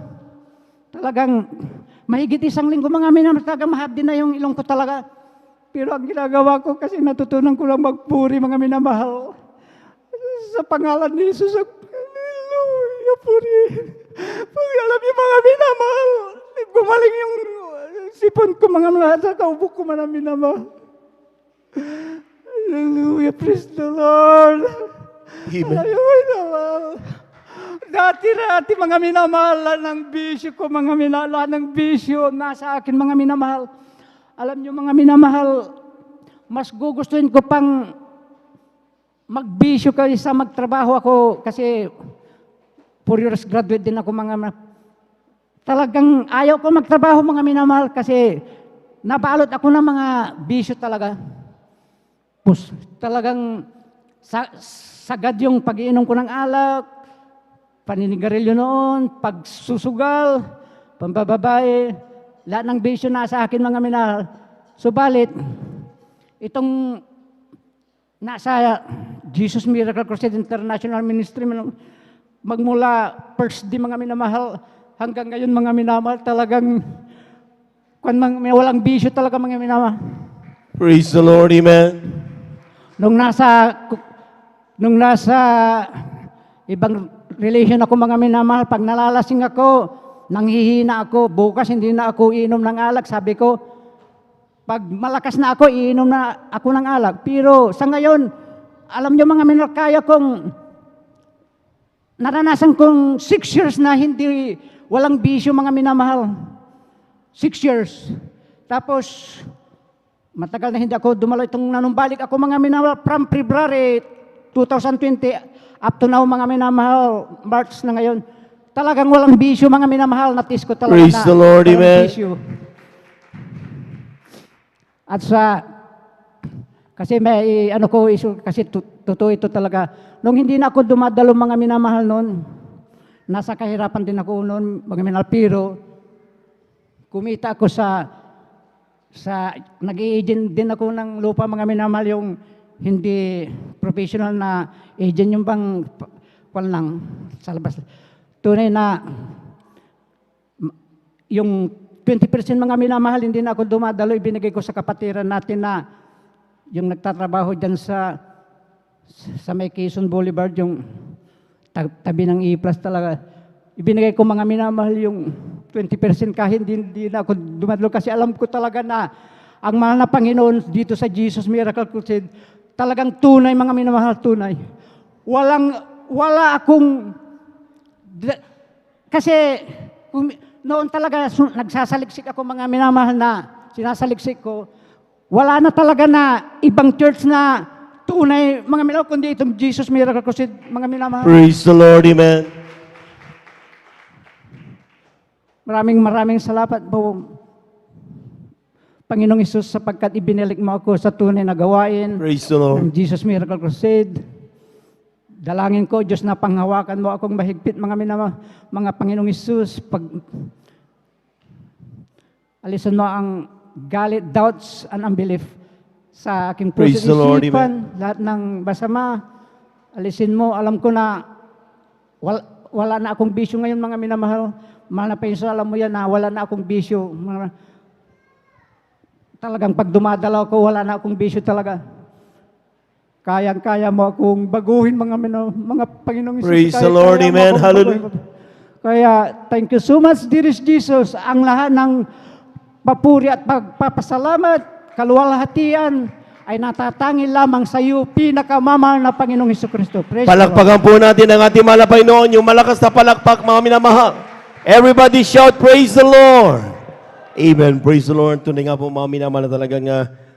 Talagang mahigit 1 linggo mga minamahal, talagang mahapdi na yung ilong ko talaga. Pero ang ginagawa ko kasi natutunan ko lang magpuri mga minamahal. Sa pangalan ni Jesus, hallelujah, puri. Pag alam niyo mga minamahal, gumaling yung sipon ko mga minamahal, sa kaubo ko mga minamahal. Hallelujah, praise the Lord. Amen. Hallelujah, minamahal. Dati mga minamahal ng bisyo ko, mga minamahal ng bisyo nasa akin, mga minamahal. Alam nyo mga minamahal, mas gugustuhin ko pang magbisyo kaysa magtrabaho ako kasi 4 years graduate din ako talagang ayaw ko magtrabaho mga minamahal kasi nabalot ako ng mga bisyo talaga. Talagang sagad yung pag-iinom ko ng alak, paninigarilyo noon, pagsusugal, pambababae, lahat ng bisyo na sa akin mga minahal. Subalit, itong nasa Jesus Miracle Crusade International Ministry, magmula first day mga minamahal, hanggang ngayon mga minamahal, talagang walang bisyo talaga mga minamahal. Praise the Lord, amen. Nung nasa ibang relation ako mga minamahal, pag nalalasing ako, nanghihina ako, bukas hindi na ako iinom ng alak. Sabi ko, pag malakas na ako, iinom na ako ng alak. Pero sa ngayon, alam nyo mga minamahal, kaya kong naranasan kong 6 years na hindi, walang bisyo mga minamahal. 6 years. Tapos, matagal na hindi ako dumalo itong nanumbalik ako mga minamahal from February 2020 up to now mga minamahal, March na ngayon. Talagang walang bisyo mga minamahal, natis ko talaga. Praise the Lord, amen. Bisyo. At kasi may kasi totoo ito talaga. Nung hindi na ako dumadalo mga minamahal noon, nasa kahirapan din ako noon mga minamahal, pero kumita ako sa nag-i-agent din ako ng lupa mga minamahal, yung hindi professional na agent, yung bang lang sa labas. Tunay na yung 20% mga minamahal, hindi na ako dumadalo, ibinigay ko sa kapatiran natin na yung nagtatrabaho dyan sa may Quezon Boulevard, yung tabi ng E-Plus talaga. Ibinigay ko mga minamahal yung 20% kahit hindi na ako dumadalo kasi alam ko talaga na ang mahal na Panginoon dito sa Jesus Miracle Crusade, talagang tunay mga minamahal, tunay. Wala akong, kasi noon talaga nagsasaliksik ako mga minamahal na sinasaliksik ko, wala na talaga na ibang church na tunay mga minamahal, kundi itong Jesus Miracle Crusade mga minamahal. Praise the Lord, amen. Maraming salamat po, Panginoong Hesus, sapagkat ibinalik mo ako sa tunay na gawain. Praise the Lord. Ng Jesus Miracle Crusade. Dalangin ko, Diyos, na panghawakan mo akong mahigpit mga Panginoong Hesus. Alisan mo ang galit, doubts, and unbelief sa aking puso Praise the Lord, isipan. Lahat ng masama, alisin mo. Alam ko na wala na akong bisyo ngayon mga minamahal. Mahal na Panginoon, alam mo yan na wala na akong bisyo. Talagang pag dumadalaw ko, wala na akong bisyo talaga. Kayang-kaya mo akong baguhin mga Panginoong Isus. Praise the Lord, amen, hallelujah. Kaya, thank you so much, dearest Jesus. Ang lahat ng papuri at pagpapasalamat, kaluwalhatian, ay natatangi lamang sa iyo, pinakamamahal na Panginoong Jesucristo. Palakpakan po natin ang ating mahal na Panginoon, yung malakas na palakpak, mga minamahal. Everybody shout, praise the Lord. Amen. Praise the Lord. Tunay nga po mga minamahal na talagang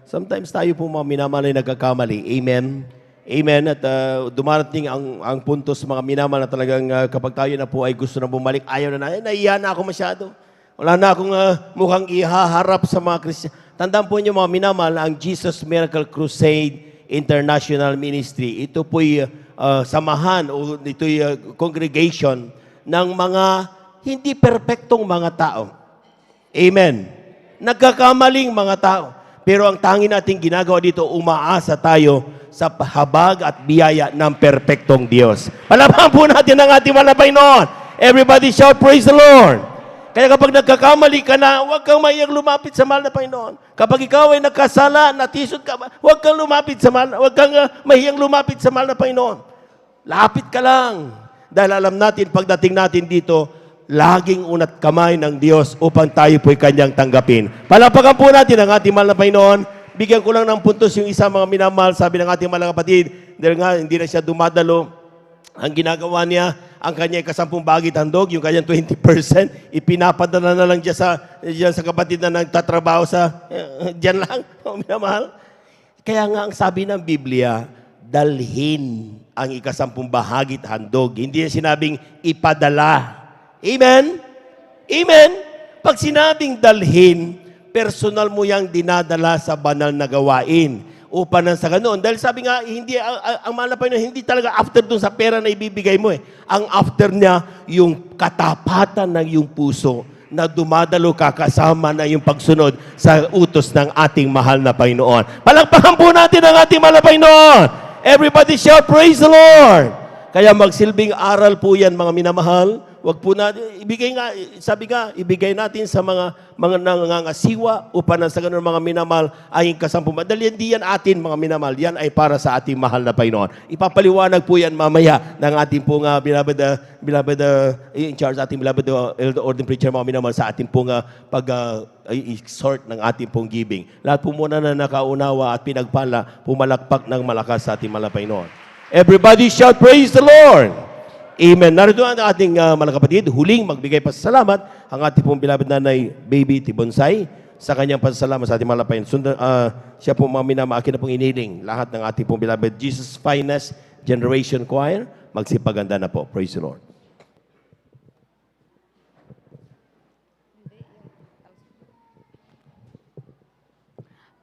sometimes tayo po mga minamahal ay nagkakamali. Amen. Amen. At dumarating ang puntos mga minamahal na talagang kapag tayo na po ay gusto na bumalik, ayaw na naiya na ako masyado. Wala na akong mukhang ihaharap sa mga Kristiyan. Tandaan po niyo mga minamahal, ang Jesus Miracle Crusade International Ministry. Ito po'y samahan o ito'y congregation ng mga hindi perpektong mga tao. Amen. Nagkakamaling mga tao. Pero ang tangi nating ginagawa dito, umaasa tayo sa habag at biyaya ng perpektong Diyos. Palapakan po natin ang ating mahal na Panginoon. Everybody shout, praise the Lord. Kaya kapag nagkakamali ka na, huwag kang mahiyang lumapit sa mahal na Panginoon. Kapag ikaw ay nagkasala, natisod ka, huwag kang mahiyang lumapit sa mahal na Panginoon. Lapit ka lang. Dahil alam natin, pagdating natin dito, laging unat kamay ng Diyos upang tayo po'y Kanyang tanggapin. Palapakan po natin ang ating mahal na Panginoon. Bigyan ko lang ng puntos yung isa mga minamahal. Sabi ng ating mga kapatid, dahil nga hindi na siya dumadalo, ang ginagawa niya ang kanyang kasampung bagit handog, yung kanyang 20%, ipinapadala na lang dyan sa kapatid na nagtatrabaho dyan lang, minamahal. Kaya nga ang sabi ng Biblia, dalhin ang ikasampung bahagit handog. Hindi yan sinabing ipadala. Amen? Amen? Pag sinabing dalhin, personal mo yang dinadala sa banal na gawain. Upang nang sa ganoon. Dahil sabi nga, hindi, ang mahal na Panginoon, hindi talaga after dun sa pera na ibibigay mo eh. Ang after niya, yung katapatan ng iyong puso na dumadalo ka kasama na yung pagsunod sa utos ng ating mahal na Panginoon. Palakpakan po natin ang ating mahal na Panginoon. Everybody shout, praise the Lord! Kaya magsilbing aral po yan, mga minamahal. Wag po natin, ibigay natin sa mga nangangasiwa upang sa ganun mga minamahal ay kasampung. Dahil hindi yan atin, mga minamahal. Yan ay para sa ating mahal na Panginoon. Ipapaliwanag po yan mamaya ng ating pong beloved in charge, ating beloved elder ordinary preacher, mga minamahal, sa ating pong sort ng ating pong giving. Lahat po muna na nakaunawa at pinagpala, pumalakpak ng malakas sa ating mahal na Panginoon. Everybody shout, praise the Lord! Amen. Narito ang ating mga kapatid, huling magbigay pasasalamat ang ating pong beloved nanay, baby Tibonsay, sa kanyang pasasalamat sa ating mga lapayan. Siya po mga minamaakin na pong iniling lahat ng ating pong beloved Jesus Finest Generation Choir. Magsipaganda na po. Praise the Lord.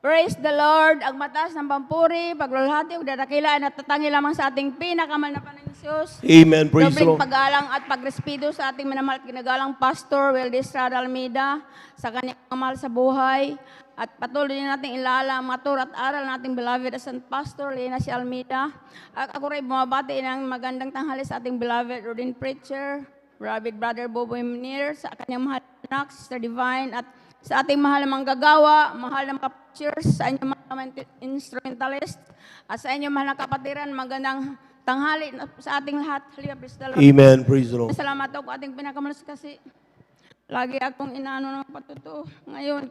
Praise the Lord. Ang mataas ng pampuri, paglulhati, dakilaan at tatangi lamang sa ating pinakamal na Panginoon Diyos. Amen. Praise the Dobring Lord. paggalang at pagrespeto sa ating minamahal at ginagalang Pastor Weldes Almeida sa kanyang mahal sa buhay. At patuloy din natin ilala ang matur at aral nating beloved Ascent Pastor Lena si Almeida. At ako rin bumabati ng magandang tanghali sa ating beloved ordained preacher, beloved Brother Boboy Munir, sa kanyang mahal anak, Sister Divine, at sa ating mahal na manggagawa, mahal na preachers, sa inyong mga instrumentalist, at sa inyong mahal na kapatiran, magandang tanghali sa ating lahat. Amen. Praise the Lord. Salamat ako ating pinakamalas kasi lagi akong inaano ng patuto. Ngayon,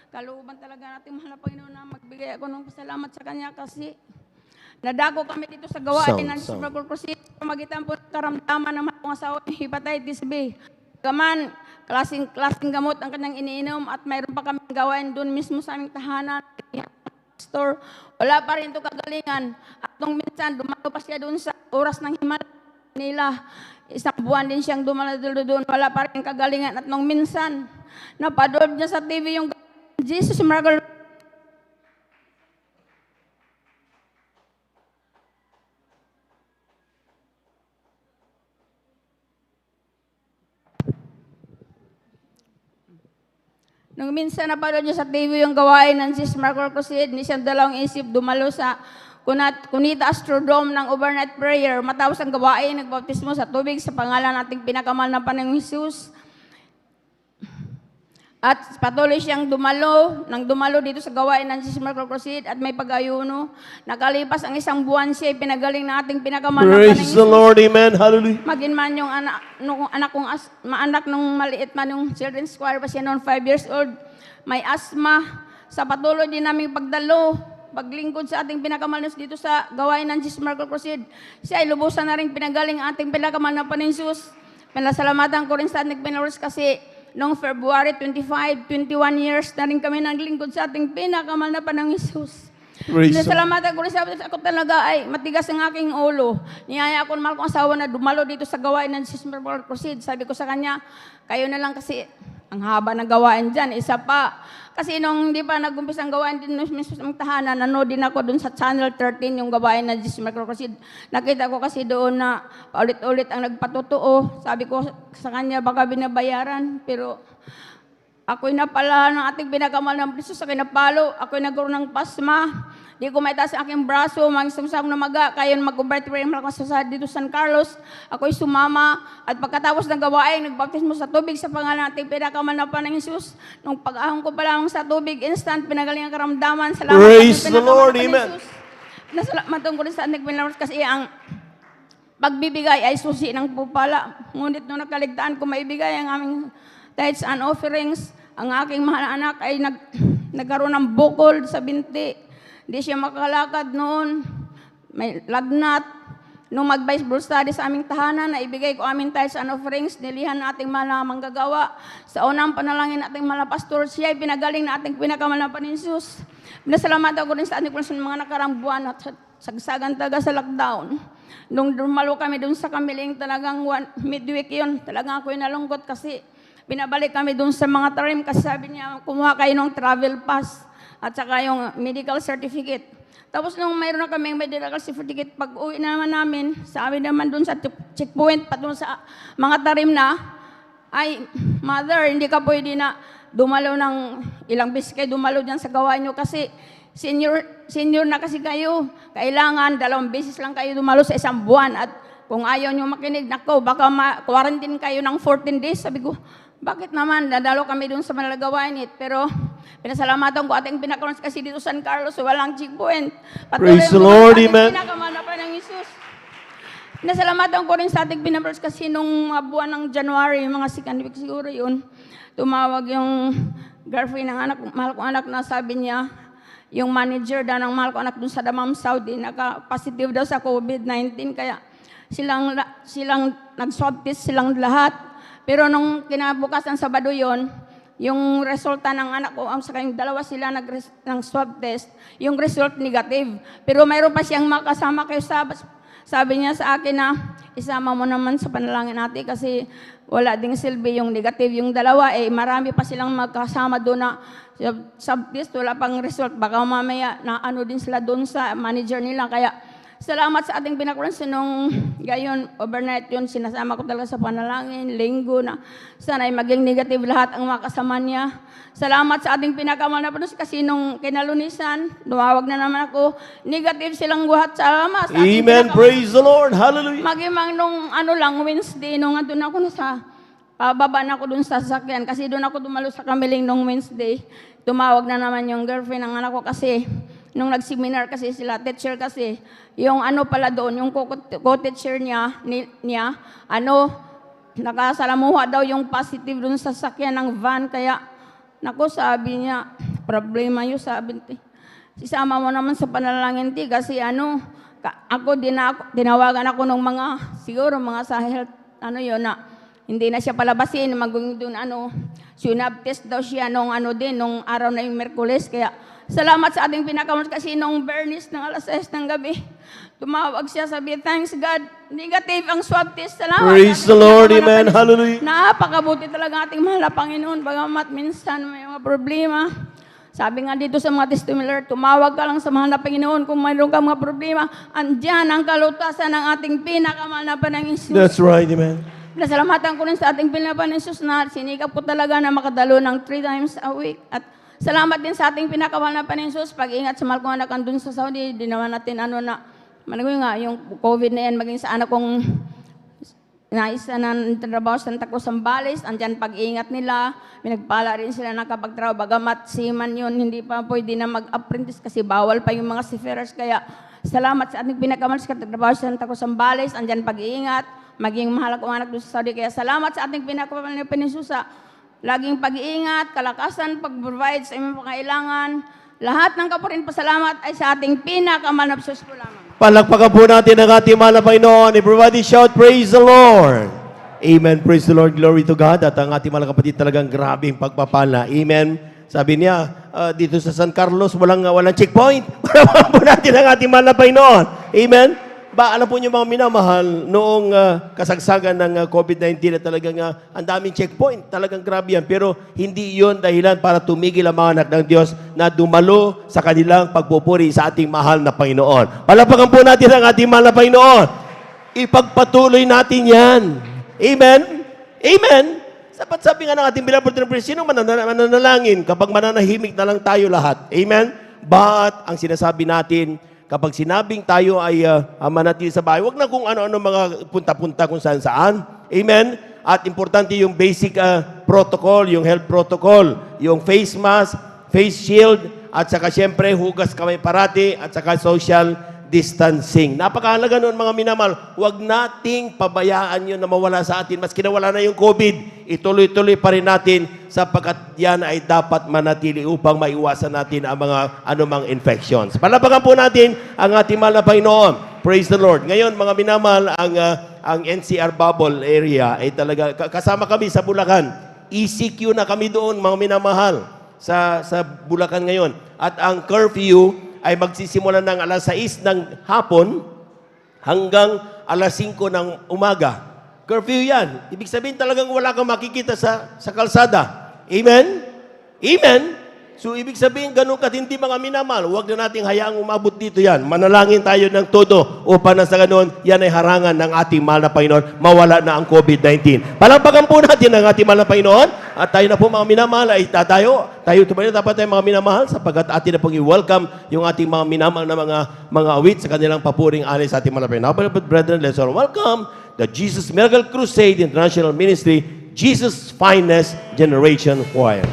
kaluban talaga natin mahal na Panginoon na magbigay ako ng pasalamat sa Kanya kasi nadako kami dito sa gawain ng Super Crusade. Pamagitan po ng karamdaman ng mga asawa ng hepatitis B. Gaman, klaseng gamot ang kanyang iniinom at mayroon pa kami gawain doon mismo sa aming tahanan, store. Wala pa rin ito kagalingan. At nung minsan, dumalo pa siya doon sa oras ng Manila. Isang buwan din siyang dumalo doon. Wala pa rin kagalingan. At nung minsan, napadood niya sa TV yung Jesus Miracle. Nung minsan napanood niya sa TV yung gawain ng Jesus Miracle Crusade, ni siyang dalawang isip dumalo sa Cunita Astrodome ng overnight prayer. Matapos ang gawain, nagbaptismo sa tubig sa pangalan nating pinakamahal na Panginoong Jesus. At patuloy siyang dumalo dito sa gawain ng Jesus Miracle Crusade at may pag-ayuno. Nakalipas ang isang buwan siya, pinagaling na ating pinakamahal na Panginoong Jesus. Praise the Lord, amen, hallelujah. Maging man yung anak nung maliit man yung children's choir pa siya noon, 5 years old, may asthma. Sa patuloy din namin pagdalo, paglingkod sa ating pinakamahal dito sa gawain ng Jesus Miracle Crusade, siya ay lubusan na rin pinagaling ang ating pinakamahal na Panginoong Jesus. Pinasalamatan ko rin sa ating Panginoon kasi noong February 25, 21 years na rin kami naglingkod sa ating pinakamahal na Panginoong Jesus. Salamatan ko rin sa ako talaga ay matigas ang aking ulo. Niyaya ako ng mahal kong asawa na dumalo dito sa gawain ng Jesus Miracle Crusade. Sabi ko sa kanya, kayo na lang kasi ang haba ng gawain dyan, isa pa. Kasi nung hindi pa nag-umpisa ang gawain din mismo sa tahanan, nanood din ako dun sa Channel 13 yung gawain ng Jesus Miracle Crusade. Nakita ko kasi doon na paulit-ulit ang nagpatotoo. Sabi ko sa kanya, baka binabayaran. Pero ako'y napala ng ating pinakamahal ng Kristo sa kinapalo. Ako'y nagkaroon ng pasma. Di ko maitaas ang aking braso, mag-isang na maga. Kaya mag-convert prayer sa dito San Carlos. Ako'y sumama. At pagkatapos ng gawain, nagbaptismo sa tubig sa pangalan ng ating pinakamahal na Panginoong Jesus. Nung pag-ahon ko pa lang sa tubig, instant, pinagaling ang karamdaman. Salamat. Praise the Lord, amen. Nasalamatan ko rin sa ating pinakamahal kasi ang pagbibigay ay susi ng pupala. Ngunit nung nakaligtaan ko maibigay ang aming tithes and offerings, ang aking mahal na anak ay nagkaroon ng bukol sa binti. Hindi siya makalakad noon. May lagnat. nung mag-Bible study sa aming tahanan, na ibigay ko aming tithes and offerings, nilihan na ating mga manggagawa. Sa unang panalangin ating mga pastor, siya ay pinagaling na ating pinakamahal na Panginoon. Pinasalamatan ko rin sa ating mga nakarang buwan at sagsagan talaga sa lockdown. Nung dumalo kami dun sa Kamiling, talagang midweek yun, talagang ako'y nalungkot kasi pinabalik kami dun sa mga tarim kasi sabi niya, kumuha kayo ng travel pass at saka yung medical certificate. Tapos nung mayroon na kaming medical certificate, pag uwi naman namin, sabi naman dun sa checkpoint, pa dun sa mga tarim na, ay, mother, hindi ka pwede na dumalo ng ilang beses kayo dumalo dyan sa gawa nyo kasi senior na kasi kayo. Kailangan 2 beses lang kayo dumalo sa isang buwan at kung ayaw nyo makinig, nako, baka quarantine kayo ng 14 days. Sabi ko, bakit naman? Dadalo kami dun sa Manalagawain pero pinasalamatan ko ating pinakaroon kasi dito San Carlos, walang checkpoint. Praise the Lord, amen. Pinakamana pa ng Isus. Pinasalamatan ko rin sa ating pinaparoon kasi nung buwan ng January, mga second week siguro yun, tumawag yung girlfriend ng anak, mahal kong anak na sabi niya, yung manager daw ng mahal kong anak dun sa Damam, Saudi, naka-positive daw sa COVID-19, kaya silang nag-swab test silang lahat. Pero nung kinabukasan Sabado yon, yung resulta ng anak ko, sa kanyang 2 sila ng swab test, yung result negative. Pero mayroon pa siyang makasama kayo sabi niya sa akin na, isama mo naman sa panalangin natin kasi wala ding silbi yung negative. Yung 2, marami pa silang magkasama doon na swab test, wala pang result. Baka mamaya na ano din sila doon sa manager nila. Kaya salamat sa ating pinakuransin nung gayon, overnight yun, sinasama ko talaga sa panalangin, linggo na sana ay maging negative lahat ang mga kasama niya. Salamat sa ating pinakamal na panus kasi nung kinalunisan, dumawag na naman ako, negative silang buhat. Salamat sa ating Amen. Praise the Lord. Hallelujah. Magimang nung Wednesday, nung andun ako na sa, pababa na ako dun sa sasakyan kasi doon ako dumalo sa Kamiling nung Wednesday. Tumawag na naman yung girlfriend ng anak ko kasi nung nag-seminar kasi sila, teacher kasi, yung pala doon, yung co-teacher niya, nakasalamuha daw yung positive doon sa sakyan ng van, kaya, naku, sabi niya, problema yun, sabi niya, sisama mo naman sa panalangin, kasi tinawagan ako ng siguro mga sa health, na, hindi na siya palabasin, maging doon, sunab test daw siya nung araw na yung Merkules, kaya, salamat sa ating pinakamulat kasi nung Bernice ng alas 6 ng gabi, tumawag siya, sabi, thanks God, negative ang swab test. Salamat. Praise the Lord, amen, hallelujah. Napakabuti talaga ating mahal na Panginoon, bagamat minsan may mga problema. Sabi nga dito sa mga testimonial, tumawag ka lang sa mahal na Panginoon kung mayroon kang mga problema, andyan ang kalutasan ng ating pinakamahal na Panginoon Jesus. That's right, amen. Nasalamatan ko rin sa ating pinakamahal na Jesus na sinikap ko talaga na makadalo ng 3 times a week. At salamat din sa ating pinakamahal na Panginoon Jesus, pag-ingat sa mahal kong anak andun sa Saudi, di naman natin yung COVID na yan, maging sa anak kong naisa na trabaho sa Santa Cruz, Zambales, andyan pag-ingat nila, pinagpala rin sila nakapagtrabaho, bagamat seaman yun, hindi pa pwede na mag-apprentice kasi bawal pa yung mga seafarers, kaya salamat sa ating pinakamahal sa trabaho sa Santa Cruz, Zambales, andyan pag-ingat, maging mahal kong anak doon sa Saudi, kaya salamat sa ating pinakamahal na Panginoon Jesus, laging pag-iingat, kalakasan, pag-provide sa imong pangailangan. Lahat ng kapurin pasalamat ay sa ating pinakamahal na Diyos po lamang. Palakpakan po natin ang ating mahal na Panginoon. Everybody shout, praise the Lord. Amen. Praise the Lord. Glory to God. At ang ating mga kapatid talagang grabing pagpapala. Amen. Sabi niya, dito sa San Carlos, walang checkpoint. Palakpakan po natin ang ating mahal na Panginoon. Amen. Alam po niyo mga minamahal, noong kasagsagan ng COVID-19 na talagang ang daming checkpoint, talagang grabe yan. Pero hindi yon dahilan para tumigil ang mga anak ng Diyos na dumalo sa kanilang pagpupuri sa ating mahal na Panginoon. Palapakan po natin ang ating mahal na Panginoon. Ipagpatuloy natin yan. Amen? Amen? Sabi nga ng ating beloved friends, sino mananalangin kapag mananahimik na lang tayo lahat? Amen? But ang sinasabi natin, kapag sinabing tayo ay manatili sa bahay, wag na kung ano-ano mga punta-punta kung saan-saan. Amen? At importante yung basic protocol, yung health protocol, yung face mask, face shield, at saka siyempre hugas kamay parati, at saka social distancing. Napakahalaga noon mga minamahal, huwag nating pabayaan yun na mawala sa atin. Maski nawala na yung COVID, ituloy-tuloy pa rin natin sapagkat yan ay dapat manatili upang maiwasan natin ang mga anumang infections. Palapakan po natin ang ating mahal na Panginoon. Praise the Lord. Ngayon, mga minamahal, ang NCR bubble area ay talaga, kasama kami sa Bulacan. ECQ na kami doon, mga minamahal, sa Bulacan ngayon. At ang curfew ay magsisimula ng alas 6 ng hapon hanggang alas 5 ng umaga. Curfew yan. Ibig sabihin talagang wala kang makikita sa kalsada. Amen? Amen? So, ibig sabihin, ganun katindi mga minamahal. Huwag na nating hayaang umabot dito yan. Manalangin tayo ng todo upang na sa ganun, yan ay harangan ng ating mahal na Panginoon. Mawala na ang COVID-19. Palampagan po natin ang ating mahal na Panginoon. At tayo na po mga minamahal ay tayo tumayo dapat tayo mga minamahal sapagkat atin na pong i-welcome yung ating mga minamahal na mga awit sa kanilang papuring alay sa ating mahal na Panginoon. Now, beloved brethren, let's all welcome the Jesus Miracle Crusade International Ministry, Jesus' Finest Generation Choir.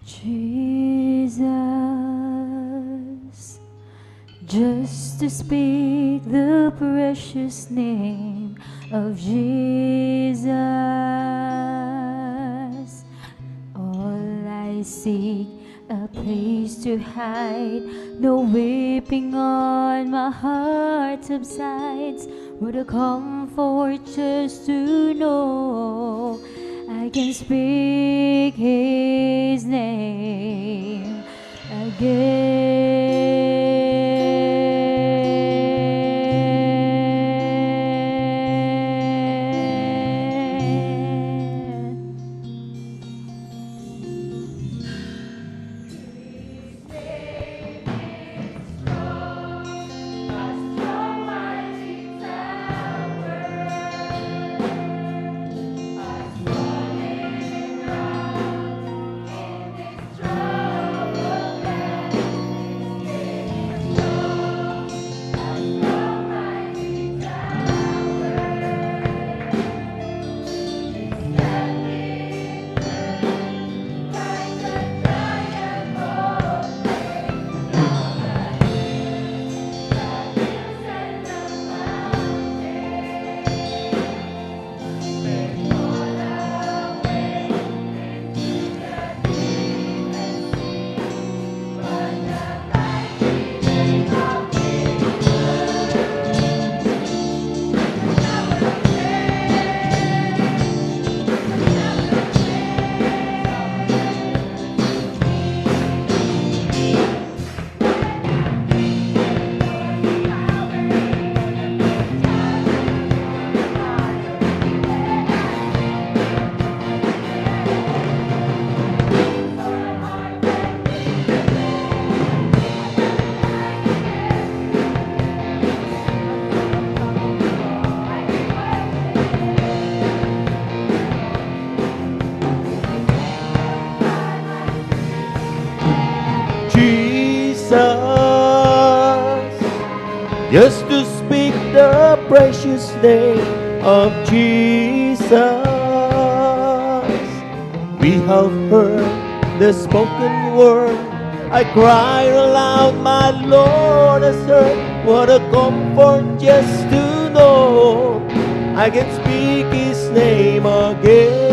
Jesus, just to speak the precious name of Jesus. All I seek, a place to hide, no weeping on my heart subsides. What a comfort just to know I can speak His name again. Jesus, just to speak the precious name of Jesus. We have heard the spoken word. I cry aloud, my Lord has heard. What a comfort just to know I can speak His name again.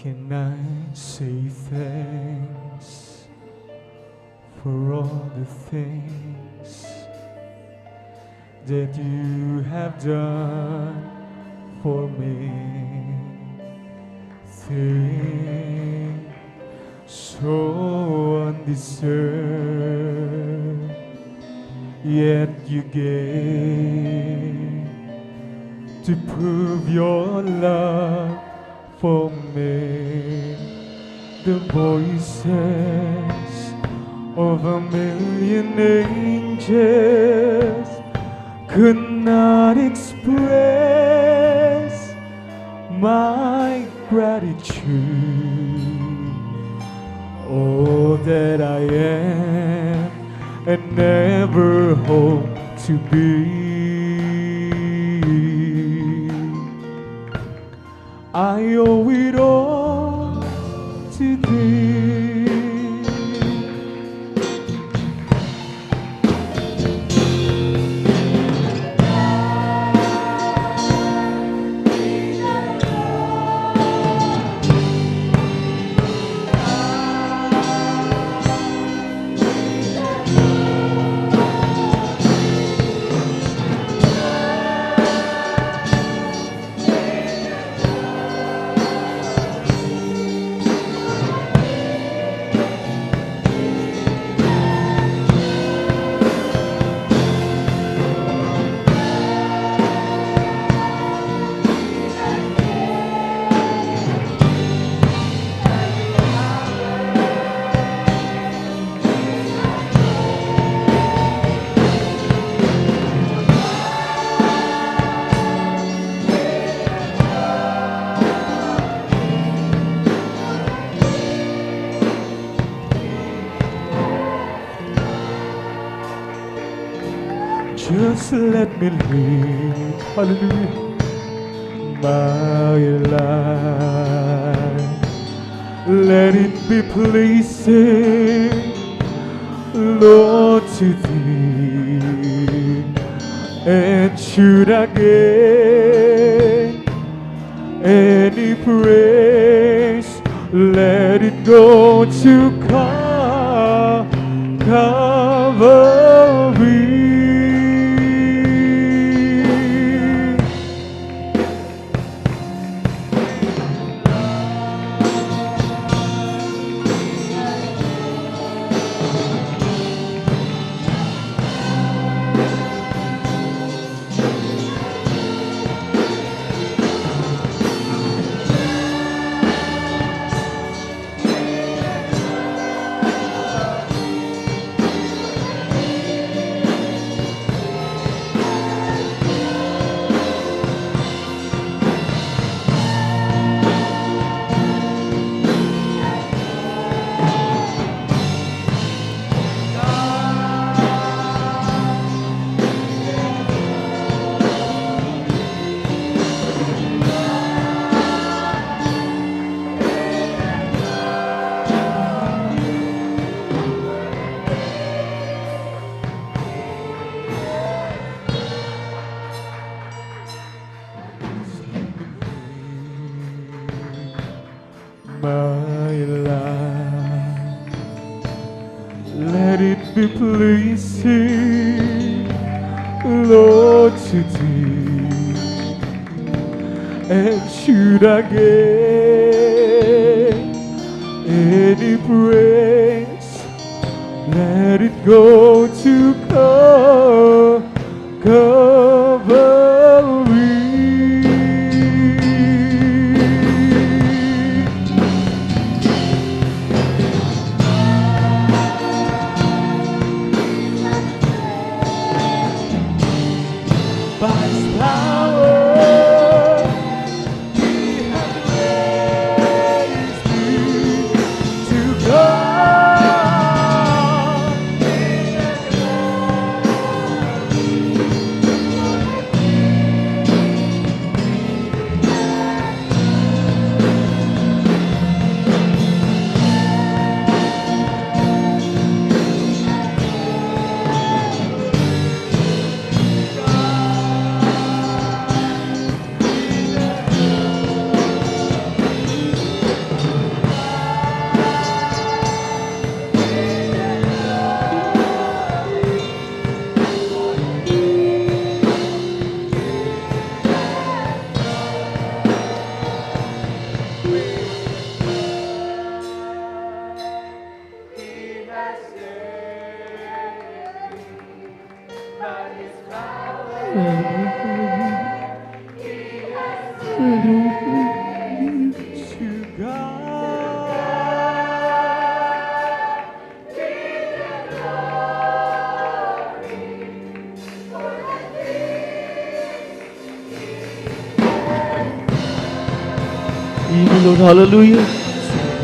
can I say thanks for all the things that you have done for me? Things so undeserved, yet you gave to prove your love for me. The voices of a million angels could not express my gratitude. All that I am and never hope to be, I owe it all to thee. Just let me live, hallelujah, my life. Let it be pleasing, Lord, to thee. And should I gain any praise, let it go to Calvary. My life, let it be pleasing, Lord, to thee. And should I gain any praise, let it go to Calvary. By His power, He has raised me to God. Lord, hallelujah.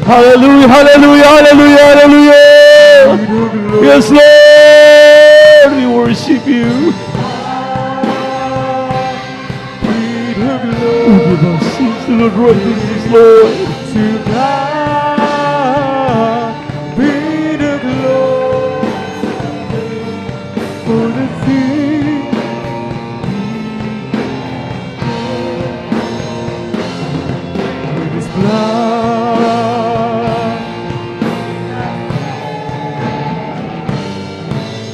Hallelujah, hallelujah, hallelujah, hallelujah. Yes, Lord, we worship you. Forgive our sins, the Lord righteousness, Lord. To God be the glory for the things with His blood,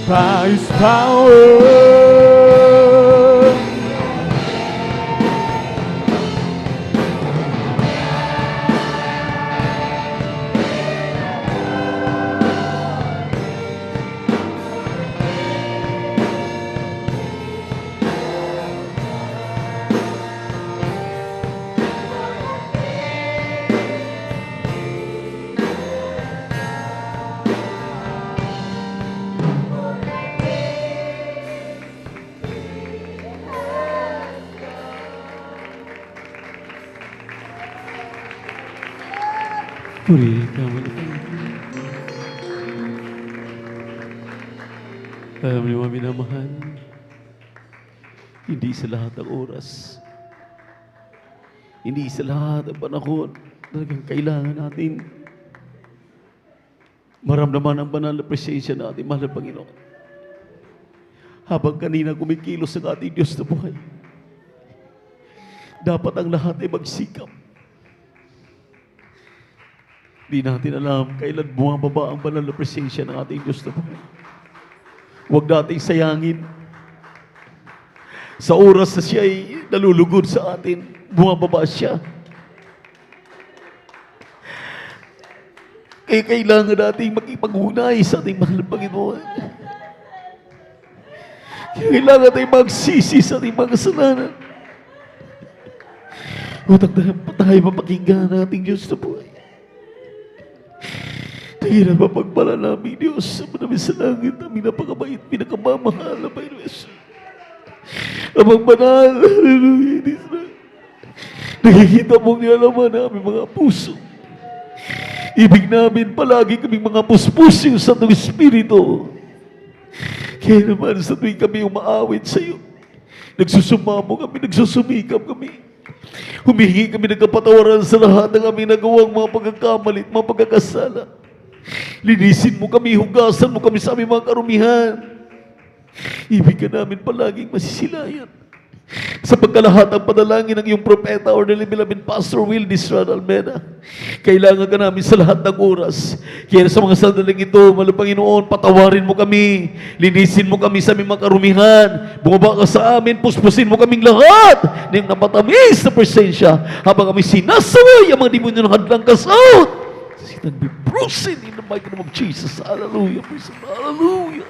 by His power. Puri kamu kami mga minamahal, hindi sa lahat ng oras, hindi sa lahat ng panahon talagang kailangan natin maramdaman ang banal na presensya natin, mahal na Panginoon. Habang kanina kumikilos ang ating Diyos na buhay, dapat ang lahat ay magsikap. Di natin alam kailan bumababa ang banal na presensya ng ating Diyos na buhay. Huwag nating sayangin. Sa oras na siya ay nalulugod sa atin, bumababa siya. Kaya kailangan nating makipag-unay sa ating mahal na Panginoon. Kailangan tayong magsisi sa ating mga kasalanan. Utang tayo mapakinggan ng ating Diyos na buhay. Tayo na mapagpala namin, Diyos, sa manami sa langit, aming napakabait, pinakamamahal na Panginoon. Amang banal, hallelujah, nakikita mong nilalaman na aming mga puso. Ibig namin palagi kaming mga puspusing sa itong Espiritu. Kaya naman sa tuwing kami umaawit sa iyo, nagsusumamo kami, nagsusumikap kami. Humihingi kami ng kapatawaran sa lahat ng aming nagawang mga pagkakamali at mga pagkakasala. Linisin mo kami, hugasan mo kami sa aming mga karumihan. Ibig ka namin palaging masisilayan. Sa pagkalahatang panalangin ng iyong propeta or nilibin Pastor Will Disran Almeda, kailangan ka namin sa lahat ng oras. Kaya sa mga sandaling ito, mahal na Panginoon, patawarin mo kami, linisin mo kami sa aming mga karumihan, bumaba ka sa amin, puspusin mo kaming lahat ng napatamis na presensya habang kami sinasaway ang mga demonyo ng hadlang kasaot. Sitang be bruised in the mighty name of Jesus. Hallelujah. Praise the Lord. Hallelujah.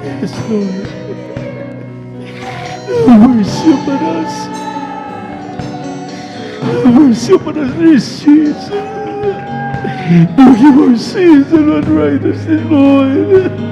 Yes, Lord. Have mercy upon us. Have mercy upon us, this season. Forgive our sins and unrighteousness, Lord.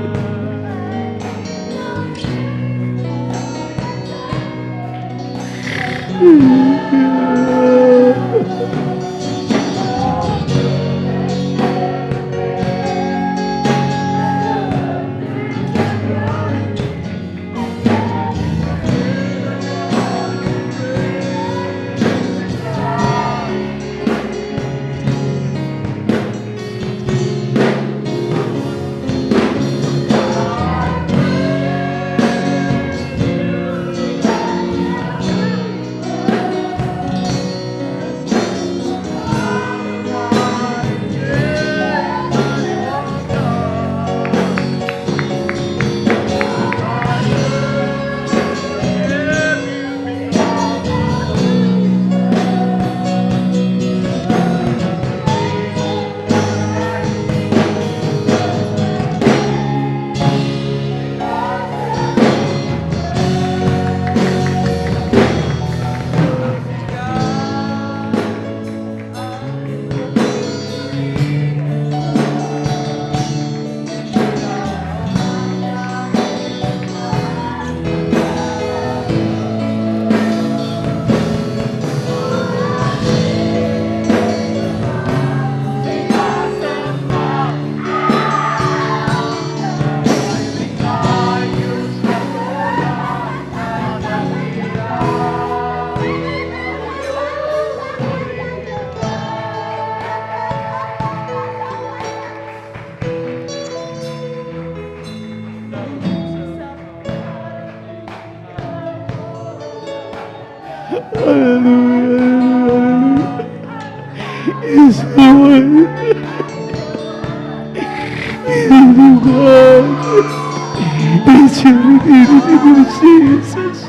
Hallelujah. Yes, Lord. Healing God. It's your name, Jesus.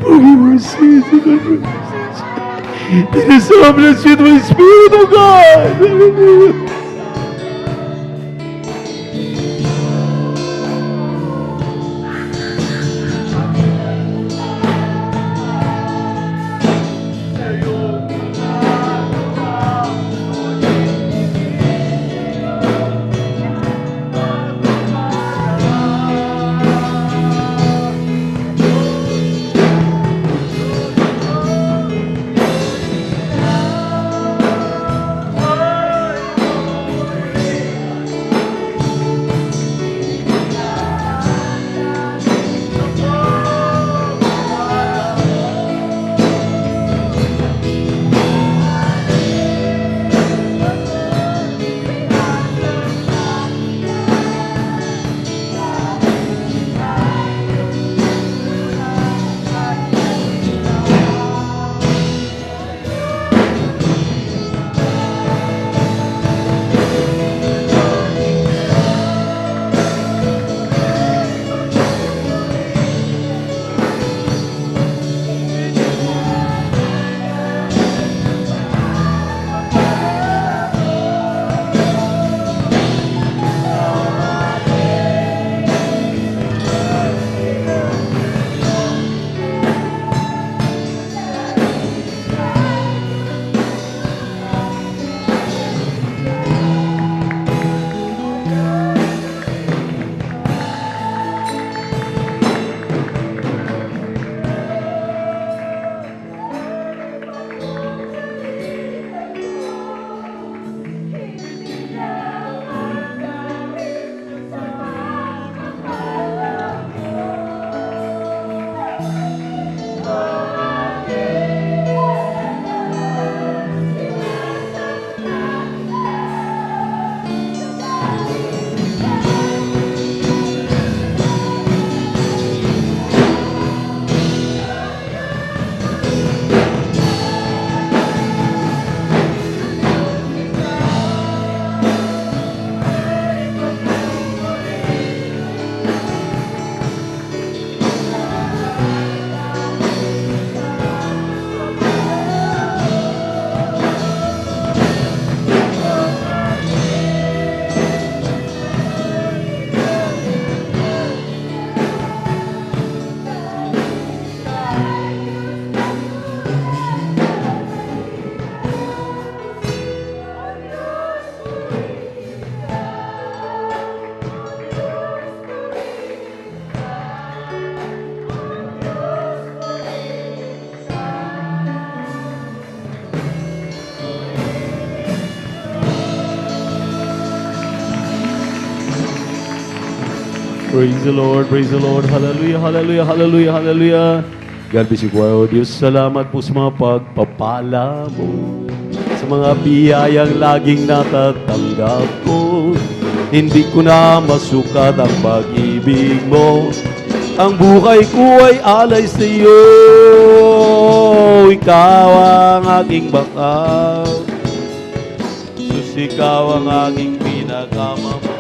Forgive our sins and unrighteousness. It is so blessed with the Spirit of God. Hallelujah. Praise the Lord, praise the Lord. Hallelujah, hallelujah, hallelujah, hallelujah. God bless you, choir. O Diyos, salamat po sa mga pagpapala mo, sa mga biyayang laging natatanggap ko. Hindi ko na masukat ang pag-ibig mo. Ang buhay ko ay alay sa iyo. Ikaw ang aking bakal. Jesus, ikaw ang aking pinakamamahal.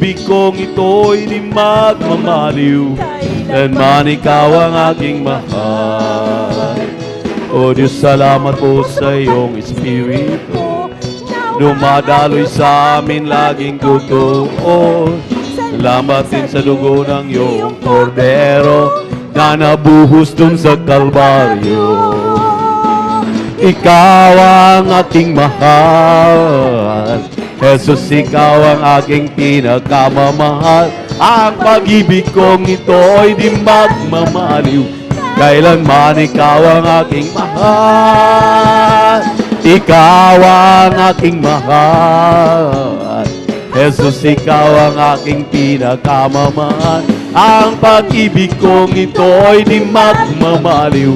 Ibig kong ito'y di magmamaliw, kailanman ikaw ang aking mahal. O Diyos, salamat po sa iyong Espiritu, dumadaloy sa amin laging totoo. Salamat din sa dugo ng iyong kordero na nabuhos dun sa Kalbaryo. Ikaw ang aking mahal, Jesus, ikaw ang aking pinakamamahal. Ang pag-ibig kong ito ay di magmamaliw, kailanman ikaw ang aking mahal. Ikaw ang aking mahal, Jesus, ikaw ang aking pinakamamahal. Ang pag-ibig kong ito ay di magmamaliw,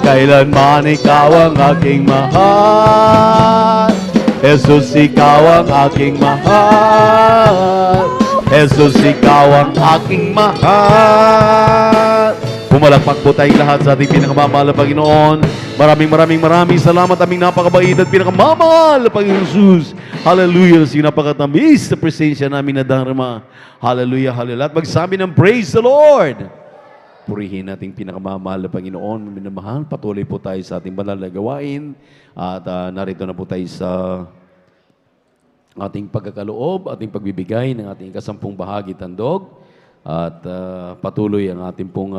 kailanman ikaw ang aking mahal. Jesus, ikaw ang aking mahal. Jesus, ikaw ang aking mahal. Pumalakpak po tayong lahat sa ating pinakamamahal na Panginoon. Maraming salamat, aming napakabait at pinakamamahal na Panginoon Jesus. Hallelujah, sa napakatamis na presensya namin na darama. Hallelujah, hallelujah. At magsabi ng praise the Lord. Purihin nating pinakamamahal na Panginoon, minamahal. Patuloy po tayo sa ating banal na gawain. At narito na po tayo sa ating pagkakaloob, ating pagbibigay ng ating ikasampung bahagi tandog. At patuloy ang ating pong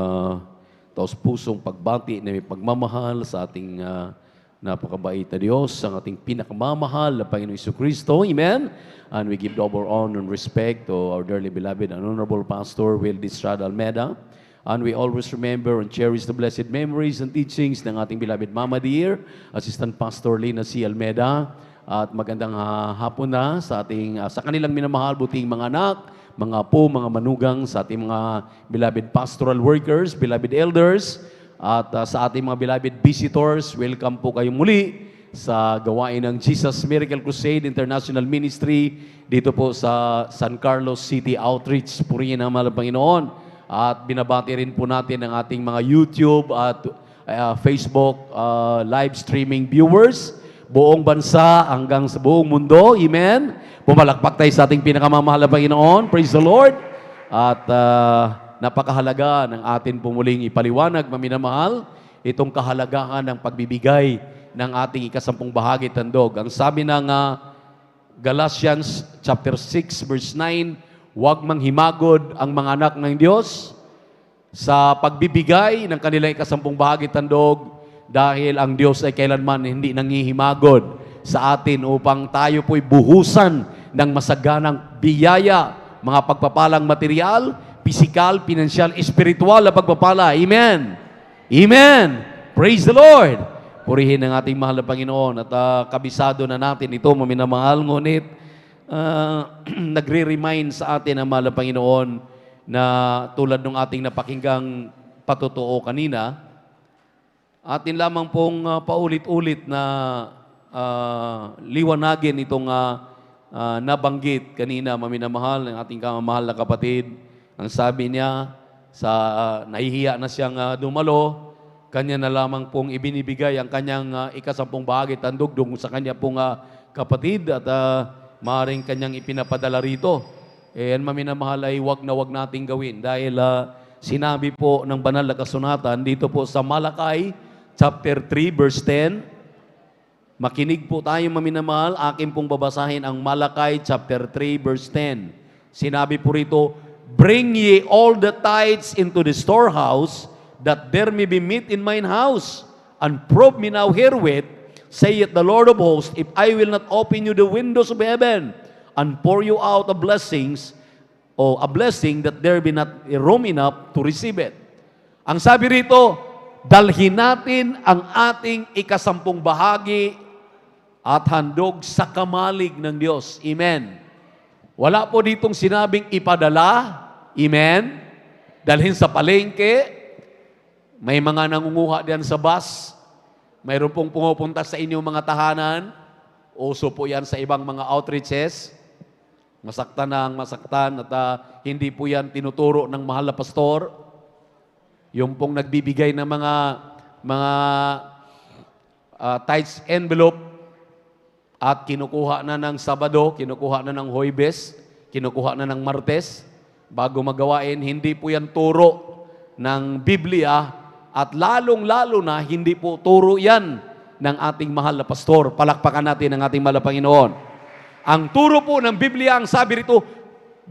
taos-pusong pagbati na may pagmamahal sa ating napakabait na Diyos, ang ating pinakamamahal na Panginoon Jesucristo. Amen? And we give double honor and respect to our dearly beloved and honorable Pastor Will Distrad Almeida. And we always remember and cherish the blessed memories and teachings ng ating beloved Mama Dear, Assistant Pastor Lina C. Almeida. At magandang hapon na sa ating sa kanilang minamahal buting mga anak, mga apo, mga manugang, sa ating mga beloved pastoral workers, beloved elders, at sa ating mga beloved visitors. Welcome po kayong muli sa gawain ng Jesus Miracle Crusade International Ministry dito po sa San Carlos City Outreach. Purihin ang mahal ng Panginoon. At binabati rin po natin ang ating mga YouTube at Facebook live streaming viewers, buong bansa hanggang sa buong mundo. Amen? Pumalakpak tayo sa ating pinakamamahal na Panginoon. Praise the Lord. At napakahalaga ng atin pumuling ipaliwanag, maminamahal, itong kahalagahan ng pagbibigay ng ating ikasampung bahagi tandog. Ang sabi ng Galatians chapter 6 verse 9, huwag manghimagod ang mga anak ng Diyos sa pagbibigay ng kanilang ikasampung bahagi tandog, dahil ang Diyos ay kailanman hindi nanghihimagod sa atin upang tayo po'y buhusan ng masaganang biyaya, mga pagpapalang material, pisikal, pinansyal, espiritual na pagpapala. Amen! Amen! Praise the Lord! Purihin ang ating mahal na Panginoon at kabisado na natin ito, maminamahal, ngunit nagre-remind sa atin ang mahal na Panginoon na tulad ng ating napakinggang patotoo kanina, atin lamang pong paulit-ulit na liwanagin itong nabanggit kanina, maminamahal, ng ating kamamahal na kapatid. Ang sabi niya, nahihiya na siyang dumalo, kanya na lamang pong ibinibigay ang kanyang ikasampung bahagi tandog doon sa kanya pong kapatid at maaaring kanyang ipinapadala rito. And maminamahal ay wag na wag nating gawin dahil sinabi po ng banal na kasunatan dito po sa Malakay chapter 3 verse 10. Makinig po tayo maminamahal, akin pong babasahin ang Malakay chapter 3 verse 10. Sinabi po rito, bring ye all the tithes into the storehouse, that there may be meat in mine house, and prove me now herewith, saith the Lord of hosts, if I will not open you the windows of heaven, and pour you out a blessings, o a blessing that there be not room enough to receive it. Ang sabi rito, dalhin natin ang ating ikasampung bahagi at handog sa kamalig ng Diyos. Amen. Wala po ditong sinabing ipadala. Amen? Dalhin sa palengke. May mga nangunguha diyan sa bus. Mayroon pong pumupunta sa inyong mga tahanan. Uso po yan sa ibang mga outreaches. Masaktan at hindi po yan tinuturo ng mahal na pastor. Yung pong nagbibigay ng mga tithes envelope at kinukuha na ng Sabado, kinukuha na ng Huwebes, kinukuha na ng Martes, bago magawain, hindi po yan turo ng Biblia at lalong-lalo na hindi po turo yan ng ating mahal na pastor. Palakpakan natin ang ating mahal na Panginoon. Ang turo po ng Biblia, ang sabi rito,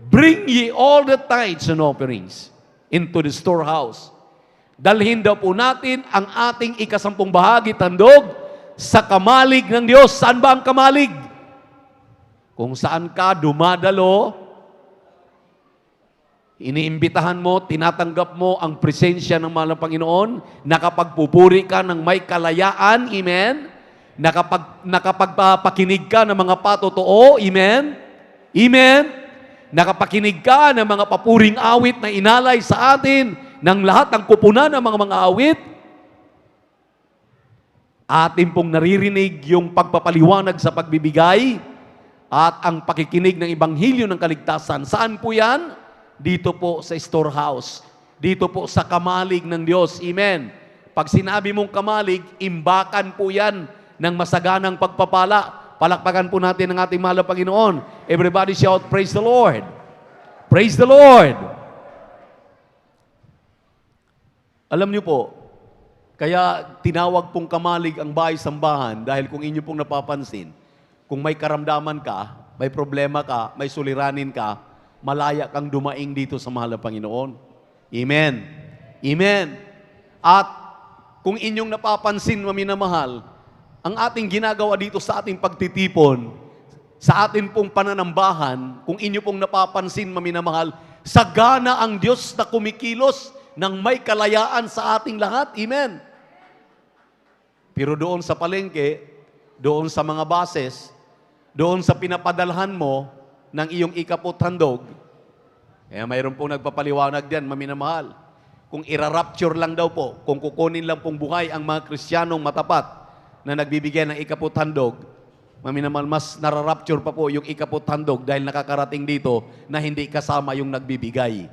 bring ye all the tithes and offerings into the storehouse. Dalhin daw po natin ang ating ikasampung bahagi tandog sa kamalig ng Diyos. Saan ba ang kamalig? Kung saan ka dumadalo, iniimbitahan mo, tinatanggap mo ang presensya ng mahal na Panginoon, nakapagpupuri ka ng may kalayaan, amen? Nakapagpakinig ka ng mga patotoo, amen? Amen? Nakapakinig ka ng mga papuring awit na inalay sa atin ng lahat ng kupunan ng mga awit. Atin pong naririnig yung pagpapaliwanag sa pagbibigay at ang pakikinig ng Ebanghelyo ng kaligtasan. Saan po yan? Dito po sa storehouse. Dito po sa kamalig ng Diyos. Amen. Pag sinabi mong kamalig, imbakan po yan ng masaganang pagpapala. Palakpakan po natin ang ating mahal na Panginoon. Everybody shout, praise the Lord. Praise the Lord. Alam niyo po, kaya tinawag pong kamalig ang bahay-sambahan dahil kung inyo pong napapansin, kung may karamdaman ka, may problema ka, may suliranin ka, malaya kang dumaing dito sa mahal na Panginoon. Amen. Amen. At kung inyong napapansin, maminamahal, ang ating ginagawa dito sa ating pagtitipon, sa ating pong pananambahan, kung inyo pong napapansin, maminamahal, sagana ang Diyos na kumikilos ng may kalayaan sa ating lahat. Amen. Pero doon sa palengke, doon sa mga bases, doon sa pinapadalhan mo ng iyong ikaputhandog, mayroon pong nagpapaliwanag diyan, maminamahal. Kung irarapture lang daw po, kung kukunin lang pong buhay ang mga Kristiyanong matapat na nagbibigay ng ikaputhandog, maminamahal, mas nararapture pa po yung ikaputhandog dahil nakakarating dito na hindi kasama yung nagbibigay.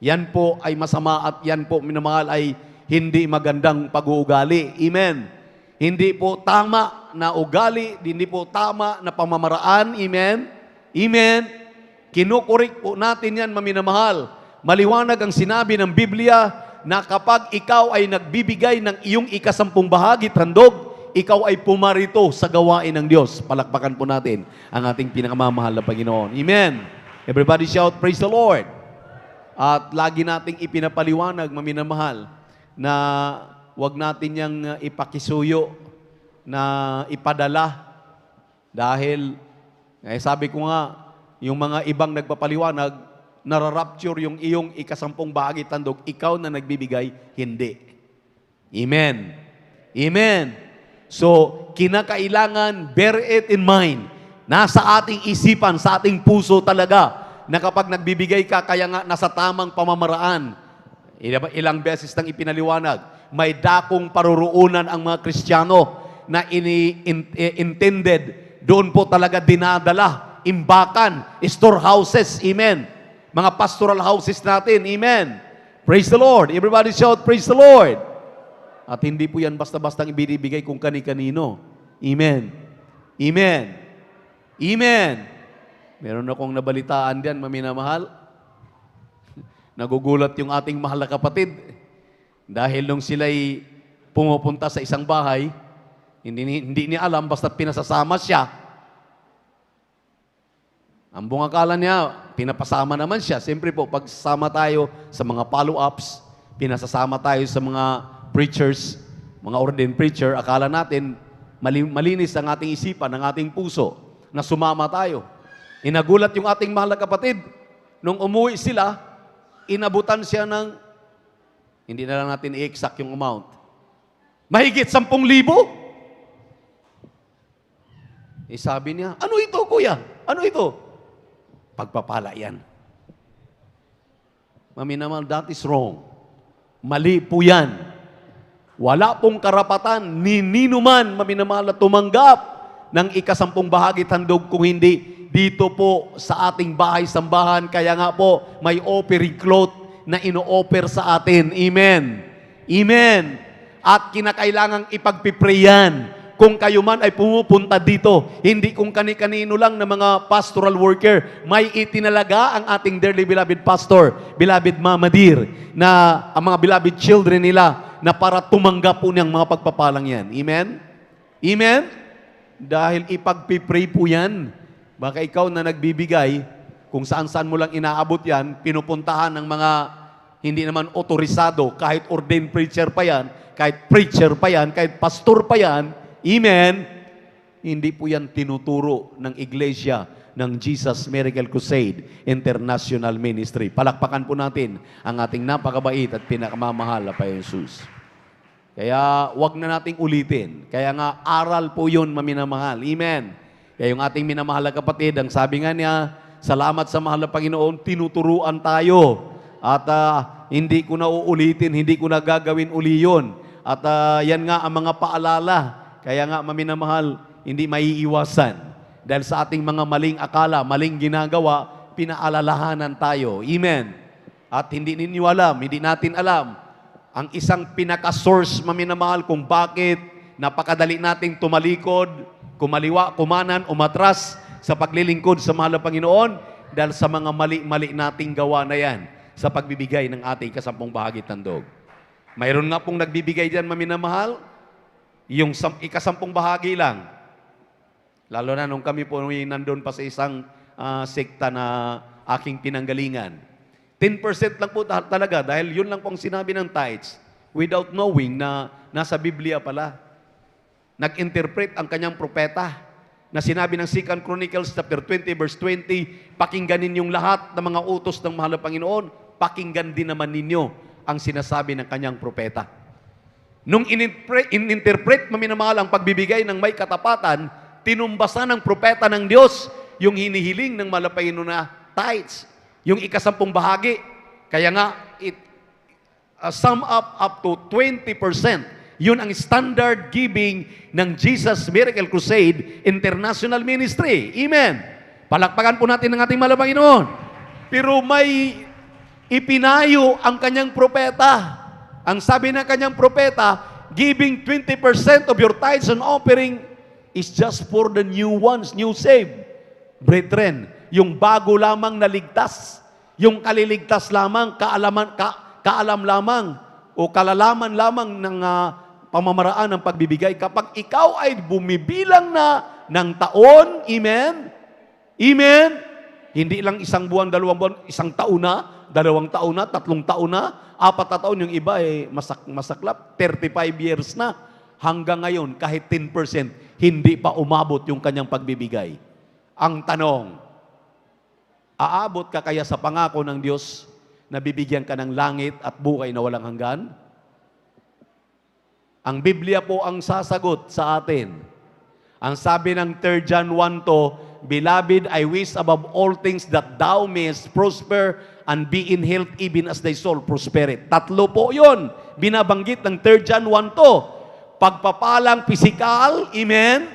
Yan po ay masama at yan po, minamahal, ay hindi magandang pag-uugali. Amen. Hindi po tama na ugali, hindi po tama na pamamaraan. Amen? Amen? Kinukurik po natin yan, maminamahal. Maliwanag ang sinabi ng Biblia na kapag ikaw ay nagbibigay ng iyong ikasampung bahagi tandog, ikaw ay pumarito sa gawain ng Diyos. Palakpakan po natin ang ating pinakamamahal na Panginoon. Amen? Everybody shout, praise the Lord. At lagi nating ipinapaliwanag, maminamahal, na wag natin yang ipakisuyo na ipadala. Dahil, sabi ko nga, yung mga ibang nagpapaliwanag, nararapture yung iyong ikasampung bahagi tandog, ikaw na nagbibigay, hindi. Amen. Amen. So, kinakailangan, bear it in mind, nasa ating isipan, sa ating puso talaga, na kapag nagbibigay ka, kaya nga nasa tamang pamamaraan. Ilang beses nang ipinaliwanag, may dakong paruruunan ang mga Kristiyano na intended, doon po talaga dinadala, imbakan, storehouses, amen. Mga pastoral houses natin, amen. Praise the Lord. Everybody shout, praise the Lord. At hindi po yan basta-bastang ibinibigay kung kani-kanino. Amen. Amen. Amen. Meron akong nabalitaan diyan, maminamahal. Nagugulat yung ating mahal na kapatid. Dahil nung sila'y pumupunta sa isang bahay, hindi niya alam, basta pinasasama siya. Ang buong akala niya, pinapasama naman siya. Siyempre po, pag sasama tayo sa mga follow-ups, pinasasama tayo sa mga preachers, mga ordained preacher, akala natin, malinis ang ating isipan, ang ating puso, na sumama tayo. Inagulat yung ating mahal na kapatid. Nung umuwi sila, inabutan siya ng, hindi na lang natin i-exact yung amount, mahigit 10,000. Sabi niya, ano ito, kuya? Ano ito? pagpapala yan. Maminamahal, that is wrong. Mali po yan. Wala pong karapatan ni ninuman, maminamahal, na tumanggap ng ika-10 bahagi handog kung hindi dito po sa ating bahay-sambahan. Kaya nga po, may offering cloth na ino-offer sa atin. Amen. Amen. At kinakailangang ipagpipray yan. Kung kayo man ay pumupunta dito, hindi kung kani-kanino lang na mga pastoral worker, may itinalaga ang ating dearly beloved pastor, beloved Mama Dear, na ang mga beloved children nila na para tumanggap po niyang mga pagpapalang yan. Amen? Amen? Dahil ipagpipray po yan. Baka ikaw na nagbibigay, kung saan-saan mo lang inaabot yan, pinupuntahan ng mga hindi naman otorisado, kahit ordained preacher pa yan, kahit preacher pa yan, kahit pastor pa yan, amen, hindi po yan tinuturo ng iglesia ng Jesus Miracle Crusade International Ministry. Palakpakan po natin ang ating napakabait at pinakamamahal na Panginoong Jesus. Kaya wag na nating ulitin. Kaya nga aral po yun, maminamahal. Amen. Kaya yung ating minamahal na kapatid, ang sabi nga niya, salamat sa mahal na Panginoon, tinuturuan tayo. At hindi ko na uulitin, hindi ko na gagawin uli yun. At yan nga ang mga paalala. Kaya nga, maminamahal, hindi maiiwasan. Dahil sa ating mga maling akala, maling ginagawa, pinaalalahanan tayo. Amen. At hindi ninyo alam, hindi natin alam, ang isang pinaka-source, maminamahal, kung bakit napakadali nating tumalikod, kumaliwa, kumanan, umatras sa paglilingkod sa mahal na Panginoon, dahil sa mga mali-mali nating gawa na yan sa pagbibigay ng ating ika-10 bahagi tandog. Mayroon nga pong nagbibigay dyan, maminamahal, yung ika-10 bahagi lang. Lalo na nung kami po nandun pa sa isang sekta na aking pinanggalingan. 10% lang po talaga dahil yun lang pong sinabi ng tithes without knowing na nasa Biblia pala. Nag-interpret ang kanyang propeta na sinabi ng 2 Chronicles chapter 20 verse 20, pakinggan ninyong lahat ng mga utos ng mahal na Panginoon, pakinggan din naman ninyo ang sinasabi ng kanyang propeta. Nung in-interpret, maminamahal, ang pagbibigay ng may katapatan, tinumbasan ng propeta ng Diyos yung hinihiling ng malapayino na tithes, yung ika-10 bahagi. Kaya nga, sum up to 20%. Yun ang standard giving ng Jesus Miracle Crusade International Ministry. Amen. Palakpakan po natin ng ating malapanginoon. Pero may ipinayo ang kanyang propeta. Ang sabi ng kanyang propeta, giving 20% of your tithes and offering is just for the new ones, new saved. Brethren, yung bago lamang naligtas, yung kaliligtas lamang, kaalam lamang, o kalalaman lamang ng pamamaraan ng pagbibigay. Kapag ikaw ay bumibilang na ng taon, amen? Amen? Hindi lang 1 buwan, 2 buwan, 1 taon na, 2 taon na, 3 taon na, 4 na taon, yung iba masaklap, 35 years na. Hanggang ngayon, kahit 10%, hindi pa umabot yung kanyang pagbibigay. Ang tanong, aabot ka kaya sa pangako ng Diyos na bibigyan ka ng langit at buhay na walang hanggan? Ang Biblia po ang sasagot sa atin. Ang sabi ng 3 John 1:2, Beloved, I wish above all things that thou mayest prosper and be in health even as thy soul prospereth. 3 po yun. Binabanggit ng 3 John 1:2. Pagpapalang pisikal, amen?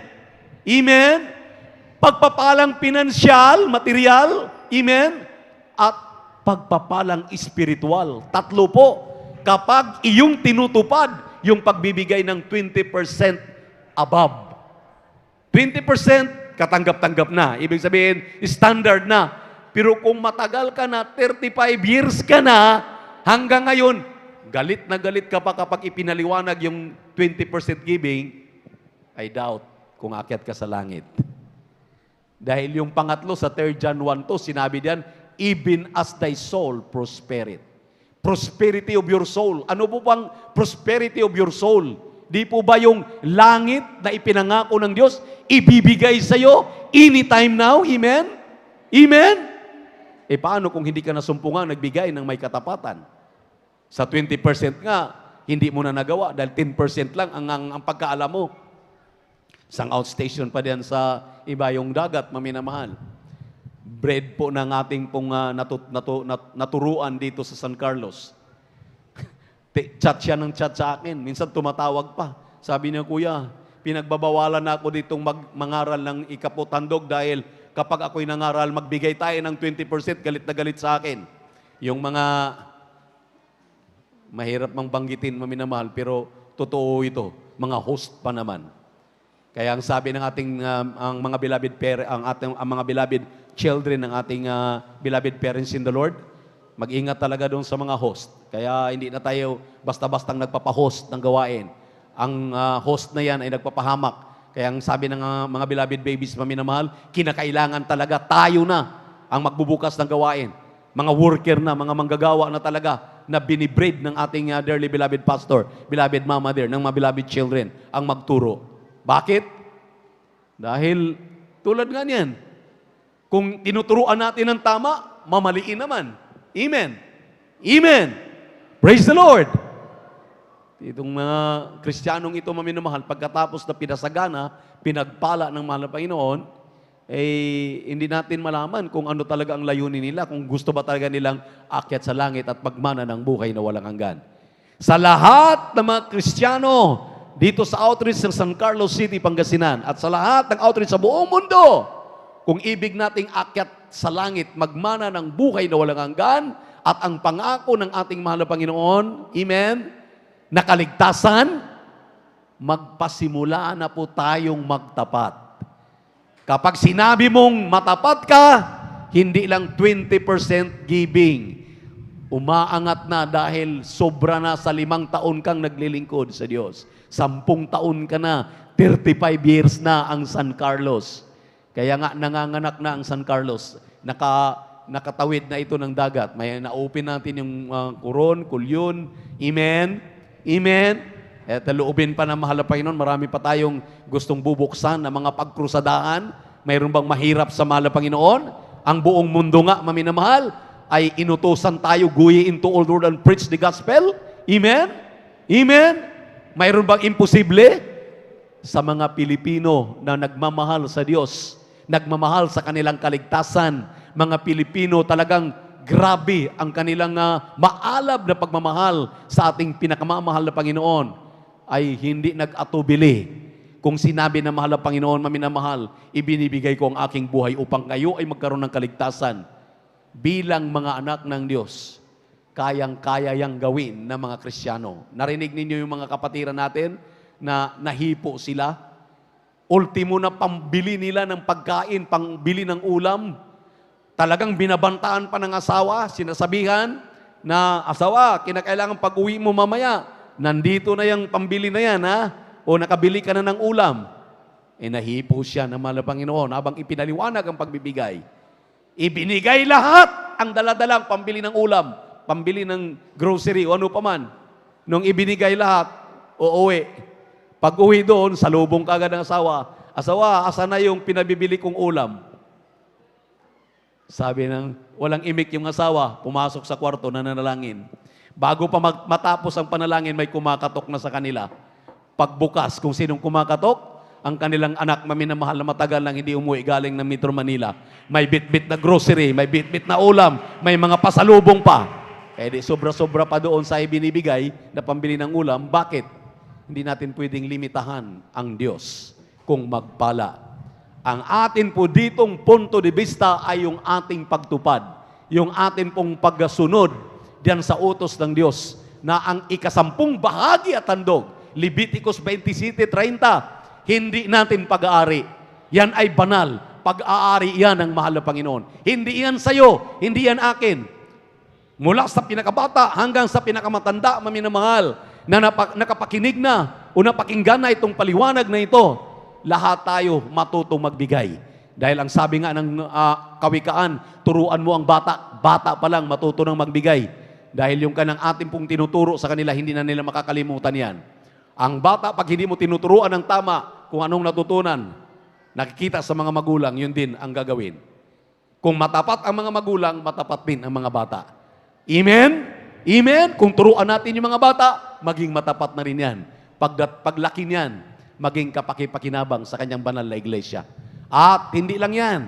Amen? Pagpapalang pinansyal, material, amen? At pagpapalang espiritual. 3 po. Kapag iyong tinutupad yung pagbibigay ng 20% above. 20% katanggap-tanggap na. Ibig sabihin, standard na. Pero kung matagal ka na, 35 years ka na, hanggang ngayon, galit na galit ka pa kapag ipinaliwanag yung 20% giving, I doubt kung aakyat ka sa langit. Dahil yung pangatlo sa 3 John 1:2, sinabi diyan, even as thy soul prospereth. Prosperity of your soul. Ano po bang prosperity of your soul? Di po ba yung langit na ipinangako ng Diyos, ibibigay sa iyo anytime now? Amen? Amen? Paano kung hindi ka nasumpungan, nagbigay ng may katapatan? Sa 20% nga, hindi mo na nagawa dahil 10% lang ang pagkaalam mo. Isang outstation pa diyan sa ibayong dagat, maminamahal. bread po ng ating pong naturuan dito sa San Carlos. Chat siya ng chat sa akin. Minsan tumatawag pa. Sabi niya, Kuya, pinagbabawalan na ako ditong mangaral ng ikaputandog dahil kapag ako'y nangaral, magbigay tayo ng 20%, galit na galit sa akin. Yung mga mahirap mang banggitin, maminamahal, pero totoo ito. Mga host pa naman. Kaya ang sabi ng ating ang mga beloved ang mga beloved children ng ating beloved parents in the Lord, mag-ingat talaga doon sa mga host. Kaya hindi na tayo basta-bastang nagpapa-host ng gawain. Ang host na yan ay nagpapahamak. Kaya ang sabi ng mga beloved babies, maminamahal, kinakailangan talaga tayo na ang magbubukas ng gawain. Mga worker na, mga manggagawa na talaga na binibreed ng ating dearly beloved pastor, beloved mama there, ng mga beloved children, ang magturo. Bakit? Dahil tulad nga niyan, kung tinuturuan natin ng tama, mamaliin naman. Amen. Amen. Praise the Lord. Itong mga Kristiyanong ito, maminamahal, pagkatapos na pinasagana, pinagpala ng mahal na Panginoon, hindi natin malaman kung ano talaga ang layunin nila, kung gusto ba talaga nilang akyat sa langit at pagmana ng buhay na walang hanggan. Sa lahat ng mga Kristiyano, dito sa outreach ng San Carlos City, Pangasinan, at sa lahat ng outreach sa buong mundo, kung ibig nating akyat sa langit, magmana ng buhay na walang hanggan, at ang pangako ng ating mahal na Panginoon, amen, na kaligtasan, magpasimula na po tayong magtapat. Kapag sinabi mong matapat ka, hindi lang 20% giving. Umaangat na dahil sobra na sa 5 taon kang naglilingkod sa Diyos. 10 taon ka na, 35 years na ang San Carlos. Kaya nga nanganganak na ang San Carlos. Nakatawid na ito ng dagat. May na-open natin yung Coron, Kulyon. Amen? Amen? At loobin pa ng mahal na Panginoon, marami pa tayong gustong bubuksan na mga pagkrusadahan. Mayroon bang mahirap sa mahal na Panginoon? Ang buong mundo nga, maminamahal, ay inutusan tayo, go ye into all the world and preach the gospel. Amen? Amen? Mayroon bang imposible? Sa mga Pilipino na nagmamahal sa Diyos, nagmamahal sa kanilang kaligtasan, mga Pilipino talagang grabe ang kanilang maalab na pagmamahal sa ating pinakamamahal na Panginoon, ay hindi nag-atubili. Kung sinabi na mahal na Panginoon, maminamahal, ibinibigay ko ang aking buhay upang kayo ay magkaroon ng kaligtasan. Bilang mga anak ng Diyos, kayang-kaya yang gawin ng mga Kristiyano. Narinig ninyo yung mga kapatiran natin na nahipo sila? Ultimo na pambili nila ng pagkain, pambili ng ulam. Talagang binabantaan pa ng asawa, sinasabihan na, asawa, kinakailangan pag-uwi mo mamaya, nandito na yung pambili na yan, ha? O nakabili ka na ng ulam. Nahipo siya ng mahal na Panginoon habang ipinaliwanag ang pagbibigay. Ibinigay lahat ang daladalang pambili ng ulam, pambili ng grocery o ano pa man. Nung ibinigay lahat, uuwi. Pag uwi doon, salubong ka agad ng asawa, asawa, asa na yung pinabibili kong ulam? Sabi ng walang imik yung asawa, pumasok sa kwarto na nanalangin. Bago pa matapos ang panalangin, may kumakatok na sa kanila. Pagbukas, kung sinong kumakatok, ang kanilang anak, maminamahal na matagal lang hindi umuwi galing ng Metro Manila. May bit-bit na grocery, may bit-bit na ulam, may mga pasalubong pa. Di sobra-sobra pa doon sa ibinibigay na pambili ng ulam. Bakit? Hindi natin pwedeng limitahan ang Diyos kung magpala. Ang atin po ditong punto de vista ay yung ating pagtupad. Yung atin pong pagsunod diyan sa utos ng Diyos na ang ikasampung bahagi at handog, Leviticus 27:30, hindi natin pag-aari. Yan ay banal. Pag-aari yan ng mahal na Panginoon. Hindi yan sa'yo, hindi yan akin. Mula sa pinakabata hanggang sa pinakamatanda, maminamahal, na nakapakinig na o napakinggan na itong paliwanag na ito, lahat tayo matutong magbigay. Dahil ang sabi nga ng kawikaan, turuan mo ang bata, bata pa lang matuto ng magbigay. Dahil yung kanang ating pong tinuturo sa kanila, hindi na nila makakalimutan yan. Ang bata, pag hindi mo tinuturuan ng tama kung anong natutunan, nakikita sa mga magulang, yun din ang gagawin. Kung matapat ang mga magulang, matapat din ang mga bata. Amen? Amen? Kung turuan natin yung mga bata, maging matapat na rin yan. Paglaki niyan, maging kapakipakinabang sa kanyang banal na iglesia. At hindi lang yan.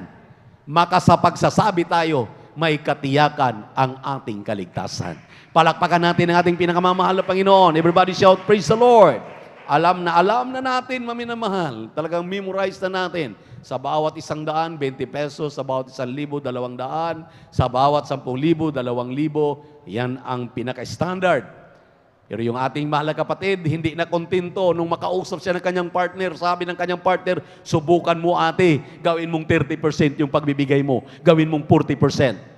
maka sa pagsasabi tayo, may katiyakan ang ating kaligtasan. Palakpakan natin ang ating pinakamamahal na Panginoon. Everybody shout, praise the Lord. Alam na natin, maminamahal. Talagang memorize na natin. Sa bawat 100, 20 pesos. Sa bawat 1,000, 200. Sa bawat 10,000, 2,000. Yan ang pinaka-standard. Pero yung ating mahal na kapatid, hindi na kontento nung makausap siya ng kanyang partner. Sabi ng kanyang partner, subukan mo ate, gawin mong 30% yung pagbibigay mo. Gawin mong 40%.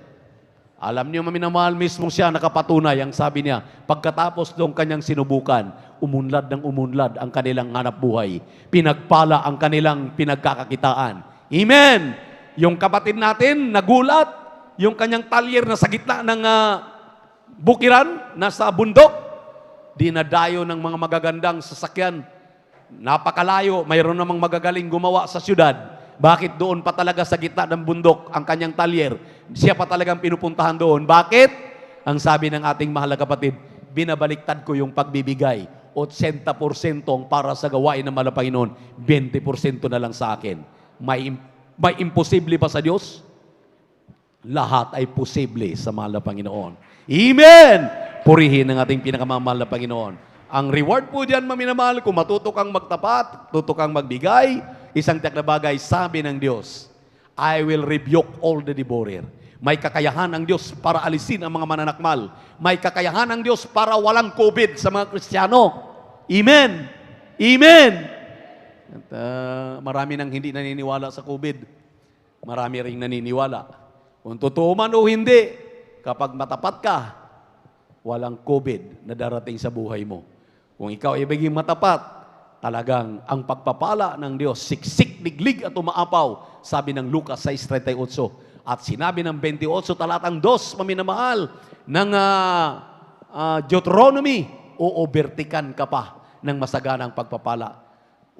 Alam niyo, maminamahal, mismo siya nakapatunay. Ang sabi niya, pagkatapos nung kanyang sinubukan, umunlad ng umunlad ang kanilang hanap buhay. Pinagpala ang kanilang pinagkakakitaan. Amen! Yung kapatid natin, nagulat. Yung kanyang talyer na sa gitna ng bukiran, nasa bundok, dinadayo ng mga magagandang sasakyan. Napakalayo, mayroon namang magagaling gumawa sa syudad. Bakit doon pa talaga sa gitna ng bundok ang kanyang talyer? Siya pa talagang pinupuntahan doon. Bakit? Ang sabi ng ating mahal na kapatid, binabaliktad ko yung pagbibigay. 80% para sa gawain ng mahal na Panginoon, 20% na lang sa akin. May imposible ba sa Diyos? Lahat ay posible sa mahal na Panginoon. Amen! Purihin ang ating pinakamamahal na Panginoon. Ang reward po diyan, maminamahal, kung matuto kang magtapat, tuto kang magbigay, isang tiyak na bagay, sabi ng Diyos, I will rebuke all the devourer. May kakayahan ang Diyos para alisin ang mga mananakmal. May kakayahan ang Diyos para walang COVID sa mga Kristiyano. Amen! Amen! At, marami nang hindi naniniwala sa COVID. Marami ring naniniwala. Kung totoo man o hindi, kapag matapat ka, walang COVID na darating sa buhay mo. Kung ikaw ay maging matapat, talagang ang pagpapala ng Diyos, siksik, liglig at umaapaw, sabi ng Lucas 6:38. At sinabi ng 28, talatang 2, maminamahal, ng Deuteronomy, uubertikan ka pa ng masaganang pagpapala.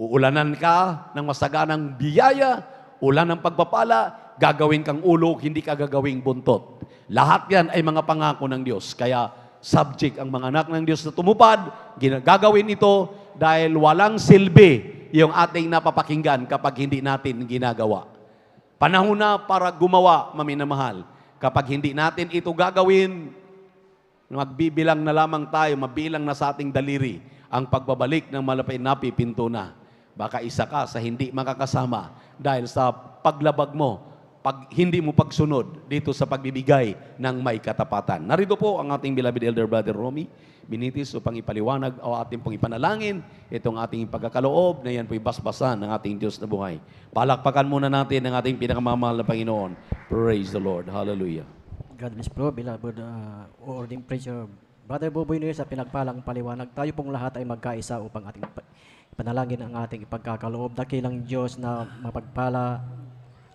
Uulanan ka ng masaganang biyaya, ulan ng pagpapala, gagawin kang ulo, hindi ka gagawing buntot. Lahat yan ay mga pangako ng Diyos. Kaya subject ang mga anak ng Diyos na tumupad, gagawin ito dahil walang silbi yung ating napapakinggan kapag hindi natin ginagawa. Panahon na para gumawa, maminamahal. Kapag hindi natin ito gagawin, magbibilang na lamang tayo, mabilang na sa ating daliri ang pagbabalik ng malapit na pipinto na. Baka isa ka sa hindi makakasama dahil sa paglabag mo, pag hindi mo pagsunod dito sa pagbibigay ng may katapatan. Narito po ang ating beloved Elder Brother Romy Binitis upang ipaliwanag o ating pong ipanalangin itong ating pagkakaloob na yan po'y basbasan ng ating Diyos na buhay. Palakpakan muna natin ang ating pinakamamahal na Panginoon. Praise the Lord. Hallelujah. God bless bro, beloved ordained preacher. Brother Boboy Nuyo, sa pinagpalang paliwanag, tayo pong lahat ay magkaisa upang ating panalangin ang ating ipagkakaloob. Dakilang Diyos na mapagpala,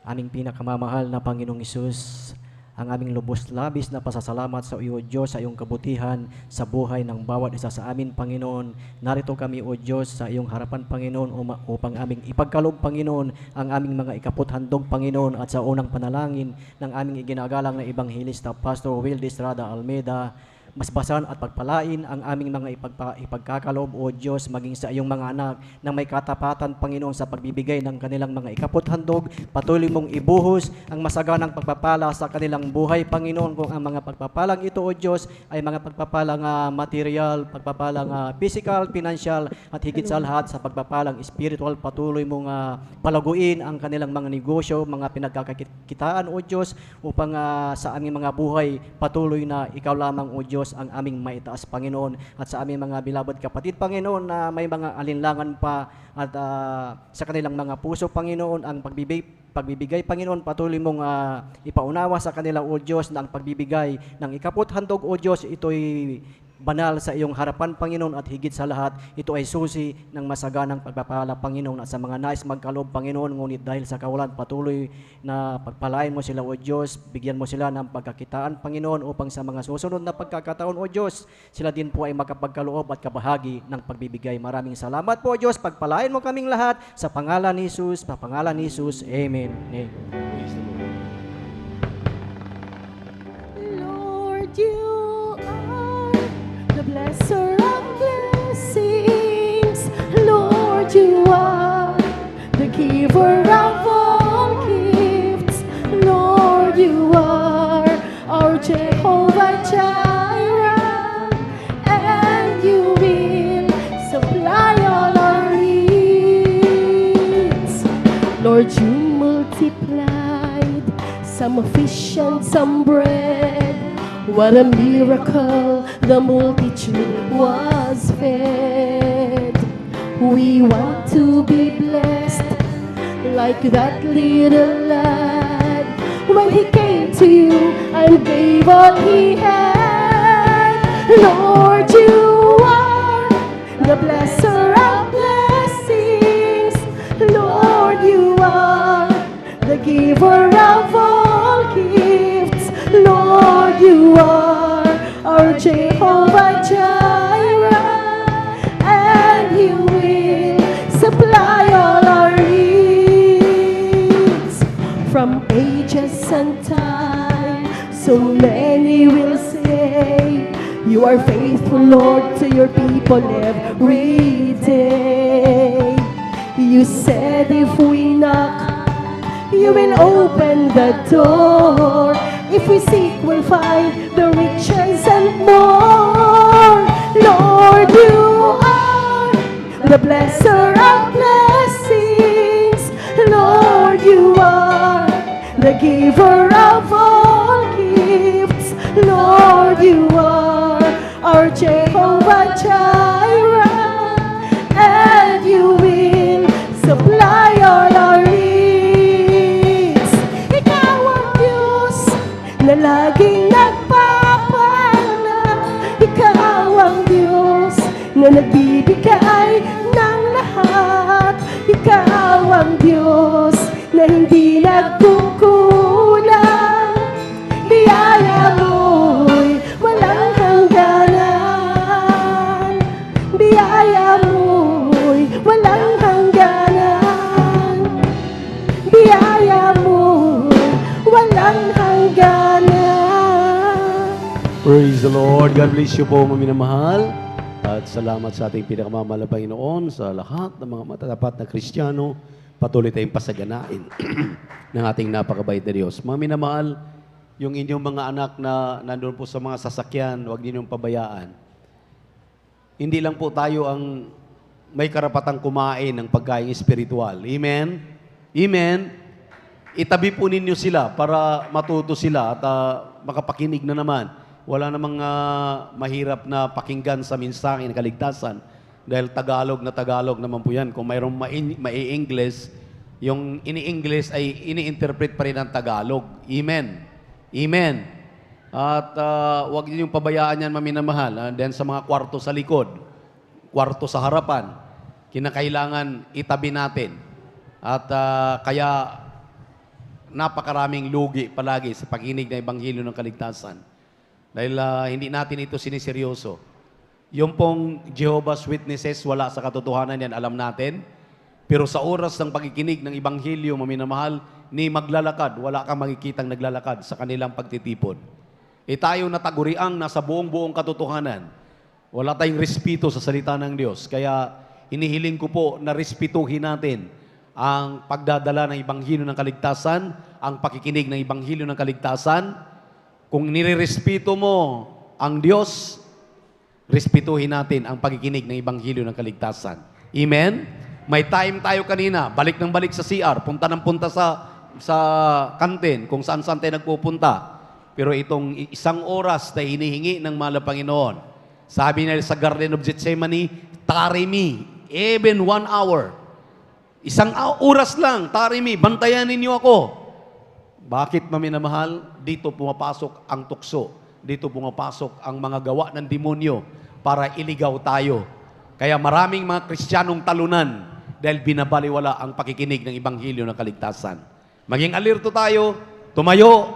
aming pinakamamahal na Panginoong Hesus, ang aming lubos-labis na pasasalamat sa iyo, Diyos, sa iyong kabutihan sa buhay ng bawat isa sa amin, Panginoon. Narito kami, O Diyos, sa iyong harapan, Panginoon, upang aming ipagkaloob, Panginoon, ang aming mga ikaputhandog, Panginoon, at sa unang panalangin ng aming iginagalang na Evangelista, Pastor Will Estrada Almeida, masbasan at pagpalain ang aming mga ipagkakaloob, O Diyos, maging sa iyong mga anak na may katapatan, Panginoon, sa pagbibigay ng kanilang mga ikaputhandog. Patuloy mong ibuhos ang masaganang pagpapala sa kanilang buhay, Panginoon, kung ang mga pagpapalang ito, O Diyos, ay mga pagpapalang material, pagpapalang physical, financial, at higit sa lahat sa pagpapalang spiritual. Patuloy mong palaguin ang kanilang mga negosyo, mga pinagkakakitaan, O Diyos, upang sa aming mga buhay, patuloy na ikaw lamang, O Diyos, ang aming maitaas, Panginoon, at sa aming mga beloved kapatid, Panginoon, na may mga alinlangan pa at sa kanilang mga puso, Panginoon, ang pagbibigay, Panginoon, patuloy mong ipaunawa sa kanila, O Diyos, na ang pagbibigay ng ikaputhandog, O Diyos, ito'y banal sa iyong harapan, Panginoon, at higit sa lahat, ito ay susi ng masaganang pagpapala, Panginoon, at sa mga nais magkaloob, Panginoon, ngunit dahil sa kawalan, patuloy na pagpalain mo sila, O Diyos, bigyan mo sila ng pagkakitaan, Panginoon, upang sa mga susunod na pagkakataon, O Diyos, sila din po ay makapagkaloob at kabahagi ng pagbibigay. Maraming salamat po, O Diyos, pagpalain mo kaming lahat, sa pangalan ni Jesus, sa pangalan ni Jesus, Amen. Amen. Lord, you the blesser of blessings. Lord, you are the giver of all gifts. Lord, Jehovah Jireh, and you will supply all our needs. Lord, you multiplied some fish and some bread. What a miracle, the multitude was fed. We want to be blessed like that little lad when he came to you and gave all he had. Lord, you are the blesser of blessings. Lord, you are the giver of all gifts. Lord, you are our Jehovah Jireh, and you will supply all our needs. From ages and time, so many will say, you are faithful, Lord, to your people every day. You said if we knock, you will open the door. If we seek, we'll find the riches and more. Lord, you are the blesser of blessings. Lord, you are the giver of all gifts. Lord, you are our Jehovah Jireh, and you will supply all our needs. Ikaw ang Diyos na laging nagpapala. Ikaw ang Diyos na nagbibigay ng lahat. Ikaw ang Diyos na hindi nagkukulang. Biyaya mo'y walang hangganan. Biyaya mo'y walang hangganan. Biyaya mo'y walang hangganan. Praise the Lord. God bless you po, mga minamahal. At salamat sa ating pinakamamahal na Panginoon sa lahat ng mga matatapat na Kristiyano. Patuloy tayong pasaganain ng ating napakabait na Diyos. Mga minamahal, yung inyong mga anak na nandun po sa mga sasakyan, huwag ninyong pabayaan. Hindi lang po tayo ang may karapatang kumain ng pagkain espiritual. Amen? Amen? Itabi po ninyo sila para matuto sila at makapakinig na naman. Wala namang mahirap na pakinggan sa mensahe ng kaligtasan dahil Tagalog naman po yan. Kung mayroong mai-English, yung ini-English ay ini-interpret pa rin ng Tagalog. Amen. Amen. At huwag ninyong pabayaan yan, maminamahal. Then sa mga kwarto sa likod, kwarto sa harapan, kinakailangan itabi natin. At kaya napakaraming lugi palagi sa pakinig ng Ebanghelyo ng Kaligtasan. Dahil hindi natin ito siniseryoso. Yung pong Jehovah's Witnesses, wala sa katotohanan yan, alam natin. Pero sa oras ng pagkikinig ng Ebanghelyo, maminamahal, ni maglalakad, wala kang makikitang naglalakad sa kanilang pagtitipon. Tayo nataguriang nasa buong katotohanan. Wala tayong respeto sa salita ng Diyos. Kaya inihiling ko po na respetuhin natin ang pagdadala ng Ebanghelyo ng Kaligtasan, ang pakikinig ng Ebanghelyo ng Kaligtasan. Kung nirerespeto mo ang Diyos, respetuhin natin ang pagkikinig ng Ebanghelyo ng Kaligtasan. Amen? May time tayo kanina, balik ng balik sa CR, punta ng punta sa kantin, kung saan-saan tayo nagpupunta. Pero itong isang oras na hinihingi ng mahal na Panginoon, sabi nila sa Garden of Gethsemane, tarry me, even 1 hour. Isang oras lang, tarry me, bantayan ninyo ako. Bakit, maminamahal? Dito pumapasok ang tukso. Dito pumapasok ang mga gawa ng demonyo para iligaw tayo. Kaya maraming mga Kristiyanong talunan dahil binabaliwala ang pakikinig ng Ebanghelyo ng Kaligtasan. Maging alerto tayo, tumayo,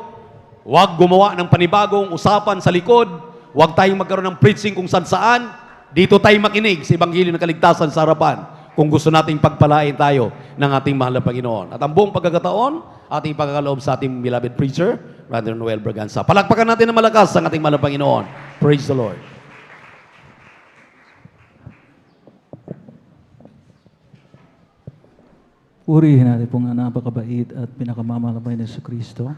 huwag gumawa ng panibagong usapan sa likod, huwag tayong magkaroon ng preaching kung saan-saan, dito tayo makinig sa Ebanghelyo ng Kaligtasan sa harapan kung gusto nating pagpalain tayo ng ating mahal na Panginoon. At ang buong pagkakataon, ating pagkakaloob sa ating beloved preacher, Brother Noel Braganza. Palakpakan natin ng malakas ang ating mahal na Panginoon. Praise the Lord. Purihin natin pong napakabait at pinakamamahal na Panginoon Jesu Kristo.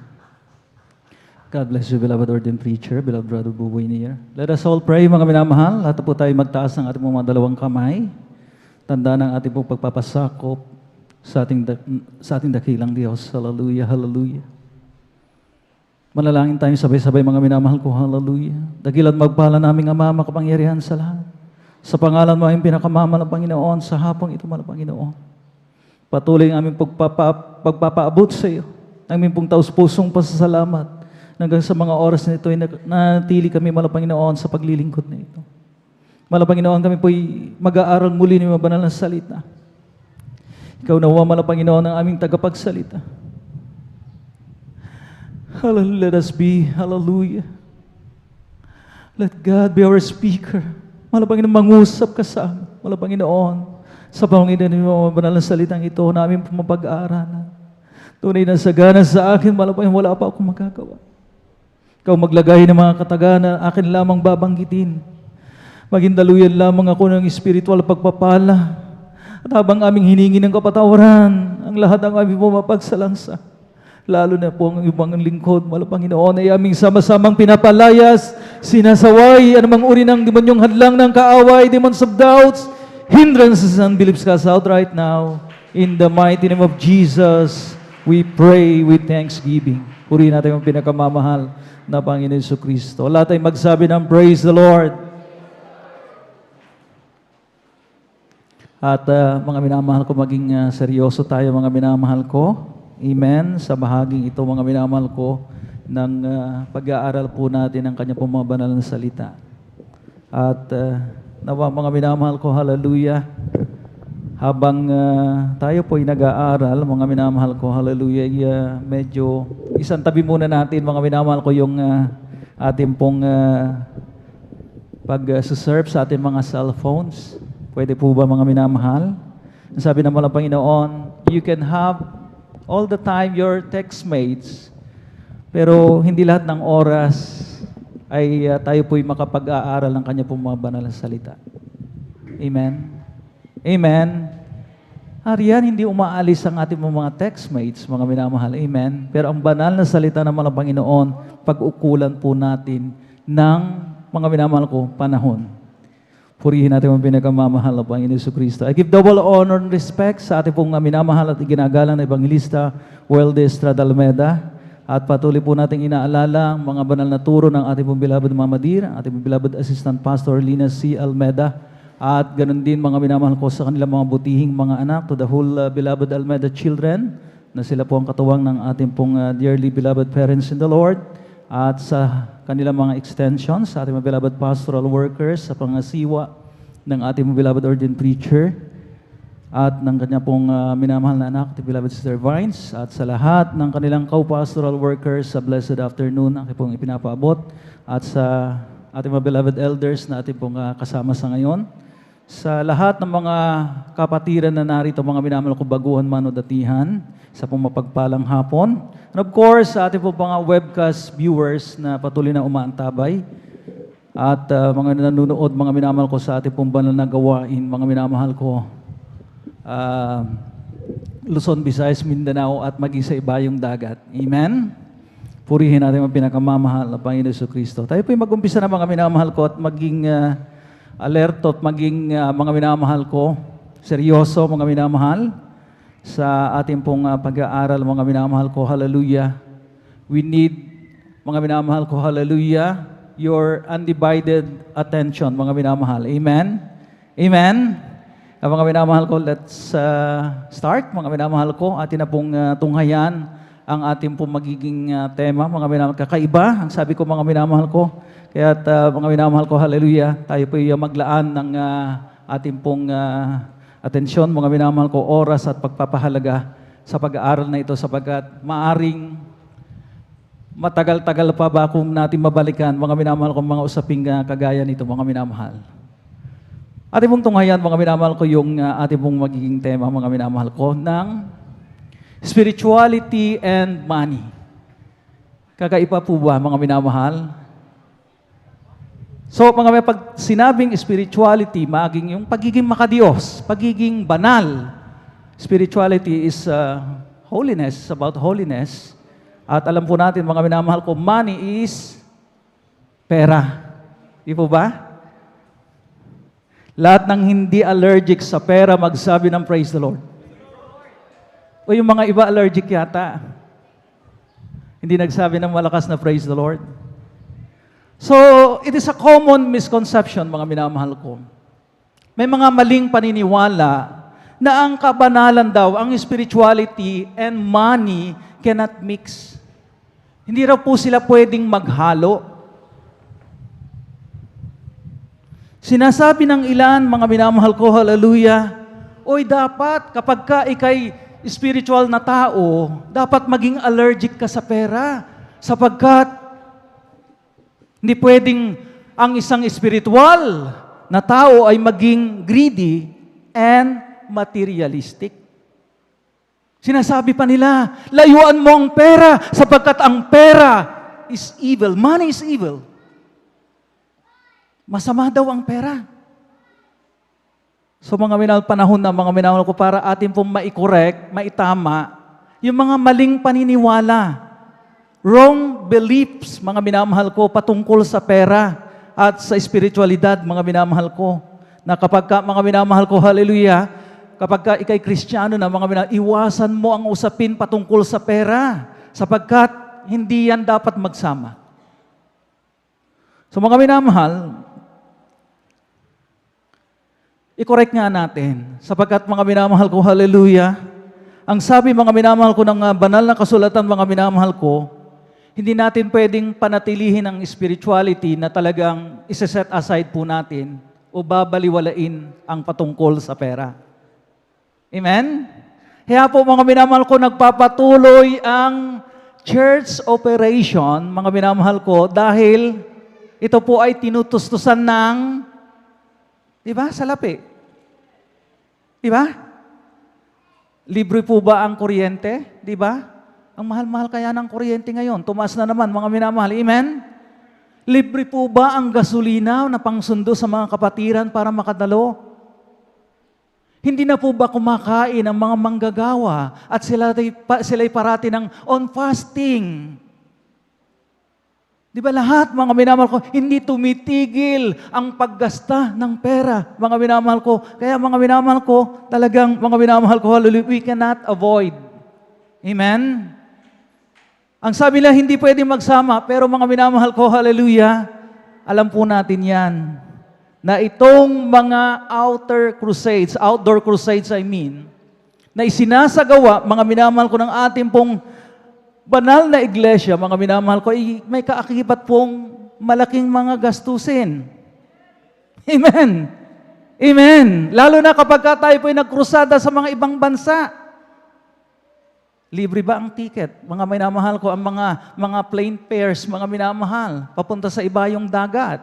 God bless you, beloved ordained preacher, beloved brother Buboy Nier. Let us all pray, mga minamahal. Lahat po tayo magtaas ng ating mga dalawang kamay. Tanda ng ating pong pagpapasakop sa ating dakilang Diyos. Hallelujah, hallelujah. Manalangin tayo sabay-sabay, mga minamahal ko. Hallelujah. Dakilan magpala naming Ama, makapangyarihan sa lahat. Sa pangalan mo ang pinakamamahal na Panginoon, sa hapong ito, mahal Panginoon. Patuloy ang aming pagpapaabot sa iyo. Ang aming pong taus-pusong pasasalamat. Hanggang sa mga oras na ito, natili kami, mahal Panginoon, sa paglilingkod na ito. Mahal Panginoon, kami po'y mag-aaral muli ng mga banal na salita. Ikaw nawa, mahal Panginoon, ang aming tagapagsalita. Hallelujah, let us be, hallelujah. Let God be our speaker. Mahal Panginoon, mangusap ka sa amin. Mahal Panginoon, sa panginan ng mga banal na salitang ito, namin mapag-aaralan. Tunay na sagana sa akin, mahal Panginoon, wala pa akong magagawa. Ikaw maglagay ng mga kataganan, akin lamang babanggitin. Maging daluyan lamang ako ng spiritual pagpapala. At habang aming hiningi ng kapatawaran, ang lahat ng aming pumapagsalansa. Lalo na po ang ibang lingkod, mahal Panginoon, ay aming sama-samang pinapalayas, sinasaway, anumang uri ng demonyong hadlang ng kaaway, demons of doubts, hindrances and beliefs cast out right now. In the mighty name of Jesus, we pray with thanksgiving. Purihin natin ang pinakamamahal na Panginoon Jesucristo. Lahat ay magsabi ng praise the Lord. At mga minamahal ko, maging seryoso tayo, mga minamahal ko. Amen. Sa bahaging ito, mga minamahal ko, ng pag-aaral po natin ng kanya pong mga banal na salita. At nawa, mga minamahal ko, hallelujah. Habang tayo po ay nag-aaral, mga minamahal ko, hallelujah, medyo isang tabi muna natin, mga minamahal ko, yung ating pong pag-serve sa ating mga cellphones. Pwede po ba, mga minamahal? Sabi naman ng Panginoon, you can have all the time your textmates, pero hindi lahat ng oras ay tayo po'y makapag-aaral ng kanya pong mga banal na salita. Amen? Amen. Hariyan, hindi umaalis ang ating mga textmates, mga minamahal. Amen. Pero ang banal na salita ng mga Panginoon, pag-ukulan po natin ng mga minamahal ko, panahon. Purihin natin ang pinakamamahal na Panginoon Jesucristo. I give double honor and respect sa ating pong minamahal at ginagalang na Evangelista, Welde Estrada Almeda. At patuloy po natin inaalala ang mga banal na turo ng ating pong beloved Mama Dir, ating pong beloved Assistant Pastor Lina C. Almeda. At ganun din, mga minamahal ko, sa kanilang mga butihing mga anak, to the whole beloved Almeda children, na sila po ang katuwang ng ating pong dearly beloved parents in the Lord. At sa kanilang mga extensions, sa ating mga beloved pastoral workers, sa pangasiwa ng ating mga beloved ordained preacher, at ng kanya pong minamahal na anak, the beloved Sister Vines, at sa lahat ng kanilang co-pastoral workers sa blessed afternoon, ang pong ipinapaabot, at sa ating mga beloved elders na ating pong kasama sa ngayon, sa lahat ng mga kapatiran na narito, mga minamahal ko, baguhan man o datihan, sa pong mapagpalang hapon. And of course, sa ating pong mga webcast viewers na patuloy na umaantabay, at mga nanonood, mga minamahal ko, sa ating pong banal na gawain, mga minamahal ko, Luzon, Visayas, Mindanao, at maging sa ibayong dagat. Amen? Purihin natin ang pinakamamahal na Panginoon Jesucristo. Tayo po'y mag-umpisa na, mga minamahal ko, at maging alerto at maging mga minamahal ko, seryoso, mga minamahal, sa ating pong pag-aaral, mga minamahal ko, hallelujah. We need, mga minamahal ko, hallelujah, your undivided attention, mga minamahal. Amen? Amen? Mga minamahal ko, let's start, mga minamahal ko. Atin na pong tunghayan ang ating pong magiging tema, mga minamahal. Kakaiba, ang sabi ko, mga minamahal ko. Kaya mga minamahal ko, hallelujah, tayo po yung maglaan ng ating pong atensyon, mga minamahal ko, oras at pagpapahalaga sa pag-aaral na ito, sapagkat maaring matagal-tagal pa ba kung natin mabalikan, mga minamahal ko, mga usaping kagaya nito, mga minamahal. Ating pong tunghayan, mga minamahal ko, yung ating pong magiging tema, mga minamahal ko, ng spirituality and money. Kakaiba po ba, mga minamahal? So, mga pag sinabing spirituality, maging yung pagiging makadiyos, pagiging banal. Spirituality is holiness, about holiness. At alam po natin, mga minamahal ko, money is pera. Di po ba? Lahat ng hindi allergic sa pera, magsabi ng praise the Lord. O yung mga iba allergic yata. Hindi nagsabi ng malakas na praise the Lord. So, it is a common misconception, mga minamahal ko. May mga maling paniniwala na ang kabanalan daw, ang spirituality and money cannot mix. Hindi raw po sila pwedeng maghalo. Sinasabi ng ilan, mga minamahal ko, hallelujah, oy dapat kapag ka ikay spiritual na tao, dapat maging allergic ka sa pera. Sapagkat hindi pwedeng ang isang spiritual na tao ay maging greedy and materialistic. Sinasabi pa nila, layuan mo ang pera sapagkat ang pera is evil. Money is evil. Masama daw ang pera. So mga minahal panahon na mga minahal ko para atin pong maikorek, maitama, yung mga maling paniniwala, wrong beliefs, mga minamahal ko, patungkol sa pera at sa spiritualidad, mga minamahal ko, na kapag ka, mga minamahal ko, hallelujah, kapag ka ikay Kristiyano na, mga minamahal, iwasan mo ang usapin patungkol sa pera, sapagkat hindi yan dapat magsama. So mga minamahal, i-correct nga natin, sapagkat mga minamahal ko, hallelujah, ang sabi mga minamahal ko ng banal na kasulatan, mga minamahal ko, hindi natin pwedeng panatilihin ang spirituality na talagang isa-set aside po natin o babaliwalain ang patungkol sa pera. Amen? Kaya po mga minamahal ko, nagpapatuloy ang church operation, mga minamahal ko, dahil ito po ay tinutustusan ng, di ba, salapi. Di ba? Libre po ba ang kuryente? Di ba? Ang mahal-mahal kaya ng kuryente ngayon. Tumaas na naman, mga minamahal. Amen? Libre po ba ang gasolina na pangsundo sa mga kapatiran para makadalo? Hindi na po ba kumakain ang mga manggagawa at sila'y parati ng on fasting? Di ba lahat, mga minamahal ko, hindi tumitigil ang paggasta ng pera, mga minamahal ko. Kaya mga minamahal ko, talagang mga minamahal ko, hallelujah, we cannot avoid. Amen? Ang sabi nila, hindi pwede magsama, pero mga minamahal ko, hallelujah, alam po natin yan, na itong mga outdoor crusades, na isinasagawa, mga minamahal ko, ng ating pong banal na iglesia, mga minamahal ko, may kaakibat pong malaking mga gastusin. Amen. Amen. Lalo na kapag tayo po'y nagkrusada sa mga ibang bansa. Libre ba ang ticket? Mga minamahal ko, ang mga plane fares, mga minamahal, papunta sa ibayong dagat.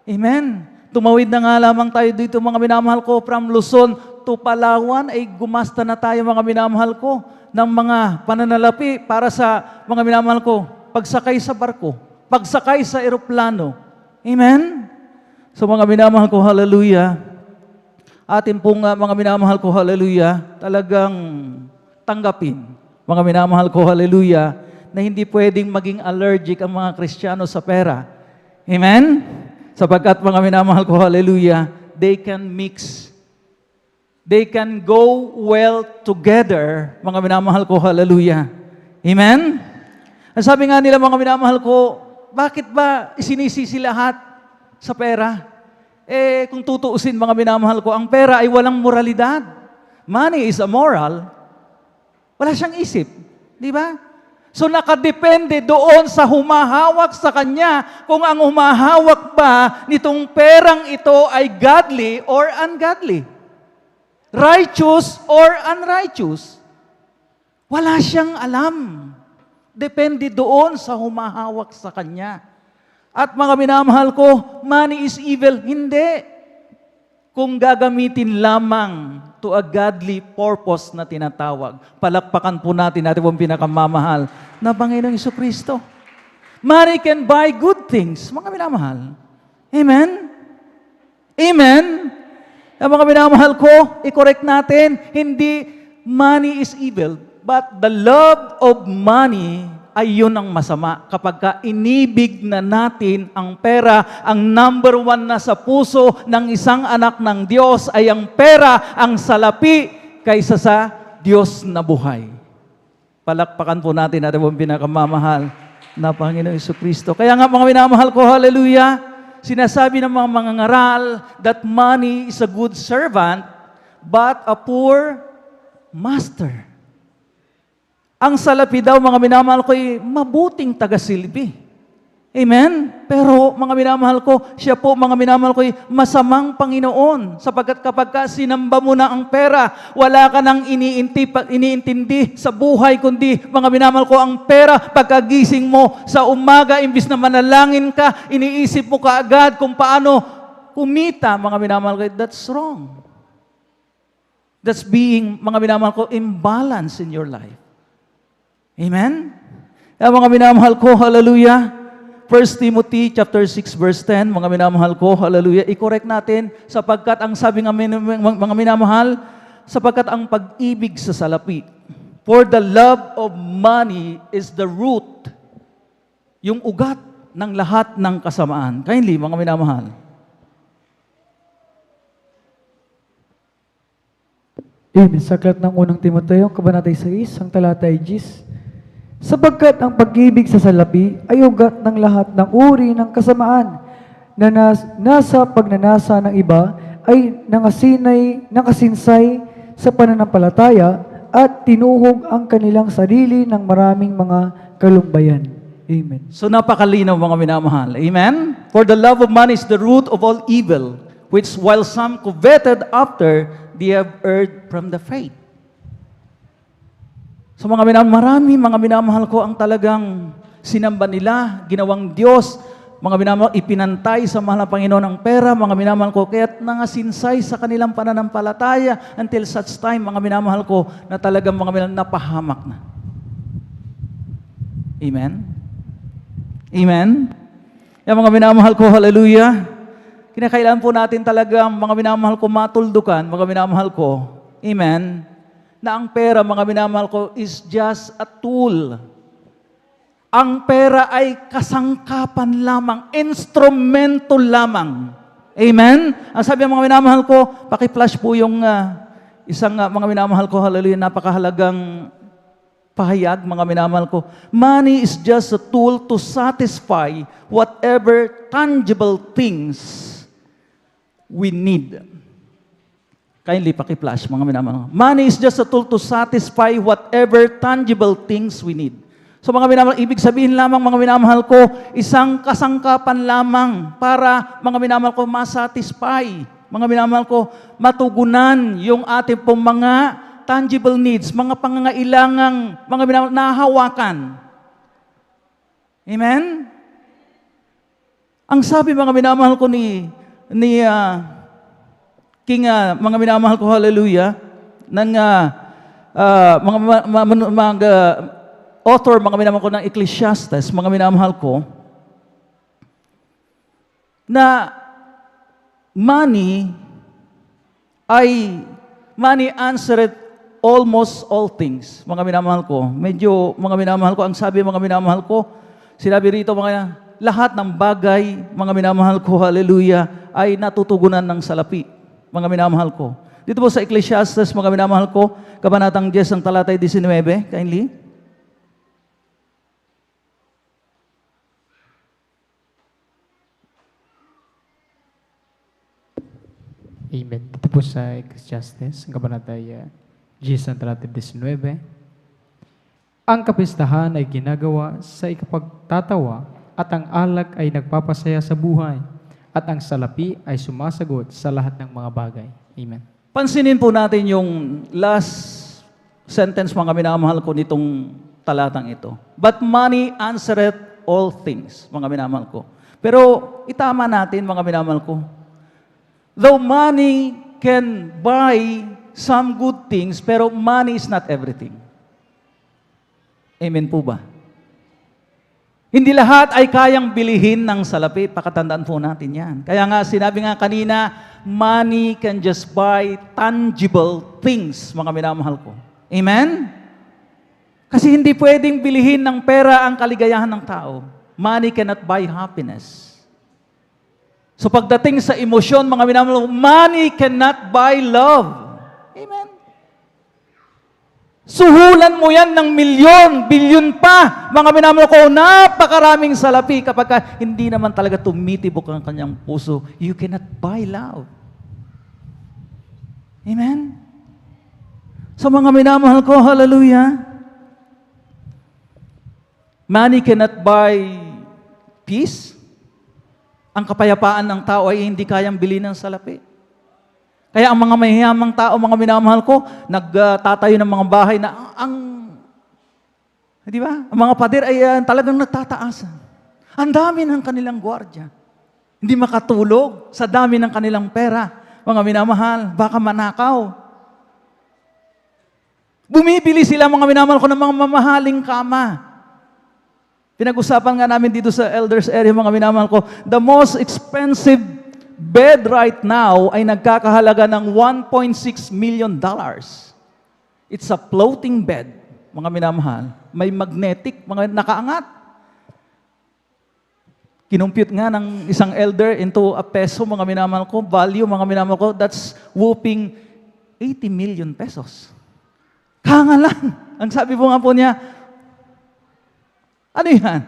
Amen. Tumawid na nga lamang tayo dito, mga minamahal ko, from Luzon to Palawan, ay gumasta na tayo, mga minamahal ko, ng mga pananalapi para sa mga minamahal ko, pagsakay sa barko, pagsakay sa eroplano. Amen? So mga minamahal ko, hallelujah, atin pong mga minamahal ko, hallelujah, talagang tanggapin, mga minamahal ko, hallelujah, na hindi pwedeng maging allergic ang mga Kristiyano sa pera. Amen? Sapagkat mga minamahal ko, hallelujah, they can mix. They can go well together, mga minamahal ko, hallelujah. Amen? Ang sabi nga nila, mga minamahal ko, bakit ba isinisisi lahat sa pera? Kung tutuusin, mga minamahal ko, ang pera ay walang moralidad. Money is immoral. Wala siyang isip. Di ba? So nakadepende doon sa humahawak sa kanya kung ang humahawak ba nitong perang ito ay godly or ungodly. Righteous or unrighteous. Wala siyang alam. Depende doon sa humahawak sa kanya. At mga minamahal ko, money is evil. Hindi. Kung gagamitin lamang to a godly purpose na tinatawag. Palakpakan po natin pong pinakamamahal na Panginoong Jesucristo. Money can buy good things, mga minamahal. Amen? Amen? Mga minamahal ko, i-correct natin, hindi money is evil, but the love of money ay yun ang masama. Kapag ka inibig na natin ang pera, ang number one na sa puso ng isang anak ng Diyos ay ang pera, ang salapi, kaysa sa Diyos na buhay. Palakpakan po natin ating pinakamamahal na Panginoon Jesucristo. Kaya nga mga minamahal ko, hallelujah, sinasabi ng mga mangangaral that money is a good servant, but a poor master. Ang salapi daw, mga minamahal ko, ay mabuting tagasilbi. Amen? Pero, mga minamahal ko, siya po, mga minamahal ko, ay masamang Panginoon. Sapagkat kapag ka sinamba mo na ang pera, wala ka nang iniintindi sa buhay, kundi, mga minamahal ko, ang pera, pagkagising mo sa umaga, imbis na manalangin ka, iniisip mo kaagad kung paano kumita, mga minamahal ko, that's wrong. That's being, mga minamahal ko, imbalance in your life. Amen? Kaya mga minamahal ko, hallelujah. 1 Timothy chapter 6 verse 10, mga minamahal ko, hallelujah. I-correct natin sapagkat ang sabi ng mga minamahal, sapagkat ang pag-ibig sa salapi, for the love of money is the root, yung ugat ng lahat ng kasamaan. Kindly, mga minamahal. Amen. Sa aklat ng unang Timoteo, kabanatay 6, ang talatay 10. Sapagkat ang pag-ibig sa salapi ay ugat ng lahat ng uri ng kasamaan na nasa pagnanasa ng iba ay nakasinsay sa pananampalataya at tinuhog ang kanilang sarili ng maraming mga kalumbayan. Amen. So napakalinaw mga minamahal. Amen? For the love of money is the root of all evil, which while some coveted after, they have erred from the faith. So mga mga minamahal ko ang talagang sinamba nila, ginawang Diyos, mga minamahal, ipinantay sa mahal na Panginoon ang pera, mga minamahal ko, kaya't nangasinsay sa kanilang pananampalataya until such time, mga minamahal ko, na talagang mga minamahal napahamak na. Amen? Amen? Yung mga minamahal ko, hallelujah, kinakailangan po natin talagang mga minamahal ko matuldukan, mga minamahal ko, amen, na ang pera, mga minamahal ko, is just a tool. Ang pera ay kasangkapan lamang, instrumento lamang. Amen? Ang sabi ng mga minamahal ko, paki-flash po yung isang mga minamahal ko, hallelujah, napakahalagang pahayag, mga minamahal ko. Money is just a tool to satisfy whatever tangible things we need. Kindly paki-flash, mga minamahal. Money is just a tool to satisfy whatever tangible things we need. So mga minamahal, ibig sabihin lamang, mga minamahal ko, isang kasangkapan lamang para, mga minamahal ko, masatisfy. Mga minamahal ko, matugunan yung ating pong mga tangible needs, mga pangangailangang, mga minamahal, nahawakan. Amen? Ang sabi, mga minamahal ko ni King, mga minamahal ko, hallelujah, ng mga author, mga minamahal ko ng Ecclesiastes, mga minamahal ko, na money answered almost all things, mga minamahal ko. Medyo, mga minamahal ko, ang sabi, mga minamahal ko, sinabi rito, mga lahat ng bagay, mga minamahal ko, hallelujah, ay natutugunan ng salapi. Mga minamahal ko. Dito po sa Ecclesiastes, mga minamahal ko, kabanatang 10 ang talatay 19, kindly. Amen. Dito po sa Ecclesiastes, ang kabanatay 10 ang talatay 19. Ang kapistahan ay ginagawa sa ikapagtatawa at ang alak ay nagpapasaya sa buhay. At ang salapi ay sumasagot sa lahat ng mga bagay. Amen. Pansinin po natin yung last sentence, mga minamahal ko, nitong talatang ito. But money answereth all things, mga minamahal ko. Pero itama natin, mga minamahal ko. Though money can buy some good things, pero money is not everything. Amen po ba? Hindi lahat ay kayang bilihin ng salapi. Pakatandaan po natin yan. Kaya nga, sinabi nga kanina, money can just buy tangible things, mga minamahal ko. Amen? Kasi hindi pwedeng bilihin ng pera ang kaligayahan ng tao. Money cannot buy happiness. So pagdating sa emosyon, mga minamahal, money cannot buy love. Amen. Suhulan mo yan ng milyon, bilyon pa. Mga minamahal ko, napakaraming salapi kapag hindi naman talaga tumitibok ang kanyang puso. You cannot buy love. Amen. So mga minamahal ko, hallelujah. Money cannot buy peace. Ang kapayapaan ng tao ay hindi kayang bilhin ng salapi. Kaya ang mga mahihiyamang tao, mga minamahal ko, nagtatayo ng mga bahay na di ba? Ang mga pader ay talagang nagtataasan. Ang dami ng kanilang gwardiya. Hindi makatulog sa dami ng kanilang pera. Mga minamahal, baka manakaw. Bumibili sila, mga minamahal ko, ng mga mamahaling kama. Pinag-usapan nga namin dito sa elders area, mga minamahal ko, the most expensive bed right now ay nagkakahalaga ng $1.6 million. It's a floating bed, mga minamahal. May magnetic, mga nakaangat. Kinumpute nga ng isang elder into a peso, mga minamahal ko, value, mga minamahal ko, that's whooping 80 million pesos. Kangalan. Ang sabi po nga po niya, ano yan?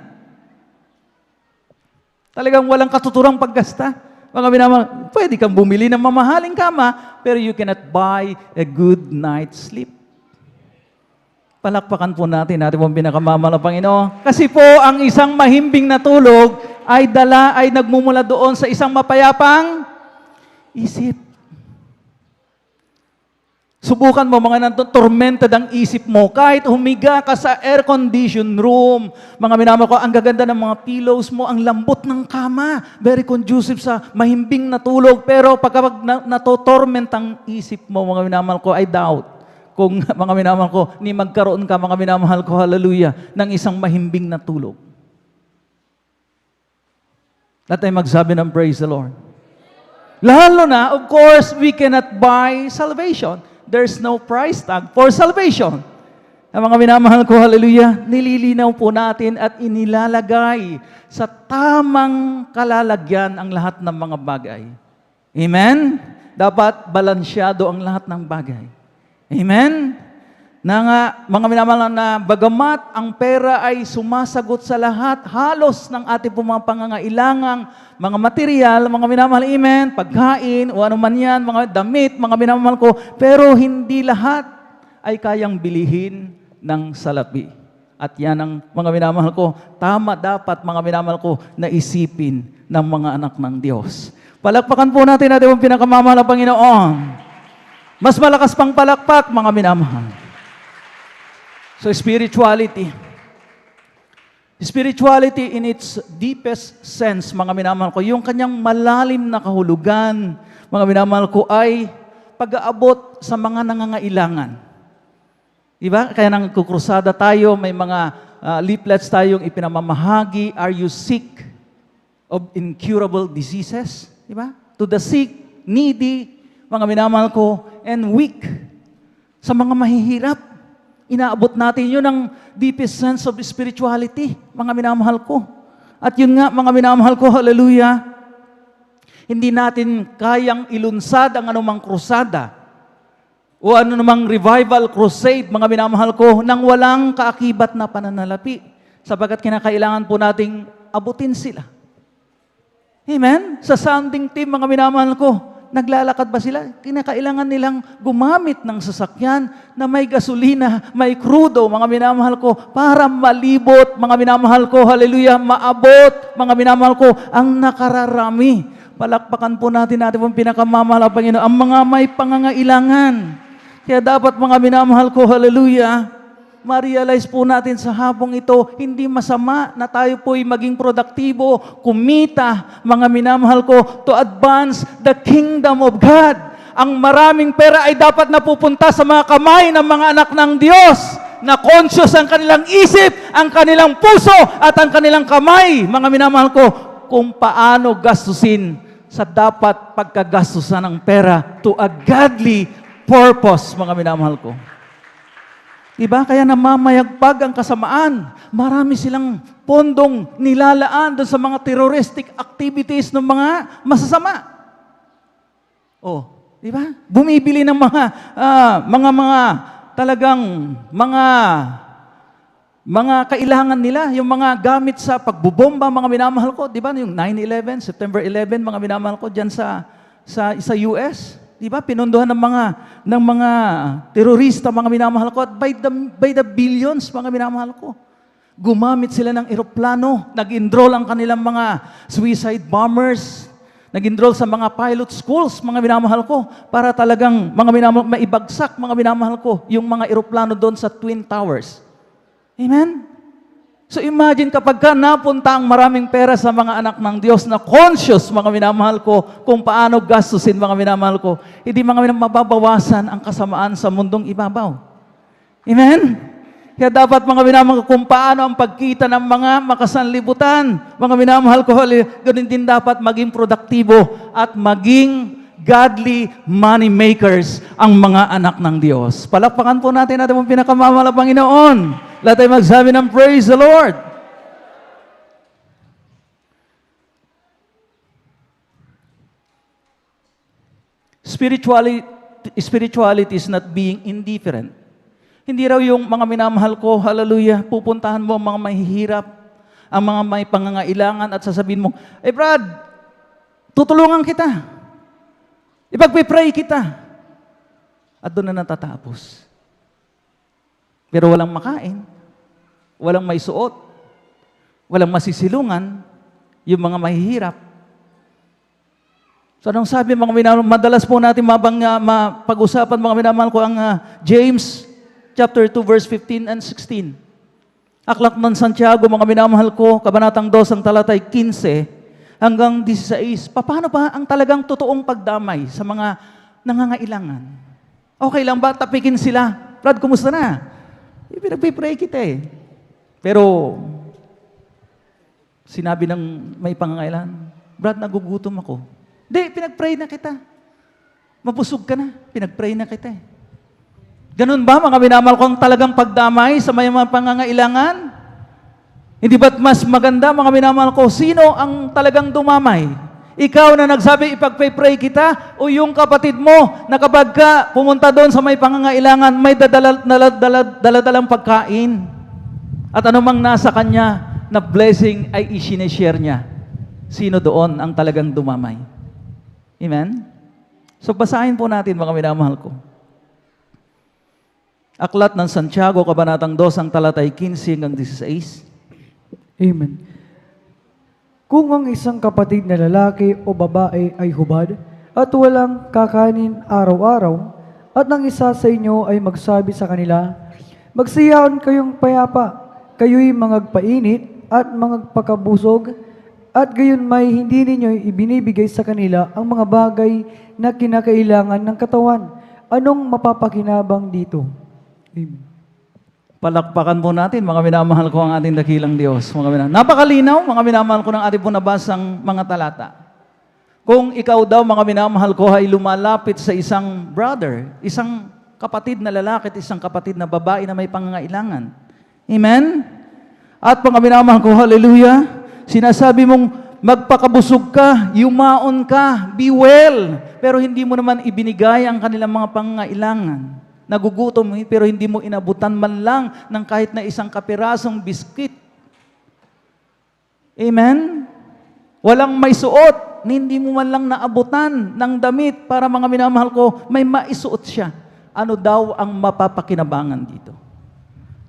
Talagang walang katuturang paggasta. Mga minamahal, pwede kang bumili ng mamahaling kama, pero you cannot buy a good night's sleep. Palakpakan po natin pong pinakamamahal na Panginoon. Kasi po, ang isang mahimbing na tulog ay nagmumula doon sa isang mapayapang isip. Subukan mo, mga tormented ang isip mo. Kahit humiga ka sa air-conditioned room, mga minamahal ko, ang gaganda ng mga pillows mo, ang lambot ng kama. Very conducive sa mahimbing na tulog. Pero pagkapag natotorment ang isip mo, mga minamahal ko, I doubt. Kung mga minamahal ko, ni magkaroon ka, mga minamahal ko, hallelujah, ng isang mahimbing na tulog. Lahat tayo magsabi ng praise the Lord. Lalo na, of course, we cannot buy salvation. There's no price tag for salvation. Ang mga minamahal ko, hallelujah, nililinaw po natin at inilalagay sa tamang kalalagyan ang lahat ng mga bagay. Amen? Dapat balansyado ang lahat ng bagay. Amen? Na nga, mga minamahal na bagamat ang pera ay sumasagot sa lahat, halos ng ating mga pangangailangang mga material, mga minamahal, amen, pagkain, o ano man yan, mga damit, mga minamahal ko, pero hindi lahat ay kayang bilihin ng salapi. At yan ang mga minamahal ko, tama dapat mga minamahal ko na isipin ng mga anak ng Diyos. Palakpakan po natin ang pinakamamahal na Panginoon. Mas malakas pang palakpak, mga minamahal. So spirituality. Spirituality in its deepest sense, mga minamahal ko, yung kanyang malalim na kahulugan, mga minamahal ko, ay pag-aabot sa mga nangangailangan. Diba? Kaya nang kukrusada tayo, may mga leaflets tayong ipinamamahagi. Are you sick of incurable diseases? Diba? To the sick, needy, mga minamahal ko, and weak. Sa mga mahihirap, inaabot natin yun ang deepest sense of spirituality, mga minamahal ko. At yun nga, mga minamahal ko, hallelujah, hindi natin kayang ilunsad ang anumang krusada o anumang revival crusade, mga minamahal ko, nang walang kaakibat na pananalapi, sapagat kinakailangan po nating abutin sila. Amen? Sa sounding team, mga minamahal ko, naglalakad ba sila? Kinakailangan nilang gumamit ng sasakyan na may gasolina, may krudo, mga minamahal ko, para malibot, mga minamahal ko, hallelujah, maabot, mga minamahal ko, ang nakararami. Palakpakan po natin pong pinakamamahal ang Panginoon, ang mga may pangangailangan. Kaya dapat, mga minamahal ko, hallelujah, ma-realize po natin sa hapong ito, hindi masama na tayo po'y maging produktibo, kumita, mga minamahal ko, to advance the kingdom of God. Ang maraming pera ay dapat napupunta sa mga kamay ng mga anak ng Diyos, na conscious ang kanilang isip, ang kanilang puso, at ang kanilang kamay, mga minamahal ko, kung paano gastusin sa dapat pagkagastusan ng pera to a godly purpose, mga minamahal ko. Diba? Kaya namamayagpag ang kasamaan. Marami silang pondong nilalaan doon sa mga terroristic activities ng mga masasama. Oh, di ba? Bumibili ng mga talagang mga kailangan nila, yung mga gamit sa pagbubomba, mga minamahal ko, di ba? Yung 9/11, September 11, mga minamahal ko diyan sa US. Di ba? Pinunduhan ng mga terorista, mga minamahal ko, at by the billions, mga minamahal ko. Gumamit sila ng eroplano, nag-enroll ang kanilang mga suicide bombers, nag-enroll sa mga pilot schools, mga minamahal ko, para talagang maibagsak, mga minamahal ko, yung mga eroplano doon sa Twin Towers. Amen? So imagine kapag napunta ang maraming pera sa mga anak ng Diyos na conscious, mga minamahal ko, kung paano gastusin, mga minamahal ko, hindi mga mababawasan ang kasamaan sa mundong ibabaw. Amen? Kaya dapat mga minamahal ko, kung paano ang pagkita ng mga makasanlibutan, mga minamahal ko, ganun din dapat maging produktibo at maging godly money makers ang mga anak ng Diyos. Palakpakan po natin ang pinakamamahal na Panginoon. Lahat tayo magsabi ng praise the Lord. Spirituality is not being indifferent. Hindi raw yung mga minamahal ko, hallelujah, pupuntahan mo ang mga mahihirap, ang mga may pangangailangan at sasabihin mo, Brad, tutulungan kita. Ipagpipray kita. At doon na natatapos. Pero walang makain, walang may suot, walang masisilungan, yung mga mahihirap. So anong sabi mga minamahal, madalas po natin mapag-usapan mga minamahal ko ang James chapter 2 verse 15 and 16. Aklat ng Santiago mga minamahal ko, kabanatang 2 ang talatay 15 hanggang 16. Paano ba ang talagang totoong pagdamay sa mga nangangailangan? Okay lang ba tapikin sila? Brad, kumusta na? Pinagpipray kita eh. Pero, sinabi ng may pangangailangan, Brad, nagugutom ako. Hindi, pinagpray na kita. Mabusog ka na, pinagpray na kita eh. Ganun ba, mga minamahal ko, ang talagang pagdamay sa may mga pangangailangan? Hindi ba't mas maganda, mga minamahal ko, sino ang talagang dumamay? Ikaw na nagsabi, ipagpray kita, o yung kapatid mo na kapag ka pumunta doon sa may pangangailangan, may daladalang pagkain. At anumang nasa kanya na blessing ay isineshare niya. Sino doon ang talagang dumamay? Amen? So basahin po natin mga minamahal ko. Aklat ng Santiago, kabanatang 2, ang talatay 15 hanggang 16. Amen. Kung ang isang kapatid na lalaki o babae ay hubad at walang kakanin araw-araw, at ang isa sa inyo ay magsabi sa kanila, magsiyaon kayong payapa, kayo'y mangagpainit at mangagpakabusog, at gayon may hindi ninyo ibinibigay sa kanila ang mga bagay na kinakailangan ng katawan. Anong mapapakinabang dito? Amen. Palakpakan po natin, mga minamahal ko ang ating dakilang Diyos. Napakalinaw, mga minamahal ko ng ating po nabasang mga talata. Kung ikaw daw, mga minamahal ko, ay lumalapit sa isang brother, isang kapatid na lalaki at isang kapatid na babae na may pangangailangan. Amen? At mga minamahal ko, hallelujah, sinasabi mong magpakabusog ka, yumaon ka, be well, pero hindi mo naman ibinigay ang kanilang mga pangangailangan. Nagugutom pero hindi mo inabutan man lang ng kahit na isang kapirasong biskit. Amen? Walang may suot, hindi mo man lang naabutan ng damit para mga minamahal ko, may maisuot siya. Ano daw ang mapapakinabangan dito?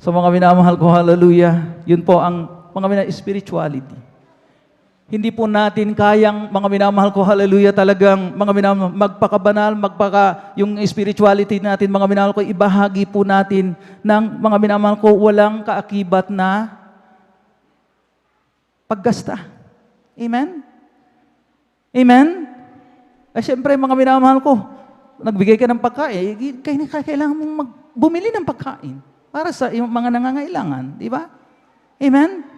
So mga minamahal ko, hallelujah, yun po ang mga spirituality. Hindi po natin kayang, mga minamahal ko, hallelujah, talagang, mga minamahal, magpakabanal, yung spirituality natin, mga minamahal ko, ibahagi po natin ng, mga minamahal ko, walang kaakibat na paggasta. Amen? Amen? Ay, siyempre, mga minamahal ko, nagbigay ka ng pagkain, kailangan mong bumili ng pagkain para sa mga nangangailangan, di ba? Amen?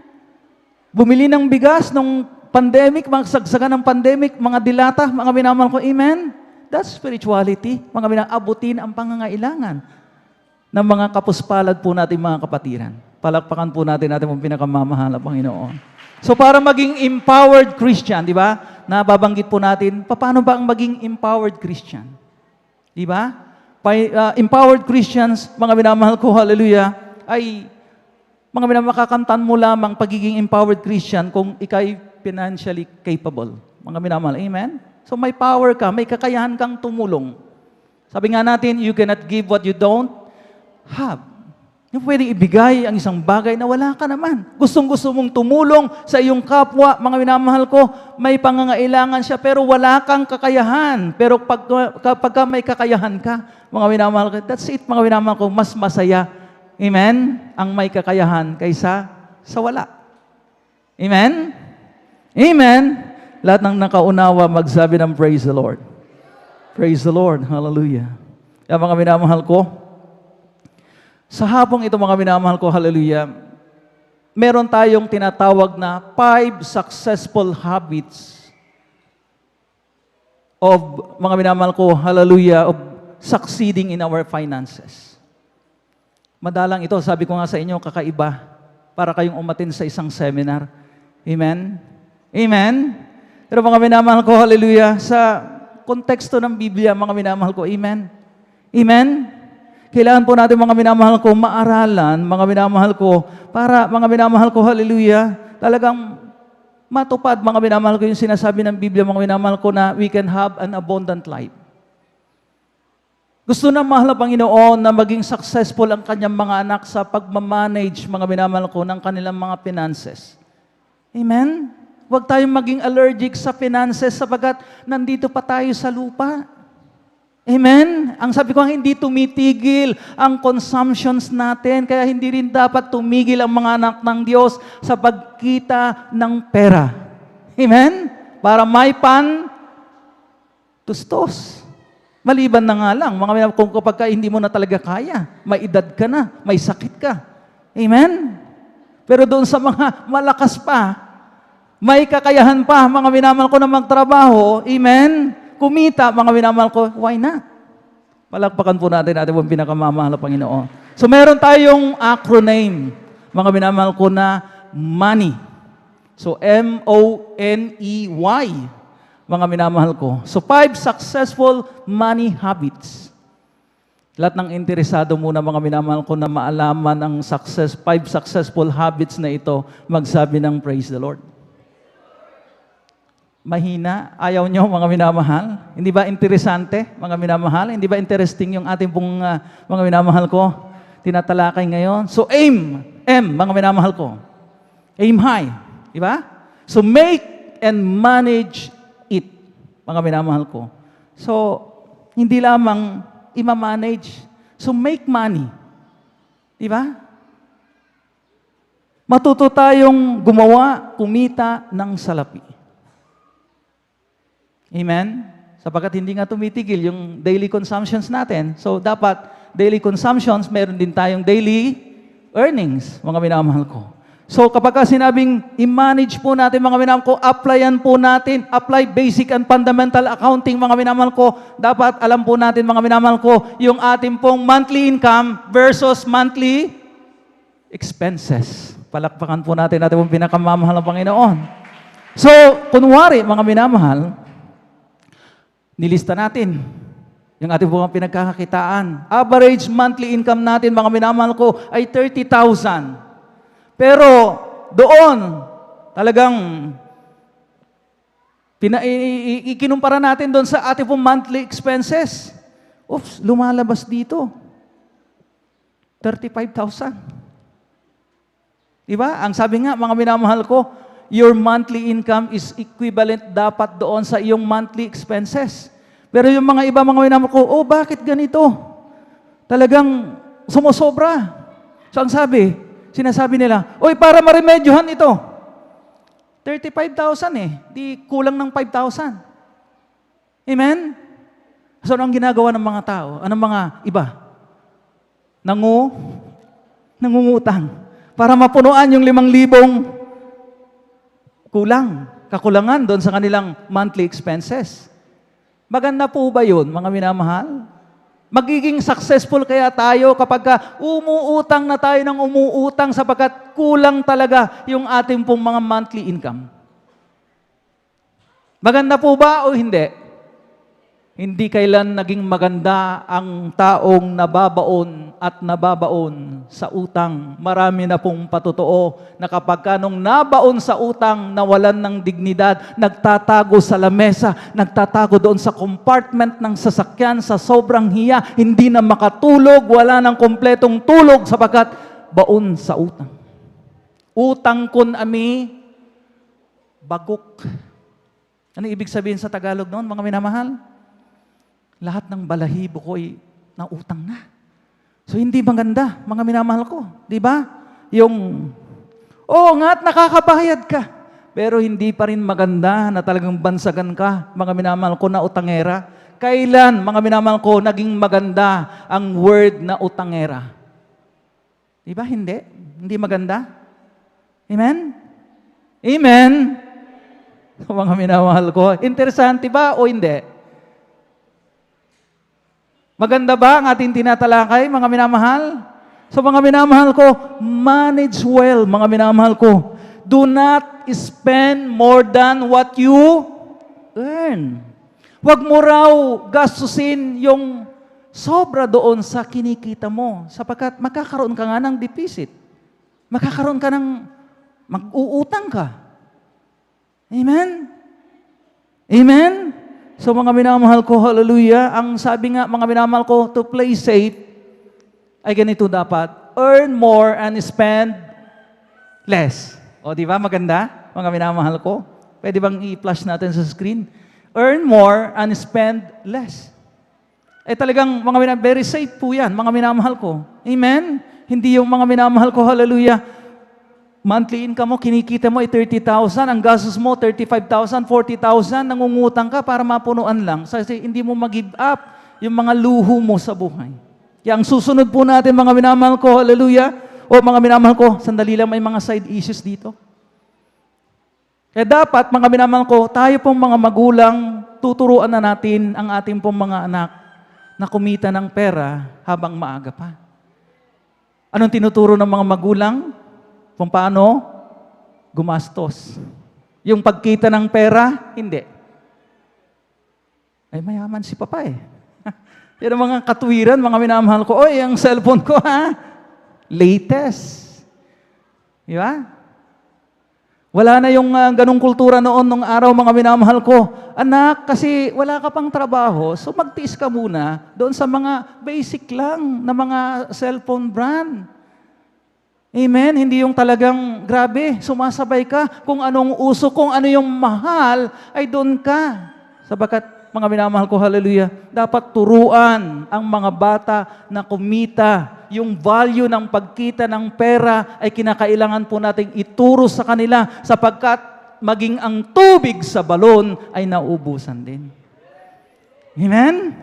Bumili ng bigas nung pandemic, mga sagsagan ng pandemic, mga dilata, mga minamahal ko, amen? That's spirituality. Mga abutin ang pangangailangan. ng mga kapuspalad po natin mga kapatiran. Palakpakan po natin ang pinakamamahal na Panginoon. So para maging empowered Christian, di ba? Nababanggit po natin, paano ba ang maging empowered Christian? Di ba? Empowered Christians, mga minamahal ko, hallelujah, ay mga minamakakantan mo lamang pagiging empowered Christian kung ikay financially capable. Mga minamahal, amen? So may power ka, may kakayahan kang tumulong. Sabi nga natin, you cannot give what you don't have. Yung pwedeng ibigay ang isang bagay na wala ka naman. Gustong-gusto mong tumulong sa iyong kapwa, mga minamahal ko, may pangangailangan siya, pero wala kang kakayahan. Pero kapag may kakayahan ka, mga minamahal ko, that's it, mga minamahal ko, mas masaya. Amen? Ang may kakayahan kaysa sa wala. Amen? Amen? Lahat ng nakaunawa, magsabi ng praise the Lord. Praise the Lord. Hallelujah. Kaya mga minamahal ko, sa hapong ito mga minamahal ko, hallelujah, meron tayong tinatawag na 5 successful habits of, mga minamahal ko, hallelujah, of succeeding in our finances. Madalang ito, sabi ko nga sa inyo, kakaiba, para kayong umatin sa isang seminar. Amen? Amen? Pero mga minamahal ko, hallelujah, sa konteksto ng Biblia, mga minamahal ko, amen? Amen? Kailangan po natin mga minamahal ko, maaralan, mga minamahal ko, para mga minamahal ko, hallelujah, talagang matupad, mga minamahal ko, yung sinasabi ng Biblia, mga minamahal ko, na we can have an abundant life. Gusto na mahal na Panginoon na maging successful ang kanyang mga anak sa pagmamanage, mga minamahal ko, ng kanilang mga finances. Amen? Huwag tayong maging allergic sa finances sapagkat nandito pa tayo sa lupa. Amen? Ang sabi ko, hindi tumitigil ang consumptions natin, kaya hindi rin dapat tumigil ang mga anak ng Diyos sa pagkita ng pera. Amen? Para may tustos. Maliban na nga lang, mga kung kapag hindi mo na talaga kaya, may edad ka na, may sakit ka. Amen? Pero doon sa mga malakas pa, may kakayahan pa, mga minamahal ko na magtrabaho, amen? Kumita, mga minamahal ko, why not? Palakpakan po natin ang pinakamamahal na Panginoon. So meron tayong acronym, mga minamahal ko, na money. So M-O-N-E-Y, mga minamahal ko. So 5 successful money habits. Lahat ng interesado muna, mga minamahal ko, na maalaman ang 5 successful habits na ito, magsabi ng praise the Lord. Mahina, ayaw nyo mga minamahal? Hindi ba interesante, mga minamahal? Hindi ba interesting yung ating pong mga minamahal ko tinatalakay ngayon? So aim, mga minamahal ko. Aim high, di ba? So make and manage it, mga minamahal ko. So, hindi lamang ima-manage. So make money. Di ba? Matuto tayong gumawa, kumita ng salapi. Amen? Sapagkat hindi nga tumitigil yung daily consumptions natin. So, dapat daily consumptions, meron din tayong daily earnings, mga minamahal ko. So, kapag sinabing i-manage po natin, mga minamahal ko, applyan po natin, apply basic and fundamental accounting, mga minamahal ko, dapat alam po natin, mga minamahal ko, yung ating pong monthly income versus monthly expenses. Palakpakan po natin pong pinakamamahal ng Panginoon. So, kunwari, mga minamahal, nilista natin yung ating buong pinagkakakitaan. Average monthly income natin, mga minamahal ko, ay 30,000. Pero doon, talagang ikinumpara natin doon sa ating pong monthly expenses. Oops, lumalabas dito. 35,000. Diba? Ang sabi nga, mga minamahal ko, your monthly income is equivalent dapat doon sa iyong monthly expenses. Pero yung mga iba, mga minamahal ko, oh, bakit ganito? Talagang sumusobra. So ang sinasabi nila, oy, para maremedyohan ito. 35,000 di kulang ng 5,000. Amen? So anong ginagawa ng mga tao? Anong mga iba? Nangungutang. Para mapunuan yung 5,000 kakulangan doon sa kanilang monthly expenses. Maganda po ba yun, mga minamahal? Magiging successful kaya tayo kapag umuutang na tayo ng umuutang sapagkat kulang talaga yung ating pong mga monthly income. Maganda po ba o hindi? Hindi kailan naging maganda ang taong nababaon at nababaon sa utang. Marami na pong patotoo na kapag kanong nabaon sa utang, nawalan ng dignidad, nagtatago sa lamesa, nagtatago doon sa compartment ng sasakyan sa sobrang hiya, hindi na makatulog, wala ng kompletong tulog sapagkat baon sa utang. Utang kun ami, bagok. Ano ibig sabihin sa Tagalog noon, mga minamahal? Lahat ng balahibo ko ay nautang na. So hindi maganda, mga minamahal ko. Di ba? Yung, nga't nakakabayad ka. Pero hindi pa rin maganda na talagang bansagan ka, mga minamahal ko, na utangera. Kailan, mga minamahal ko, naging maganda ang word na utangera? Di ba? Hindi. Hindi maganda. Amen? Amen? Mga minamahal ko, interesante ba o hindi? Maganda ba ang ating tinatalakay, mga minamahal? So mga minamahal ko, manage well, mga minamahal ko. Do not spend more than what you earn. Huwag mo raw gastusin yung sobra doon sa kinikita mo sapagkat magkakaroon ka nga ng deficit. Magkakaroon ka ng mag-uutang ka. Amen? Amen? So mga minamahal ko, hallelujah, ang sabi nga mga minamahal ko, to play safe, ay ganito dapat, earn more and spend less. O di ba maganda, mga minamahal ko? Pwede bang i-flash natin sa screen? Earn more and spend less. Talagang mga minamahal, very safe po yan, mga minamahal ko. Amen? Hindi yung mga minamahal ko, hallelujah, monthly income mo, kinikita mo ay 30,000, ang gastos mo 35,000, 40,000, nangungutang ka para mapunuan lang. Kasi hindi mo mag-give up yung mga luho mo sa buhay. Kaya ang susunod po natin, mga minamahal ko, hallelujah, o mga minamahal ko, sandali lang, may mga side issues dito. Kaya dapat, mga minamahal ko, tayo pong mga magulang, tuturuan na natin ang ating pong mga anak na kumita ng pera habang maaga pa. Anong tinuturo ng mga magulang? Kung paano gumastos. Yung pagkita ng pera, hindi. Ay, mayaman si Papa eh. Yan ang mga katuwiran, mga minamahal ko. Oy, ang cellphone ko ha, latest. Di ba? Wala na yung ganong kultura noon nung araw, mga minamahal ko. Anak, kasi wala ka pang trabaho, so magtiis ka muna doon sa mga basic lang na mga cellphone brand. Amen? Hindi yung talagang, grabe, sumasabay ka. Kung anong uso, kung ano yung mahal, ay doon ka. Sabagat, mga minamahal ko, hallelujah, dapat turuan ang mga bata na kumita. Yung value ng pagkita ng pera ay kinakailangan po nating ituro sa kanila sapagkat maging ang tubig sa balon ay nauubusan din. Amen?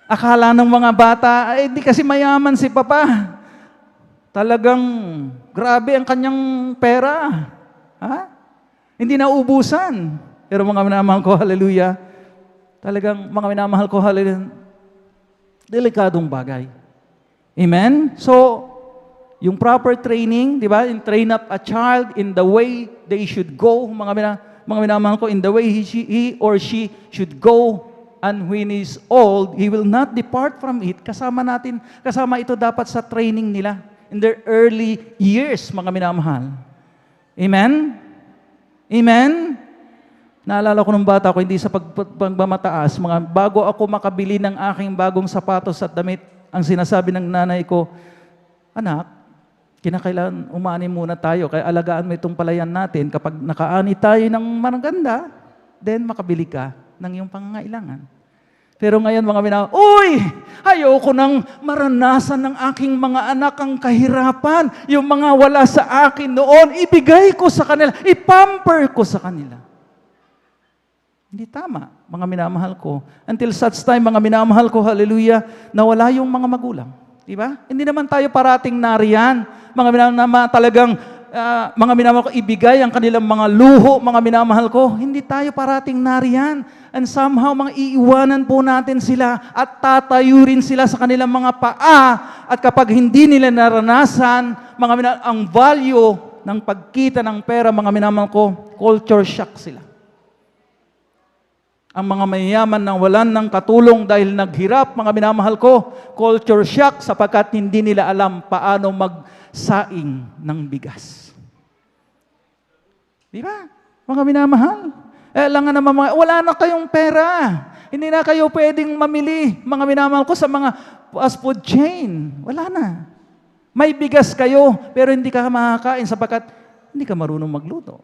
Akala ng mga bata, ay di kasi mayaman si Papa. Talagang grabe ang kanyang pera. Ha? Hindi na ubusan. Pero mga minamahal ko, hallelujah, talagang mga minamahal ko, hallelujah, delikadong bagay. Amen? So, yung proper training, di ba? Train up a child in the way they should go. Mga minamahal ko, in the way he or she should go. And when he is old, he will not depart from it. Kasama ito dapat sa training nila. In their early years, mga minamahal. Amen? Amen? Naalala ko nung bata ko, hindi sa pagmamataas, bago ako makabili ng aking bagong sapatos at damit, ang sinasabi ng nanay ko, anak, kinakailangan umani muna tayo, kaya alagaan mo itong palayan natin. Kapag nakaani tayo ng maganda, then makabili ka ng iyong pangangailangan. Pero ngayon mga minamahal, uy! Ayoko nang maranasan ng aking mga anak ang kahirapan. Yung mga wala sa akin noon, ibigay ko sa kanila, ipamper ko sa kanila. Hindi tama, mga minamahal ko. Until such time, mga minamahal ko, hallelujah, nawala yung mga magulang. Diba? Hindi naman tayo parating nariyan. Mga minamahal talagang, mga minamahal ko, ibigay ang kanilang mga luho, mga minamahal ko. Hindi tayo parating nariyan. And somehow, mga iiwanan po natin sila at tatayo rin sila sa kanilang mga paa. At kapag hindi nila naranasan, ang value ng pagkita ng pera, mga minamahal ko, culture shock sila. Ang mga mayayaman na walan ng katulong dahil naghirap, mga minamahal ko, culture shock sapagkat hindi nila alam paano magsaing ng bigas. Di ba? Mga minamahal. Lang nga naman, wala na kayong pera. Hindi na kayo pwedeng mamili, mga minamahal ko, sa mga fast food chain. Wala na. May bigas kayo, pero hindi ka makakain sapagkat hindi ka marunong magluto.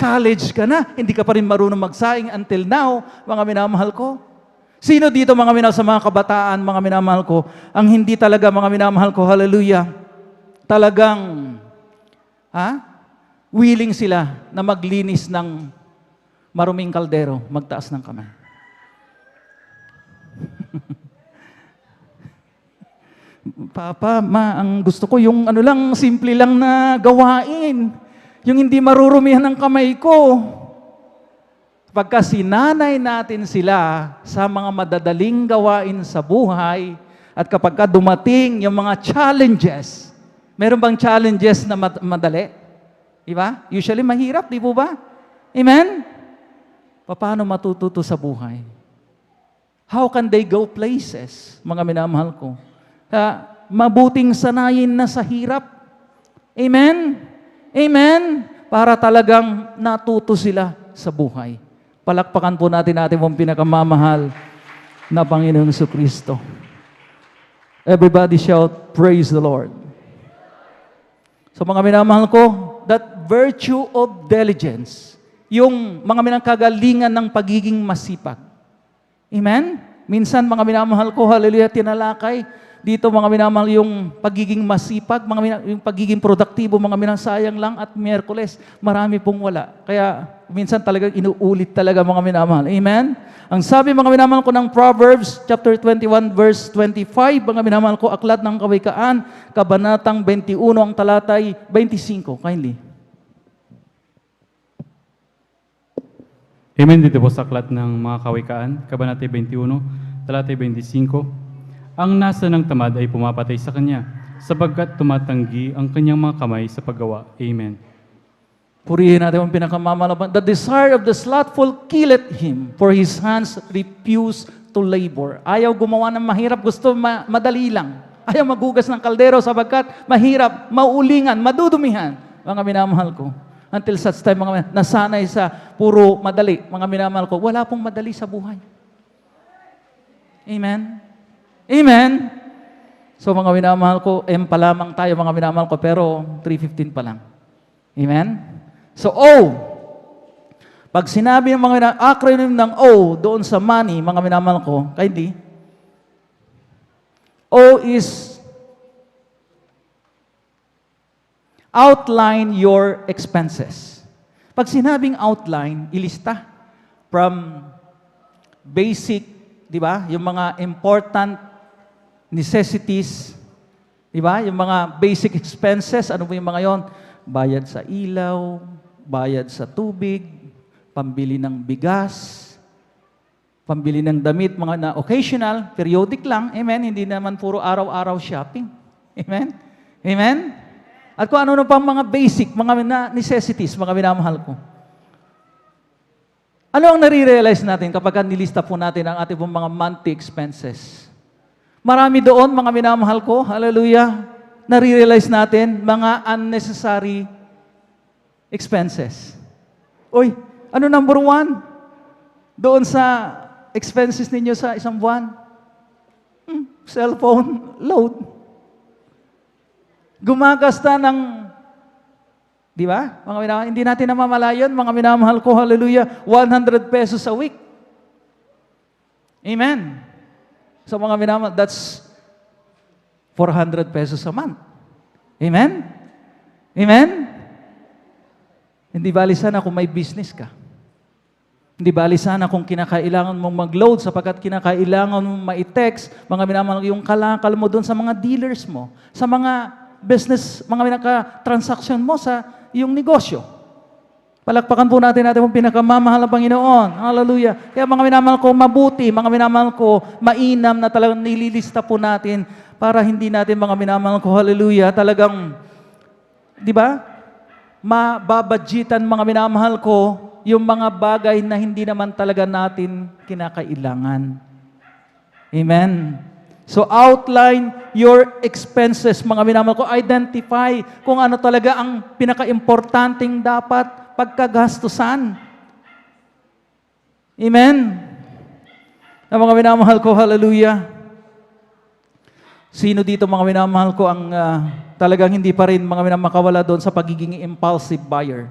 College ka na, hindi ka pa rin marunong magsaing until now, mga minamahal ko. Sino dito, mga minamahal, sa mga kabataan, mga minamahal ko, ang hindi talaga, mga minamahal ko, hallelujah, talagang, willing sila na maglinis ng maruming kaldero, magtaas ng kamay. Papa, Ma, ang gusto ko yung simple lang na gawain. Yung hindi marurumihan ng kamay ko. Pagka sinanay natin sila sa mga madadaling gawain sa buhay, at kapag dumating yung mga challenges, meron bang challenges na madali? Diba? Usually mahirap, di po ba? Amen? Paano matututo sa buhay? How can they go places, mga minamahal ko? Mabuting sanayin na sa hirap. Amen? Amen? Para talagang natuto sila sa buhay. Palakpakan po natin pong pinakamamahal na Panginoong Jesucristo. Everybody shout, praise the Lord. So mga minamahal ko, that virtue of diligence, yung mga minangkagalingan ng pagiging masipag. Amen? Minsan, mga minamahal ko, hallelujah, tinalakay dito, mga minamahal, yung pagiging masipag, yung pagiging produktibo, mga minasayang lang, at Miyerkules, marami pong wala. Kaya, minsan talagang inuulit talaga, mga minamahal. Amen? Ang sabi, mga minamahal ko, ng Proverbs, chapter 21, verse 25, mga minamahal ko, Aklat ng Kawikaan, Kabanatang 21, ang talatay 25. Kindly. Amen. Dito po sa Aklat ng mga Kawikaan, Kabanata 21, talatay 25. Ang nasa ng tamad ay pumapatay sa kanya, sapagkat tumatanggi ang kanyang mga kamay sa paggawa. Amen. Purihin natin ang pinakamamalaban. The desire of the slothful killeth him, for his hands refuse to labor. Ayaw gumawa ng mahirap, gusto madali lang. Ayaw magugas ng kaldero sapagkat mahirap, maulingan, madudumihan. Mga minamahal ko. Until such time, mga nasanay sa puro madali. Mga minamahal ko, wala pong madali sa buhay. Amen? Amen? So mga minamahal ko, pa lamang tayo, mga minamahal ko, pero 3:15 pa lang. Amen? So O, pag sinabi ng mga acronym ng O doon sa money, mga minamahal ko, hindi. O is outline your expenses. Pag sinabing outline, ilista from basic, di ba? Yung mga important necessities, di ba? Yung mga basic expenses, ano po yung mga yon? Bayad sa ilaw, bayad sa tubig, pambili ng bigas, pambili ng damit, mga na occasional, periodic lang, amen? Hindi naman puro araw-araw shopping. Amen? Amen? At kung ano pang mga basic, mga necessities, mga minamahal ko. Ano ang nare-realize natin kapag nilista po natin ang ating mga monthly expenses? Marami doon, mga minamahal ko, hallelujah, nare-realize natin mga unnecessary expenses. Uy, ano number 1? Doon sa expenses ninyo sa isang buwan? Cellphone load. Gumagasta ng, di ba? Mga minamahal, hindi natin namamalayan, mga minamahal ko, hallelujah, 100 pesos a week. Amen. So mga minamahal, that's 400 pesos a month. Amen? Amen? Hindi bali sana kung may business ka. Hindi bali sana kung kinakailangan mong mag-load sapagkat kinakailangan mong ma-text, mga minamahal, yung kalakal mo doon sa mga dealers mo, sa mga business, mga transaction mo sa iyong negosyo. Palakpakan po natin pong pinakamamahal na Panginoon. Hallelujah. Kaya mga minamahal ko, mabuti, mga minamahal ko, mainam na talagang nililista po natin para hindi natin mga minamahal ko, hallelujah, talagang, di ba? Mababadjitan mga minamahal ko yung mga bagay na hindi naman talaga natin kinakailangan. Amen. So outline your expenses, mga minamahal ko. Identify kung ano talaga ang pinaka-importanting dapat pagkagastusan. Amen. Na mga minamahal ko, hallelujah. Sino dito mga minamahal ko ang talagang hindi pa rin mga makawala doon sa pagiging impulsive buyer?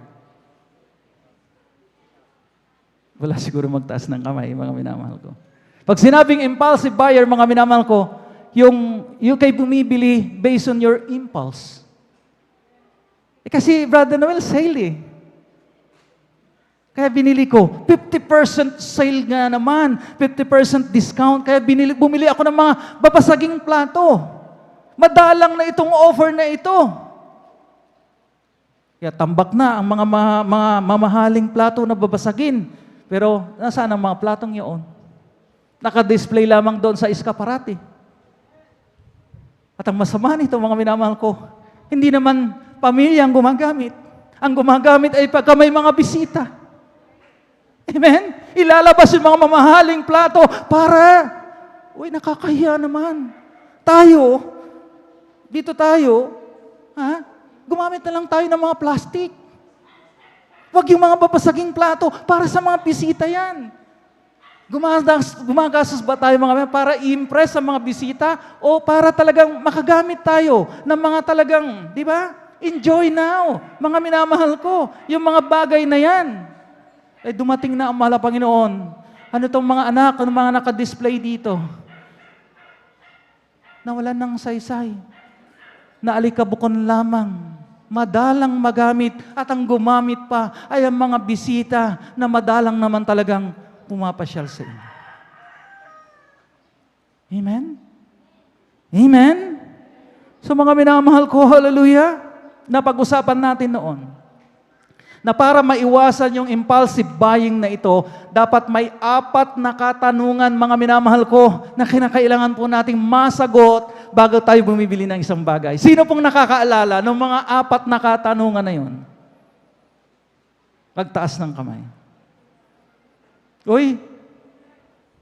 Wala siguro magtaas ng kamay, mga minamahal ko. Pag sinabing impulsive buyer, mga minamahal ko, yung kay bumibili based on your impulse. Kasi Brother Noel, sale eh. Kaya binili ko, 50% sale nga naman, 50% discount. Kaya bumili ako ng mga babasaging plato. Madalang na itong offer na ito. Kaya tambak na ang mga mamahaling plato na babasagin. Pero nasaan ang mga platong yun? Naka-display lamang doon sa eskaparate. At ang masama nito, mga minamahal ko, hindi naman pamilya ang gumagamit. Ang gumagamit ay pagka may mga bisita. Amen? Ilalabas yung mga mamahaling plato para, uy, nakakahiya naman. Dito tayo, gumamit na lang tayo ng mga plastic. Huwag yung mga babasaging plato, para sa mga bisita yan. Gumagastos ba tayo mga para i-impress sa mga bisita o para talagang makagamit tayo ng mga talagang, di ba? Enjoy now, mga minamahal ko, yung mga bagay na yan. Ay dumating na ang mahal na Panginoon. Ano itong mga anak, ano mga naka-display dito? Nawalan ng saysay. Naalikabukon lamang. Madalang magamit at ang gumamit pa ay ang mga bisita na madalang naman talagang pumapasyal sa inyo. Amen? Amen? So mga minamahal ko, hallelujah, napag-usapan natin noon na para maiwasan yung impulsive buying na ito, dapat may 4 na katanungan, mga minamahal ko, na kinakailangan po nating masagot bago tayo bumibili ng isang bagay. Sino pong nakakaalala ng mga 4 na katanungan na yun? Pagtaas ng kamay. Uy,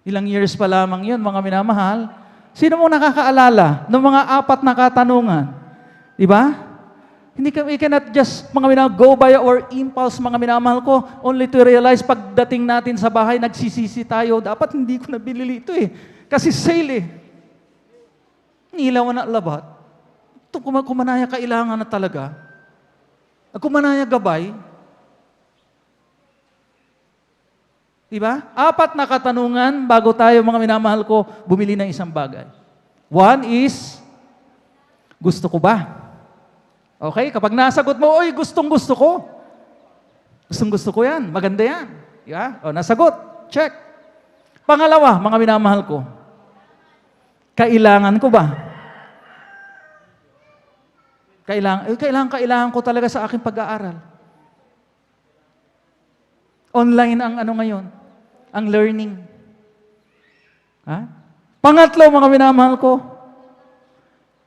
ilang years pa lamang yun, mga minamahal. Sino mong nakakaalala ng mga 4 na katanungan? Diba? We cannot just, mga minamahal, go by our impulse, mga minamahal ko, only to realize pagdating natin sa bahay, nagsisisi tayo. Dapat hindi ko nabili ito eh. Kasi sale eh. Nilawan na labat. Ito kumanaya kailangan na talaga. Kumanaya gabay. Diba? 4 na katanungan bago tayo, mga minamahal ko, bumili ng isang bagay. 1 is, gusto ko ba? Okay? Kapag nasagot mo, oy, gustong-gusto ko. Gustong-gusto ko yan. Maganda yan. Yeah? O, nasagot. Check. Pangalawa, mga minamahal ko, kailangan ko ba? Kailangan ko talaga sa aking pag-aaral. Online ang ano ngayon? Ang learning. Pangatlo, mga minamahal ko,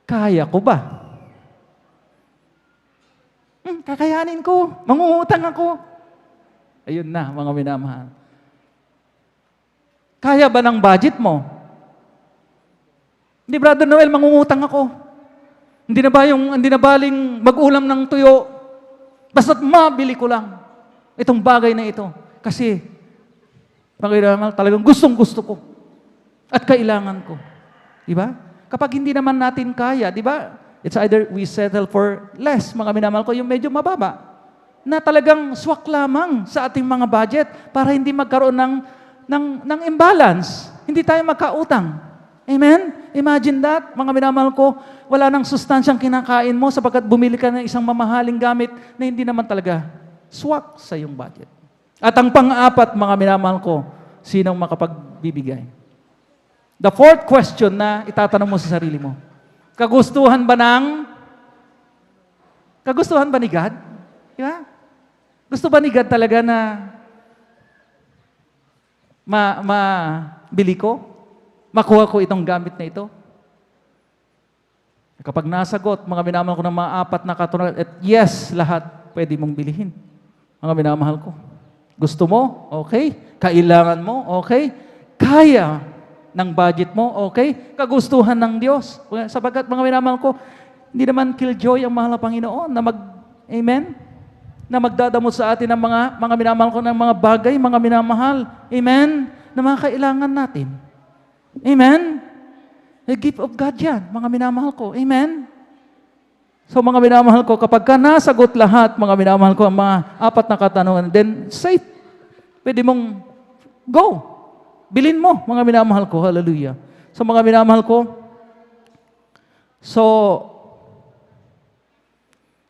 kaya ko ba? Kakayanin ko. Mangungutang ako. Ayun na, mga minamahal. Kaya ba ng budget mo? Hindi, Brother Noel, mangungutang ako. Hindi na baling mag-ulam ng tuyo. Basta't mabili ko lang itong bagay na ito. Kasi, mga minamahal, talagang gustong-gusto ko. At kailangan ko. Diba? Kapag hindi naman natin kaya, diba? It's either we settle for less, mga minamahal ko, yung medyo mababa, na talagang swak lamang sa ating mga budget para hindi magkaroon ng imbalance. Hindi tayo magkautang. Amen? Imagine that, mga minamahal ko, wala nang sustansyang kinakain mo sapagkat bumili ka ng isang mamahaling gamit na hindi naman talaga swak sa iyong budget. At ang pang-4, mga minamahal ko, sinong makapagbibigay? The 4th question na itatanong mo sa sarili mo, Kagustuhan ba ni God? Diba? Gusto ba ni God talaga na mabili ko? Makuha ko itong gamit na ito? Kapag nasagot, mga minamahal ko ng mga 4 na katanungan, at yes, lahat pwede mong bilihin. Mga minamahal ko. Gusto mo? Okay. Kailangan mo? Okay. Kaya ng budget mo? Okay. Kagustuhan ng Diyos. Sapagkat mga minamahal ko, hindi naman killjoy ang mahal na Panginoon na amen? Na magdadamot sa atin ng mga minamahal ko ng mga bagay, mga minamahal. Amen? Na mga kailangan natin. Amen? A gift of God yan, mga minamahal ko. Amen? So mga minamahal ko, kapag ka nasagot lahat, mga minamahal ko, ang mga 4 na katanungan, then safe. Pwede mong go. Bilin mo, mga minamahal ko. Hallelujah. So mga minamahal ko,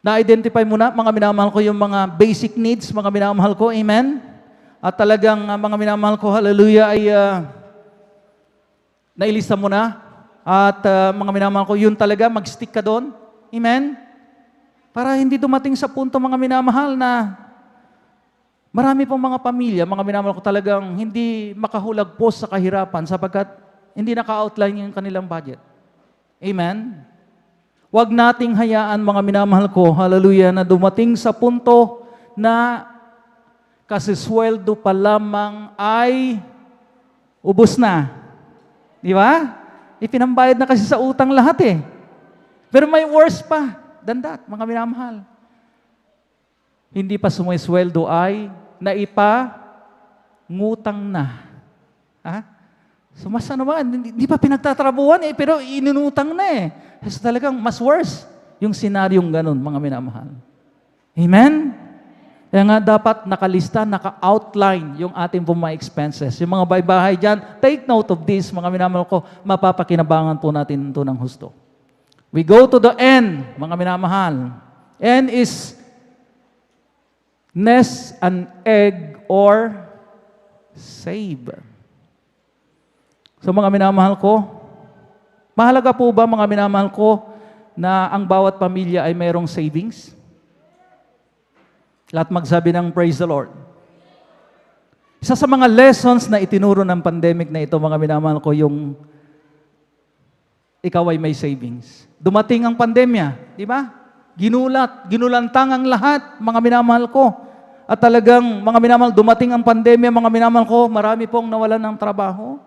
na-identify mo na, mga minamahal ko, yung mga basic needs, mga minamahal ko. Amen? At talagang, mga minamahal ko, hallelujah, ay nailista mo na. At mga minamahal ko, yun talaga, mag-stick ka doon. Amen? Para hindi dumating sa punto, mga minamahal, na marami pong mga pamilya, mga minamahal ko, talagang hindi makahulagpos sa kahirapan sapagkat hindi naka-outline yung kanilang budget. Amen? Huwag nating hayaan, mga minamahal ko, hallelujah, na dumating sa punto na kasi sweldo pa lamang ay ubos na. Di ba? Ipinambayad na kasi sa utang lahat eh. Pero may worse pa than that, mga minamahal. Hindi pa sumisweldo ay naipangutang na. Ha? So mas ano ba, hindi pa pinagtatrabuhan eh, pero inunutang na eh. Kasi talagang mas worse yung senaryong ganun, mga minamahal. Amen? Kaya nga dapat nakalista, naka-outline yung ating pong mga expenses. Yung mga baybahay dyan, take note of this, mga minamahal ko, mapapakinabangan po natin ito ng husto. We go to the N, mga minamahal. N is nest an egg or save. So mga minamahal ko, mahalaga po ba, mga minamahal ko, na ang bawat pamilya ay mayroong savings? Lahat magsabi ng praise the Lord. Isa sa mga lessons na itinuro ng pandemic na ito, mga minamahal ko, yung ikaw ay may savings. Dumating ang pandemya, di ba? Ginulantang ang lahat, mga minamahal ko. At talagang, mga minamahal, dumating ang pandemya, mga minamahal ko, marami pong nawalan ng trabaho.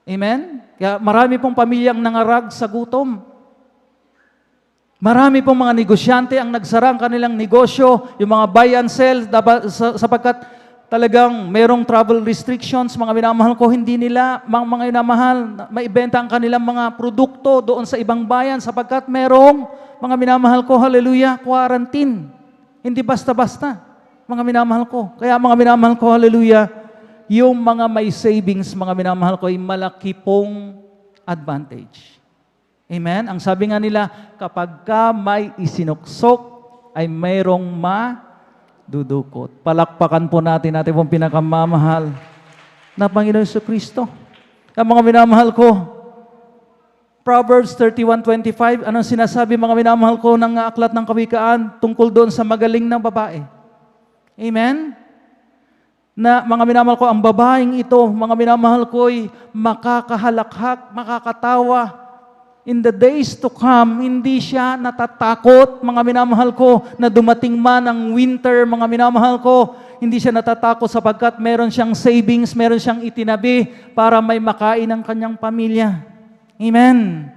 Amen? Kaya marami pong pamilyang nangarag sa gutom. Marami pong mga negosyante ang nagsara ang kanilang negosyo, yung mga buy and sell, sapagkat talagang merong travel restrictions, mga minamahal ko, hindi nila, mga minamahal, maibenta ang kanilang mga produkto doon sa ibang bayan, sapagkat merong, mga minamahal ko, hallelujah, quarantine. Hindi basta-basta, mga minamahal ko. Kaya mga minamahal ko, hallelujah, yung mga may savings, mga minamahal ko, ay malaki pong advantage. Amen? Ang sabi nga nila, kapag ka may isinuksok, ay mayroong madudukot. Palakpakan po natin pong pinakamamahal na Panginoon Jesucristo. Ang mga minamahal ko, Proverbs 31:25, anong sinasabi, mga minamahal ko, ng aklat ng kawikaan tungkol doon sa magaling na babae? Amen? Na mga minamahal ko, ang babaeng ito, mga minamahal ko, ay makakahalakhak, makakatawa. In the days to come, hindi siya natatakot, mga minamahal ko, na dumating man ang winter, mga minamahal ko, hindi siya natatakot sapagkat meron siyang savings, meron siyang itinabi para may makain ang kanyang pamilya. Amen.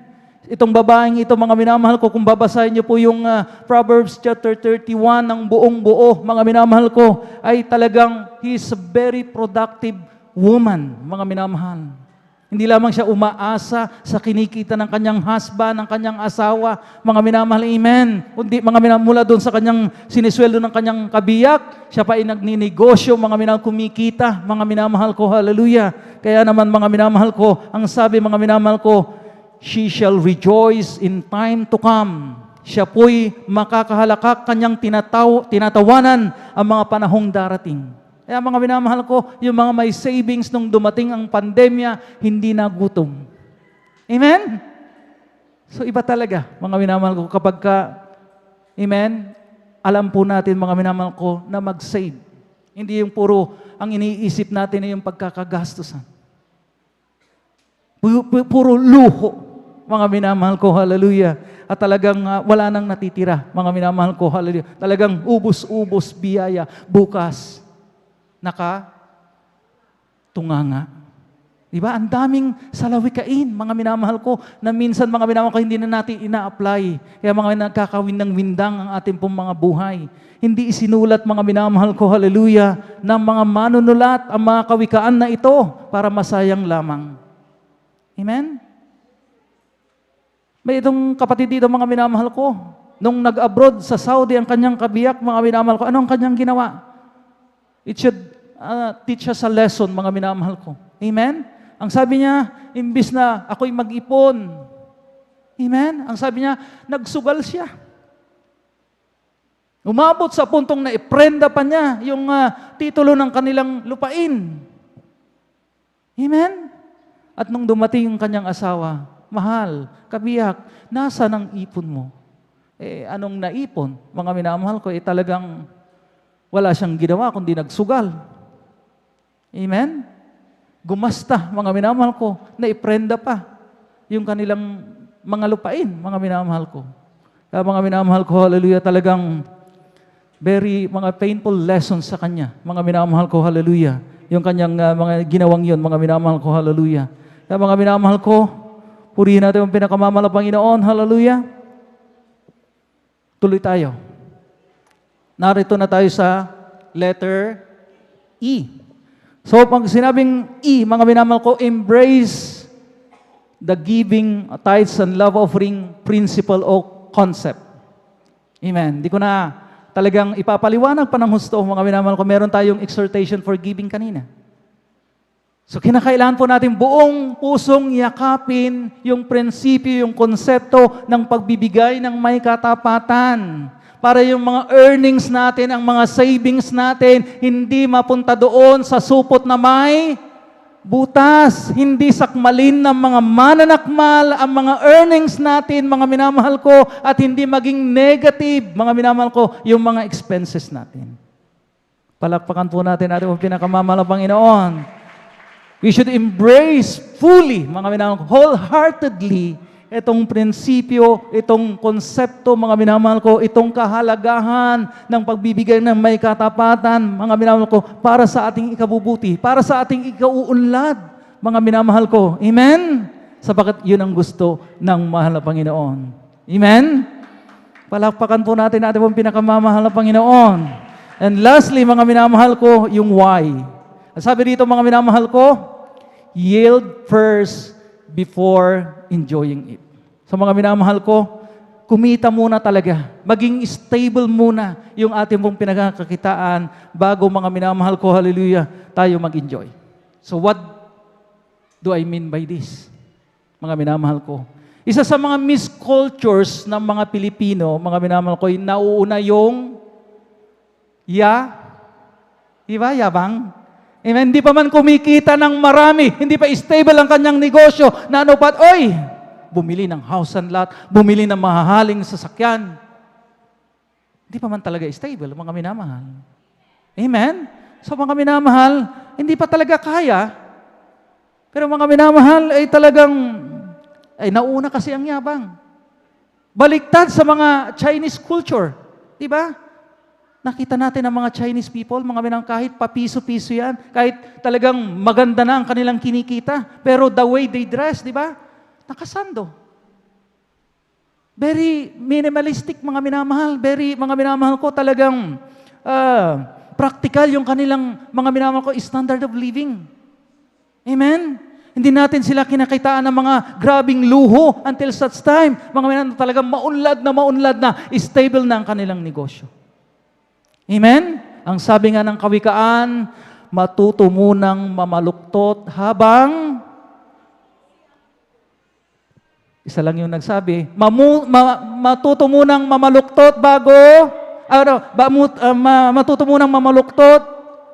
Itong babaeng ito, mga minamahal ko, kung babasahin niyo po yung Proverbs chapter 31 ng buong buo, mga minamahal ko, ay talagang he is a very productive woman, mga minamahal. Hindi lamang siya umaasa sa kinikita ng kanyang husband, ng kanyang asawa, mga minamahal, amen. Kundi mga minamahal, mula doon sa kanyang sinisweldo ng kanyang kabiyak, siya pa ay nagninegosyo, mga minamahal, kumikita, mga minamahal ko, hallelujah. Kaya naman, mga minamahal ko, ang sabi, mga minamahal ko, she shall rejoice in time to come. Siya po'y makakahalakak, kanyang tinatawanan ang mga panahong darating. Kaya mga minamahal ko, yung mga may savings nung dumating ang pandemya, hindi nagutom. Amen? So iba talaga, mga minamahal ko, kapag ka, amen, alam po natin, mga minamahal ko, na mag-save. Hindi yung puro ang iniisip natin ay yung pagkakagastusan. Puro luho, mga minamahal ko, hallelujah. At talagang wala nang natitira, mga minamahal ko, hallelujah. Talagang ubos-ubos biyaya. Bukas, tunganga. Diba? Ang daming salawikain, mga minamahal ko, na minsan mga minamahal ko, hindi na natin ina-apply. Kaya mga nagkakawin ng windang ang ating pong mga buhay. Hindi isinulat, mga minamahal ko, hallelujah, ng mga manunulat ang mga kawikaan na ito para masayang lamang. Amen? May itong kapatid dito, mga minamahal ko, nung nag-abroad sa Saudi ang kanyang kabiyak, mga minamahal ko, ano ang kanyang ginawa? It should teach us a lesson, mga minamahal ko. Amen? Ang sabi niya, imbis na ako'y mag-ipon. Amen? Ang sabi niya, nagsugal siya. Umabot sa puntong na iprenda pa niya yung titulo ng kanilang lupain. Amen? At nung dumating yung kanyang asawa, mahal, kabiyak, nasa ng ipon mo? Anong naipon? Mga minamahal ko, talagang wala siyang ginawa kundi nagsugal. Amen? Gumasta, mga minamahal ko, na iprenda pa yung kanilang mga lupain, mga minamahal ko. Kaya mga minamahal ko, hallelujah, talagang mga painful lessons sa kanya. Mga minamahal ko, hallelujah. Yung kanyang mga ginawang yun, mga minamahal ko, hallelujah. Kaya mga minamahal ko, purihin natin ang pinakamamahal na Panginoon, hallelujah. Tuloy tayo. Narito na tayo sa letter E. So, pag sinabing E, mga minamahal ko, embrace the giving tithes and love offering principle o concept. Amen. Di ko na talagang ipapaliwanag pa ng husto, mga minamahal ko, meron tayong exhortation for giving kanina. So, kinakailangan po natin buong pusong yakapin yung prinsipyo, yung konsepto ng pagbibigay ng may katapatan. Para yung mga earnings natin, ang mga savings natin, hindi mapunta doon sa supot na may butas. Hindi sakmalin ng mga mananakmal ang mga earnings natin, mga minamahal ko, at hindi maging negative, mga minamahal ko, yung mga expenses natin. Palakpakan po natin ating pinakamamahal na Panginoon. We should embrace fully, mga minamahal ko, wholeheartedly, itong prinsipyo, itong konsepto, mga minamahal ko, itong kahalagahan ng pagbibigay ng may katapatan, mga minamahal ko, para sa ating ikabubuti, para sa ating ikauunlad, mga minamahal ko. Amen? Sapagat yun ang gusto ng mahal na Panginoon. Amen? Palakpakan po natin pong pinakamamahal na Panginoon. And lastly, mga minamahal ko, yung why. Sabi dito, mga minamahal ko, yield first before enjoying it. So mga minamahal ko, kumita muna talaga. Maging stable muna yung ating pong pinagkakakitaan bago, mga minamahal ko, hallelujah, tayo mag-enjoy. So what do I mean by this? Mga minamahal ko. Isa sa mga miscultures ng mga Pilipino, mga minamahal ko, nauuna yung diba? Yabang. Amen. Hindi pa man kumikita ng marami, hindi pa stable ang kanyang negosyo, na ano pa, bumili ng house and lot, bumili ng mahahaling sasakyan. Hindi pa man talaga stable, mga minamahal. Amen? So mga minamahal, hindi pa talaga kaya. Pero mga minamahal, ay talagang, nauna kasi ang yabang. Baliktad sa mga Chinese culture. Diba? Nakita natin ang mga Chinese people, mga minamahal, kahit papiso-piso yan, kahit talagang maganda na ang kanilang kinikita, pero the way they dress, di ba? Nakasando. Very minimalistic, mga minamahal. Mga minamahal ko, talagang practical yung kanilang, mga minamahal ko, standard of living. Amen? Hindi natin sila kinakitaan ng mga grabing luho until such time. Mga minamahal, talagang maunlad na, stable na ang kanilang negosyo. Amen? Ang sabi nga ng kawikaan, matuto munang mamaluktot habang, isa lang yung nagsabi, matuto munang mamaluktot matuto munang mamaluktot,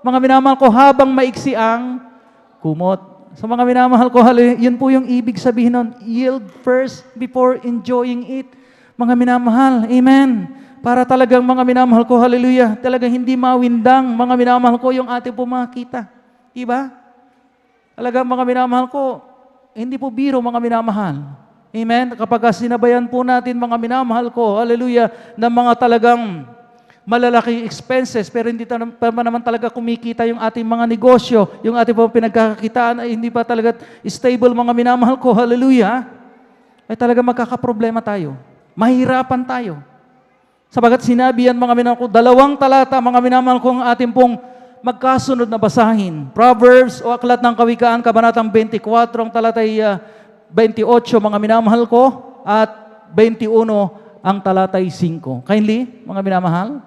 mga minamahal ko, habang maiksi ang kumot. So mga minamahal ko, yun po yung ibig sabihin nun, yield first before enjoying it. Mga minamahal, amen. Para talagang mga minamahal ko, hallelujah, talagang hindi mawindang, mga minamahal ko, yung ating po makita. Diba? Talagang mga minamahal ko, hindi po biro mga minamahal. Amen? Kapag sinabayan po natin mga minamahal ko, hallelujah, ng mga talagang malalaking expenses, pero hindi pa naman talaga kumikita yung ating mga negosyo, yung ating po pinagkakakitaan ay hindi pa talaga stable mga minamahal ko, hallelujah, ay talaga magkakaproblema tayo. Mahirapan tayo. Sabagat sinabi yan mga minamahal ko, 2 talata mga minamahal ko ang ating pong magkasunod na basahin. Proverbs o Aklat ng Kawikaan, Kabanatang 24, ang talatay 28 mga minamahal ko, at 21 ang talatay 5. Kindly, mga minamahal.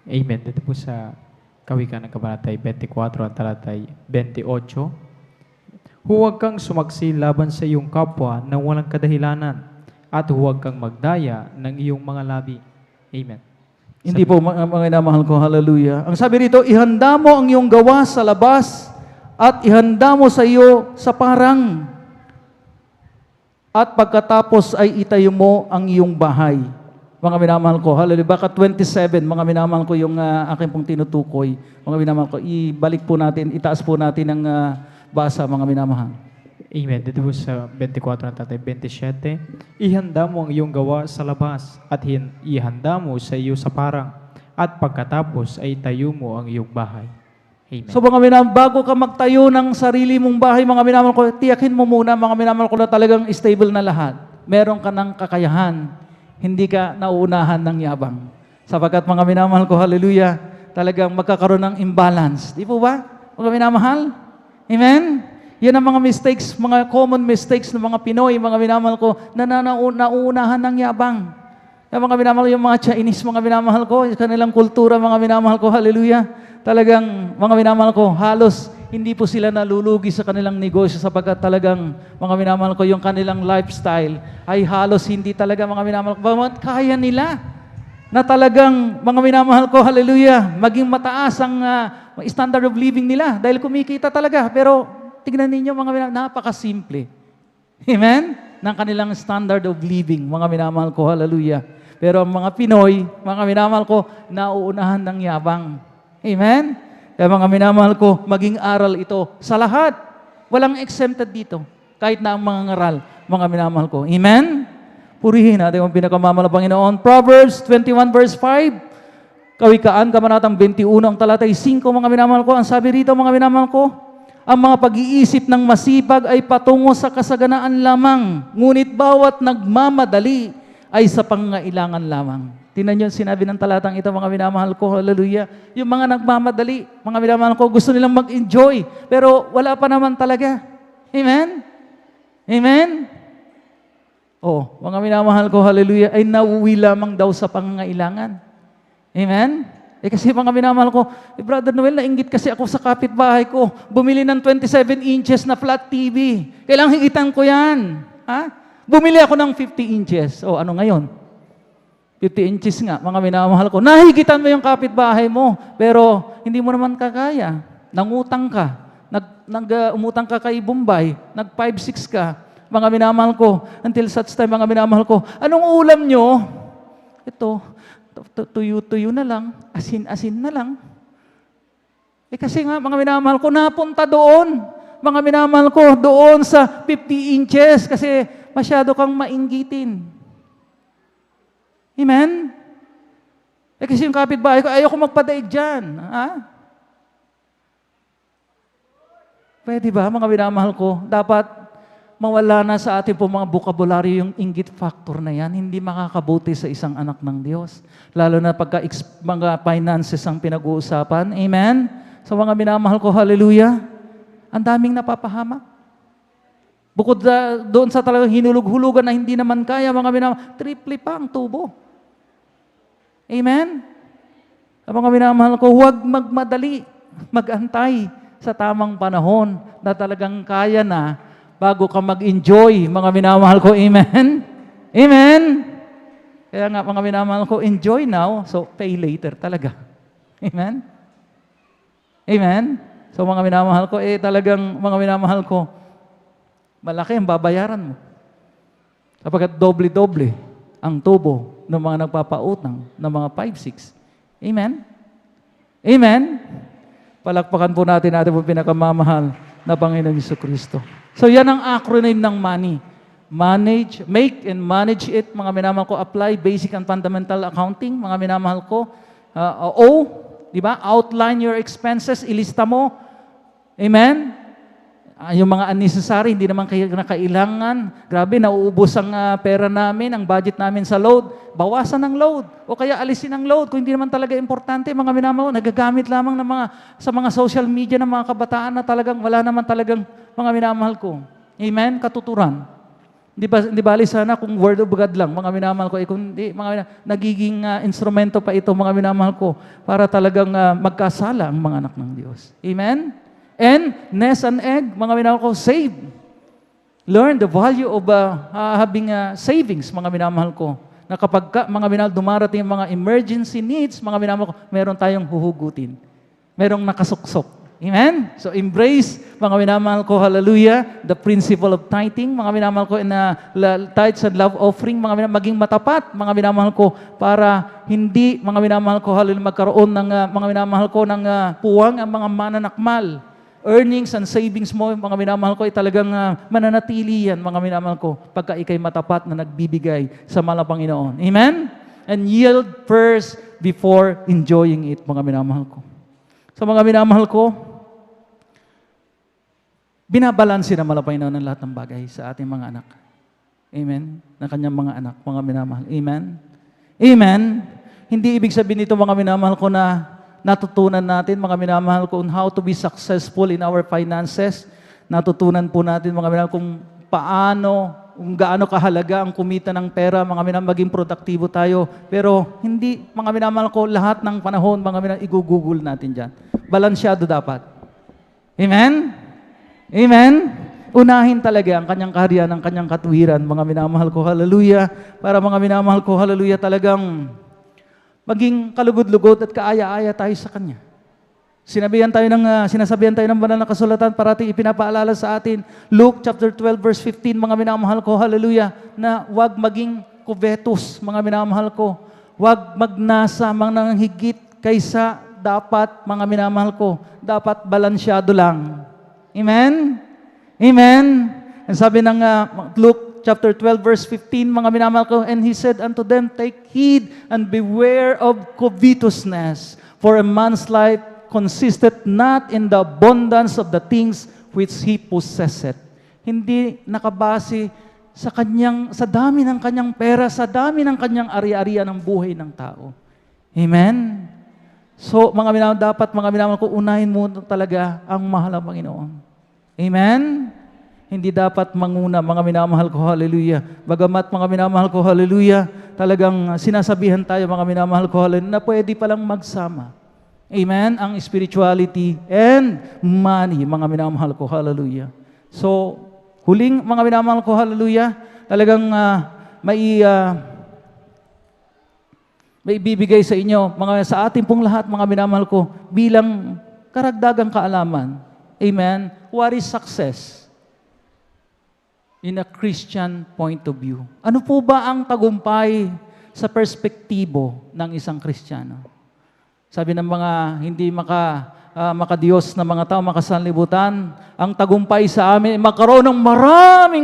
Amen. Dito po sa Kawikaan ng Kabanatay 24 at talatay 28. Huwag kang sumaksi laban sa iyong kapwa nang walang kadahilanan at huwag kang magdaya ng iyong mga labi. Amen. Hindi po, mga minamahal ko, hallelujah. Ang sabi rito, ihanda mo ang iyong gawa sa labas at ihanda mo sa iyo sa parang. At pagkatapos ay itayo mo ang iyong bahay. Mga minamahal ko, hallelujah. Baka 27, mga minamahal ko yung aking pong tinutukoy. Mga minamahal ko, ibalik po natin, itaas po natin ang basa, mga minamahal. Amen. Dito po sa 24 ng tatay 27, ihanda mo ang iyong gawa sa labas at ihanda mo sa iyo sa parang at pagkatapos ay tayo mo ang iyong bahay. Amen. So mga minamahal, bago ka magtayo ng sarili mong bahay, mga minamahal ko, tiyakin mo muna, mga minamahal ko, na talagang stable na lahat. Meron ka ng kakayahan. Hindi ka nauunahan ng yabang. Sapagkat mga minamahal ko, hallelujah, talagang magkakaroon ng imbalance. Di po ba? Mga minamahal? Amen? Yan ang mga mistakes, mga common mistakes ng mga Pinoy, mga minamahal ko, na nauunahan ng yabang. Yung mga minamahal, yung mga Chinese, mga minamahal ko, yung kanilang kultura, mga minamahal ko, hallelujah, talagang, mga minamahal ko, halos hindi po sila nalulugi sa kanilang negosyo sapagkat talagang, mga minamahal ko, yung kanilang lifestyle ay halos hindi talaga, mga minamahal ko, kaya nila na talagang, mga minamahal ko, hallelujah, maging mataas ang standard of living nila dahil kumikita talaga. Pero tignan ninyo, mga minamahal, napakasimple. Amen? Ng kanilang standard of living, mga minamahal ko, hallelujah. Pero ang mga Pinoy, mga minamahal ko, nauunahan ng yabang. Amen? Kaya mga minamahal ko, maging aral ito sa lahat. Walang exempted dito. Kahit na ang mga ngaral, mga minamahal ko. Amen? Purihin natin ang pinakamamahal ng Panginoon. Proverbs 21 verse 5. Kawikaan, Kabanatang 21, ang talatay 5, mga minamahal ko. Ang sabi rito, mga minamahal ko, ang mga pag-iisip ng masipag ay patungo sa kasaganaan lamang. Ngunit bawat nagmamadali ay sa pangailangan lamang. Tingnan niyo sinabi ng talatang ito, mga minamahal ko, hallelujah. Yung mga nagmamadali, mga minamahal ko, gusto nilang mag-enjoy, pero wala pa naman talaga. Amen? Amen? Oh, mga minamahal ko, hallelujah, ay nauwi lamang daw sa pangangailangan. Amen? Kasi mga minamahal ko, Brother Noel, nainggit kasi ako sa kapitbahay ko. Bumili ng 27 inches na flat TV. Kailangan higitan ko yan. Ha? Bumili ako ng 50 inches. O ano ngayon? 50 inches nga, mga minamahal ko. Nahigitan mo yung kapitbahay mo, pero hindi mo naman kakaya. Nangutang ka. Umutang ka kay Bombay. Nag-5-6 ka. Mga minamahal ko, until such time, mga minamahal ko, anong ulam nyo? Ito, tuyo-tuyo na lang, asin-asin na lang. Kasi nga, mga minamahal ko, napunta doon. Mga minamahal ko, doon sa 50 inches kasi masyado kang mainggitin. Amen? Kasi yung kapitbahay ko, ayoko magpadaig dyan. Ha? Pwede ba, mga minamahal ko, dapat mawala na sa ating po mga bokabularyo yung inggit factor na yan. Hindi makakabuti sa isang anak ng Diyos. Lalo na pagka mga finances ang pinag-uusapan. Amen? Sa mga minamahal ko, hallelujah, ang daming napapahamak. Bukod doon sa talagang hinulog-hulugan na hindi naman kaya, mga minamahal, triple pa ang tubo. Amen? Sa mga minamahal ko, huwag magmadali, mag-antay sa tamang panahon na talagang kaya na bago ka mag-enjoy, mga minamahal ko, amen? Amen? Kaya nga, mga minamahal ko, enjoy now, so pay later talaga. Amen? Amen? So mga minamahal ko, talagang, mga minamahal ko, malaki ang babayaran mo. Sapagkat doble-doble ang tubo ng mga nagpapautang ng mga 5-6. Amen? Amen? Palakpakan po natin po pinakamamahal na Panginoon Jesucristo. So yan ang acronym ng money. Manage, make and manage it, mga minamahal ko. Apply basic and fundamental accounting, mga minamahal ko. Di ba? Outline your expenses, ilista mo. Amen? Yung mga unnecessary, hindi naman kayo nakailangan. Grabe, nauubos ang pera namin, ang budget namin sa load. Bawasan ang load. O kaya alisin ang load. Kung hindi naman talaga importante, mga minamahal ko, nagagamit lamang sa mga social media ng mga kabataan na talagang wala naman talagang mga minamahal ko. Amen? Katuturan. Hindi bali sana kung word of God lang, mga minamahal ko. Kundi, nagiging instrumento pa ito, mga minamahal ko, para talagang magkasala ang mga anak ng Diyos. Amen? And nest and egg, mga minamahal ko, save. Learn the value of having savings, mga minamahal ko. Na kapag mga minamahal dumarating mga emergency needs, mga minamahal ko, meron tayong huhugutin. Merong nakasuksok. Amen? So embrace, mga minamahal ko, hallelujah, the principle of tithing, mga minamahal ko, in tithes and love offering, mga minamahal, maging matapat, mga minamahal ko, para hindi, mga minamahal ko, hallelujah, magkaroon ng, mga minamahal ko, ng puwang ang mga mananakmal. Earnings and savings mo, mga minamahal ko, ay talagang mananatili yan, mga minamahal ko, pagka ikay matapat na nagbibigay sa mahal na Panginoon. Amen? And yield first before enjoying it, mga minamahal ko. So mga minamahal ko, binabalansin na mahal na Panginoon ng lahat ng bagay sa ating mga anak. Amen? Ng kanyang mga anak, mga minamahal. Amen? Amen? Hindi ibig sabihin nito, mga minamahal ko, na natutunan natin, mga minamahal ko, on how to be successful in our finances. Natutunan po natin, mga minamahal, kung paano, kung gaano kahalaga ang kumita ng pera, mga minamahal, maging produktibo tayo. Pero hindi, mga minamahal ko, lahat ng panahon, mga minamahal, igugugol natin dyan. Balansyado dapat. Amen? Amen? Unahin talaga ang kanyang kaharian, ang kanyang katuwiran, mga minamahal ko, hallelujah. Para mga minamahal ko, hallelujah, talagang maging kalugod-lugod at kaaya-aya tayo sa Kanya. Sinasabihan tayo ng banal na kasulatan, parating ipinapaalala sa atin, Luke chapter 12 verse 15, mga minamahal ko, hallelujah, na huwag maging covetous, mga minamahal ko. Huwag magnasa, mga higit kaysa dapat, mga minamahal ko, dapat balansyado lang. Amen? Amen? Ang sabi ng Luke chapter 12, verse 15, mga minamahal ko, and he said unto them, take heed and beware of covetousness, for a man's life consisteth not in the abundance of the things which he possesseth. Hindi nakabase sa dami ng kanyang pera, sa dami ng kanyang ari-arian ng buhay ng tao. Amen? So, mga minamahal, dapat, mga minamahal ko, unahin mo talaga ang mahal ng Panginoon. Amen? Hindi dapat manguna, mga minamahal ko, hallelujah. Bagamat, mga minamahal ko, hallelujah, talagang sinasabihan tayo, mga minamahal ko, hallelujah, na pwede palang magsama. Amen? Ang spirituality and money, mga minamahal ko, hallelujah. So, huling, mga minamahal ko, hallelujah, talagang may ibibigay sa inyo, sa ating pong lahat, mga minamahal ko, bilang karagdagang kaalaman. Amen? What is success? In a Christian point of view. Ano po ba ang tagumpay sa perspektibo ng isang Kristiyano? Sabi ng mga hindi makadiyos na mga tao, makasanlibutan, ang tagumpay sa amin, magkaroon ng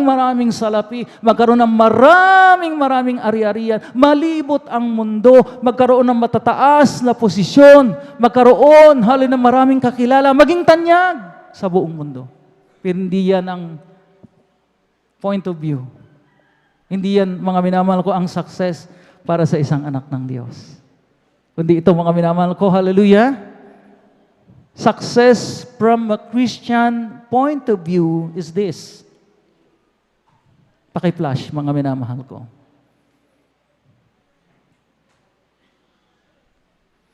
maraming salapi, magkaroon ng maraming ari-arian, malibot ang mundo, magkaroon ng matataas na posisyon, magkaroon, halin ng maraming kakilala, maging tanyag sa buong mundo. Pero hindi yan ang point of view. Hindi yan, mga minamahal ko, ang success para sa isang anak ng Diyos. Kundi ito, mga minamahal ko, hallelujah, success from a Christian point of view is this. Paki-flash, mga minamahal ko.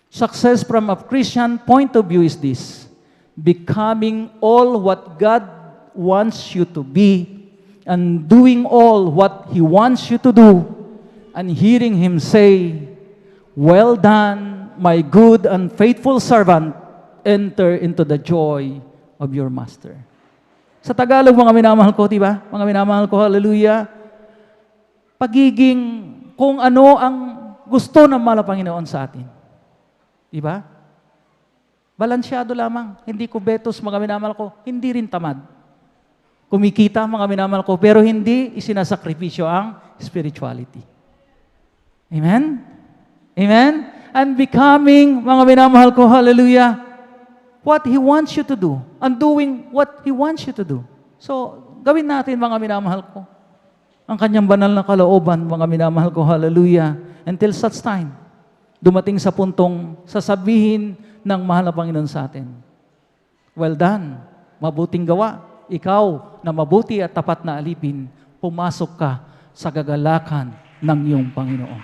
Success from a Christian point of view is this. Becoming all what God wants you to be, and doing all what He wants you to do, and hearing Him say, well done, my good and faithful servant, enter into the joy of your Master. Sa Tagalog, mga minamahal ko, diba? Mga minamahal ko, hallelujah. pagiging kung ano ang gusto ng mahal na Panginoon sa atin. Diba? Balansyado lamang. Hindi kubetos, mga minamahal ko. Hindi rin tamad. Kumikita, mga minamahal ko, pero hindi isinasakripisyo ang spirituality. Amen? Amen? And becoming, mga minamahal ko, hallelujah, what He wants you to do. And doing what He wants you to do. So, gawin natin, mga minamahal ko, ang kanyang banal na kalooban, mga minamahal ko, hallelujah, until such time, dumating sa puntong sasabihin ng mahal na Panginoon sa atin, well done, mabuting gawa, ikaw na mabuti at tapat na alipin, pumasok ka sa gagalakan ng iyong Panginoon.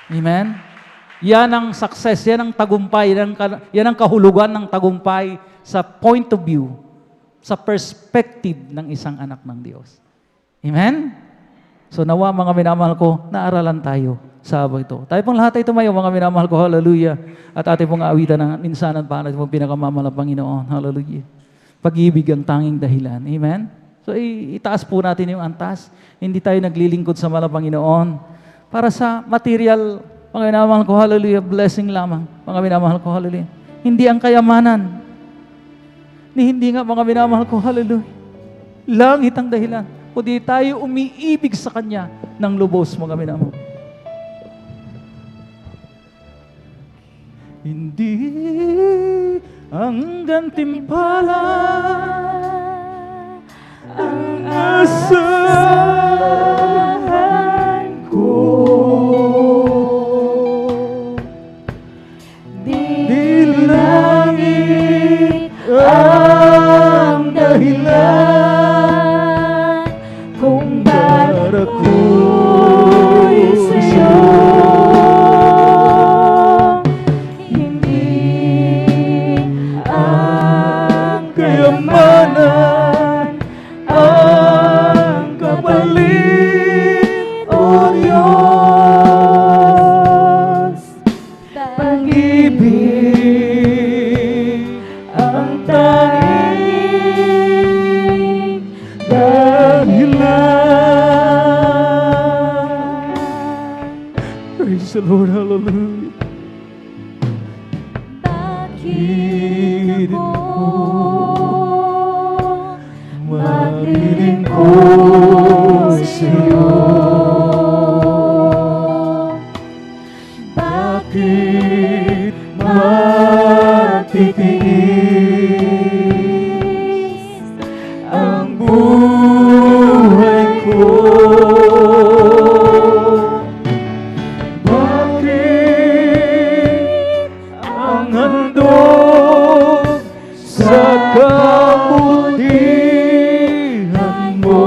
Amen? Yan ang success, yan ang tagumpay, yan ang kahulugan ng tagumpay sa point of view, sa perspective ng isang anak ng Diyos. Amen? So nawa mga minamahal ko, naaralan tayo sa araw ito. Tayo pong lahat ay tumayo, mga minamahal ko, hallelujah. At ating pong aawitan ng minsanan pa natin pong pinakamamahal na Panginoon, hallelujah. Pag-ibig ang tanging dahilan. Amen? So itaas po natin yung antas. Hindi tayo naglilingkod sa mahal na Panginoon para sa material, mga minamahal ko, hallelujah, blessing lamang. Mga minamahal ko, hallelujah. Hindi ang kayamanan. Hindi nga, mga minamahal ko, hallelujah. Langit ang dahilan. Kundi tayo umiibig sa Kanya ng lubos, mga minamahal. Hindi ang gantimpala ang asahan ko. Di langit ang dahilan kung bakit ako'y sa'yo. Kayamanan ang kapalit, O Diyos. Pag-ibig ang tanging dahilan. Praise the Lord, hallelujah. Bakit maglilingkod sa'yo? Bakit matitiis ang buhay ko? Bakit ang handog sa kabutihan mo?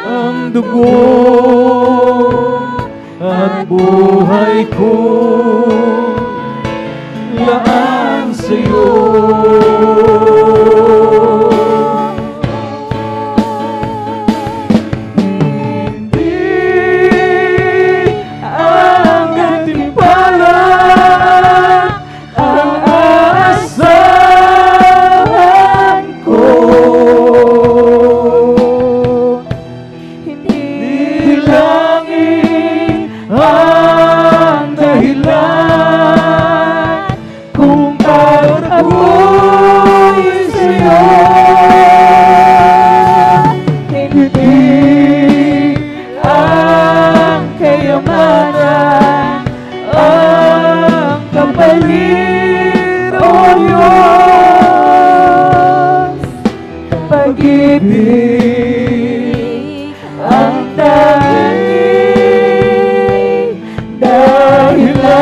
Ang dugo at buhay ko laan sa'yo. Pag-ibig ang tanging dahilan.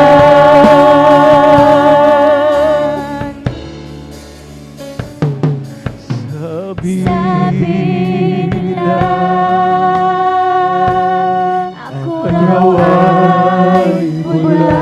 Sabi nila ako raw ay bulag,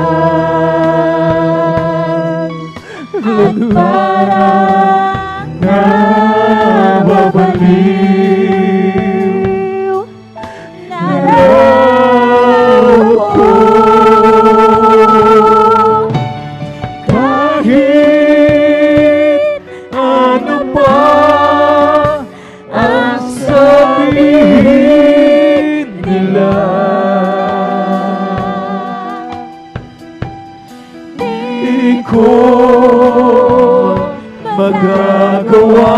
ko magagawa.